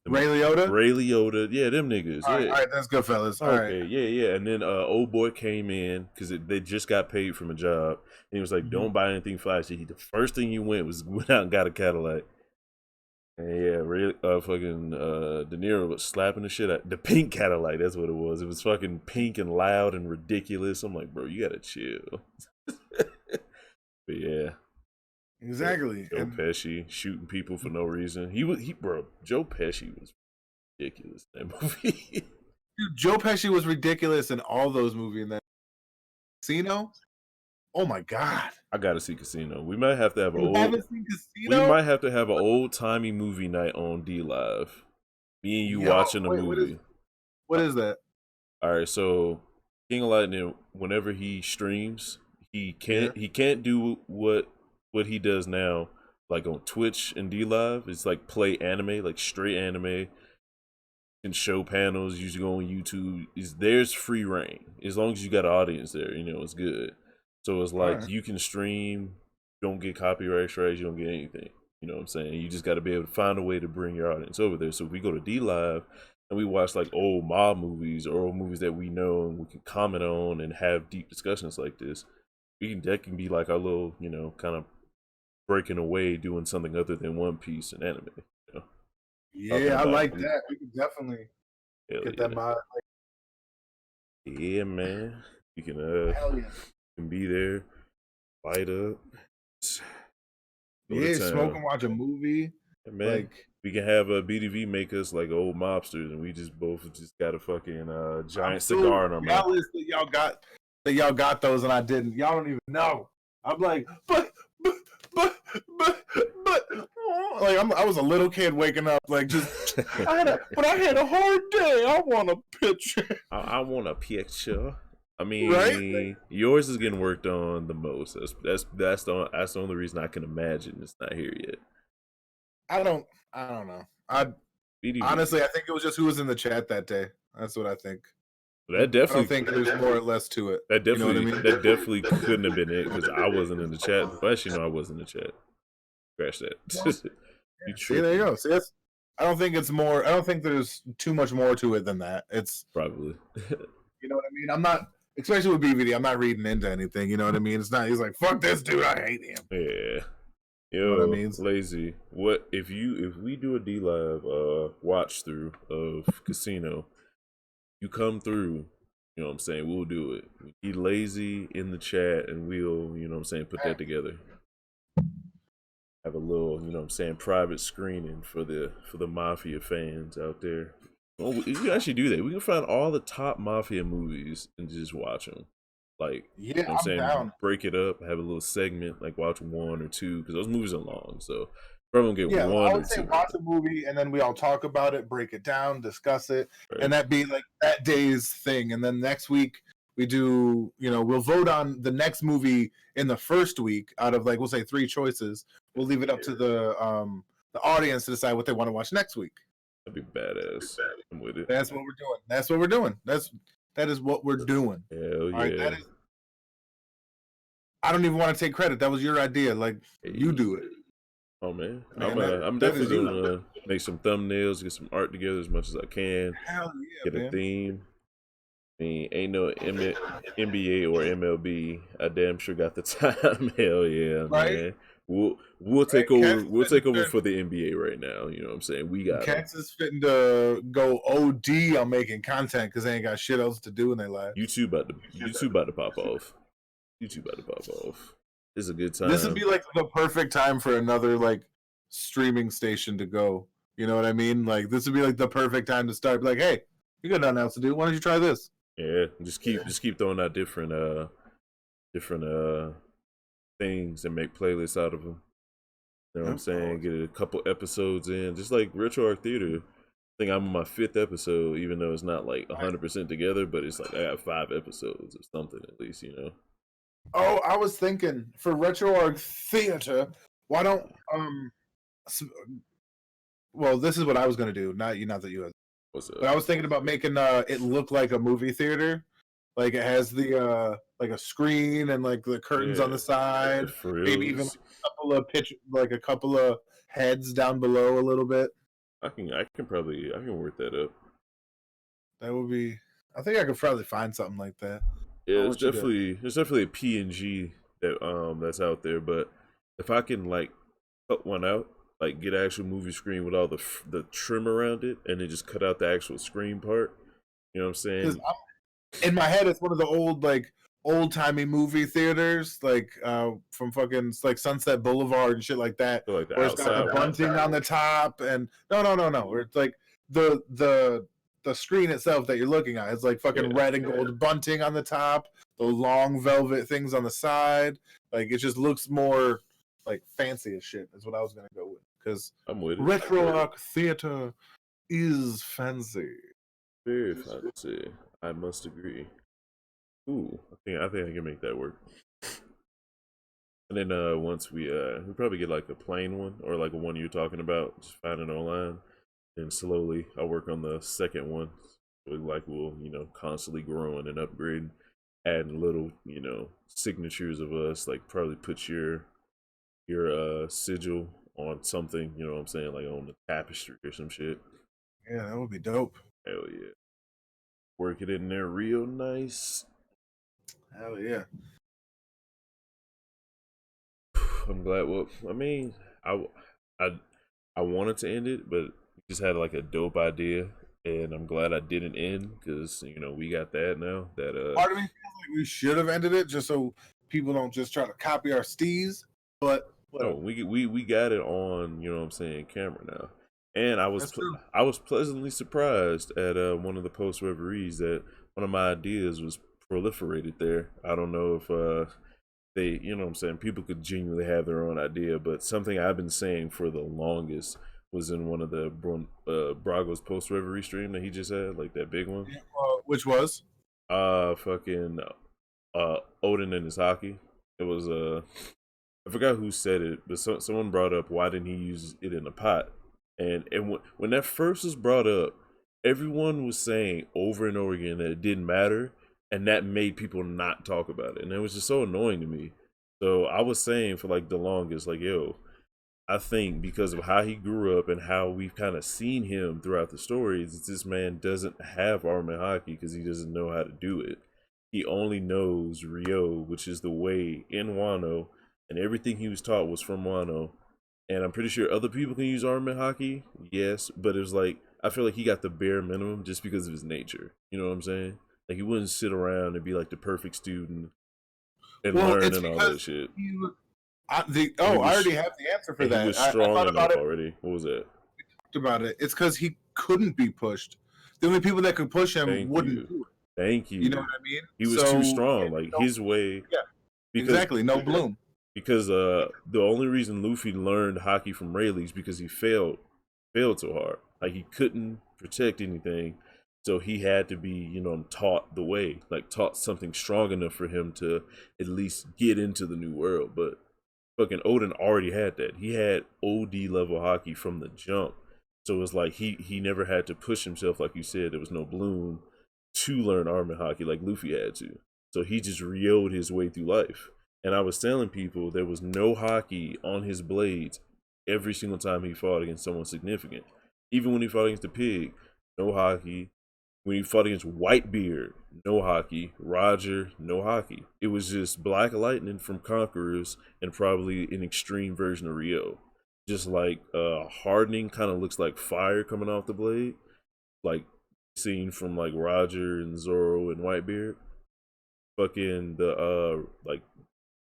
Speaker 9: Ray Liotta.
Speaker 1: Ray Liotta. Yeah, them niggas.
Speaker 9: All right, that's Goodfellas. All right.
Speaker 1: Yeah. And then old boy came in because they just got paid from a job, and he was like, "Don't buy anything flashy." The first thing you went out and got a Cadillac. And yeah, fucking De Niro was slapping the shit out the pink Cadillac. That's what it was. It was fucking pink and loud and ridiculous. I'm like, bro, you gotta chill. But yeah,
Speaker 9: exactly.
Speaker 1: Joe Pesci shooting people for no reason. Bro, Joe Pesci was ridiculous in that movie.
Speaker 9: Dude, Joe Pesci was ridiculous in all those movies. In that Casino. Oh my god!
Speaker 1: I gotta see Casino. We might have to have
Speaker 9: haven't seen Casino?
Speaker 1: We might have to have an old timey movie night on D Live. Me and you watching the movie.
Speaker 9: What is that?
Speaker 1: All right, so King of Lightning, whenever he streams, he can't do what he does now, like on Twitch and D Live. It's like play anime, like straight anime, and show panels. Usually go on YouTube. There's free reign as long as you got an audience there. You know, it's good. So it's like you can stream, don't get copyright strikes, you don't get anything. You know what I'm saying? You just got to be able to find a way to bring your audience over there. So if we go to D Live and we watch like old mob movies or old movies that we know and we can comment on and have deep discussions like this, that can be like our little, you know, kind of breaking away, doing something other than One Piece and anime. You know?
Speaker 9: Yeah, I like that. We can definitely get that mod.
Speaker 1: Yeah, man. You can be there, light up.
Speaker 9: Yeah, smoke and watch a movie.
Speaker 1: Yeah, man.
Speaker 9: Like
Speaker 1: we can have a BDV make us like old mobsters, and we just both got a fucking giant cigar in our mouth.
Speaker 9: That y'all got those, and I didn't. Y'all don't even know. I'm like, but. Like I was a little kid waking up, like just. I had a hard day. I want a picture.
Speaker 1: I want a picture. I mean,
Speaker 9: right?
Speaker 1: Yours is getting worked on the most. That's the only reason I can imagine it's not here yet.
Speaker 9: I don't know. Honestly, I think it was just who was in the chat that day. That's what I think.
Speaker 1: That definitely.
Speaker 9: I don't think there's more or less to it.
Speaker 1: That definitely.
Speaker 9: You know what I mean?
Speaker 1: That definitely couldn't have been it because I wasn't in the chat. Well, actually, no, I wasn't in the chat. Scratch that.
Speaker 9: See, there you go. See, I don't think it's more. I don't think there's too much more to it than that. It's
Speaker 1: probably.
Speaker 9: You know what I mean? I'm not, especially with BVD. I'm not reading into anything. You know what I mean? It's not. He's like, fuck this dude. I hate him.
Speaker 1: Yeah. Yo,
Speaker 9: you know what I mean?
Speaker 1: Lazy. What if we do a D Live watch through of Casino? You come through. You know what I'm saying? We'll do it. We need Lazy in the chat, and we'll, you know what I'm saying, put that together. Have a little, you know what I'm saying, private screening for the Mafia fans out there. Well, you can actually do that. We can find all the top Mafia movies and just watch them. Like,
Speaker 9: yeah,
Speaker 1: you know what I'm saying,
Speaker 9: down.
Speaker 1: Break it up, have a little segment, like watch 1 or 2, because those movies are long. So probably gonna get 1
Speaker 9: I
Speaker 1: or
Speaker 9: would say
Speaker 1: 2.
Speaker 9: watch a movie and then we all talk about it, break it down, discuss it, and that be like that day's thing. And then next week we do, you know, we'll vote on the next movie in the first week out of like we'll say 3 choices. We'll leave it up to the audience to decide what they want to watch next week.
Speaker 1: That'd be badass. I'm with it.
Speaker 9: That's what we're doing. That is what we're doing.
Speaker 1: Hell yeah.
Speaker 9: Right, I don't even want to take credit. That was your idea. Like you do it.
Speaker 1: Oh man, I'm definitely gonna make some thumbnails, get some art together as much as I can.
Speaker 9: Hell yeah,
Speaker 1: get a theme. I mean, ain't no NBA or MLB. I damn sure got the time. Hell yeah, man. We'll take over. We'll take over for the NBA right now. You know what I'm saying? We got.
Speaker 9: Cats is fitting to go OD on making content because they ain't got shit else to do in their life.
Speaker 1: YouTube about to pop off. This is a good time.
Speaker 9: This would be like the perfect time for another like streaming station to go. You know what I mean? Like this would be like the perfect time to start. Like, hey, you got nothing else to do. Why don't you try this?
Speaker 1: Yeah, just keep throwing out different things and make playlists out of them. You know what I'm saying? Get a couple episodes in, just like Retro Arc Theater. I think I'm on my 5th episode, even though it's not like 100% together, but it's like I got 5 episodes or something at least, you know.
Speaker 9: Oh, I was thinking for Retro Arc Theater, why don't well, this is what I was gonna do. Not that you had.
Speaker 1: What's up?
Speaker 9: But I was thinking about making it look like a movie theater. Like it has the like a screen and like the curtains on the side. Maybe even a couple of heads down below a little bit.
Speaker 1: I can work that up.
Speaker 9: That would be. I think I could probably find something like that.
Speaker 1: Yeah, there's definitely a PNG that's out there, but if I can like cut one out, like get an actual movie screen with all the trim around it, and then just cut out the actual screen part. You know what I'm saying?
Speaker 9: In my head, it's one of the old timey movie theaters, like from fucking like Sunset Boulevard and shit like that.
Speaker 1: Like
Speaker 9: where it's got the bunting on the top, and no, where it's like the screen itself that you're looking at is like fucking red and gold bunting on the top, the long velvet things on the side. Like it just looks more like fancy as shit. Is what I was gonna go with because Retro Arc Theater is fancy.
Speaker 1: Very fancy. I must agree. Ooh, I think I can make that work. And then once we probably get like a plain one or like a one you're talking about, just find it online, and slowly I'll work on the second one. We'll constantly growing and upgrading, adding little signatures of us, like probably put your sigil on something, you know what I'm saying, like on the tapestry or some shit.
Speaker 9: Yeah, that would be dope.
Speaker 1: Hell yeah. Work it in there real nice.
Speaker 9: Hell yeah.
Speaker 1: I'm glad. Well, I mean, I I wanted to end it, but just had like a dope idea, and I'm glad I didn't end because we got that now. That
Speaker 9: Part of me feels like we should have ended it just so people don't just try to copy our steez. But
Speaker 1: no, we got it on, what I'm saying, camera now. And I was I was pleasantly surprised at one of the post reveries that one of my ideas was proliferated there. I don't know if they, what I'm saying, people could genuinely have their own idea, but something I've been saying for the longest was in one of the Brago's post reverie stream that he just had, like that big one.
Speaker 9: Which was
Speaker 1: fucking Odin and his hockey. It was I forgot who said it, but someone brought up why didn't he use it in a pot? And when that first was brought up, everyone was saying over and over again that it didn't matter, and that made people not talk about it, and it was just so annoying to me. So I was saying for like the longest, like, yo, I think because of how he grew up and how we've kind of seen him throughout the stories, this man doesn't have arm and hockey because he doesn't know how to do it. He only knows Ryo, which is the way in Wano, and everything he was taught was from Wano. And I'm pretty sure other people can use arm and hockey, yes, but it was like, I feel like he got the bare minimum just because of his nature. You know what I'm saying? Like, he wouldn't sit around and be like the perfect student and learn and all that shit.
Speaker 9: I already have the answer for that.
Speaker 1: He was strong
Speaker 9: I
Speaker 1: enough already. What was that?
Speaker 9: We talked about it. It's because he couldn't be pushed. The only people that could push him wouldn't do it.
Speaker 1: Thank you.
Speaker 9: You know what I mean?
Speaker 1: He was too strong. Like, his way.
Speaker 9: Yeah. Exactly. No bloom.
Speaker 1: Because the only reason Luffy learned hockey from Rayleigh is because he failed so hard. Like, he couldn't protect anything, so he had to be, taught the way, like taught something strong enough for him to at least get into the new world. But fucking Odin already had that. He had OD level hockey from the jump, so it was like he never had to push himself, like you said. There was no bloom to learn arm and hockey like Luffy had to. So he just Ryo'd his way through life. And I was telling people there was no hockey on his blades every single time he fought against someone significant. Even when he fought against the pig, no hockey. When he fought against Whitebeard, no hockey. Roger, no hockey. It was just Black Lightning from Conquerors and probably an extreme version of Ryo. Just like hardening kind of looks like fire coming off the blade. Like seen from like Roger and Zoro and Whitebeard. Fucking the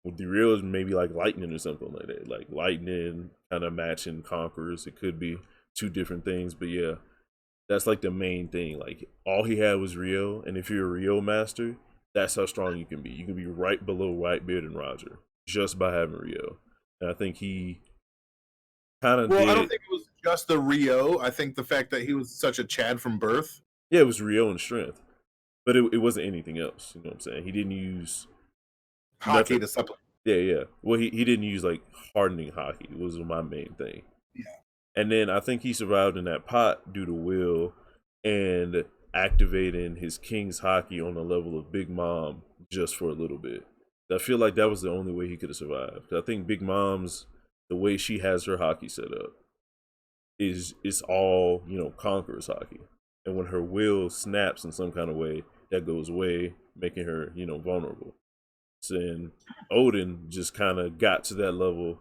Speaker 1: with the real is maybe like lightning or something like that. Like lightning kind of matching Conquerors. It could be two different things, but yeah, that's like the main thing. Like all he had was Ryo, and if you're a Ryo master, that's how strong you can be. You can be right below Whitebeard and Roger just by having Ryo. And I think he kind of did.
Speaker 9: I don't think it was just the Ryo. I think the fact that he was such a Chad from birth.
Speaker 1: Yeah, it was Ryo and strength, but it wasn't anything else. You know what I'm saying? He didn't use
Speaker 9: hockey to supplement.
Speaker 1: Yeah. Well, he didn't use like hardening hockey. It was my main thing.
Speaker 9: Yeah.
Speaker 1: And then I think he survived in that pot due to will and activating his King's hockey on the level of Big Mom just for a little bit. I feel like that was the only way he could have survived. I think Big Mom's, the way she has her hockey set up, is all, Conqueror's hockey. And when her will snaps in some kind of way, that goes away, making her, vulnerable. And Odin just kind of got to that level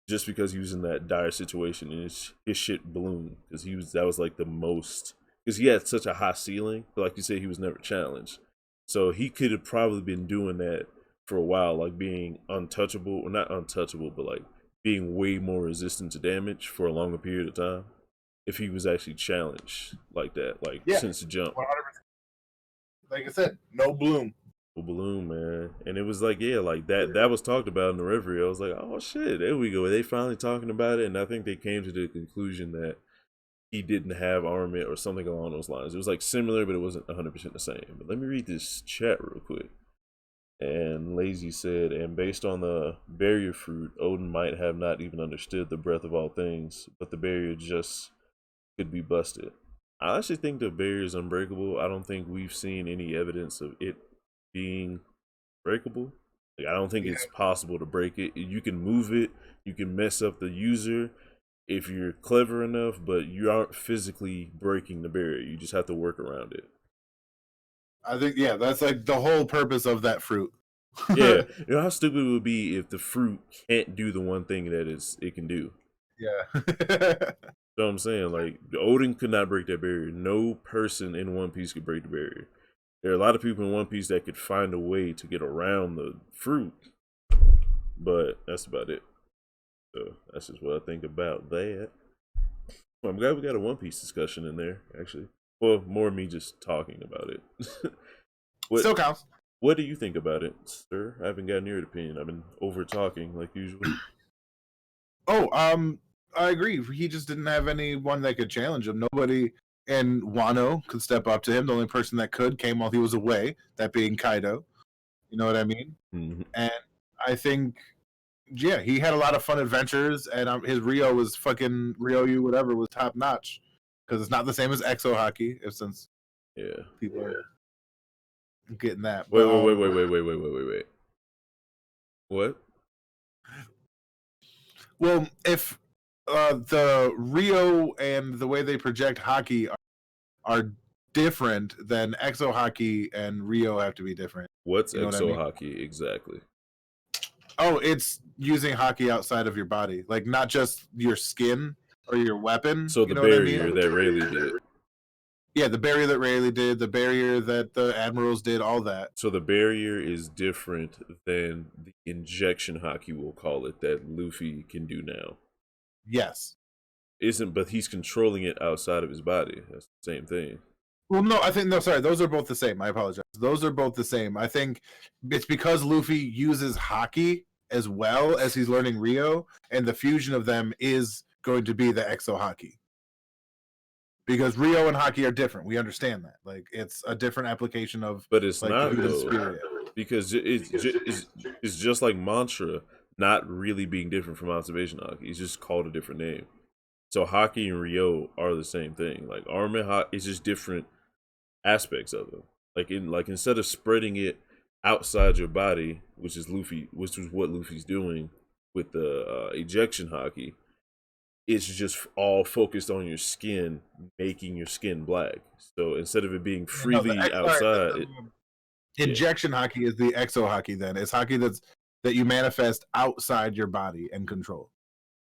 Speaker 1: just because he was in that dire situation, and his shit bloomed because that was like the most, because he had such a high ceiling, but like you said, he was never challenged. So he could have probably been doing that for a while, like being untouchable, or not untouchable, but like being way more resistant to damage for a longer period of time if he was actually challenged like that, since the jump.
Speaker 9: 100%. Like I said, no bloom.
Speaker 1: Balloon, man. And it was like, yeah, like that was talked about in the reverie. I was like, oh shit, there we go. They finally talking about it, and I think they came to the conclusion that he didn't have armament or something along those lines. It was like similar, but it wasn't 100% the same. But let me read this chat real quick. And Lazy said, and based on the barrier fruit, Odin might have not even understood the breath of all things, but the barrier just could be busted. I actually think the barrier is unbreakable. I don't think we've seen any evidence of it being breakable. Like, I don't think it's possible to break it. You can move it, you can mess up the user if you're clever enough, but you aren't physically breaking the barrier. You just have to work around it.
Speaker 8: I think that's like the whole purpose of that fruit.
Speaker 1: Yeah, you know how stupid it would be if the fruit can't do the one thing that it can do.
Speaker 8: Yeah.
Speaker 1: You know what I'm saying? Like, Odin could not break that barrier. No person in One Piece could break the barrier. There are a lot of people in One Piece that could find a way to get around the fruit, but that's about it. So that's just what I think about that. Well, I'm glad we got a One Piece discussion in there, actually. Well, more me just talking about it.
Speaker 8: Still counts.
Speaker 1: What do you think about it, sir? I haven't gotten your opinion. I've been over talking like usual.
Speaker 8: Oh, I agree. He just didn't have anyone that could challenge him. Nobody in Wano could step up to him. The only person that could came while he was away, that being Kaido. You know what I mean?
Speaker 1: Mm-hmm.
Speaker 8: And I think, yeah, he had a lot of fun adventures, and his Rio was fucking Ryoyu, whatever, was top notch. Because it's not the same as Exo Hockey, since people are getting that.
Speaker 1: Wait. What?
Speaker 8: Well, if the Rio and the way they project hockey are different, then Exo Hockey and Rio have to be different.
Speaker 1: What's Exo Hockey exactly?
Speaker 8: Oh, it's using hockey outside of your body, like not just your skin or your weapon.
Speaker 1: So the barrier that Rayleigh did.
Speaker 8: Yeah, the barrier that Rayleigh did, the barrier that the Admirals did, all that.
Speaker 1: So the barrier is different than the injection hockey, we'll call it, that Luffy can do now.
Speaker 8: Yes.
Speaker 1: But he's controlling it outside of his body. That's the same thing.
Speaker 8: Well, no, sorry, those are both the same. I apologize. Those are both the same. I think it's because Luffy uses hockey as well as he's learning Rio, and the fusion of them is going to be the Exo Hockey. Because Rio and hockey are different. We understand that. Like, it's a different application of,
Speaker 1: but it's
Speaker 8: like,
Speaker 1: not though,
Speaker 8: spirit.
Speaker 1: Because it's just like mantra not really being different from observation hockey. It's just called a different name. So hockey and Rio are the same thing. Like, armament hockey is just different aspects of them. Like instead of spreading it outside your body, which is what Luffy's doing with the ejection hockey, it's just all focused on your skin, making your skin black. So instead of it being freely outside,
Speaker 8: injection hockey is the Exo Hockey. Then it's hockey that you manifest outside your body and control.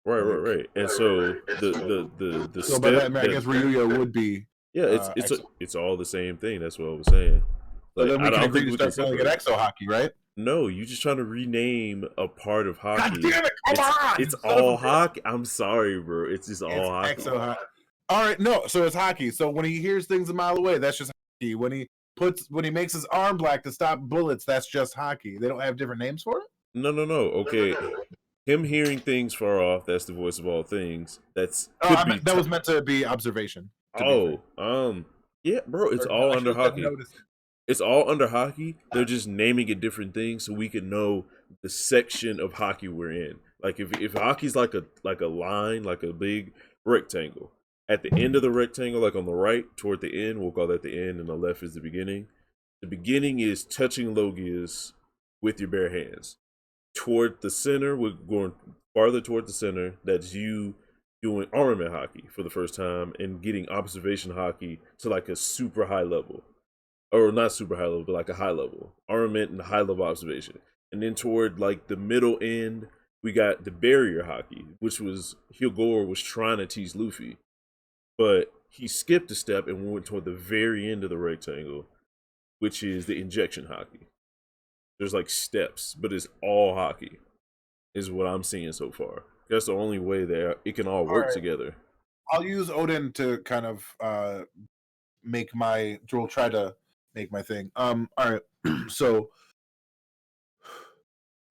Speaker 1: Right. And so the
Speaker 8: so by that, I guess Ryuya would be.
Speaker 1: Yeah, it's all the same thing. That's what I was saying.
Speaker 8: Like, so then we can agree to start calling it Exo Hockey, right?
Speaker 1: No, you're just trying to rename a part of hockey.
Speaker 8: God damn it! Come on!
Speaker 1: It's all hockey. I'm sorry, bro. It's just all hockey.
Speaker 8: Exo Hockey. All right, no. So it's hockey. So when he hears things a mile away, that's just hockey. When he makes his arm black to stop bullets, that's just hockey. They don't have different names for it.
Speaker 1: No. Okay, him hearing things far off. That's the voice of all things. That
Speaker 8: was meant to be observation.
Speaker 1: Yeah, bro. It's all under hockey. It's all under hockey. They're just naming it different things so we can know the section of hockey we're in. Like if hockey's like a line, like a big rectangle. At the end of the rectangle, like on the right, toward the end, we'll call that the end, and the left is the beginning. The beginning is touching Logias with your bare hands. Toward the center, we're going farther toward the center. That's you doing armament hockey for the first time and getting observation hockey to like a super high level. Or not super high level, but like a high level. Armament and high level observation. And then toward like the middle end, we got the barrier hockey, which was Hyogoro was trying to teach Luffy. But he skipped a step and went toward the very end of the rectangle, which is the injection hockey. There's like steps, but it's all hockey, is what I'm seeing so far. That's the only way that it can all work together.
Speaker 8: I'll use Odin to kind of try to make my thing. All right. So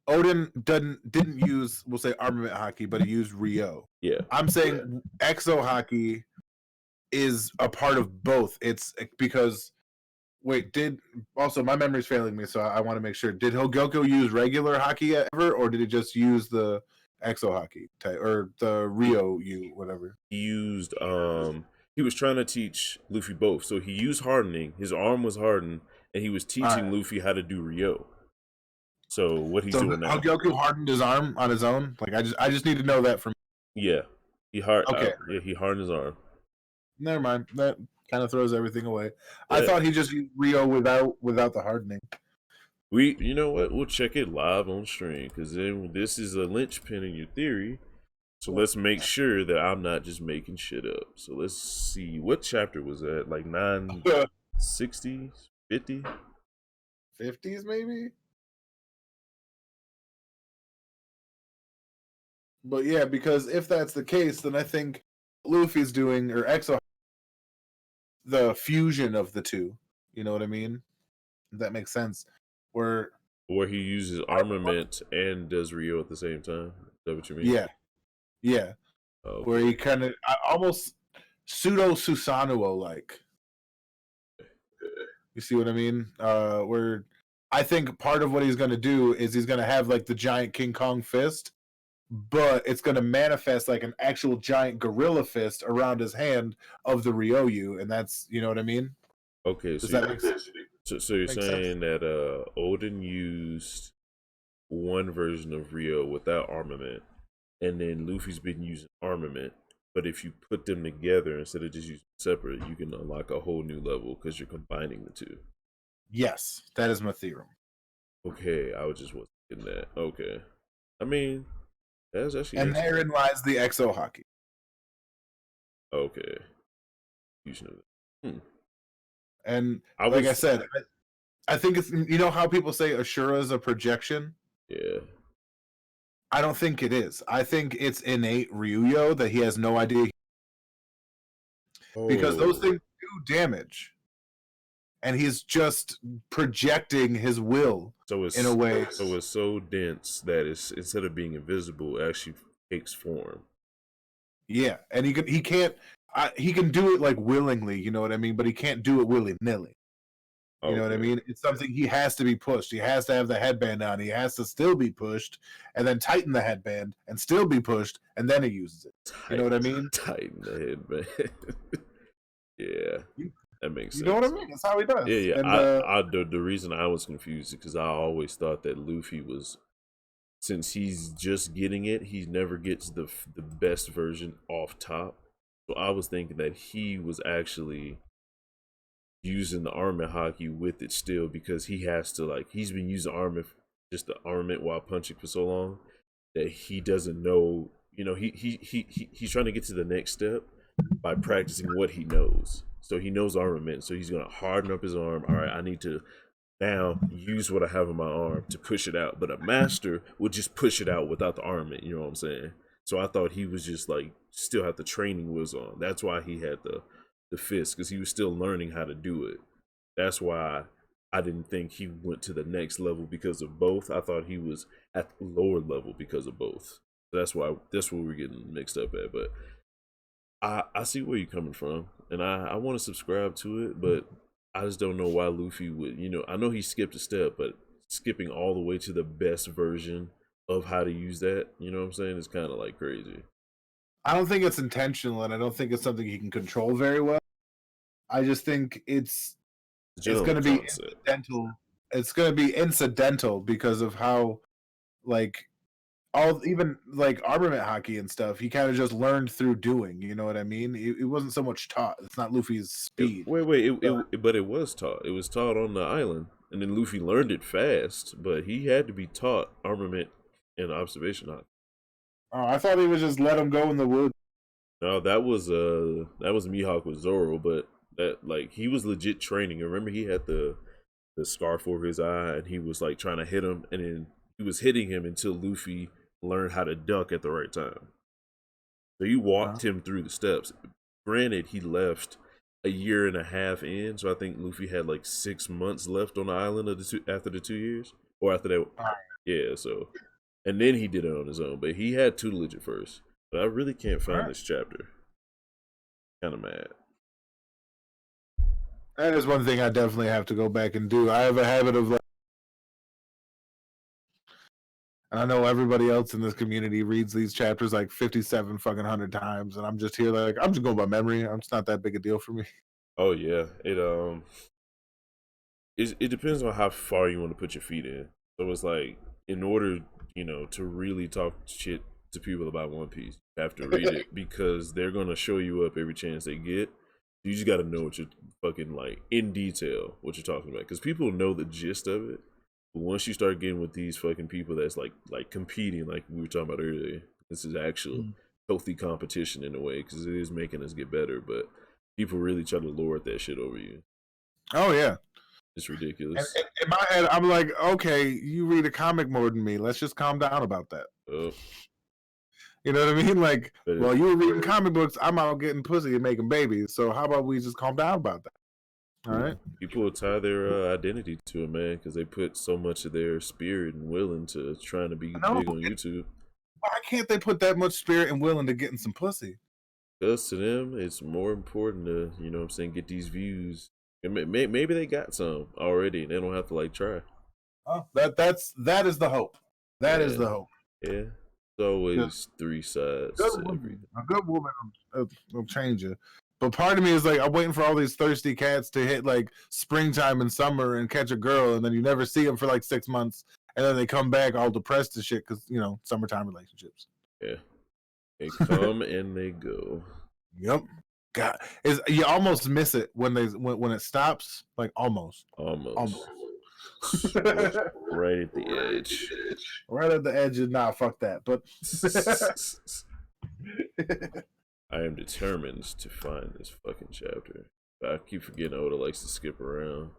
Speaker 8: Odin didn't use, we'll say, armament hockey, but he used Rio.
Speaker 1: Yeah.
Speaker 8: I'm saying Exo Hockey is a part of both. It's because
Speaker 9: Wait, also my memory's failing me, so I want to make sure. Did Hogoku use regular hockey ever, or did he just use the exo hockey type or the Rio U, whatever?
Speaker 1: He used he was trying to teach Luffy both. So he used hardening. His arm was hardened, and he was teaching Luffy how to do Rio. So what he's doing now?
Speaker 9: Hogoku hardened his arm on his own. Like I just need to know that from.
Speaker 1: Yeah, he hardened his arm.
Speaker 9: Never mind. That kind of throws everything away. Yeah. I thought he just used Rio without the hardening.
Speaker 1: You know what? We'll check it live on stream because then this is a linchpin in your theory. So let's make sure that I'm not just making shit up. So let's see, what chapter was that? Like 960s, 50,
Speaker 9: 50s maybe. But yeah, because if that's the case, then I think Luffy's doing, or Exo, the fusion of the two. You know what I mean? That makes sense. Where
Speaker 1: he uses armament and does Rio at the same time. Is that what you mean?
Speaker 9: Yeah. Okay. Where he kind of almost pseudo Susanoo like. You see what I mean? Where I think part of what he's going to do is he's going to have like the giant King Kong fist, but it's going to manifest like an actual giant gorilla fist around his hand of the Ryoyu, and that's, you know what I mean?
Speaker 1: Okay, so you're saying that Odin used one version of Rio without armament, and then Luffy's been using armament, but if you put them together instead of just using separate, you can unlock a whole new level because you're combining the two.
Speaker 9: Yes, that is my theorem.
Speaker 1: Okay, I was just thinking that. Okay. I mean, that's actually...
Speaker 9: And therein lies the Exo Hockey.
Speaker 1: Okay.
Speaker 9: And I said, I think it's, you know how people say Ashura is a projection?
Speaker 1: Yeah.
Speaker 9: I don't think it is. I think it's innate Ryuyo that he has no idea. Because those things do damage. And he's just projecting his will in a way.
Speaker 1: So it's so dense that it's, instead of being invisible, it actually takes form.
Speaker 9: Yeah, and he can do it like willingly, you know what I mean? But he can't do it willy-nilly. You know what I mean? It's something he has to be pushed. He has to have the headband on. He has to still be pushed and then tighten the headband and still be pushed and then he uses it. You know what I mean?
Speaker 1: Tighten the headband. Yeah. That makes sense.
Speaker 9: You know what I mean? That's how he does.
Speaker 1: Yeah. And, the reason I was confused is because I always thought that Luffy was, since he's just getting it, he never gets the best version off top. So I was thinking that he was actually using the armament hockey with it still because he has to, like, he's been using just the armament while punching for so long that he doesn't know, you know, he's trying to get to the next step by practicing what he knows. So he knows armament, so he's gonna harden up his arm. All right, I need to now use what I have in my arm to push it out. But a master would just push it out without the armament, you know what I'm saying? So I thought he was just like still had the training wheels on. That's why he had the fist, because he was still learning how to do it. That's why I didn't think he went to the next level because of both. I thought he was at the lower level because of both. So that's where we're getting mixed up at. But I see where you're coming from, and I want to subscribe to it, but I just don't know why Luffy would, you know, I know he skipped a step, but skipping all the way to the best version of how to use that, you know what I'm saying, is kind of like crazy.
Speaker 9: I don't think it's intentional, and I don't think it's something he can control very well. I just think it's going to be incidental. It's going to be incidental because of how, like, even like armament hockey and stuff, he kind of just learned through doing. You know what I mean? It wasn't so much taught. It's not Luffy's speed.
Speaker 1: But it was taught. It was taught on the island, and then Luffy learned it fast. But he had to be taught armament and observation hockey.
Speaker 9: Oh, I thought he would just let him go in the woods.
Speaker 1: No, that was Mihawk with Zoro, but that, like, he was legit training. Remember, he had the scarf over his eye, and he was like trying to hit him, and then he was hitting him until Luffy learned how to duck at the right time. So you walked him through the steps. Granted, he left a year and a half in, so I think Luffy had like 6 months left on the island after the 2 years, or after that. Yeah, so. And then he did it on his own, but he had tutelage at first. But I really can't find this chapter. Kind of mad.
Speaker 9: That is one thing I definitely have to go back and do. I have a habit of like, and I know everybody else in this community reads these chapters like 57 fucking 100 times, and I'm just here like I'm just going by memory. It's not that big a deal for me.
Speaker 1: Oh yeah, it depends on how far you want to put your feet in. So it's like, in order, to really talk shit to people about One Piece, you have to read it because they're gonna show you up every chance they get. You just got to know what you're fucking like in detail what you're talking about, because people know the gist of it. But once you start getting with these fucking people that's like competing, like we were talking about earlier, this is actual healthy competition in a way, because it is making us get better. But people really try to lord that shit over you.
Speaker 9: Oh yeah,
Speaker 1: it's ridiculous.
Speaker 9: And in my head, I'm like, okay, you read a comic more than me. Let's just calm down about that. You know what I mean? Like, well, you were reading comic books. I'm out getting pussy and making babies. So how about we just calm down about that? All right.
Speaker 1: People tie their identity to it, man, because they put so much of their spirit and will into trying to be big on YouTube.
Speaker 9: Why can't they put that much spirit and will into getting some pussy?
Speaker 1: Because to them, it's more important to, get these views. Maybe they got some already, and they don't have to try.
Speaker 9: Oh, that is the hope. That is the hope.
Speaker 1: Yeah. Always three sides.
Speaker 9: A good woman will change you. But part of me is like, I'm waiting for all these thirsty cats to hit like springtime and summer and catch a girl, and then you never see them for like 6 months, and then they come back all depressed and shit because summertime relationships.
Speaker 1: Yeah, they come and they go.
Speaker 9: Yep. God, you almost miss it when it stops. Like almost.
Speaker 1: Right at the edge.
Speaker 9: Right at the edge. Nah, fuck that. But
Speaker 1: I am determined to find this fucking chapter. I keep forgetting Oda likes to skip around.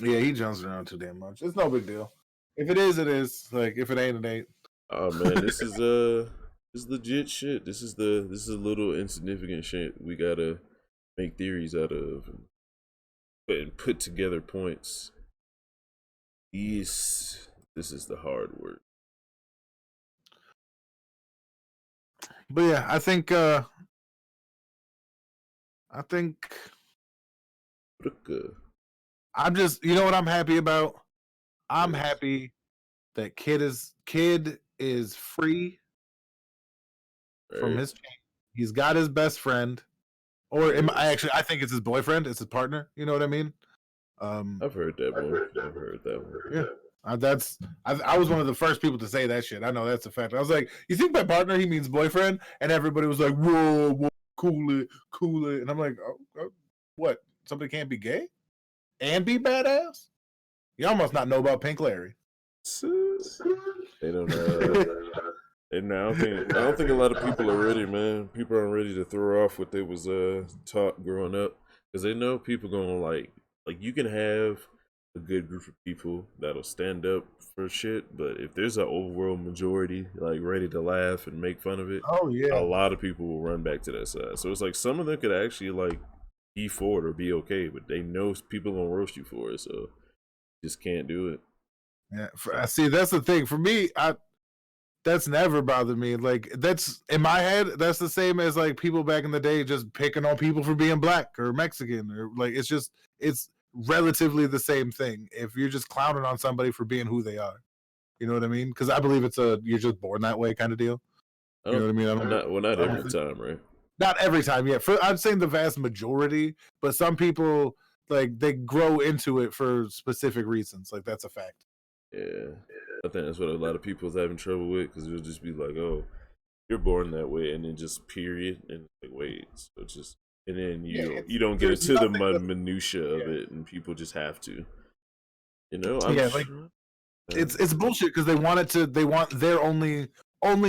Speaker 9: Yeah, he jumps around too damn much. It's no big deal. If it is, it is. Like if it ain't, it ain't.
Speaker 1: Oh man, this is legit shit. This is little insignificant shit we gotta make theories out of and put together points. This is the hard work.
Speaker 9: But yeah, I think I'm just, what I'm happy about? I'm happy that Kid is free from his chain. He's got his best friend, or I think it's his boyfriend. It's his partner. You know what I mean?
Speaker 1: I've heard that one.
Speaker 9: Yeah. I was one of the first people to say that shit. I know that's a fact. I was like, you think by partner he means boyfriend? And everybody was like, whoa, cool it. And I'm like, what? Somebody can't be gay and be badass? Y'all must not know about Pink Larry.
Speaker 1: They don't know. And I don't think a lot of people are ready, man. People aren't ready to throw off what they was taught growing up, because they know people gonna like you can have a good group of people that'll stand up for shit, but if there's an overall majority ready to laugh and make fun of it, a lot of people will run back to that side. So it's like some of them could actually be for it or be okay, but they know people gonna roast you for it, so just can't do it.
Speaker 9: Yeah, I see. That's the thing for me. That's never bothered me. Like, that's in my head. That's the same as people back in the day just picking on people for being black or Mexican, or it's relatively the same thing. If you're just clowning on somebody for being who they are, you know what I mean? Because I believe it's you're just born that way kind of deal. You know what I mean?
Speaker 1: Not every time, right?
Speaker 9: Not every time, yeah. I'm saying the vast majority, but some people they grow into it for specific reasons. That's a fact.
Speaker 1: Yeah, I think that's what a lot of people is having trouble with, because it'll just be like, oh, you're born that way, and then just period, and wait, so just, and then you don't get into the minutia of it, and people just have to,
Speaker 9: it's bullshit, because they want their only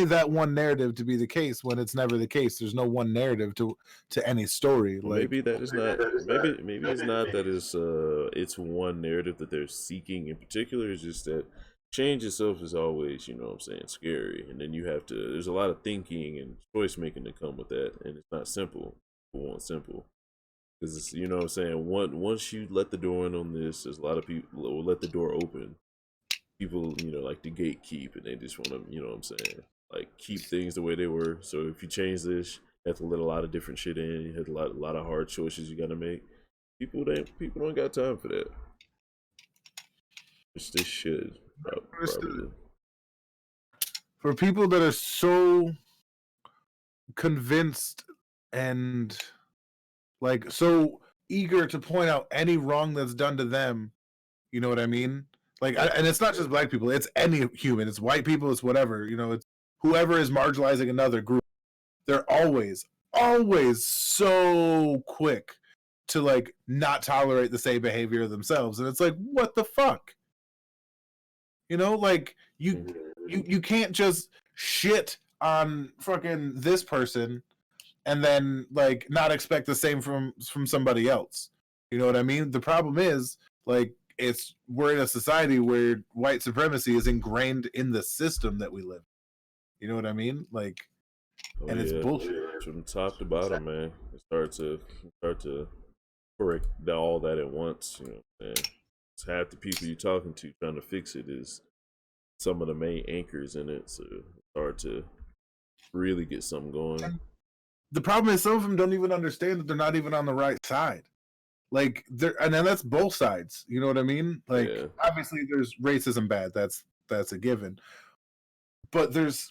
Speaker 9: that one narrative to be the case, when it's never the case. There's no one narrative to any story.
Speaker 1: Maybe that is not. Maybe it's not that it's one narrative that they're seeking in particular. It's just that change itself is always, scary, and then there's a lot of thinking and choice making to come with that, and it's not simple. People want simple, because once you let the door in on this, there's a lot of people will let the door open. People, like to gatekeep, and they just want to, keep things the way they were. So if you change this, you have to let a lot of different shit in. You have a lot of hard choices you got to make. People don't got time for that. Which they should probably.
Speaker 9: For people that are so convinced and like so eager to point out any wrong that's done to them, you know what I mean? Like, and it's not just black people; it's any human. It's white people. It's whatever. You know, it's whoever is marginalizing another group. They're always so quick to like not tolerate the same behavior themselves, and it's like, what the fuck? You know, like you can't just shit on fucking this person and then like not expect the same from somebody else. You know what I mean? The problem is like we're in a society where white supremacy is ingrained in the system that we live. You know what I mean? Like, and it's bullshit
Speaker 1: from top to bottom, man. Start to correct all that at once. You know, and it's half the people you're talking to trying to fix it is some of the main anchors in it. So it's hard to really get something going.
Speaker 9: The problem is some of them don't even understand that they're not even on the right side. Like and then that's both sides. You know what I mean? Like obviously there's racism bad. That's a given. But there's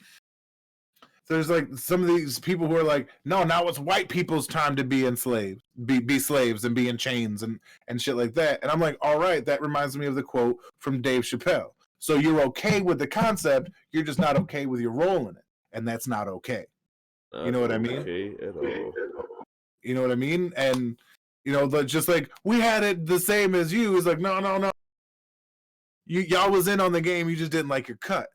Speaker 9: like some of these people who are like, no, now it's white people's time to be enslaved, be slaves and be in chains and shit like that. And I'm like, all right, that reminds me of the quote from Dave Chappelle. So you're okay with the concept, you're just not okay with your role in it, and that's not okay. You know what I mean?
Speaker 1: Okay at all.
Speaker 9: You know what I mean? And you know, just like we had it the same as you. It's like, no. Y'all was in on the game, you just didn't like your cut.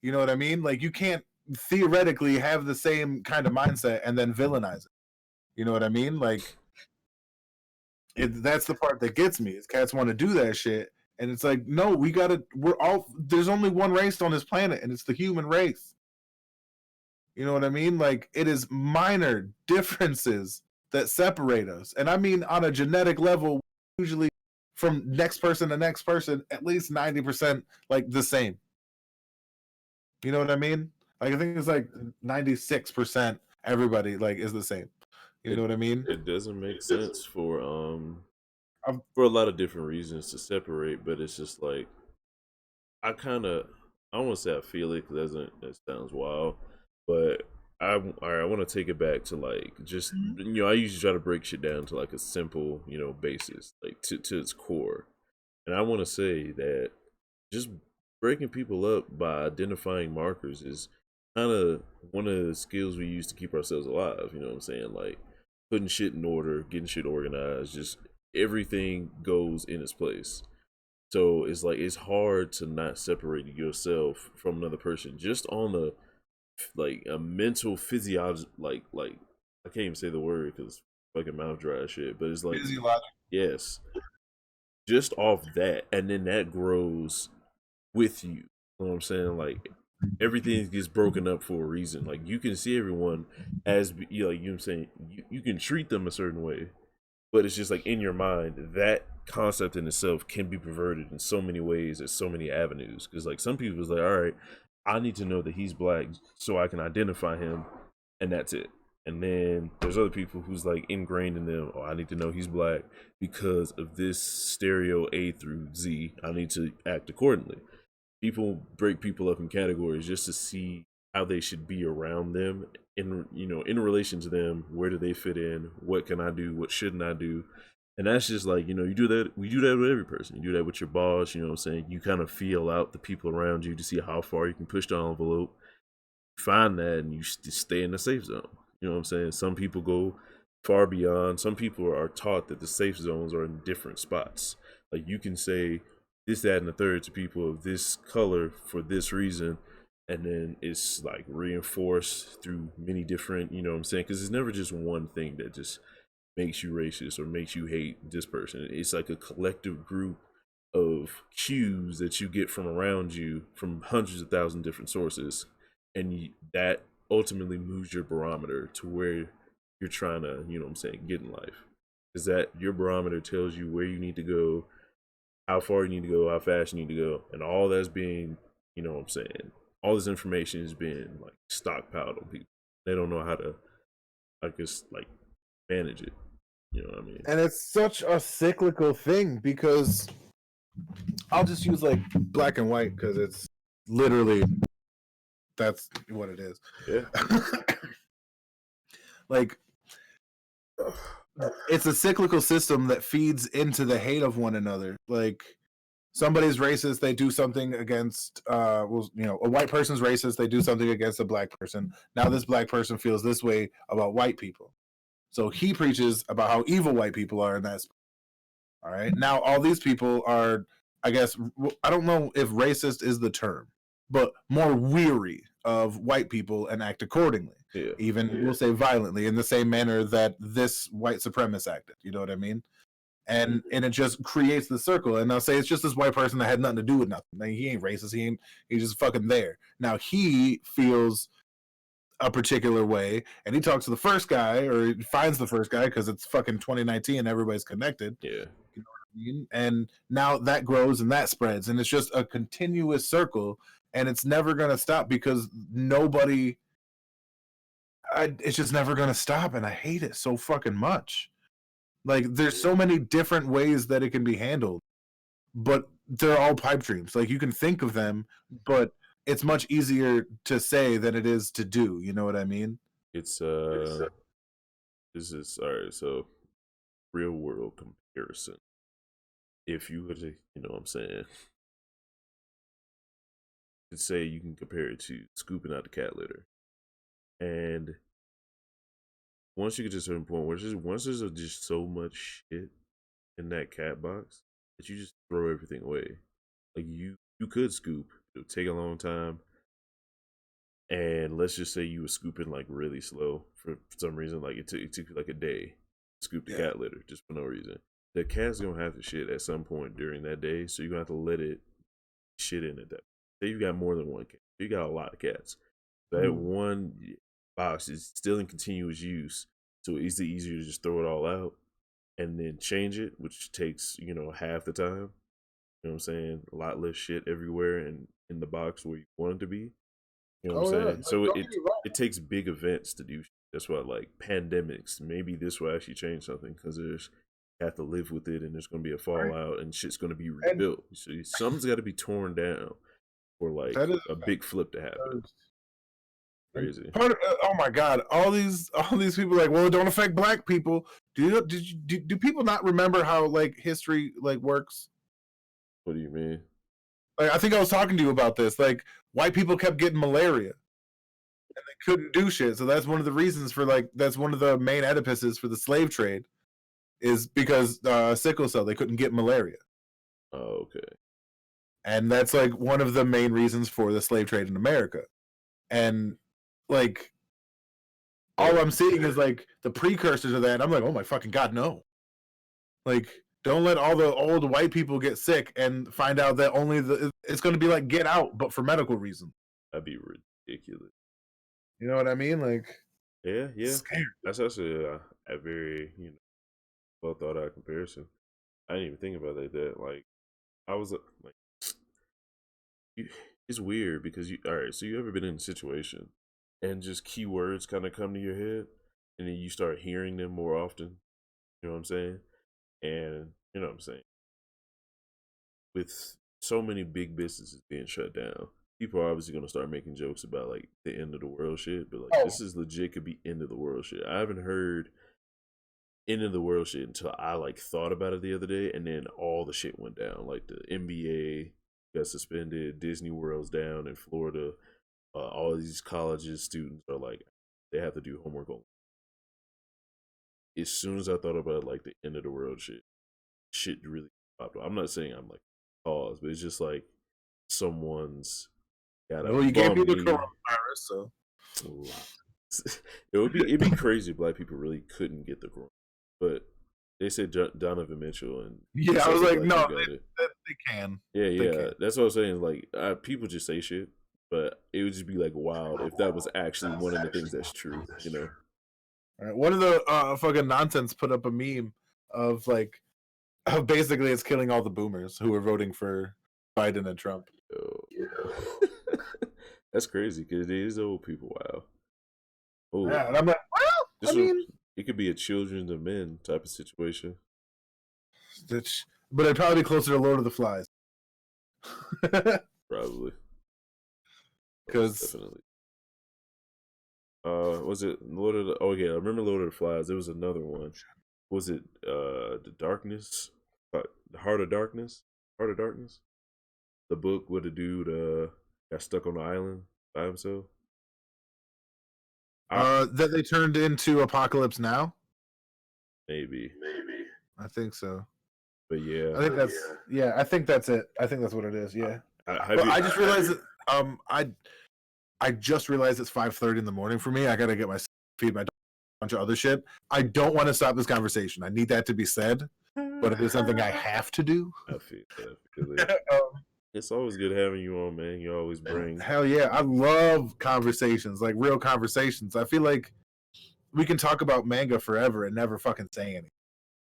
Speaker 9: You know what I mean? Like you can't theoretically have the same kind of mindset and then villainize it. You know what I mean? Like that's the part that gets me. Is cats want to do that shit, and it's like, no, there's only one race on this planet, and it's the human race. You know what I mean? Like it is minor differences that separate us. And I mean on a genetic level, usually from next person to next person, at least 90% like the same. You know what I mean? Like I think it's like 96% everybody like is the same. You know what I mean?
Speaker 1: It doesn't make sense for a lot of different reasons to separate, but it's just like I don't want to say I feel it because that sounds wild, but I want to take it back to like just I usually try to break shit down to like a simple basis, like to its core, and I want to say that just breaking people up by identifying markers is kind of one of the skills we use to keep ourselves alive. You know what I'm saying? Like putting shit in order, getting shit organized, just everything goes in its place. So it's like it's hard to not separate yourself from another person just on a mental physiology, like I can't even say the word because fucking mouth dry shit, but it's like yes, just off that, and then that grows with you. You know what I'm saying? Like everything gets broken up for a reason. Like you can see everyone as like you know what I'm saying. You can treat them a certain way, but it's just like in your mind that concept in itself can be perverted in so many ways, there's so many avenues. Because like some people's like, all right, I need to know that he's black so I can identify him, and that's it. And then there's other people who's like ingrained in them, oh, I need to know he's black because of this stereo A through Z, I need to act accordingly. People break people up in categories just to see how they should be around them in relation to them. Where do they fit in? What can I do? What shouldn't I do? And that's just like, you do that. We do that with every person. You do that with your boss. You know what I'm saying? You kind of feel out the people around you to see how far you can push the envelope. Find that and you stay in the safe zone. You know what I'm saying? Some people go far beyond. Some people are taught that the safe zones are in different spots. Like you can say this, that, and the third to people of this color for this reason, and then it's like reinforced through many different, you know what I'm saying? Because it's never just one thing that just makes you racist or makes you hate this person. It's like a collective group of cues that you get from around you from hundreds of thousands of different sources, and that ultimately moves your barometer to where you're trying to, you know what I'm saying, get in life. Is that your barometer tells you where you need to go, how far you need to go, how fast you need to go, and all that's being, you know what I'm saying, all this information is being like stockpiled on people. They don't know how to, I guess, like manage it. You know what I mean?
Speaker 9: And it's such a cyclical thing because I'll just use like black and white because it's literally that's what it is.
Speaker 1: Yeah.
Speaker 9: Like it's a cyclical system that feeds into the hate of one another. Like somebody's racist, they do something against a white person's racist, they do something against a black person. Now this black person feels this way about white people. So he preaches about how evil white people are, and that's all right. Now all these people are, I guess, I don't know if racist is the term, but more weary of white people and act accordingly.
Speaker 1: Yeah.
Speaker 9: Even we'll say violently in the same manner that this white supremacist acted. You know what I mean? And it just creates the circle. And I'll say it's just this white person that had nothing to do with nothing. Like, he ain't racist. He's just fucking there. Now he feels a particular way, and he talks to the first guy, or he finds the first guy because it's fucking 2019 and everybody's connected.
Speaker 1: Yeah.
Speaker 9: You know what I mean? And now that grows and that spreads, and it's just a continuous circle, and it's never gonna stop because it's just never gonna stop, and I hate it so fucking much. Like, there's so many different ways that it can be handled, but they're all pipe dreams. Like, you can think of them, but it's much easier to say than it is to do. You know what I mean?
Speaker 1: It's this is all right. So, real world comparison. If you were to, you know what I'm saying, could say you can compare it to scooping out the cat litter, and once you get to a certain point where once there's just so much shit in that cat box that you just throw everything away. Like you could scoop. It would take a long time. And let's just say you were scooping like really slow for some reason. Like it took you like a day to scoop the cat litter just for no reason. The cat's gonna have to shit at some point during that day, so you're gonna have to let it shit in at that. Say you got more than one cat. You got a lot of cats. That one box is still in continuous use, so it's easier to just throw it all out and then change it, which takes, half the time. You know what I'm saying? A lot less shit everywhere and in the box where you want it to be. You know what I'm saying? So it takes big events to do. That's why, like, pandemics, maybe this will actually change something because there's have to live with it and there's going to be a fallout and shit's going to be rebuilt. So something's got to be torn down for like a big flip to happen. Crazy.
Speaker 9: Oh my god! All these people are like, well, it don't affect black people. Do people not remember how like history like works?
Speaker 1: What do you mean?
Speaker 9: Like, I think I was talking to you about this. Like, white people kept getting malaria, and they couldn't do shit. So that's one of the reasons for that's one of the main edifices for the slave trade, is because sickle cell. They couldn't get malaria.
Speaker 1: Oh, okay.
Speaker 9: And that's like one of the main reasons for the slave trade in America. And like, all I'm seeing is like the precursor to that. I'm like, oh my fucking god, no! Like, don't let all the old white people get sick and find out that it's going to be like Get Out, but for medical reasons.
Speaker 1: That'd be ridiculous.
Speaker 9: You know what I mean? Like,
Speaker 1: yeah. That's actually a very well thought out comparison. I didn't even think about it like that. Like, I was like, it's weird because all right. So you ever been in a situation and just keywords kind of come to your head, and then you start hearing them more often? You know what I'm saying? And you know what I'm saying? With so many big businesses being shut down, people are obviously going to start making jokes about like the end of the world shit. But like, this is legit could be end of the world shit. I haven't heard end of the world shit until I like thought about it the other day, and then all the shit went down. Like the NBA got suspended, Disney World's down in Florida. All these colleges students are like, they have to do homework on. As soon as I thought about like the end of the world shit really popped up. I'm not saying I'm like cause, but it's just like someone's got.
Speaker 9: Well, you gave me the coronavirus, so
Speaker 1: it'd be crazy if black people really couldn't get the corona. But they said Donovan Mitchell and
Speaker 9: I was like, no, they can.
Speaker 1: Yeah, they can. That's what I was saying. Like, people just say shit, but it would just be like wild if that was actually one of the things that's true.
Speaker 9: All right, one of the fucking nonsense put up a meme of like, basically it's killing all the boomers who are voting for Biden and Trump.
Speaker 1: That's crazy because it is old people. Wow.
Speaker 9: Yeah, and I'm like, well,
Speaker 1: It could be a children of men type of situation.
Speaker 9: But it'd probably be closer to Lord of the Flies.
Speaker 1: Probably.
Speaker 9: Because
Speaker 1: definitely. Was it Lord of the? Oh yeah, I remember Lord of the Flies. There was another one. Was it the Darkness? The Heart of Darkness? Heart of Darkness? The book where the dude got stuck on the island by himself.
Speaker 9: that they turned into Apocalypse Now?
Speaker 1: Maybe.
Speaker 9: I think so.
Speaker 1: But yeah.
Speaker 9: I think that's I think that's it. I think that's what it is, yeah. I just realized that I just realized it's 5:30 in the morning for me. I gotta get my feed my dog, a bunch of other shit. I don't want to stop this conversation. I need that to be said, but it is something I have to do.
Speaker 1: I feel it. It's always good having you on, man. You always bring.
Speaker 9: Hell yeah, I love conversations, like real conversations. I feel like we can talk about manga forever and never fucking say anything.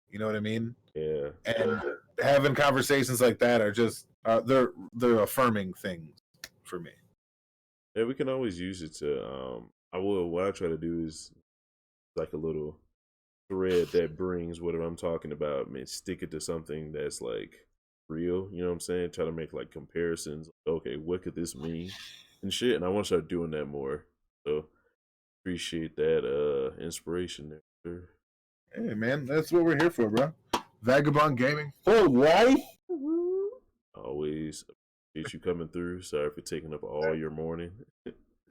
Speaker 9: You know what I mean?
Speaker 1: Yeah.
Speaker 9: And having conversations like that are just they're affirming things for me.
Speaker 1: Yeah, we can always use it to. What I try to do is like a little thread that brings what I'm talking about. I mean, stick it to something that's like real. You know what I'm saying? Try to make like comparisons. Okay, what could this mean? And shit. And I want to start doing that more. So appreciate that inspiration there. Sure.
Speaker 9: Hey man, that's what we're here for, bro. Vagabond Gaming for life.
Speaker 1: Always appreciate you coming through. Sorry for taking up all your morning.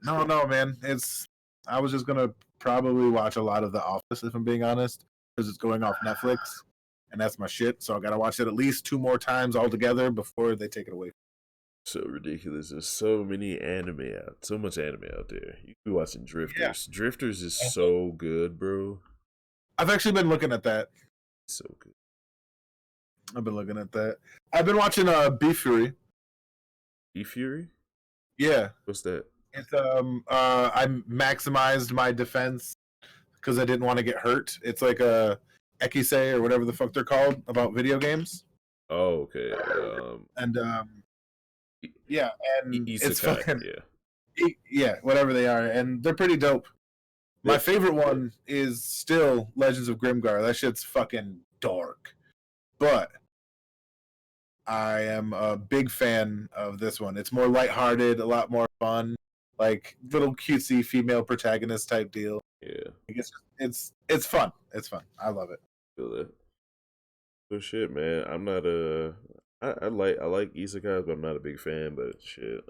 Speaker 9: No, man. I was just gonna probably watch a lot of The Office if I'm being honest, because it's going off Netflix, and that's my shit. So I gotta watch it at least 2 more times altogether before they take it away.
Speaker 1: So ridiculous. There's so much anime out there. You could be watching Drifters. Yeah. Drifters is so good, bro.
Speaker 9: I've actually been looking at that.
Speaker 1: So good.
Speaker 9: I've been looking at that. I've been watching Beef Fury.
Speaker 1: Beef Fury?
Speaker 9: Yeah.
Speaker 1: What's that?
Speaker 9: It's I maximized my defense because I didn't want to get hurt. It's like a Ekisei or whatever the fuck they're called about video games.
Speaker 1: Oh, okay.
Speaker 9: Yeah, and
Speaker 1: Isekai,
Speaker 9: it's fucking whatever they are, and they're pretty dope. My favorite one is still Legends of Grimgar. That shit's fucking dark. But I am a big fan of this one. It's more lighthearted, a lot more fun, like little cutesy female protagonist type deal.
Speaker 1: Yeah,
Speaker 9: it's fun. It's fun. I love it.
Speaker 1: Feel that. So shit, man. I'm not I like isekais, but I'm not a big fan. But shit,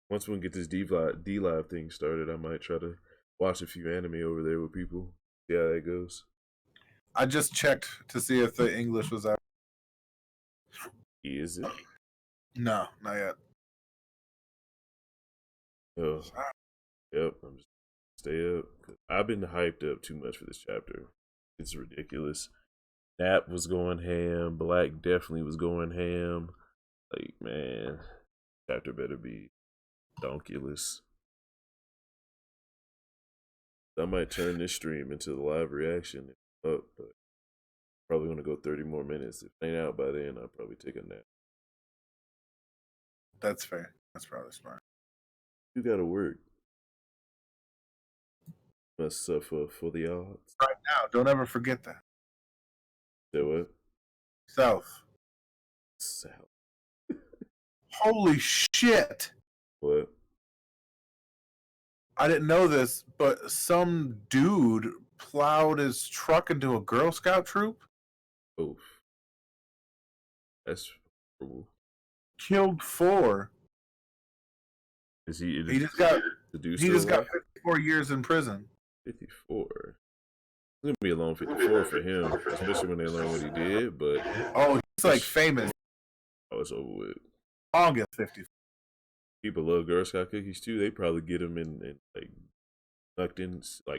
Speaker 1: once we get this D live thing started, I might try to watch a few anime over there with people. See how that goes.
Speaker 9: I just checked to see if the English was out.
Speaker 1: Is it?
Speaker 9: No, not yet.
Speaker 1: Oh, yep. I'm just stay up. I've been hyped up too much for this chapter. It's ridiculous. Nap was going ham. Black definitely was going ham. Like, man, chapter better be donkulous. I might turn this stream into the live reaction up, but probably gonna go 30 more minutes. If it ain't out by then, I'll probably take a nap.
Speaker 9: That's fair. That's probably smart.
Speaker 1: You gotta work. Must suffer for the odds.
Speaker 9: Right now, don't ever forget that.
Speaker 1: Say what?
Speaker 9: South. Holy shit.
Speaker 1: What?
Speaker 9: I didn't know this, but some dude plowed his truck into a Girl Scout troop.
Speaker 1: Oof. That's horrible.
Speaker 9: Killed 4.
Speaker 1: Is he?
Speaker 9: He just got 54 years in prison.
Speaker 1: 54. It's gonna be a long 54 for him, especially when they learn what he did. But
Speaker 9: he's like famous.
Speaker 1: Oh, it's over with.
Speaker 9: I'll get 54.
Speaker 1: People love Girl Scout cookies too. They probably get them in like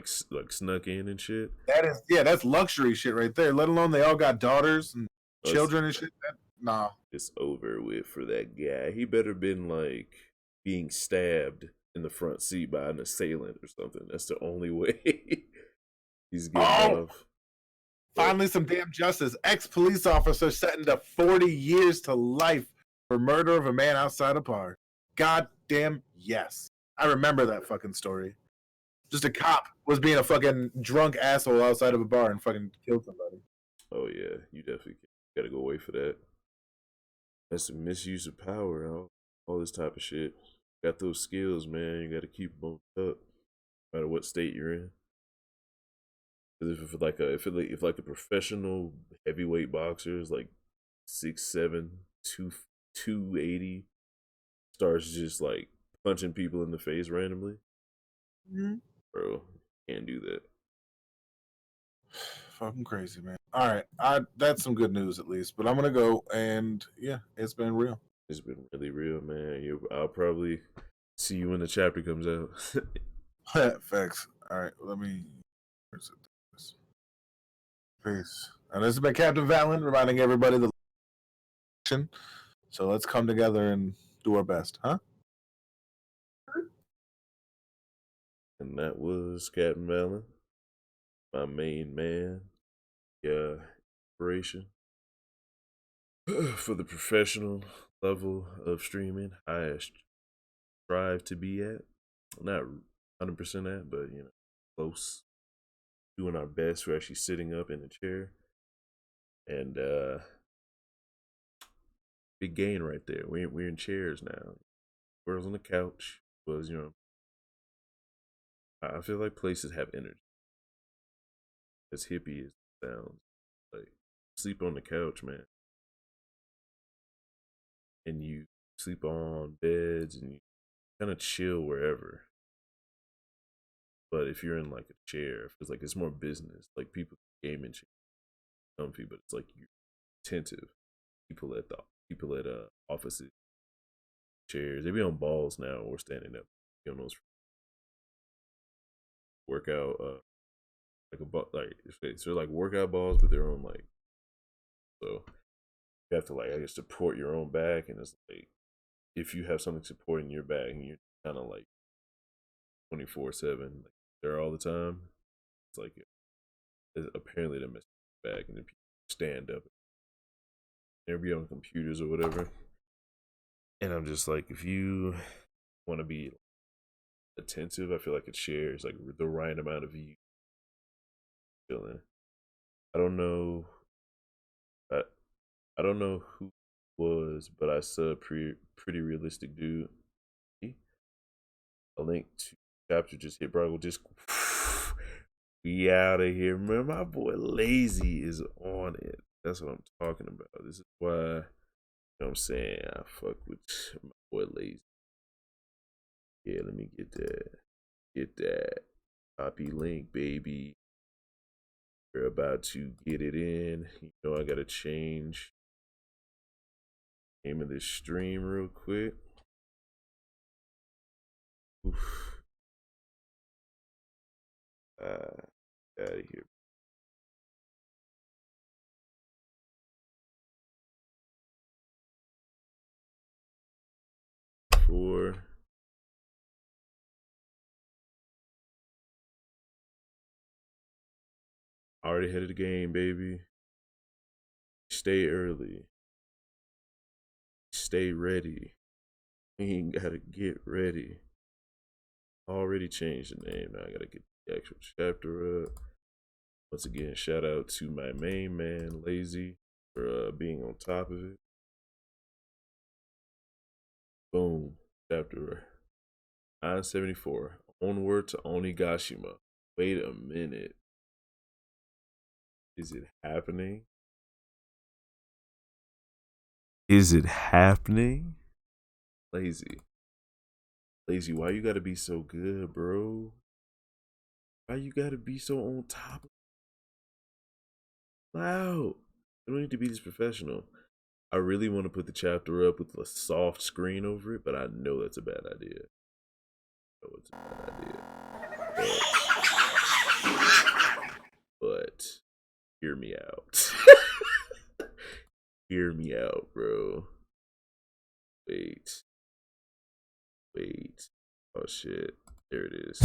Speaker 1: snuck in and shit.
Speaker 9: That's luxury shit right there. Let alone they all got daughters and children and shit. Nah,
Speaker 1: it's over with for that guy. He better been like being stabbed in the front seat by an assailant or something. That's the only way he's getting off.
Speaker 9: Finally, some damn justice. Ex-police officer sentenced to 40 years to life for murder of a man outside a bar. God damn yes. I remember that fucking story. just a cop was being a fucking drunk asshole outside of a bar and fucking killed somebody.
Speaker 1: Oh yeah, you definitely gotta go away for that. That's a misuse of power, all this type of shit. Got those skills, man. You gotta keep them up, no matter what state you're in. Because if like a professional heavyweight boxer is like 6'7", 280, starts just like punching people in the face randomly, bro, can't do that.
Speaker 9: Fucking crazy, man. All right, that's some good news at least. But I'm gonna go, and yeah, it's been real.
Speaker 1: It's been really real, man. I'll probably see you when the chapter comes out.
Speaker 9: Facts. All right, let me. Where's it? Peace. And this has been Captain Valen reminding everybody the. So let's come together and do our best, huh?
Speaker 1: And that was Captain Valen, my main man. Yeah, inspiration for the professional level of streaming I strive to be at. Not 100% at, but close. Doing our best. We're actually sitting up in a chair, and big gain right there. We're in chairs now. Girls on the couch was I feel like places have energy. As hippie as it sounds, like sleep on the couch, man, and you sleep on beds and you kind of chill wherever. But if you're in like a chair, it feels like it's more business. Like people game in chairs, comfy, but it's like you're attentive. People at offices, chairs, they be on balls now or standing up. On those workout, they're like workout balls, but they're on like, so you have to like I guess support your own back, and it's like if you have something supporting your back and you're kind of like 24/7 like there all the time, it's like apparently they mess your back, and then people stand up, they'll be on computers or whatever, and I'm just like, if you want to be attentive, I feel like a chair is like the right amount of you feeling. I don't know who it was, but I saw a pretty realistic dude. A link to chapter just hit, bro. Just we out of here. Remember, my boy Lazy is on it. That's what I'm talking about. This is why, what I'm saying, I fuck with my boy Lazy. Yeah, let me get that copy link, baby. We're about to get it in. I gotta change the name of this stream real quick. Oof. Out of here. Already ahead of the game, baby. Stay early. Stay ready. You ain't gotta get ready. Already changed the name. Now I gotta get the actual chapter up. Once again, shout out to my main man, Lazy, for being on top of it. Boom. Chapter 974. Onward to Onigashima. Wait a minute. Is it happening? Is it happening? Lazy, why you gotta be so good, bro? Why you gotta be so on top? Wow. You don't need to be this professional. I really want to put the chapter up with a soft screen over it, but I know that's a bad idea. I know it's a bad idea. But hear me out. Hear me out, bro. Wait. Oh shit. There it is.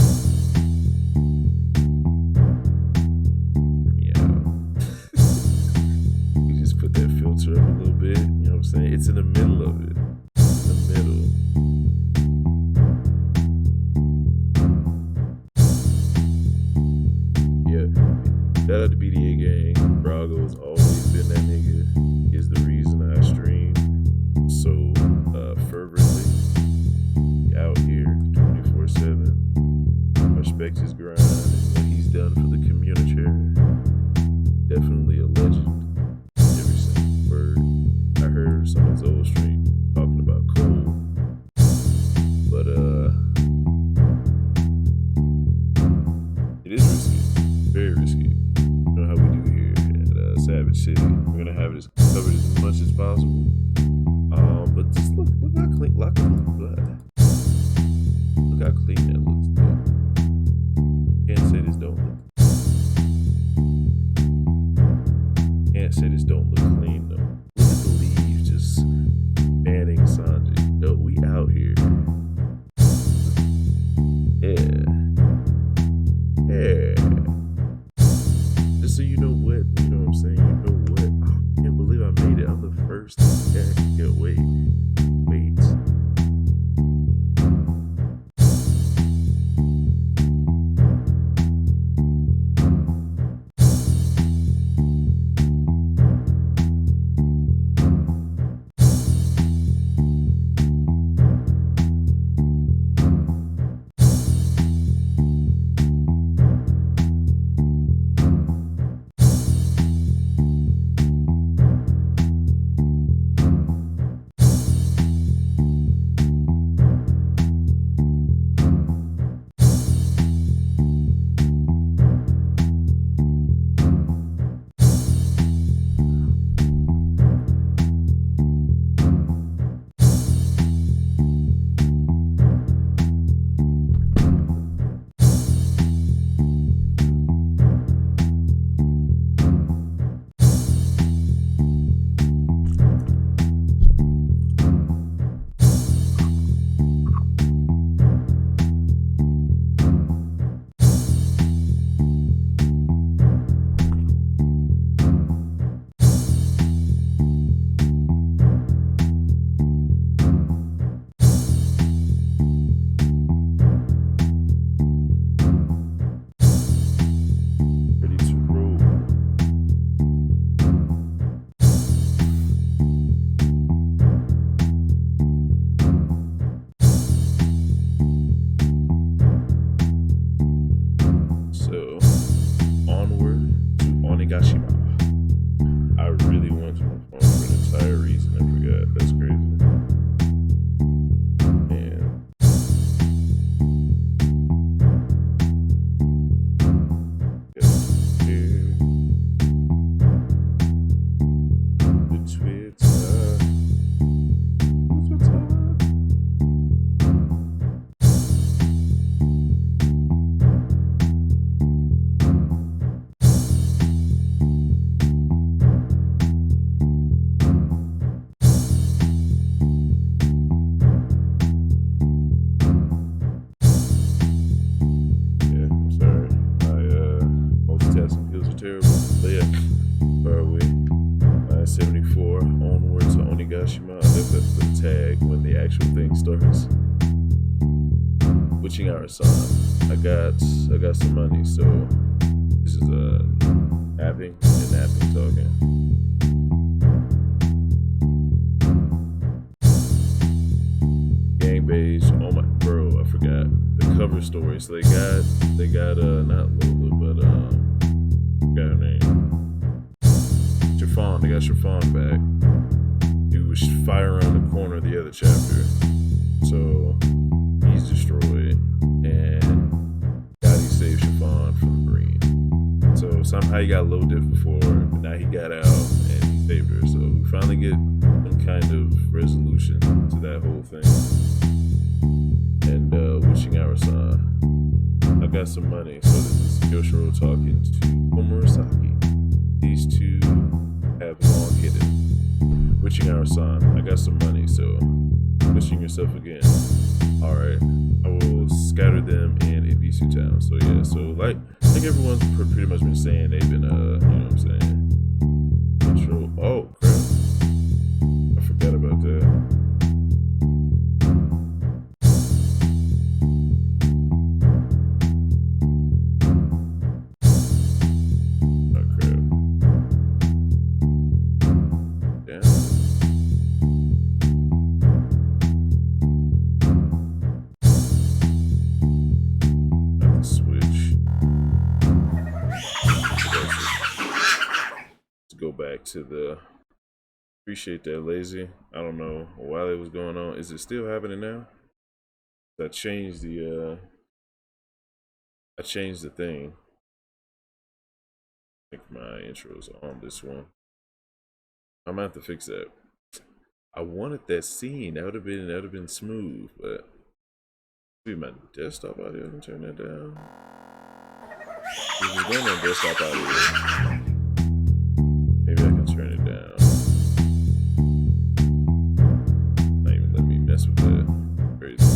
Speaker 1: Hear me out. You just put that filter up a little bit. You know what I'm saying? It's in the middle of it. It's in the middle. the BDA gang. Brago's always been that nigga. Is the reason I stream so fervently. Out here 24/7. Respect his grind and what he's done for the community. Definitely a legend. Every single word I heard some of his old stream talking about Cole. But it is risky. Very risky. You know how we do here at Savage City. We're gonna have it covered as much as possible. But just look how clean. Look how clean that looks. Can't say this don't look. Can't say this don't look clean though. Look at the leaves just banning Sanji. Yo, we out here. Yeah. Just so you know what, you know what I'm saying? You know what? I can't believe I made it. I'm the first. Yeah, I can't wait. Our son. I got some money, so this is napping talking. Gang beige. Oh my bro, I forgot the cover story. So they got not Lola, but forgot her name. Chiffon. They got Chiffon back. He was fire around the corner of the other chapter, so he's destroyed. And Gotti saved Chiffon from Green. So somehow he got low diff before, but now he got out and he saved her. So we finally get some kind of resolution to that whole thing. And wishing our son. I got some money, so this is Yoshiro talking to Komurasaki. These two have long hidden. Wishing our son. I got some money, so wishing yourself again. Alright, I will scatter them in Ibisu Town. So yeah, so like everyone's pretty much been saying, they've been, you know what I'm saying? Intro. Oh, crap. I forgot about that. back to the appreciate that lazy. I don't know why that was going on. Is it still happening now? I changed the thing. I think my intro's on this one. I'm gonna have to fix that. I wanted that scene. That would have been smooth, but maybe my desktop audio can turn that down. If it's going on desktop audio, maybe I can turn it down. Not even let me mess with that. Crazy.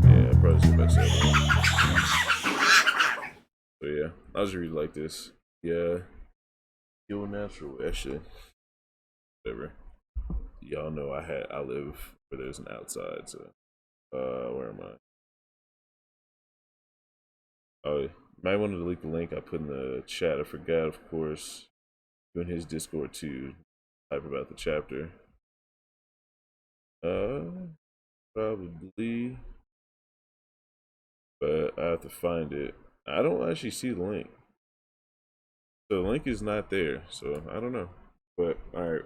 Speaker 1: Yeah, I probably should mess that up. But yeah, I just really like this. Yeah, Yo Natural, that shit. Whatever. Y'all know I live where there's an outside, so where am I? Oh, you might want to delete the link I put in the chat. I forgot, of course. In his Discord too. Type about the chapter. Probably. But I have to find it. I don't actually see the link. So the link is not there, so I don't know. But alright.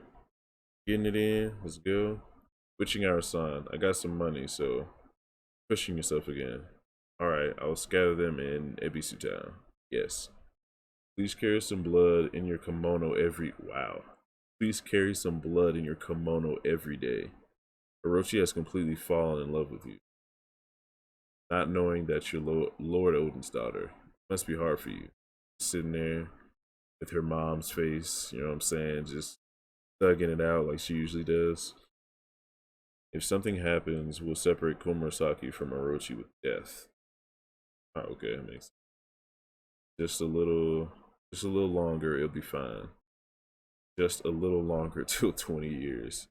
Speaker 1: Getting it in, let's go. Switching our sign. I got some money, so pushing yourself again. Alright, I'll scatter them in Ebisu Town. Yes. Please carry some blood in your kimono Please carry some blood in your kimono every day. Orochi has completely fallen in love with you. Not knowing that you're Lord Odin's daughter must be hard for you. Sitting there with her mom's face, you know what I'm saying, just thugging it out like she usually does. If something happens, we'll separate Komurasaki from Orochi with death. Oh, okay, that makes sense. Just a little longer, it'll be fine. Just a little longer till 20 years.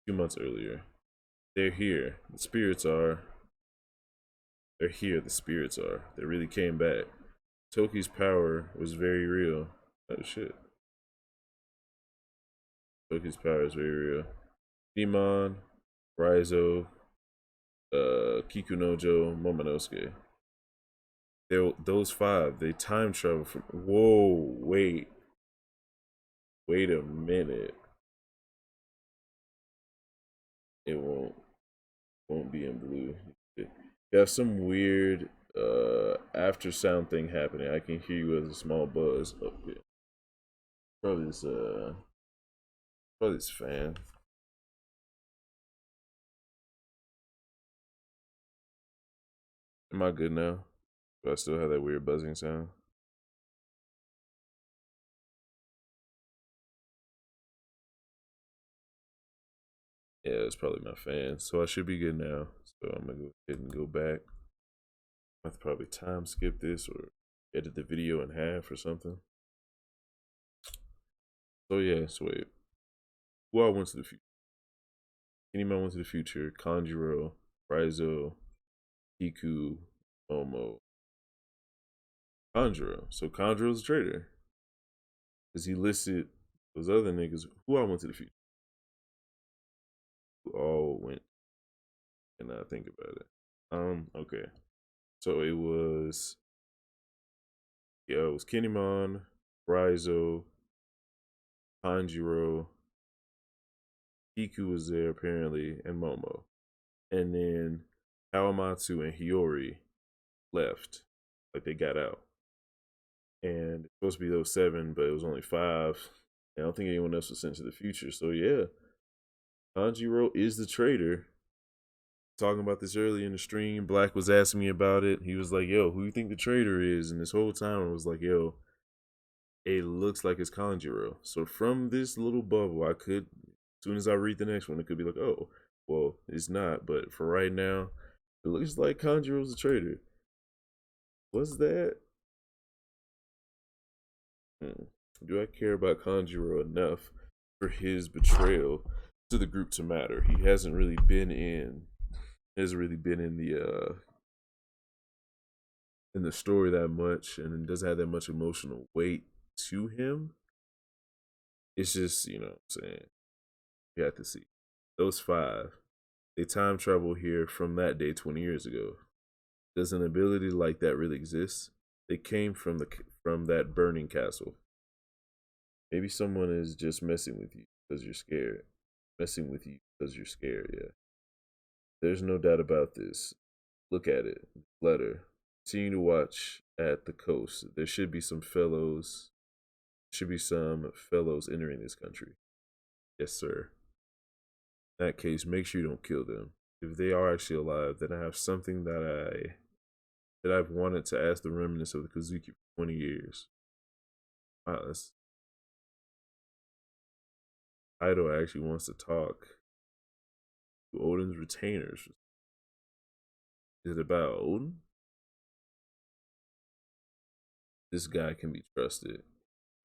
Speaker 1: 2 months earlier. They're here. The spirits are. They're here. The spirits are. They really came back. Toki's power was very real. Oh shit. Toki's power is very real. Demon, Raizo, Kikunojo, Momonosuke. Those 5, they time travel from. Whoa, wait. Wait a minute. It won't be in blue. You have some weird after sound thing happening. I can hear you as a small buzz up here. Probably this fan. Am I good now? Do I still have that weird buzzing sound? Yeah, it's probably my fan. So I should be good now. So I'm gonna go ahead and go back. I have to probably time skip this or edit the video in half or something. So yeah, so wait. Who I went to the future? Anyone went to the future? Kanjuro, Raizo, Hiku, Momo. Kanjuro. So Kanjuro's a traitor. Because he listed those other niggas who I went to the future. Who all went. And I think about it. Okay. So it was Kinemon, Raizo, Tanjiro, Hiku was there apparently, and Momo. And then Kawamatsu and Hiyori left. Like they got out. And it's supposed to be those 7, but it was only 5. And I don't think anyone else was sent to the future. So yeah. Tanjiro is the traitor. Talking about this earlier in the stream. Black was asking me about it. He was like, yo, who you think the traitor is? And this whole time I was like, yo, it looks like it's Kanjuro. So from this little bubble, I could, as soon as I read the next one, it could be like, oh, well, it's not. But for right now, it looks like Kanjuro's the traitor. What's that? Do I care about Kanjuro enough for his betrayal to the group to matter? He hasn't really been in the story that much, and doesn't have that much emotional weight to him. It's just, you know what I'm saying, you have to see those 5, they time travel here from that day 20 years ago. Does an ability like that really exist? It came from that burning castle. Maybe someone is just messing with you because you're scared. Messing with you because you're scared, yeah. There's no doubt about this. Look at it. Letter. Continue to watch at the coast. There should be some fellows entering this country. Yes, sir. In that case, make sure you don't kill them. If they are actually alive, then I have something that I've wanted to ask the remnants of the Kazuki for 20 years. Wow, that's Kaido actually wants to talk to Odin's retainers. Is it about Odin? This guy can be trusted.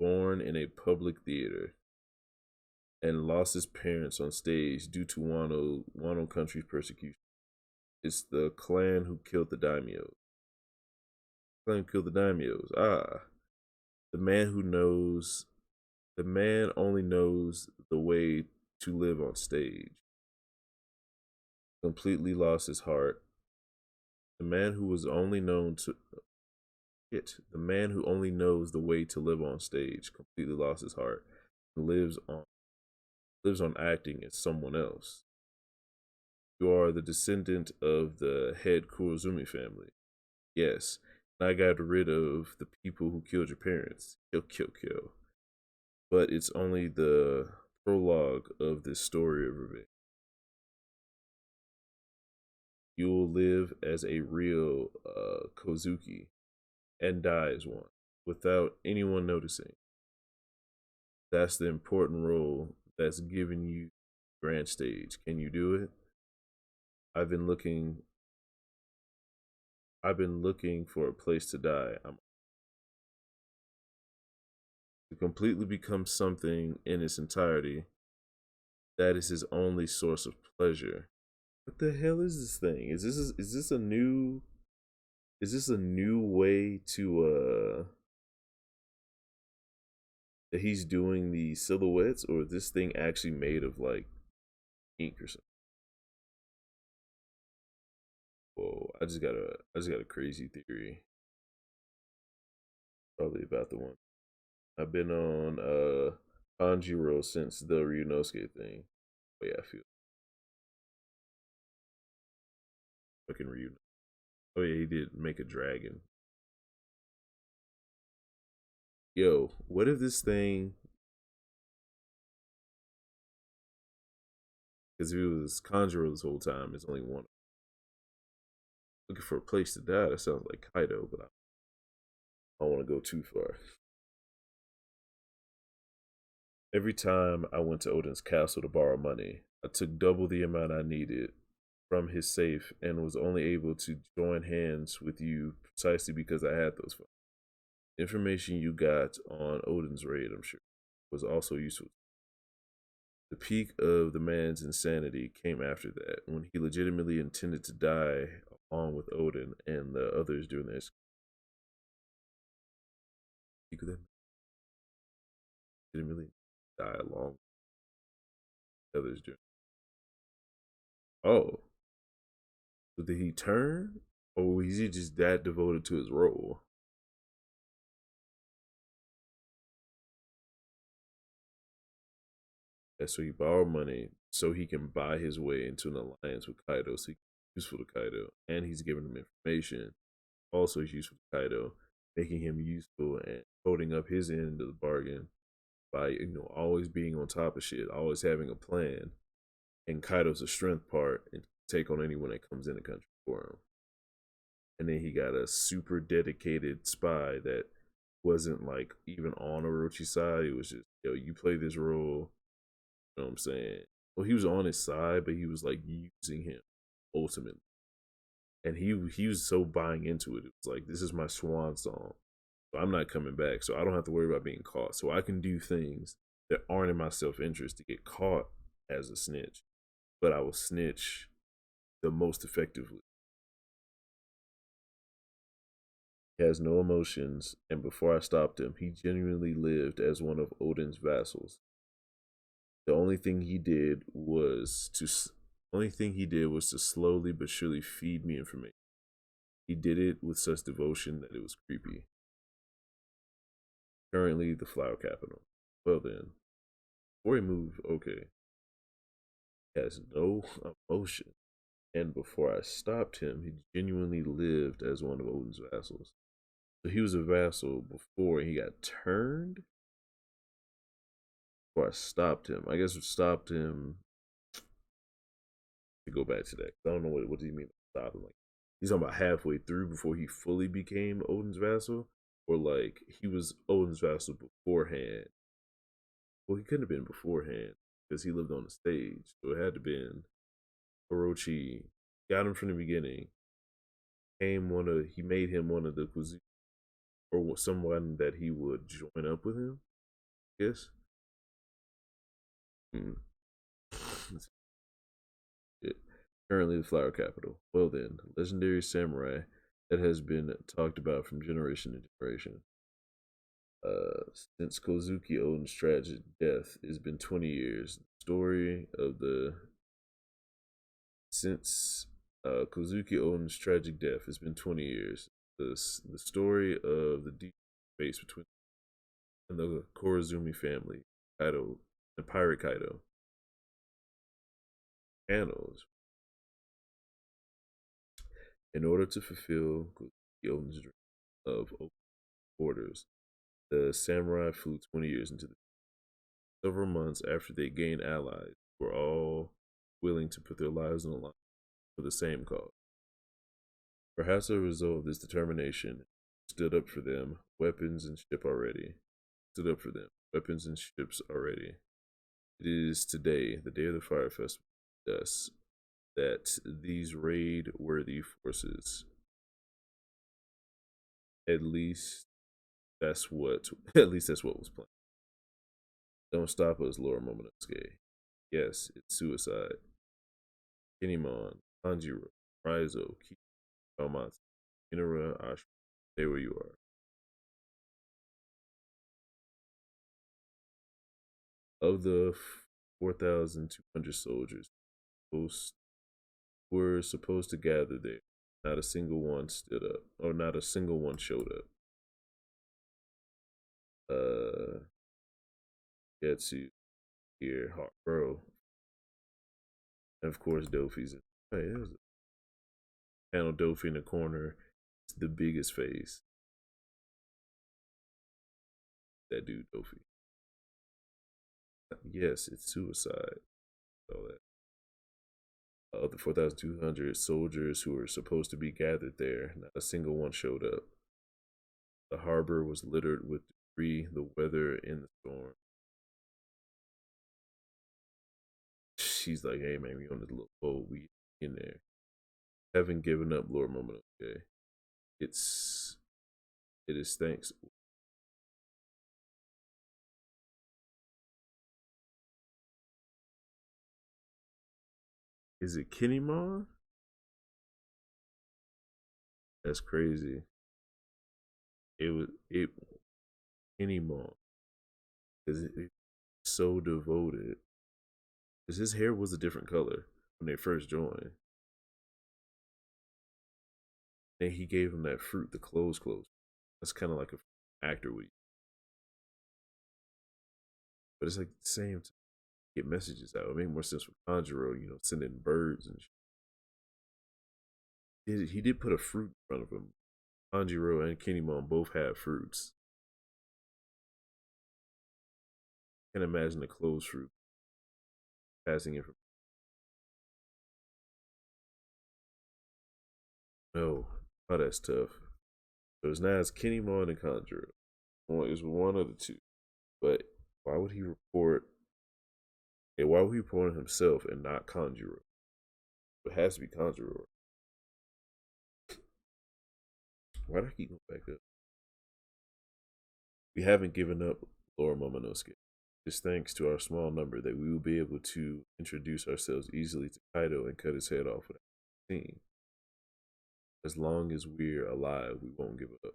Speaker 1: Born in a public theater and lost his parents on stage due to Wano country's persecution. It's the clan who killed the daimyos. Ah, the man only knows the way to live on stage. Completely lost his heart. The man who only knows the way to live on stage completely lost his heart and lives on acting as someone else. You are the descendant of the head Kurozumi family. Yes, and I got rid of the people who killed your parents. Kill. But it's only the prologue of this story of revenge. You will live as a real Kozuki and die as one without anyone noticing. That's the important role that's given you grand stage. Can you do it? I've been looking for a place to die. To completely become something in its entirety. That is his only source of pleasure. What the hell is this thing? Is this a new way to that he's doing the silhouettes, or is this thing actually made of like ink or something? Whoa, I just got a crazy theory. Probably about the one. I've been on Tanjiro since the Ryunosuke thing. Oh yeah, I feel fucking Ryu. Oh yeah, he did make a dragon. Yo, what if this thing? Because if it was Conjuro this whole time, it's only one. Looking for a place to die. That sounds like Kaido, but I don't want to go too far. Every time I went to Odin's castle to borrow money, I took double the amount I needed from his safe and was only able to join hands with you precisely because I had those funds. Information you got on Odin's raid, I'm sure, was also useful. The peak of the man's insanity came after that, when he legitimately intended to die along with Odin and the others during this. Peak of them legitimately die along with the others during. Oh, so did he turn, or was he just that devoted to his role? Yeah, so he borrowed money so he can buy his way into an alliance with Kaido, so he's useful to Kaido, and he's giving him information. Also, he's useful to Kaido, making him useful and holding up his end of the bargain by always being on top of shit, always having a plan. And Kaido's a strength part and take on anyone that comes in the country for him. And then he got a super dedicated spy that wasn't like even on Orochi's side. It was just, you play this role. You know what I'm saying? Well, he was on his side, but he was like using him ultimately. And he was so buying into it. It was like, this is my swan song. So I'm not coming back. So I don't have to worry about being caught. So I can do things that aren't in my self-interest to get caught as a snitch. But I will snitch the most effectively. He has no emotions, and before I stopped him, he genuinely lived as one of Odin's vassals. The only thing he did was to slowly but surely feed me information. He did it with such devotion that it was creepy. Currently the flower capital. Well then, before he moved, okay. He has no emotion. And before I stopped him, he genuinely lived as one of Odin's vassals. So he was a vassal before he got turned. Before I stopped him. I guess I stopped him to go back to that. I don't know what do you mean by stop him? Like, he's talking about halfway through before he fully became Odin's vassal? Or like he was Odin's vassal beforehand. Well, he couldn't have been beforehand because he lived on the stage. So it had to have been Orochi got him from the beginning. He made him one of the Kuzuki, or someone that he would join up with him. Yes. Currently the flower capital. Well then, legendary samurai that has been talked about from generation to generation. Since Kozuki Oden's tragic death, it's been 20 years. The story of since Kozuki Oden's tragic death, it's been 20 years. The story of the deep space between and the Korazumi family, Kaido, and Pirate Kaido. Panels. In order to fulfill Kozuki Oden's dream of open borders, the samurai flew 20 years into the several months after they gained allies were all willing to put their lives on the line for the same cause. Perhaps as a result of this determination, stood up for them, weapons and ship already. Stood up for them, weapons and ships already. It is today, the day of the Fire Festival, thus, that these raid-worthy forces, at least that's what was planned. Don't stop us, Lord Momonosuke. Yes, it's suicide. Kinemon, Tanjiro, Raizo, Kiyomatsu, Inara, Ashura, stay where you are. Of the 4,200 soldiers were supposed to gather there, not a single one stood up, or not a single one showed up. Getsu here, bro. And of course, Dofi's in. Hey, there's a panel Dofi in the corner. It's the biggest face. That dude, Dofi. Yes, it's suicide. All that. Of the 4,200 soldiers who were supposed to be gathered there, not a single one showed up. The harbor was littered with debris, the weather in the storm. She's like, hey man, we on this little boat, we in there. Haven't given up, Lord Momonosuke. It is thanks. Is it Kinemon? That's crazy. It Kinemon. Is it so devoted? Because his hair was a different color when they first joined. And he gave him that fruit, the clothes. That's kind of like an actor would. But it's like the same to get messages out. It made more sense with Tanjiro, sending birds and shit. He did put a fruit in front of him. Tanjiro and Kinemon both have fruits. I can imagine the clothes fruit passing information. No. Oh, that's tough. So it's now it's Kinemon and Tanjiro. It's one of the two. But why would he report? And why would he report on himself and not Tanjiro? It has to be Tanjiro. Why do I keep going back up? We haven't given up, Lord Momonosuke. It's thanks to our small number that we will be able to introduce ourselves easily to Kaido and cut his head off without seeing. As long as we're alive, we won't give up.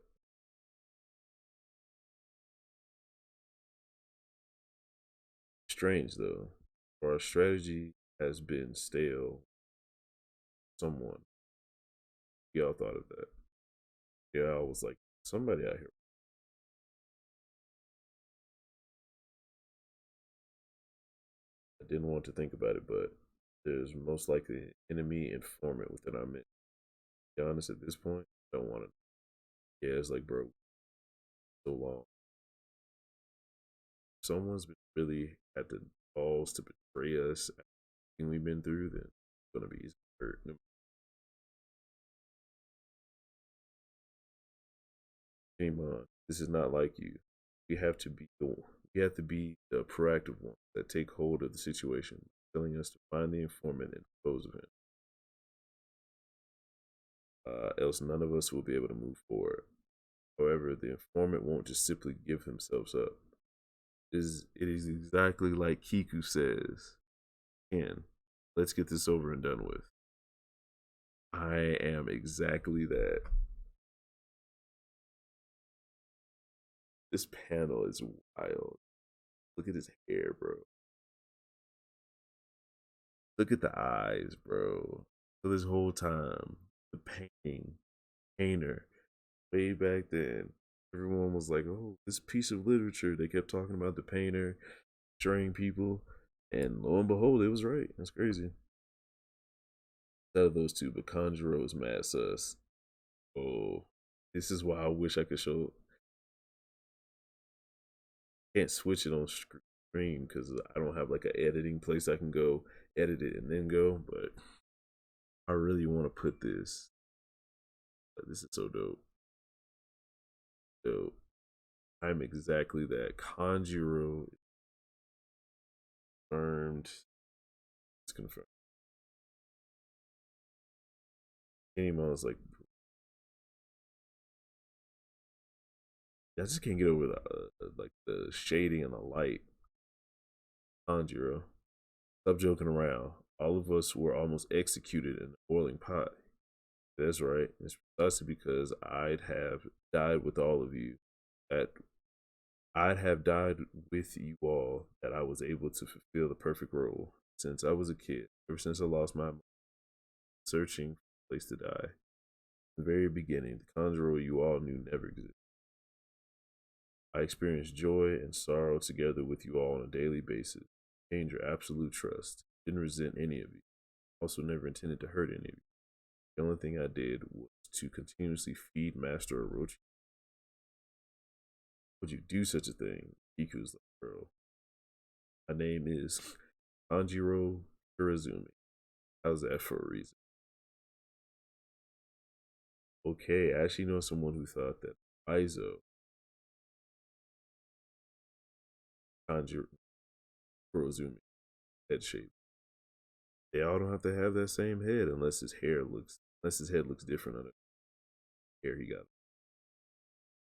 Speaker 1: Strange though, our strategy has been stale. Someone, y'all thought of that? Yeah, I was like, somebody out here. I didn't want to think about it, but there's most likely an enemy informant within our midst. To be honest, at this point, I don't want to. Yeah, it's like, bro, so long. Someone's been really had the balls to betray us. Everything we've been through, then it's gonna be easy to hurt them. Shame on. This is not like you. We have to be the proactive ones that take hold of the situation, telling us to find the informant and dispose of him. Else none of us will be able to move forward. However, the informant won't just simply give themselves up. It is exactly like Kiku says. And let's get this over and done with. I am exactly that. This panel is wild. Look at his hair, bro. Look at the eyes, bro. So this whole time, the painter, way back then, everyone was like, oh, this piece of literature. They kept talking about the painter, betraying people, and lo and behold, it was right. That's crazy. Out of those two, but Conjuro is mad sus. Oh, this is why I wish I could show. Can't switch it on screen because I don't have like an editing place I can go edit it and then go. But I really want to put this. This is so dope. Dope. I'm exactly that. Conjuro confirmed. It's confirmed. Anymo's like, I just can't get over the like the shading and the light. Conjuro, stop joking around. All of us were almost executed in a boiling pot. That's right. It's precisely because I'd have died with all of you. That I'd have died with you all that I was able to fulfill the perfect role since I was a kid. Ever since I lost my mind, searching for a place to die. In the very beginning, the conjurer you all knew never existed. I experienced joy and sorrow together with you all on a daily basis. Gained your absolute trust. Didn't resent any of you. Also never intended to hurt any of you. The only thing I did was to continuously feed Master Orochi. Would you do such a thing? Kiku's like, girl. My name is Kanjiro Kurazumi. How's that for a reason? Okay, I actually know someone who thought that Aizo Kanjiro Kurazumi head shape. They all don't have to have that same head unless his head looks different on the hair he got.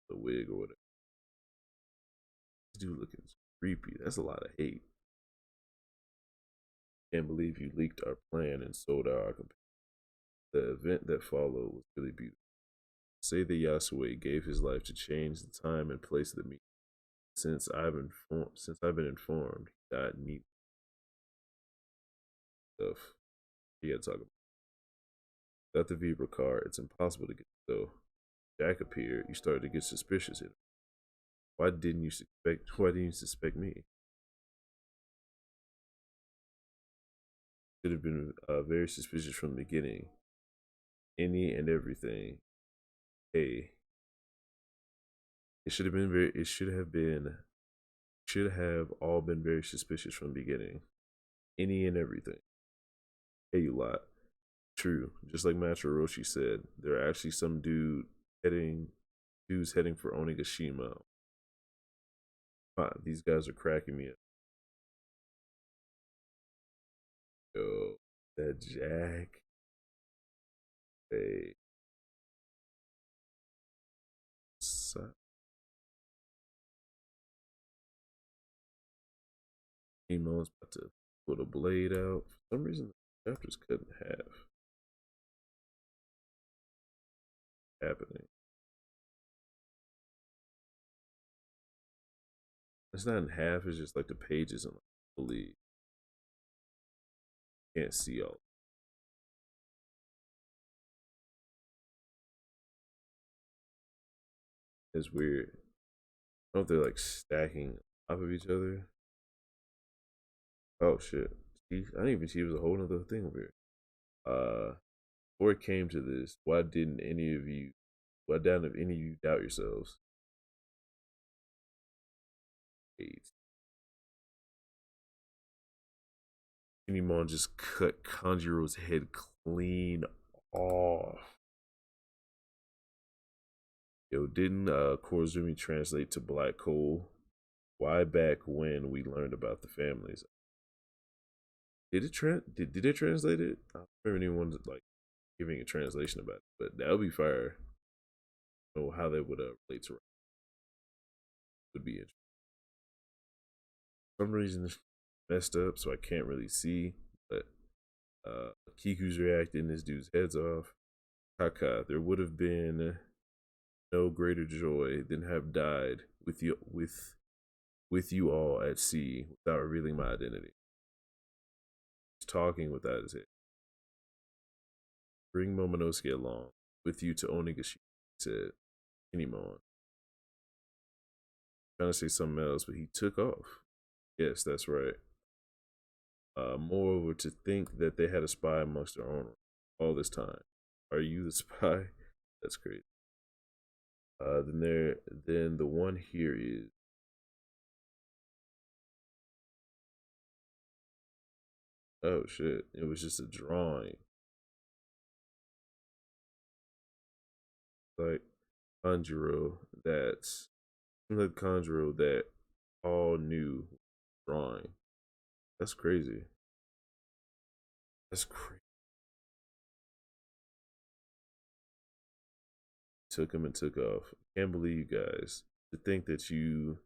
Speaker 1: The wig or whatever. This dude looking creepy. That's a lot of hate. Can't believe you leaked our plan and sold out our companion. The event that followed was really beautiful. Say that Yasue gave his life to change the time and place of the meeting. Since I've been informed, he died neat stuff. You gotta talk about. Without the Vibra card, it's impossible to get though. Jack appeared, you started to get suspicious. Why didn't you suspect me? Should have been very suspicious from the beginning. Any and everything. Hey, should have all been very suspicious from the beginning. Any and everything. Hey, you lot. True. Just like Master Roshi said, there are actually some dudes heading for Onigashima. These guys are cracking me up. Yo, that Jack. Hey. Emo's about to put a blade out. For some reason, the chapter's cut in half. Happening. It's not in half, it's just like the pages and fully can't see all. It's weird. I don't know if they're like stacking off of each other. Oh shit. See, I didn't even see it was a whole other thing over here. Before it came to this, why didn't any of you doubt yourselves? 8. Kinemon just cut Kanjiro's head clean off. Yo, didn't Koizumi translate to black coal? Why back when we learned about the families? Did it did it translate it? I don't remember anyone like giving a translation about it, but that would be fire. I don't know how that would relate to would be interesting. For some reason it's messed up, so I can't really see, but Kiku's reacting this dude's heads off. Kaka, there would have been no greater joy than have died with you all at sea without revealing my identity. He's talking without his head. Bring Momonosuke along with you to Onigashima, said Kinemon. Trying to say something else, but he took off. Yes, that's right. Moreover, to think that they had a spy amongst their own all this time. Are you the spy? That's crazy. Then the one here is oh shit! It was just a drawing. Like Kanjuro, that's the Kanjuro that all knew drawing. That's crazy. That's crazy. Took him and took off. Can't believe you guys. To think that you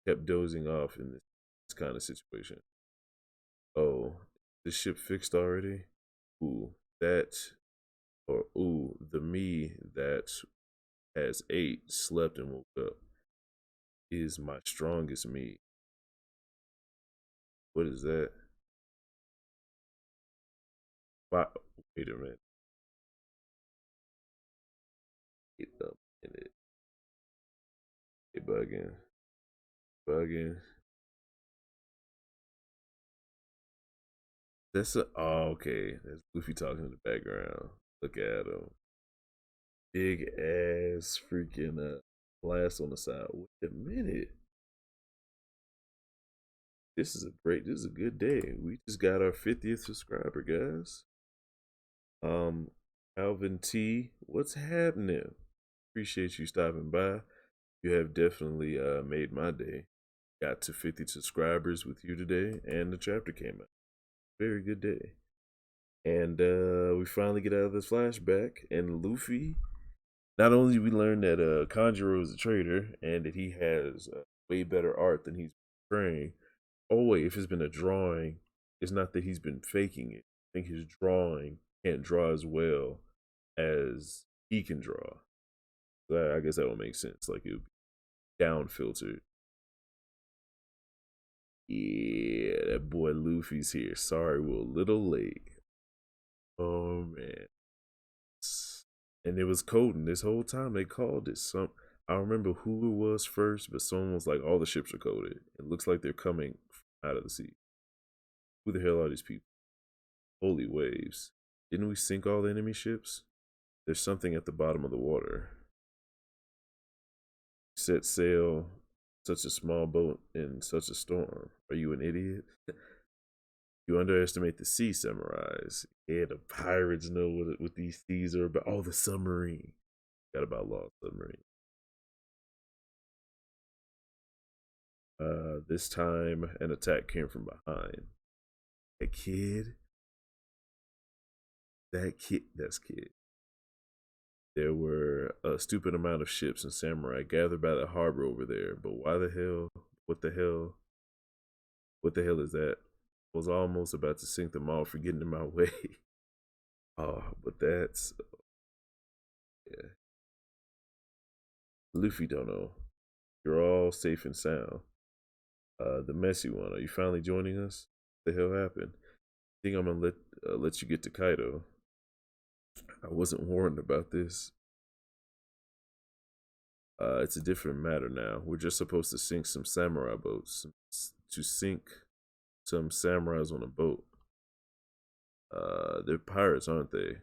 Speaker 1: kept dozing off in this kind of situation. Oh, the ship fixed already? Ooh, the me that has 8 slept and woke up is my strongest me. What is that? Wait a minute. Wait a minute. Hey, bugging. That's okay. There's Luffy talking in the background. Look at him. Big ass freaking blast on the side. Wait a minute. This is a good day. We just got our 50th subscriber, guys. Alvin T, what's happening? Appreciate you stopping by. You have definitely made my day. Got to 50 subscribers with you today, and the chapter came out. Very good day. And we finally get out of this flashback, and Luffy, not only did we learn that Kanjuro is a traitor, and that he has way better art than he's portraying. Oh wait, if it's been a drawing, it's not that he's been faking it. I think his drawing can't draw as well as he can draw. So I guess that would make sense. Like it would be down filtered. Yeah, that boy Luffy's here. Sorry, we're a little late. Oh man. And it was coding this whole time. They called it some. I don't remember who it was first, but someone was like, all the ships are coded. It looks like they're coming out of the sea. Who the hell are these people? Holy waves. Didn't we sink all the enemy ships? There's something at the bottom of the water. Set sail, such a small boat in such a storm. Are you an idiot? You underestimate the sea samurais. Yeah, the pirates know what these seas are about. Oh, the submarine. Got about lost submarine. This time an attack came from behind. That kid. That's kid. There were a stupid amount of ships and samurai gathered by the harbor over there. But why the hell? What the hell? What the hell is that? I was almost about to sink them all for getting in my way. Oh, but that's yeah. Luffy don't know. You're all safe and sound. The messy one. Are you finally joining us? What the hell happened? I think I'm gonna let you get to Kaido. I wasn't warned about this. It's a different matter now. We're just supposed to sink some samurai boats. To sink some samurais on a boat. They're pirates, aren't they?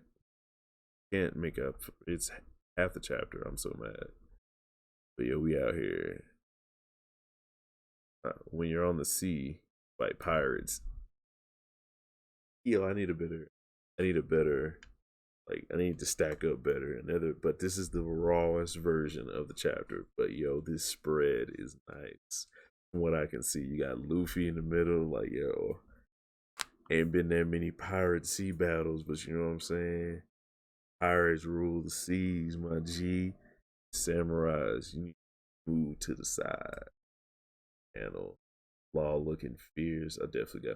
Speaker 1: Can't make up. It's half the chapter. I'm so mad. But yeah, we out here. When you're on the sea, like pirates. Yo, I need a better. Like I need to stack up better. But this is the rawest version of the chapter. But yo, this spread is nice. From what I can see, you got Luffy in the middle. Like yo, ain't been that many pirate sea battles, but you know what I'm saying. Pirates rule the seas, my G. Samurais, you need to move to the side. Handle law looking fierce. I'm definitely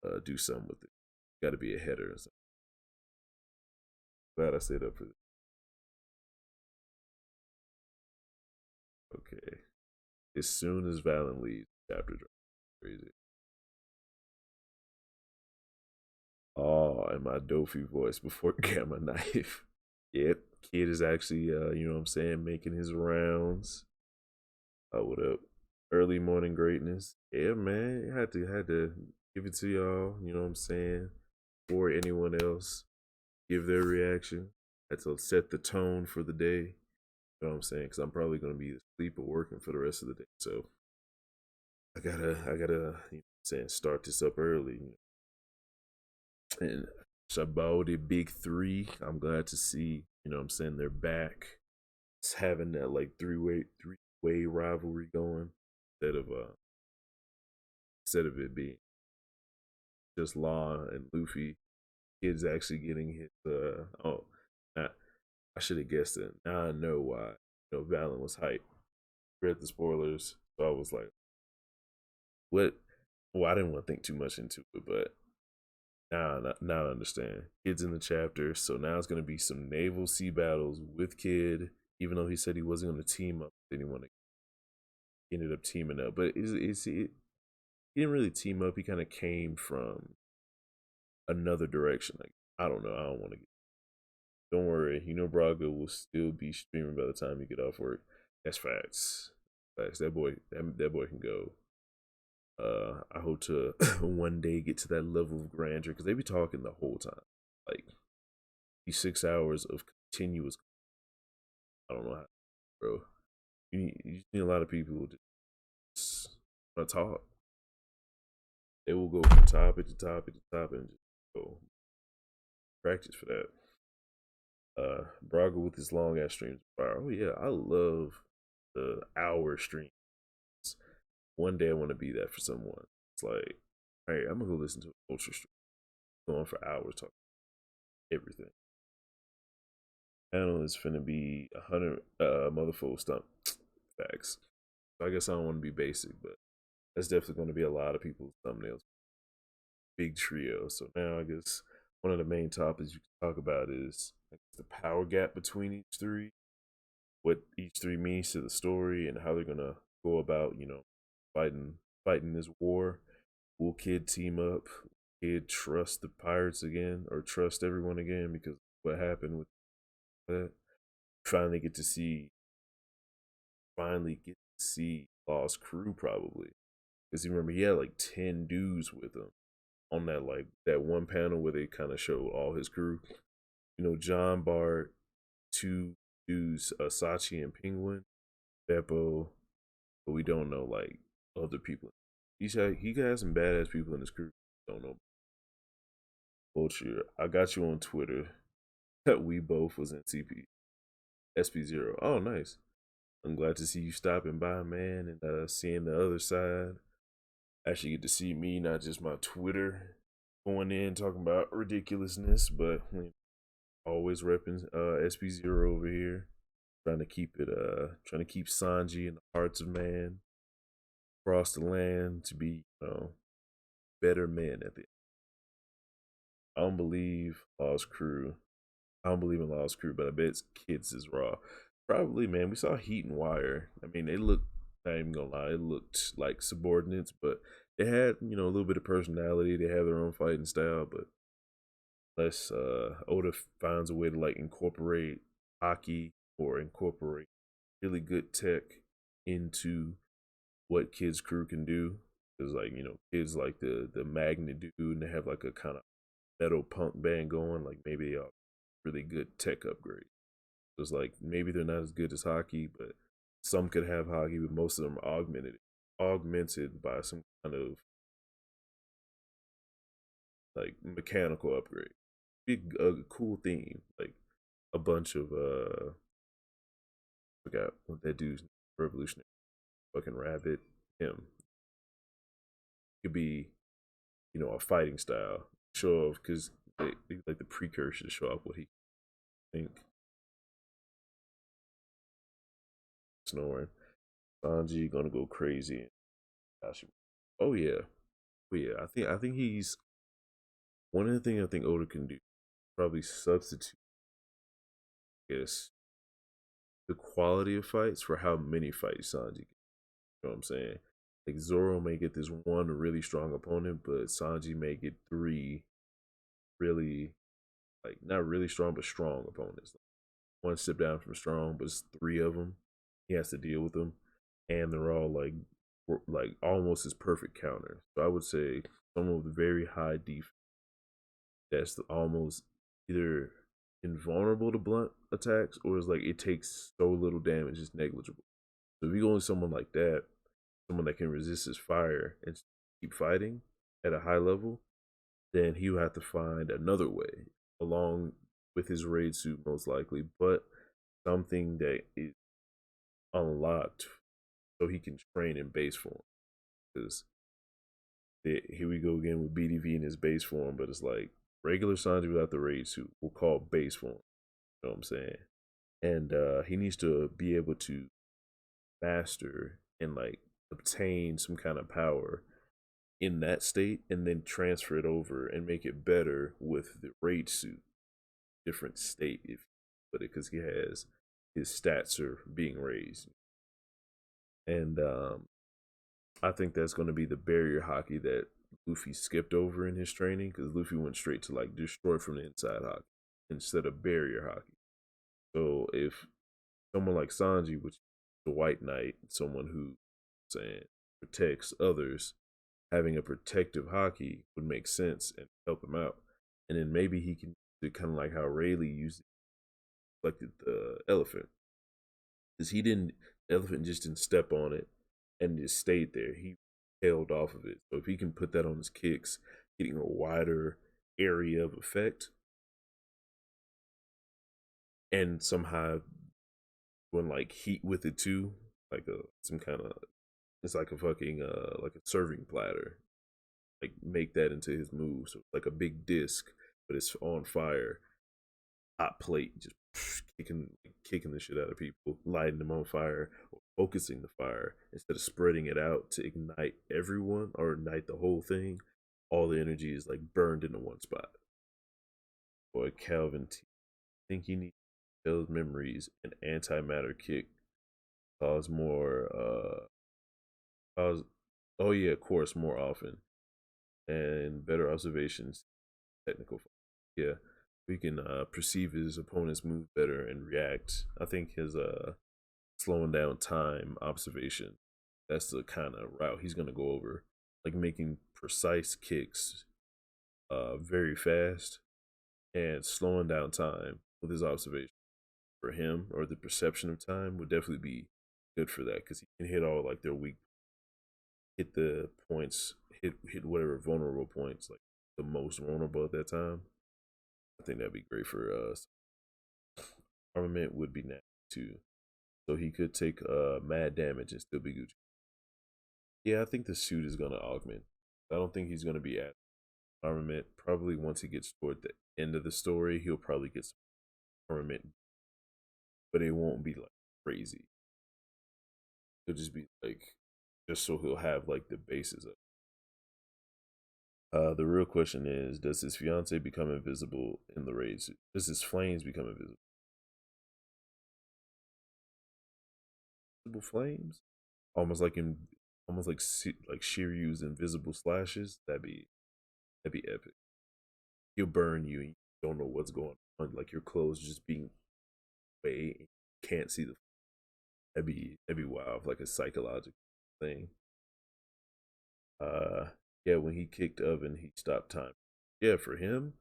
Speaker 1: gonna do something with it. Got to be a header or something. Glad I stayed up for this. Okay. As soon as Valen leaves, chapter drops. Crazy. Oh, and my Dofi voice before Gamma Knife. Yep, kid is actually, you know what I'm saying, making his rounds. Oh, what up? Early morning greatness. Yeah, man, had to give it to y'all. You know what I'm saying? Before anyone else give their reaction, had to set the tone for the day. You know what I'm saying? Because I'm probably gonna be asleep or working for the rest of the day. So I gotta, you know what I'm saying, start this up early. And Shabody Big Three, I'm glad to see, you know what I'm saying, they're back. It's having that like three-way rivalry going instead of it being just Law and Luffy. Kids actually getting his I should have guessed it. Now I know why. You know, Valen was hyped. Read the spoilers, so I was like, what? Well, I didn't want to think too much into it, but now I understand. Kid's in the chapter, so now it's gonna be some naval sea battles with Kid. Even though he said he wasn't gonna team up with anyone, he ended up teaming up. But he didn't really team up. He kind of came from another direction. Like I don't know. I don't want to. Don't worry. You know, Braga will still be streaming by the time you get off work. That's facts. Facts. That boy can go. I hope to one day get to that level of grandeur because they be talking the whole time. Like these 6 hours of continuous. I don't know how, bro. You need a lot of people who just want to talk. They will go from topic to topic to topic and just go practice for that. Braga with his long ass streams. Oh yeah, I love the hour streams. One day I want to be that for someone. It's like, hey, I'm gonna go listen to a culture stream going for hours talking everything. Panel is finna be 100 motherfucker stump facts. So I guess I don't want to be basic, but that's definitely going to be a lot of people's thumbnails. Big trio. So now I guess one of the main topics you can talk about is the power gap between each three, what each three means to the story, and how they're gonna go about, you know, fighting this war. Will Kid team up? Kid trust the pirates again, or trust everyone again because what happened with that? Finally get to see Lost Crew probably. Because you remember he had like 10 dudes with him on that one panel where they kind of show all his crew. You know, John Bart, 2 dudes, Sachi and Penguin, Beppo, but we don't know like other people. He got some badass people in his crew. Don't know. Vulture, I got you on Twitter. We both was in SP0. Oh, nice. I'm glad to see you stopping by, man, and seeing the other side. Actually get to see me, not just my Twitter going in talking about ridiculousness, but always repping SP0 over here. Trying to keep Sanji in the hearts of man across the land to be, you know, better men at the end. I don't believe Lost Crew. I don't believe in Lost Crew, but I bet it's Kids is raw. Probably, man. We saw Heat and Wire. I mean, they looked, not even gonna lie, it looked like subordinates, but they had, you know, a little bit of personality. They have their own fighting style, but unless Oda finds a way to like incorporate hockey or incorporate really good tech into what kids crew can do. Because like, you know, kids like the Magnet dude and they have like a kind of metal punk band going, like maybe a really good tech upgrade. So it's like maybe they're not as good as hockey, but some could have hockey, but most of them are augmented by some kind of like mechanical upgrade. Be a cool theme, like a bunch of forgot what that dude's revolutionary fucking rabbit. Him could be, you know, a fighting style show off because they like the precursor to show off what he think. Snoring. Sanji gonna go crazy. Oh yeah, oh yeah. I think he's one of the things I think Oda can do. Probably substitute, I guess, the quality of fights for how many fights Sanji gets. You know what I'm saying? Like Zoro may get this one really strong opponent, but Sanji may get three really, like, not really strong but strong opponents. Like, one step down from strong, but it's three of them. He has to deal with them, and they're all like almost his perfect counter. So I would say someone with very high defense that's almost either invulnerable to blunt attacks or is like it takes so little damage it's negligible. So if you go with someone like that, someone that can resist his fire and keep fighting at a high level, then he will have to find another way along with his raid suit most likely, but something that is unlocked so he can train in base form. Because here we go again with BDV in his base form, but it's like regular Sanji without the raid suit we'll call base form. You know what I'm saying? And he needs to be able to master and like obtain some kind of power in that state and then transfer it over and make it better with the raid suit. Different state, if you put it, because he has his stats are being raised. And I think that's going to be the barrier hockey that Luffy skipped over in his training because Luffy went straight to like destroy from the inside hockey instead of barrier hockey. So if someone like Sanji, which is the White Knight, someone who saying protects others, having a protective hockey would make sense and help him out. And then maybe he can do kind of like how Rayleigh used selected the elephant. Because the elephant just didn't step on it and just stayed there. He tailed off of it. So if he can put that on his kicks, getting a wider area of effect, and somehow when like heat with it too, like some kind of, it's like a fucking like a serving platter. Like make that into his move. So like a big disc, but it's on fire. Hot plate, just kicking the shit out of people, lighting them on fire, or focusing the fire instead of spreading it out to ignite everyone or ignite the whole thing. All the energy is like burned into one spot. Boy, Calvin T. I think he needs those memories and antimatter kick cause more cause oh yeah, of course, more often. And better observations, technical. Yeah. We can perceive his opponent's move better and react. I think his slowing down time observation, that's the kind of route he's gonna go over. Like making precise kicks very fast and slowing down time with his observation for him, or the perception of time would definitely be good for that because he can hit all like their weak, hit the points, hit whatever vulnerable points, like the most vulnerable at that time. I think that'd be great for us. Armament would be nasty too, so he could take mad damage and still be Gucci. Yeah, I think the suit is gonna augment. I don't think he's gonna be at armament. Probably once he gets toward the end of the story, he'll probably get some armament, but it won't be like crazy. It'll just be like just so he'll have like the basis of. The real question is, does his fiance become invisible in the raid suit? Does his flames become invisible? Invisible flames? Almost like like Shiryu's invisible slashes. That'd be epic. He'll burn you and you don't know what's going on. Like your clothes just being way can't see the. That'd be wild, like a psychological thing. Yeah, when he kicked Oven, he stopped time. Yeah, for him,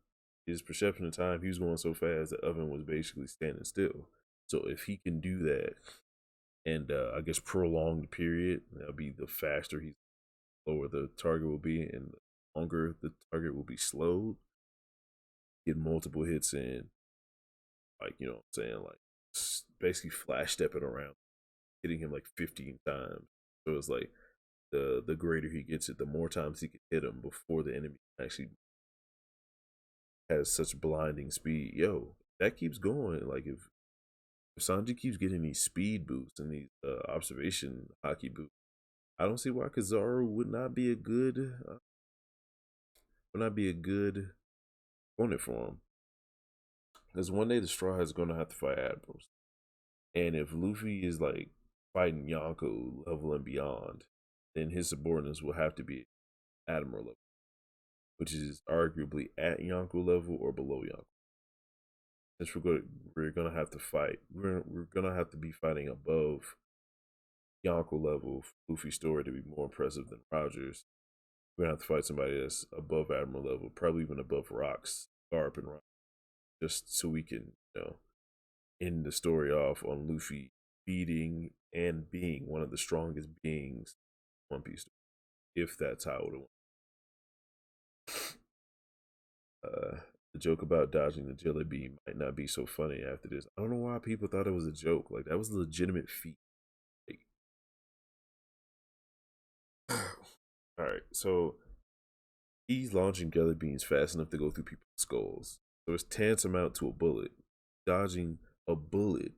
Speaker 1: his perception of time, he was going so fast that Oven was basically standing still. So if he can do that, and I guess prolong the period, that'll be the faster he's lower the target will be, and the longer the target will be slowed. Get multiple hits in, like you know what I'm saying, like basically flash stepping around, hitting him like 15 times. So it's like the greater he gets it, the more times he can hit him before the enemy actually has such blinding speed. Yo, that keeps going. Like if Sanji keeps getting these speed boosts and these observation hockey boosts, I don't see why Kizaru would not be a good opponent for him. Because one day the Straw Hats is gonna have to fight Admirals, and if Luffy is like fighting Yonko level and beyond, then his subordinates will have to be Admiral level, which is arguably at Yonko level or below Yonko. Since we're gonna have to fight, we're gonna have to be fighting above Yonko level for Luffy's story to be more impressive than Rogers. We're gonna have to fight somebody that's above Admiral level, probably even above Rocks, Garp, and Rock, just so we can, end the story off on Luffy beating and being one of the strongest beings in One Piece, if that's how it went. The joke about dodging the jelly bean might not be so funny after this. I don't know why people thought it was a joke. Like that was a legitimate feat. Like, all right, so he's launching jelly beans fast enough to go through people's skulls. So it's tantamount to a bullet. Dodging a bullet,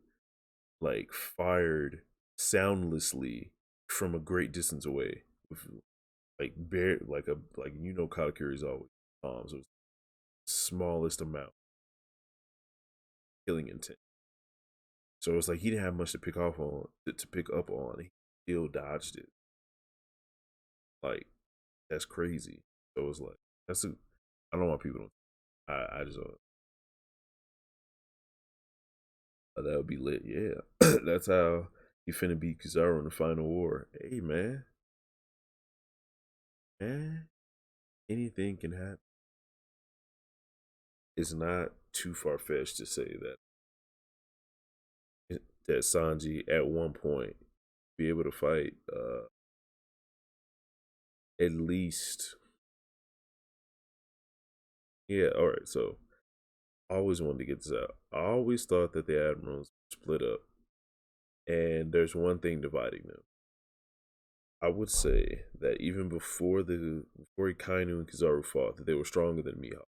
Speaker 1: like fired soundlessly from a great distance away, with like Katakuri's always bombs. So it's smallest amount killing intent. So it's like he didn't have much to pick up on. He still dodged it. Like that's crazy. So it's like I don't want people to. I just that would be lit. Yeah, that's how you finna beat Kizaru in the final war. Hey man, anything can happen. It's not too far fetched to say that Sanji at one point be able to fight at least. Yeah, all right. So I always wanted to get this out. I always thought that the admirals split up, and there's one thing dividing them. I would say that even before Akainu and Kizaru fought, that they were stronger than Mihawk.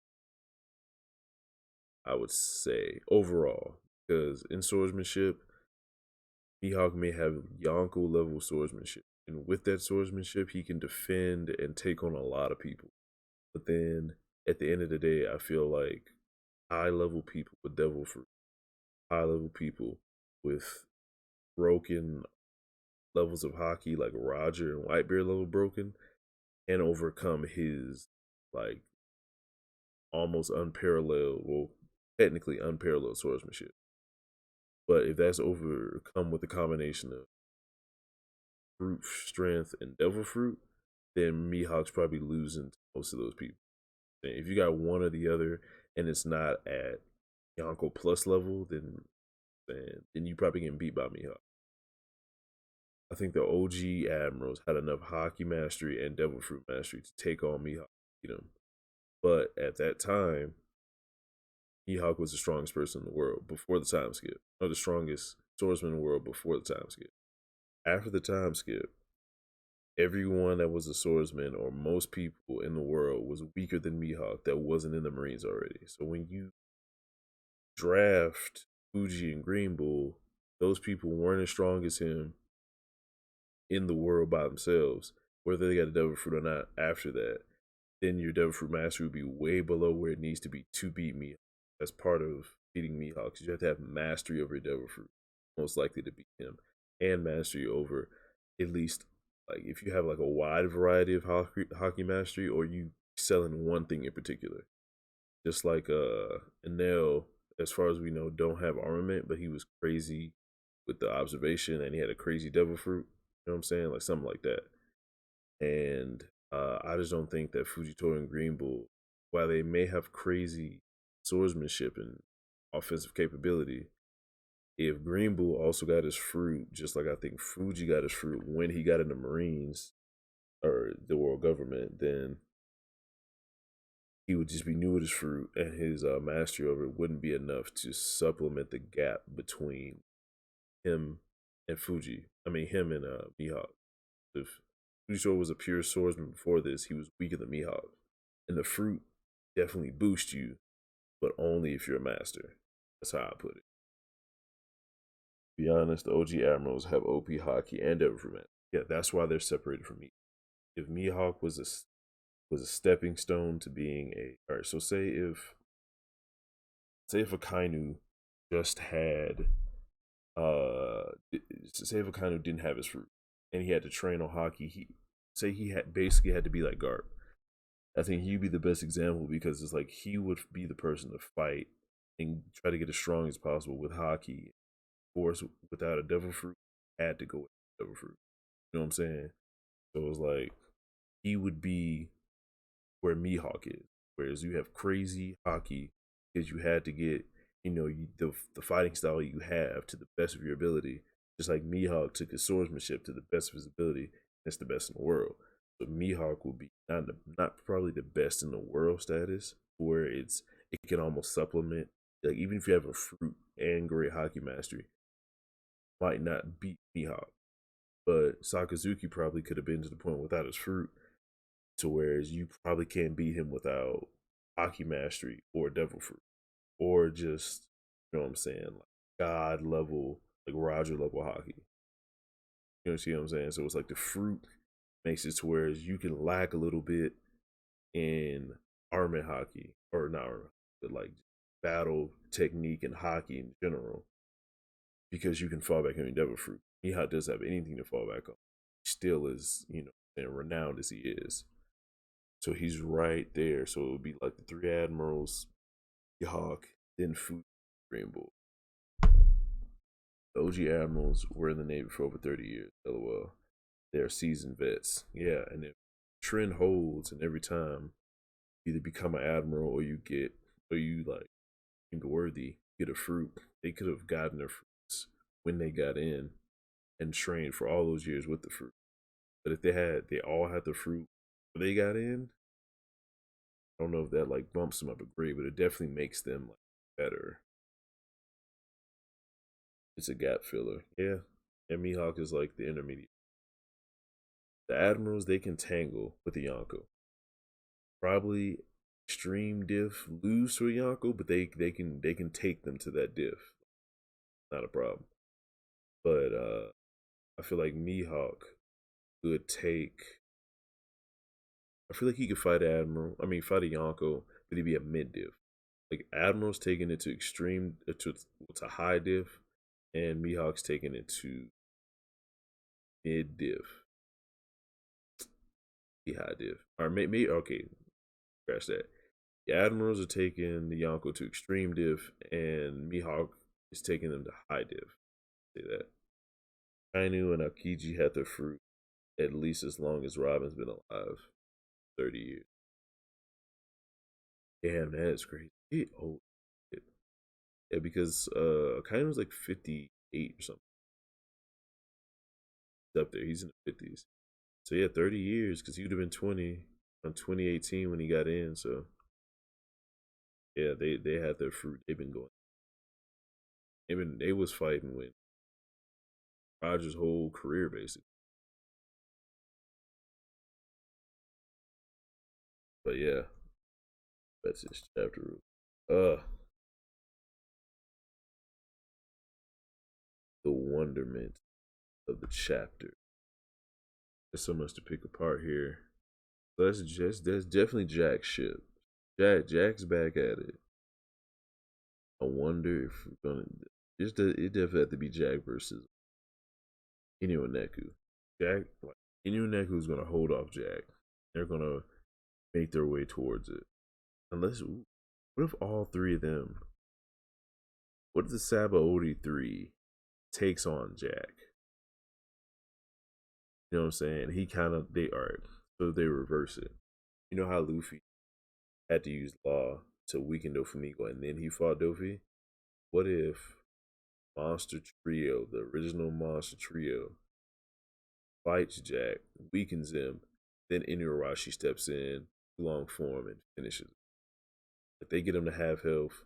Speaker 1: I would say overall, because in swordsmanship, Mihawk may have Yonko level swordsmanship, and with that swordsmanship, he can defend and take on a lot of people. But then at the end of the day, I feel like high level people with devil fruit, high level people with broken levels of hockey, like Roger and Whitebeard level broken, and overcome his like almost unparalleled, well, technically unparalleled swordsmanship. But if that's overcome with a combination of brute strength and devil fruit, then Mihawk's probably losing to most of those people. And if you got one or the other and it's not at Yonko plus level, then you probably getting beat by Mihawk. I think the OG admirals had enough hockey mastery and devil fruit mastery to take on Mihawk, beat him. But at that time, Mihawk was the strongest person in the world before the time skip, or the strongest swordsman in the world before the time skip. After the time skip, everyone that was a swordsman, or most people in the world, was weaker than Mihawk that wasn't in the Marines already. So when you draft Fuji and Green Bull, those people weren't as strong as him in the world by themselves, whether they got a devil fruit or not. After that, then your devil fruit mastery would be way below where it needs to be to beat Mihawk. That's part of beating Mihawk, because you have to have mastery over your devil fruit, most likely to beat him, and mastery over at least, like, if you have like a wide variety of hockey mastery, or you sell in one thing in particular. Just like Enel, as far as we know, don't have armament, but he was crazy with the observation, and he had a crazy devil fruit. You know what I'm saying? Like something like that. And I just don't think that Fujitoto and Green Bull, while they may have crazy swordsmanship and offensive capability, if Green Bull also got his fruit, just like I think Fuji got his fruit when he got in the Marines or the world government, then he would just be new with his fruit, and his mastery over it wouldn't be enough to supplement the gap between him and Fuji. I mean, him and Mihawk. If Fujitoto was a pure swordsman before this, he was weaker than Mihawk. And the fruit definitely boosts you, but only if you're a master. That's how I put it. To be honest, the OG Admirals have OP Haki and Devil Fruit. Yeah, that's why they're separated from me. If Mihawk was a stepping stone to being a alright, so say if Akainu just had say if Akainu didn't have his fruit and he had to train on Haki, he basically had to be like Garp. I think he'd be the best example because it's like he would be the person to fight and try to get as strong as possible with Haki. Of course, without a devil fruit, had to go with devil fruit. You know what I'm saying? So it was like he would be where Mihawk is, whereas you have crazy Haki because you had to get the fighting style you have to the best of your ability. Just like Mihawk took his swordsmanship to the best of his ability, that's the best in the world. So Mihawk will be not probably the best in the world status, where it can almost supplement. Like even if you have a fruit and great Haki mastery, might not beat Mihawk. But Sakazuki probably could have been to the point without his fruit, to whereas you probably can't beat him without Haki mastery or devil fruit, or just you know what I'm saying, like God level, like Roger level Haki. You know, see what I'm saying? So it's like the fruit makes it to whereas you can lack a little bit in armament Haki, or not armament, but like battle technique and Haki in general, because you can fall back on your devil fruit. Mihawk doesn't have anything to fall back on. He still is, and renowned as he is. So he's right there. So it would be like the three admirals, Mihawk, then Fuji, Green Bull. The OG admirals were in the Navy for over 30 years. LOL. They're seasoned vets. Yeah, and if trend holds, and every time you either become an admiral or you like deemed worthy, get a fruit. They could have gotten their fruits when they got in and trained for all those years with the fruit. But if they all had the fruit when they got in, I don't know if that like bumps them up a grade, but it definitely makes them like better. It's a gap filler, yeah. And Mihawk is like the intermediate. The admirals, they can tangle with the Yonko. Probably extreme diff lose to a Yonko, but they can take them to that diff. Not a problem. But I feel like Mihawk could take. I feel like he could fight Admiral. I mean, fight a Yonko, but he'd be a mid diff. Like Admiral's taking it to extreme to high diff, and Mihawk's taking it to mid diff. Be high diff. Or maybe okay, scratch that. The Admirals are taking the Yonko to extreme diff, and Mihawk is taking them to high diff. Say that. Kainu and Akiji had their fruit at least as long as Robin's been alive. 30 years. Damn, that is crazy. Yeah, because Kainu was like 58 or something. He's up there. He's in the 50s. So yeah, 30 years, because he would have been 20 on 2018 when he got in. So yeah, they had their fruit. They've been going. They was fighting with Roger's whole career basically. But yeah, that's his chapter. The wonderment of the chapter. There's so much to pick apart here. That's definitely Jack's ship. Jack's back at it. I wonder if we're gonna. It definitely have to be Jack versus Inu and Neku. Jack, like Inu and Neku is gonna hold off Jack. They're gonna make their way towards it. Unless, what if all three of them? What if the Sabaody 3 takes on Jack. You know what I'm saying? They are, so they reverse it. You know how Luffy had to use law to weaken Doflamingo and then he fought Dofi? What if Monster Trio, the original Monster Trio, fights Jack, weakens him, then Inuarashi steps in, long form, and finishes. If they get him to half health,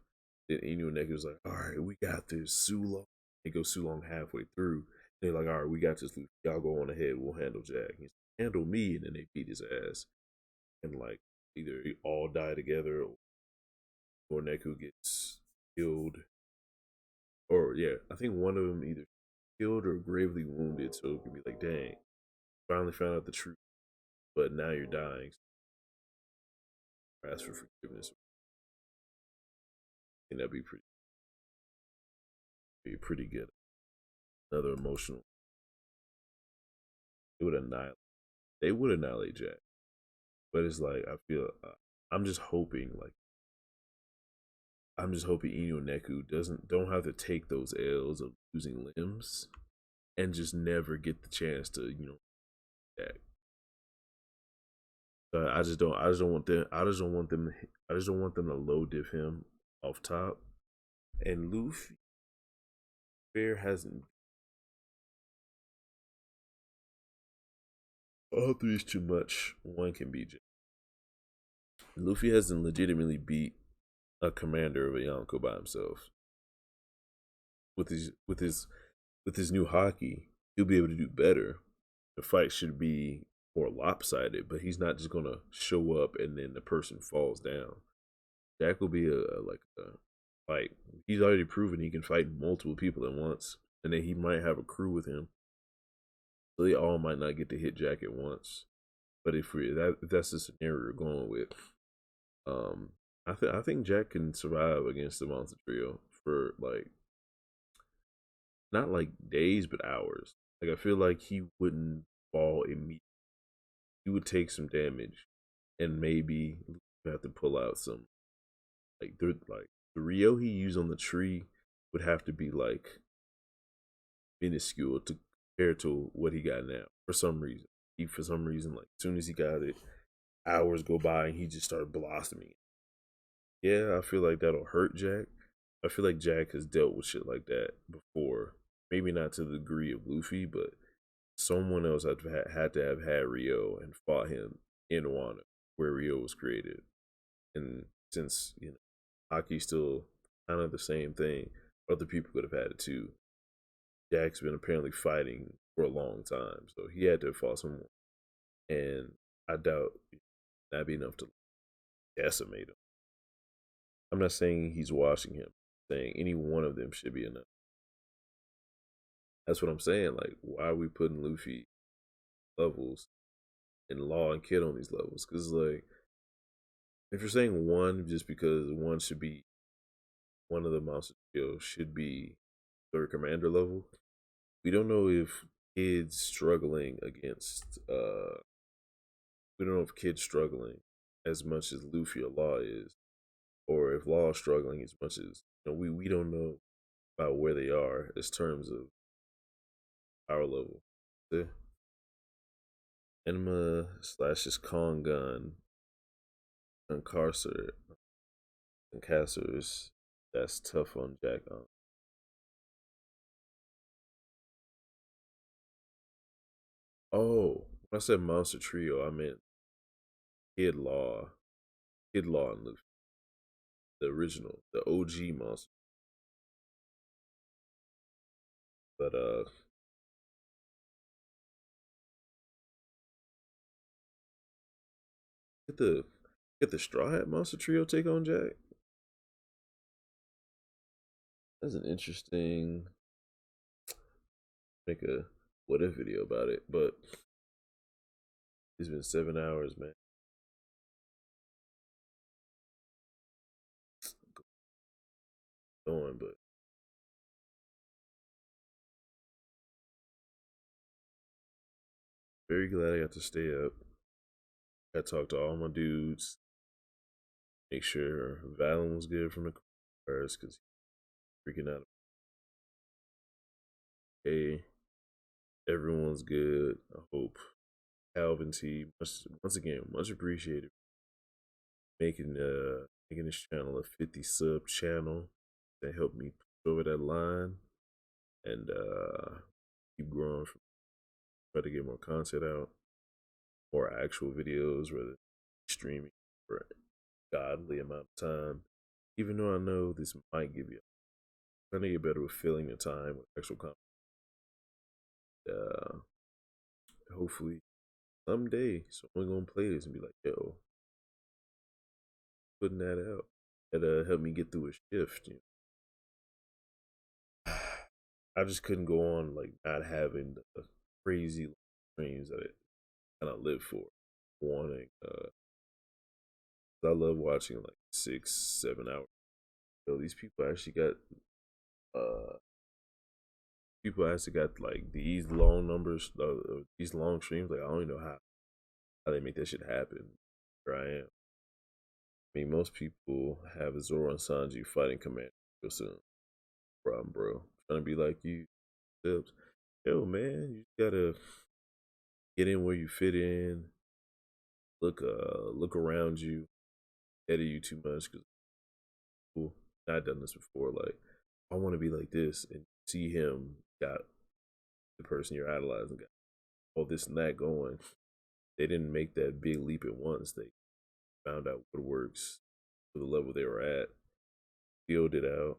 Speaker 1: then Inu and Neku's like, alright, we got this, Sulong. They go Sulong halfway through. They're like, alright, we got this, Luffy. Y'all go on ahead, we'll handle Jack. He's like, handle me, and then they beat his ass. And like, either they all die together, or Neku gets killed. Or yeah, I think one of them either killed or gravely wounded, so it could be like, dang, finally found out the truth, but now you're dying. Ask for forgiveness. I think that'd be pretty good. Another emotional. They would annihilate Jack, but it's like I feel I'm just hoping Inu and Neku don't have to take those L's of losing limbs and just never get the chance to Jack. I just don't want them to low diff him off top. And Luffy Fair hasn't. All three is too much. One can be Jack. Luffy hasn't legitimately beat a commander of a Yonko by himself. With his new hockey, he'll be able to do better. The fight should be more lopsided, but he's not just gonna show up and then the person falls down. Jack will be a fight. He's already proven he can fight multiple people at once, and then he might have a crew with him, so they all might not get to hit Jack at once. But if that's the scenario we're going with, I think Jack can survive against the Monster Trio for like not like days but hours. Like I feel like he wouldn't fall immediately. He would take some damage, and maybe have to pull out some the Rio he used on the tree would have to be like minuscule to compare to what he got now. For some reason, like as soon as he got it, hours go by and he just started blossoming. Yeah, I feel like that'll hurt Jack. I feel like Jack has dealt with shit like that before. Maybe not to the degree of Luffy, but someone else had to have had Rio and fought him in Wano, where Rio was created. And since hockey's still kind of the same thing, other people could have had it too. Jack's been apparently fighting for a long time, so he had to have fought someone. And I doubt that'd be enough to decimate him. I'm not saying he's washing him. I'm saying any one of them should be enough. That's what I'm saying. Like, why are we putting Luffy levels and Law and Kid on these levels? Because like, if you're saying one just because one should be one of the monster skills should be third commander level, we don't know if Kid's struggling against we don't know if Kid's struggling as much as Luffy or Law is, or if Law is struggling as much as we don't know about where they are as terms of power level. See? Enema / his Kong gun Uncarcerate Incassers, that's tough on Jack. Oh, when I said Monster Trio, I meant Kid Law and Luffy, the original, the OG monster. But get the Straw Hat Monster Trio take on Jack. That's an interesting. Make a what if video about it, but it's been 7 hours, man. Going, but very glad I got to stay up. I talked to all my dudes. Make sure Valen was good from the cars because freaking out Hey, everyone's good. I hope Calvin T. Once again, much appreciated. Making this channel a 50 sub channel that helped me push over that line and keep growing. Try to get more content out, more actual videos, rather than streaming for a godly amount of time. Even though I know this might give you, trying to get better with filling the time with actual content. Hopefully someday someone gonna play this and be like, yo, putting that out. That helped me get through a shift. I just couldn't go on like not having the crazy streams that I kind of live for. Wanting, I love watching like 6-7 hours. These people actually got, like these long numbers, these long streams. Like I don't even know how they make that shit happen. Here I am. I mean, most people have Zoro and Sanji fighting command real soon. Problem, bro. Trying to be like you, Tips. Yo, man, you just gotta get in where you fit in. Look around you. Edit you too much because I've done this before. Like, I want to be like this, and see him got the person you're idolizing got all this and that going. They didn't make that big leap at once. They found out what works for the level they were at, filled it out,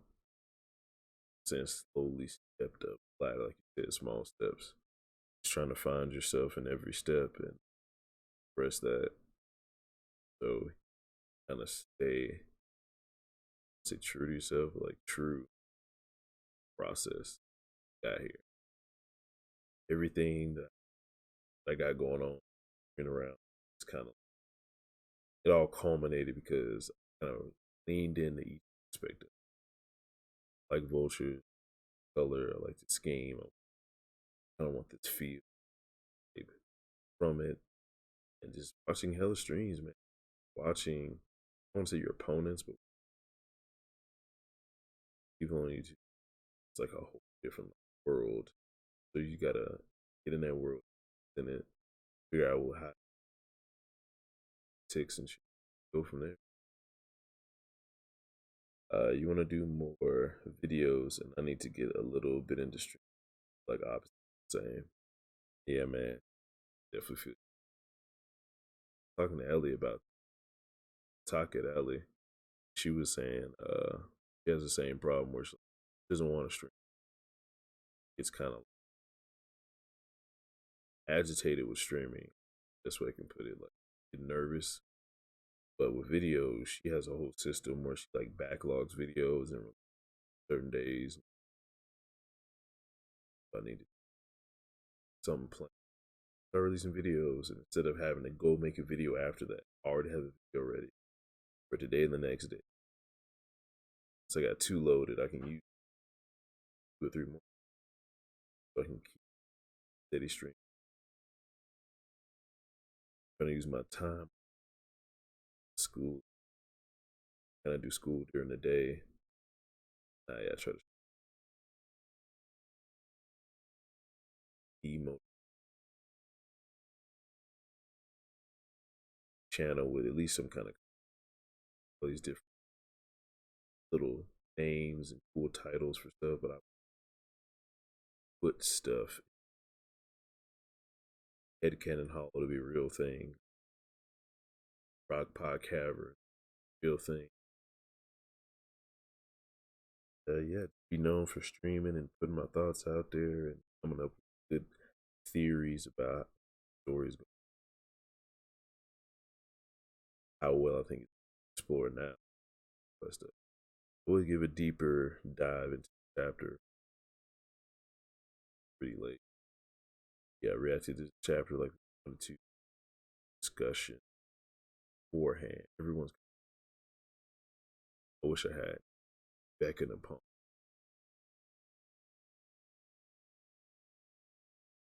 Speaker 1: and slowly stepped up. Like you said, small steps. Just trying to find yourself in every step and press that. So kind of stay true to yourself, like true process. Got here. Everything that I got going on and around, it's kind of, it all culminated because I kind of leaned into each aspect of it. Like Vulture, color, I like the scheme. I don't want this feel from it. And just watching hella streams, man. Watching, I don't want to say your opponents, but people on YouTube, it's like a whole different world. So you gotta get in that world, and then figure out how ticks and shit. Go from there. You want to do more videos, and I need to get a little bit into stream, like opposite, same. Yeah, man, definitely feel. Talking to Ellie about talk at Ellie, she was saying she has the same problem where she doesn't want to stream. It's kind of agitated with streaming. That's way I can put it. Like, get nervous. But with videos, she has a whole system where she like backlogs videos and certain days. I need something planned. Start releasing videos, and instead of having to go make a video after that, I already have a video ready for today and the next day. So I got 2 loaded. I can use 2 or 3 more, so I can keep steady stream. I'm trying to use my time. School. Kind of do school during the day. Yeah, I try to emote channel with at least some kind of all these different little names and cool titles for stuff, but I put stuff HeadCannon Hallow to be a real thing. Rock Pod Cavern, real thing. Yeah, be known for streaming and putting my thoughts out there and coming up with good theories about stories, how well I think it's explored now. But stuff. We'll give a deeper dive into the chapter pretty late. Yeah, reacted to this chapter like we wanted to discussion beforehand. Everyone's. I wish I had back in the pump.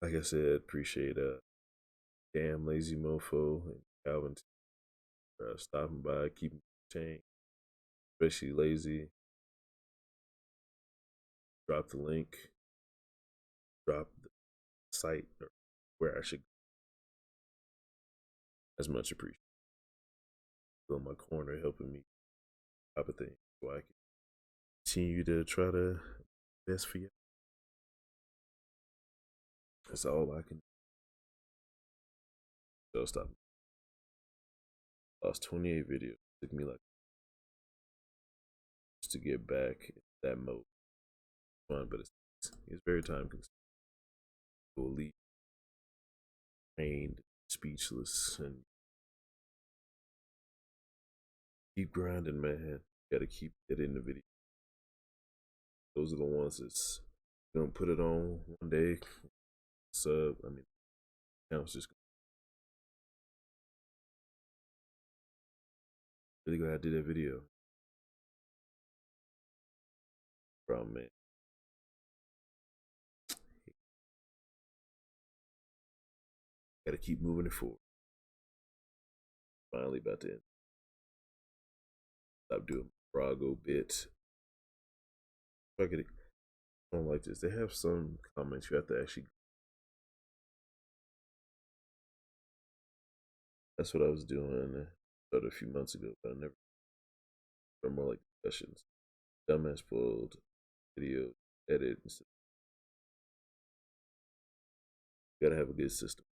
Speaker 1: Like I said, appreciate Damn Lazy Mofo and Calvin stopping by, keeping chain, especially Lazy. Drop the link drop the site or where I should go. As much appreciated. In my corner helping me type of thing so I can continue to try to best for you. That's all I can do. So stop. Lost 28 videos. Took me like just to get back in that mode. Fun, but it's very time consuming. Will leave pained, speechless, and keep grinding, man. Gotta keep getting the video. Those are the ones that's gonna put it on one day. Sub, I mean, account's just really glad I did that video. Problem, man. Gotta keep moving it forward. Finally about to end. Stop doing Brago bit. If I could, I don't like this. They have some comments you have to actually. That's what I was doing a few months ago, but I never. They're more like discussions. Dumbass spoiled video edit. Gotta have a good system.